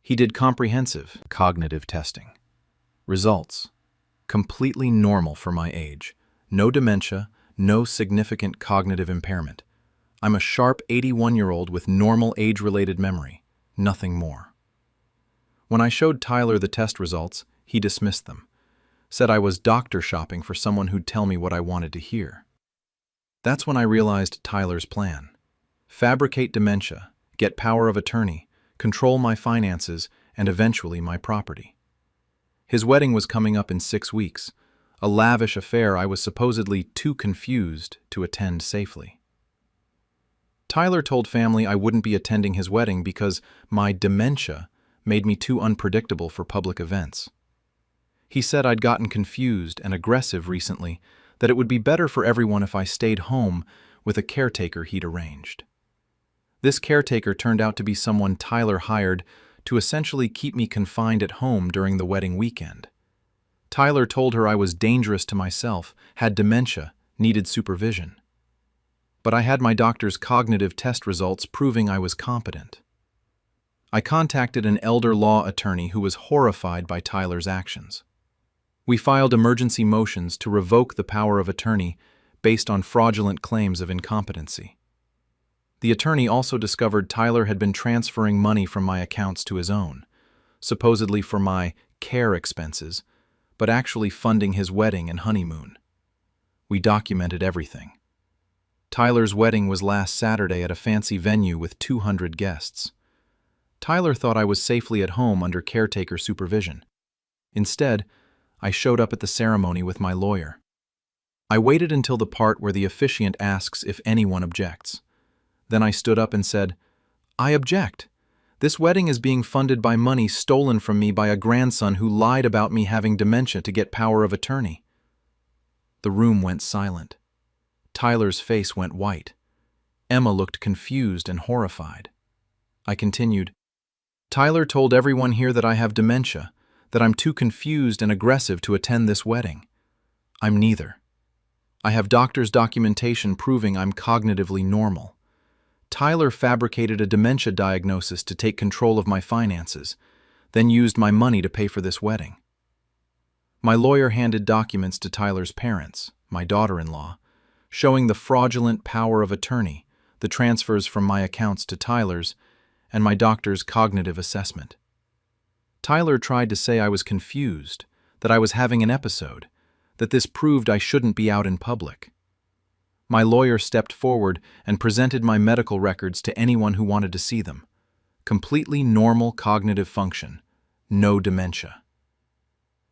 [SPEAKER 1] He did comprehensive cognitive testing. Results: completely normal for my age. No dementia, no significant cognitive impairment. I'm a sharp 81-year-old with normal age-related memory, nothing more. When I showed Tyler the test results, he dismissed them, said I was doctor shopping for someone who'd tell me what I wanted to hear. That's when I realized Tyler's plan. Fabricate dementia, get power of attorney, control my finances, and eventually my property. His wedding was coming up in 6 weeks, a lavish affair I was supposedly too confused to attend safely. Tyler told family I wouldn't be attending his wedding because my dementia made me too unpredictable for public events. He said I'd gotten confused and aggressive recently, that it would be better for everyone if I stayed home with a caretaker he'd arranged. This caretaker turned out to be someone Tyler hired to essentially keep me confined at home during the wedding weekend. Tyler told her I was dangerous to myself, had dementia, needed supervision. But I had my doctor's cognitive test results proving I was competent. I contacted an elder law attorney who was horrified by Tyler's actions. We filed emergency motions to revoke the power of attorney based on fraudulent claims of incompetency. The attorney also discovered Tyler had been transferring money from my accounts to his own, supposedly for my care expenses, but actually funding his wedding and honeymoon. We documented everything. Tyler's wedding was last Saturday at a fancy venue with 200 guests. Tyler thought I was safely at home under caretaker supervision. Instead, I showed up at the ceremony with my lawyer. I waited until the part where the officiant asks if anyone objects. Then I stood up and said, "I object. This wedding is being funded by money stolen from me by a grandson who lied about me having dementia to get power of attorney." The room went silent. Tyler's face went white. Emma looked confused and horrified. I continued, "Tyler told everyone here that I have dementia, that I'm too confused and aggressive to attend this wedding. I'm neither. I have doctor's documentation proving I'm cognitively normal. Tyler fabricated a dementia diagnosis to take control of my finances, then used my money to pay for this wedding." My lawyer handed documents to Tyler's parents, my daughter-in-law, showing the fraudulent power of attorney, the transfers from my accounts to Tyler's, and my doctor's cognitive assessment. Tyler tried to say I was confused, that I was having an episode, that this proved I shouldn't be out in public. My lawyer stepped forward and presented my medical records to anyone who wanted to see them. Completely normal cognitive function, no dementia.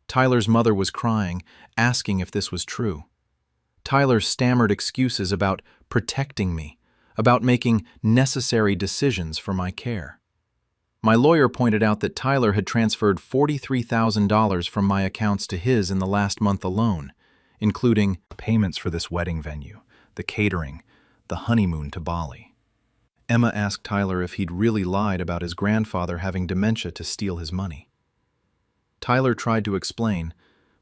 [SPEAKER 1] Tyler's mother was crying, asking if this was true. Tyler stammered excuses about protecting me, about making necessary decisions for my care. My lawyer pointed out that Tyler had transferred $43,000 from my accounts to his in the last month alone, including payments for this wedding venue, the catering, the honeymoon to Bali. Emma asked Tyler if he'd really lied about his grandfather having dementia to steal his money. Tyler tried to explain,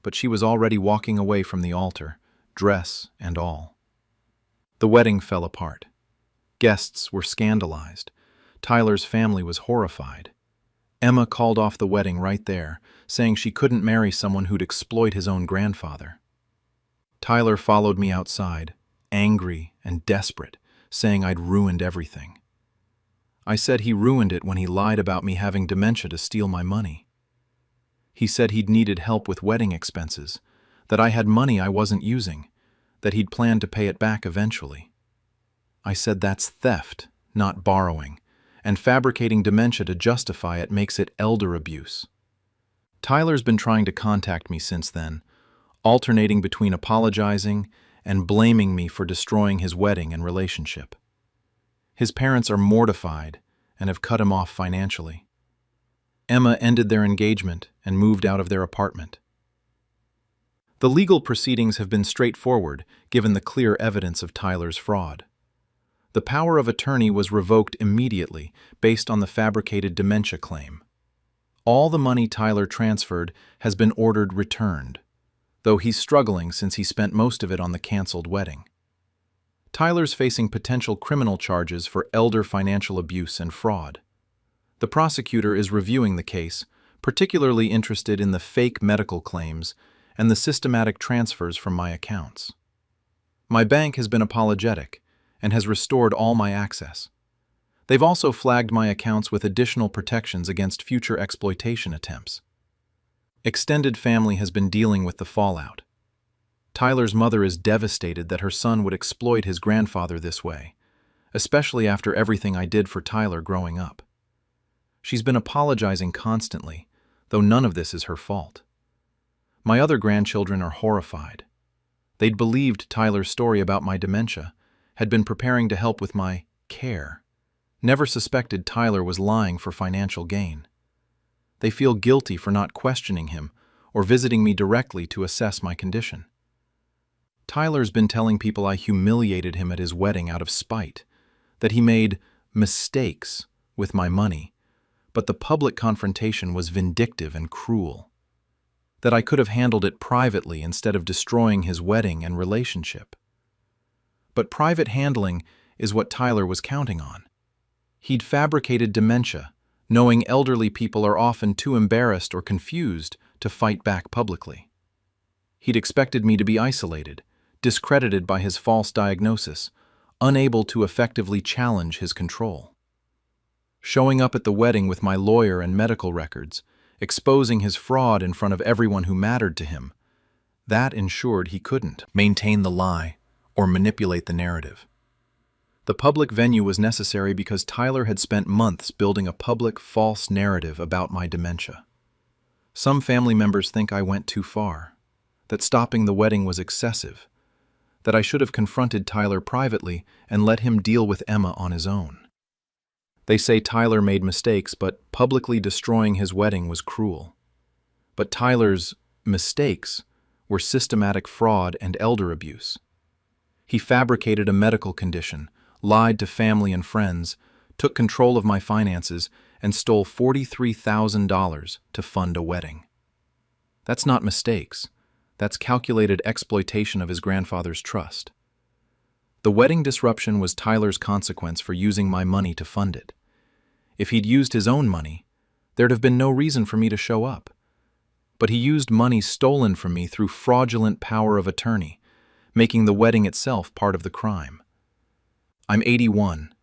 [SPEAKER 1] but she was already walking away from the altar, dress and all. The wedding fell apart. Guests were scandalized. Tyler's family was horrified. Emma called off the wedding right there, saying she couldn't marry someone who'd exploit his own grandfather. Tyler followed me outside, angry and desperate, saying I'd ruined everything. I said he ruined it when he lied about me having dementia to steal my money. He said he'd needed help with wedding expenses, that I had money I wasn't using, that he'd planned to pay it back eventually. I said that's theft, not borrowing, and fabricating dementia to justify it makes it elder abuse. Tyler's been trying to contact me since then, alternating between apologizing and blaming me for destroying his wedding and relationship. His parents are mortified and have cut him off financially. Emma ended their engagement and moved out of their apartment. The legal proceedings have been straightforward, given the clear evidence of Tyler's fraud. The power of attorney was revoked immediately based on the fabricated dementia claim. All the money Tyler transferred has been ordered returned, though he's struggling since he spent most of it on the canceled wedding. Tyler's facing potential criminal charges for elder financial abuse and fraud. The prosecutor is reviewing the case, particularly interested in the fake medical claims and the systematic transfers from my accounts. My bank has been apologetic and has restored all my access. They've also flagged my accounts with additional protections against future exploitation attempts. Extended family has been dealing with the fallout. Tyler's mother is devastated that her son would exploit his grandfather this way, especially after everything I did for Tyler growing up. She's been apologizing constantly, though none of this is her fault. My other grandchildren are horrified. They'd believed Tyler's story about my dementia, had been preparing to help with my care, never suspected Tyler was lying for financial gain. They feel guilty for not questioning him or visiting me directly to assess my condition. Tyler's been telling people I humiliated him at his wedding out of spite, that he made mistakes with my money, but the public confrontation was vindictive and cruel, that I could have handled it privately instead of destroying his wedding and relationship. But private handling is what Tyler was counting on. He'd fabricated dementia, knowing elderly people are often too embarrassed or confused to fight back publicly. He'd expected me to be isolated, discredited by his false diagnosis, unable to effectively challenge his control. Showing up at the wedding with my lawyer and medical records, exposing his fraud in front of everyone who mattered to him, that ensured he couldn't maintain the lie or manipulate the narrative. The public venue was necessary because Tyler had spent months building a public false narrative about my dementia. Some family members think I went too far, that stopping the wedding was excessive, that I should have confronted Tyler privately and let him deal with Emma on his own. They say Tyler made mistakes, but publicly destroying his wedding was cruel. But Tyler's mistakes were systematic fraud and elder abuse. He fabricated a medical condition, lied to family and friends, took control of my finances, and stole $43,000 to fund a wedding. That's not mistakes. That's calculated exploitation of his grandfather's trust. The wedding disruption was Tyler's consequence for using my money to fund it. If he'd used his own money, there'd have been no reason for me to show up. But he used money stolen from me through fraudulent power of attorney, making the wedding itself part of the crime. I'm 81,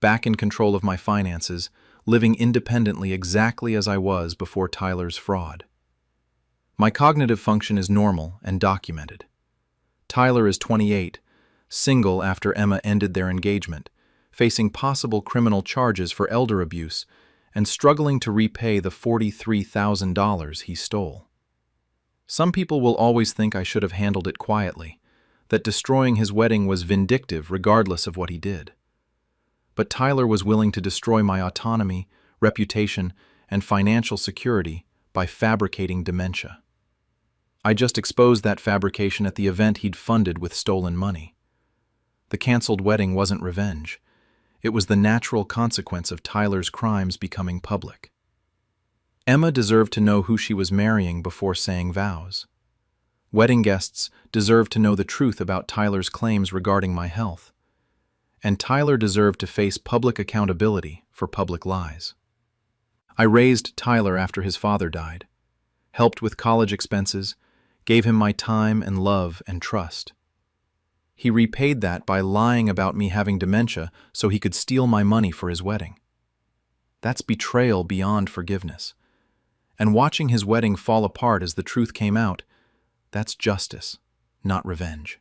[SPEAKER 1] back in control of my finances, living independently exactly as I was before Tyler's fraud. My cognitive function is normal and documented. Tyler is 28, single after Emma ended their engagement, facing possible criminal charges for elder abuse, and struggling to repay the $43,000 he stole. Some people will always think I should have handled it quietly, that destroying his wedding was vindictive regardless of what he did. But Tyler was willing to destroy my autonomy, reputation, and financial security by fabricating dementia. I just exposed that fabrication at the event he'd funded with stolen money. The canceled wedding wasn't revenge. It was the natural consequence of Tyler's crimes becoming public. Emma deserved to know who she was marrying before saying vows. Wedding guests deserved to know the truth about Tyler's claims regarding my health. And Tyler deserved to face public accountability for public lies. I raised Tyler after his father died, helped with college expenses, gave him my time and love and trust. He repaid that by lying about me having dementia so he could steal my money for his wedding. That's betrayal beyond forgiveness. And watching his wedding fall apart as the truth came out, that's justice, not revenge.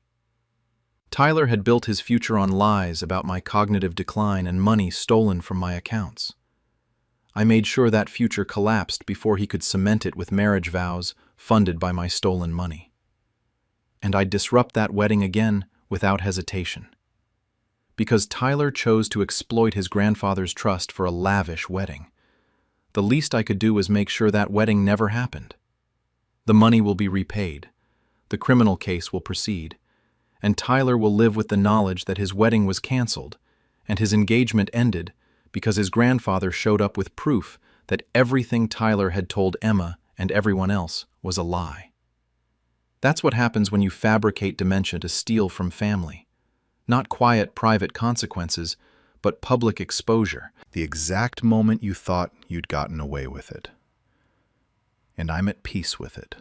[SPEAKER 1] Tyler had built his future on lies about my cognitive decline and money stolen from my accounts. I made sure that future collapsed before he could cement it with marriage vows funded by my stolen money. And I'd disrupt that wedding again without hesitation. Because Tyler chose to exploit his grandfather's trust for a lavish wedding, the least I could do was make sure that wedding never happened. The money will be repaid, the criminal case will proceed, and Tyler will live with the knowledge that his wedding was canceled and his engagement ended because his grandfather showed up with proof that everything Tyler had told Emma and everyone else was a lie. That's what happens when you fabricate dementia to steal from family. Not quiet, private consequences, but public exposure.
[SPEAKER 2] The exact moment you thought you'd gotten away with it. And I'm at peace with it.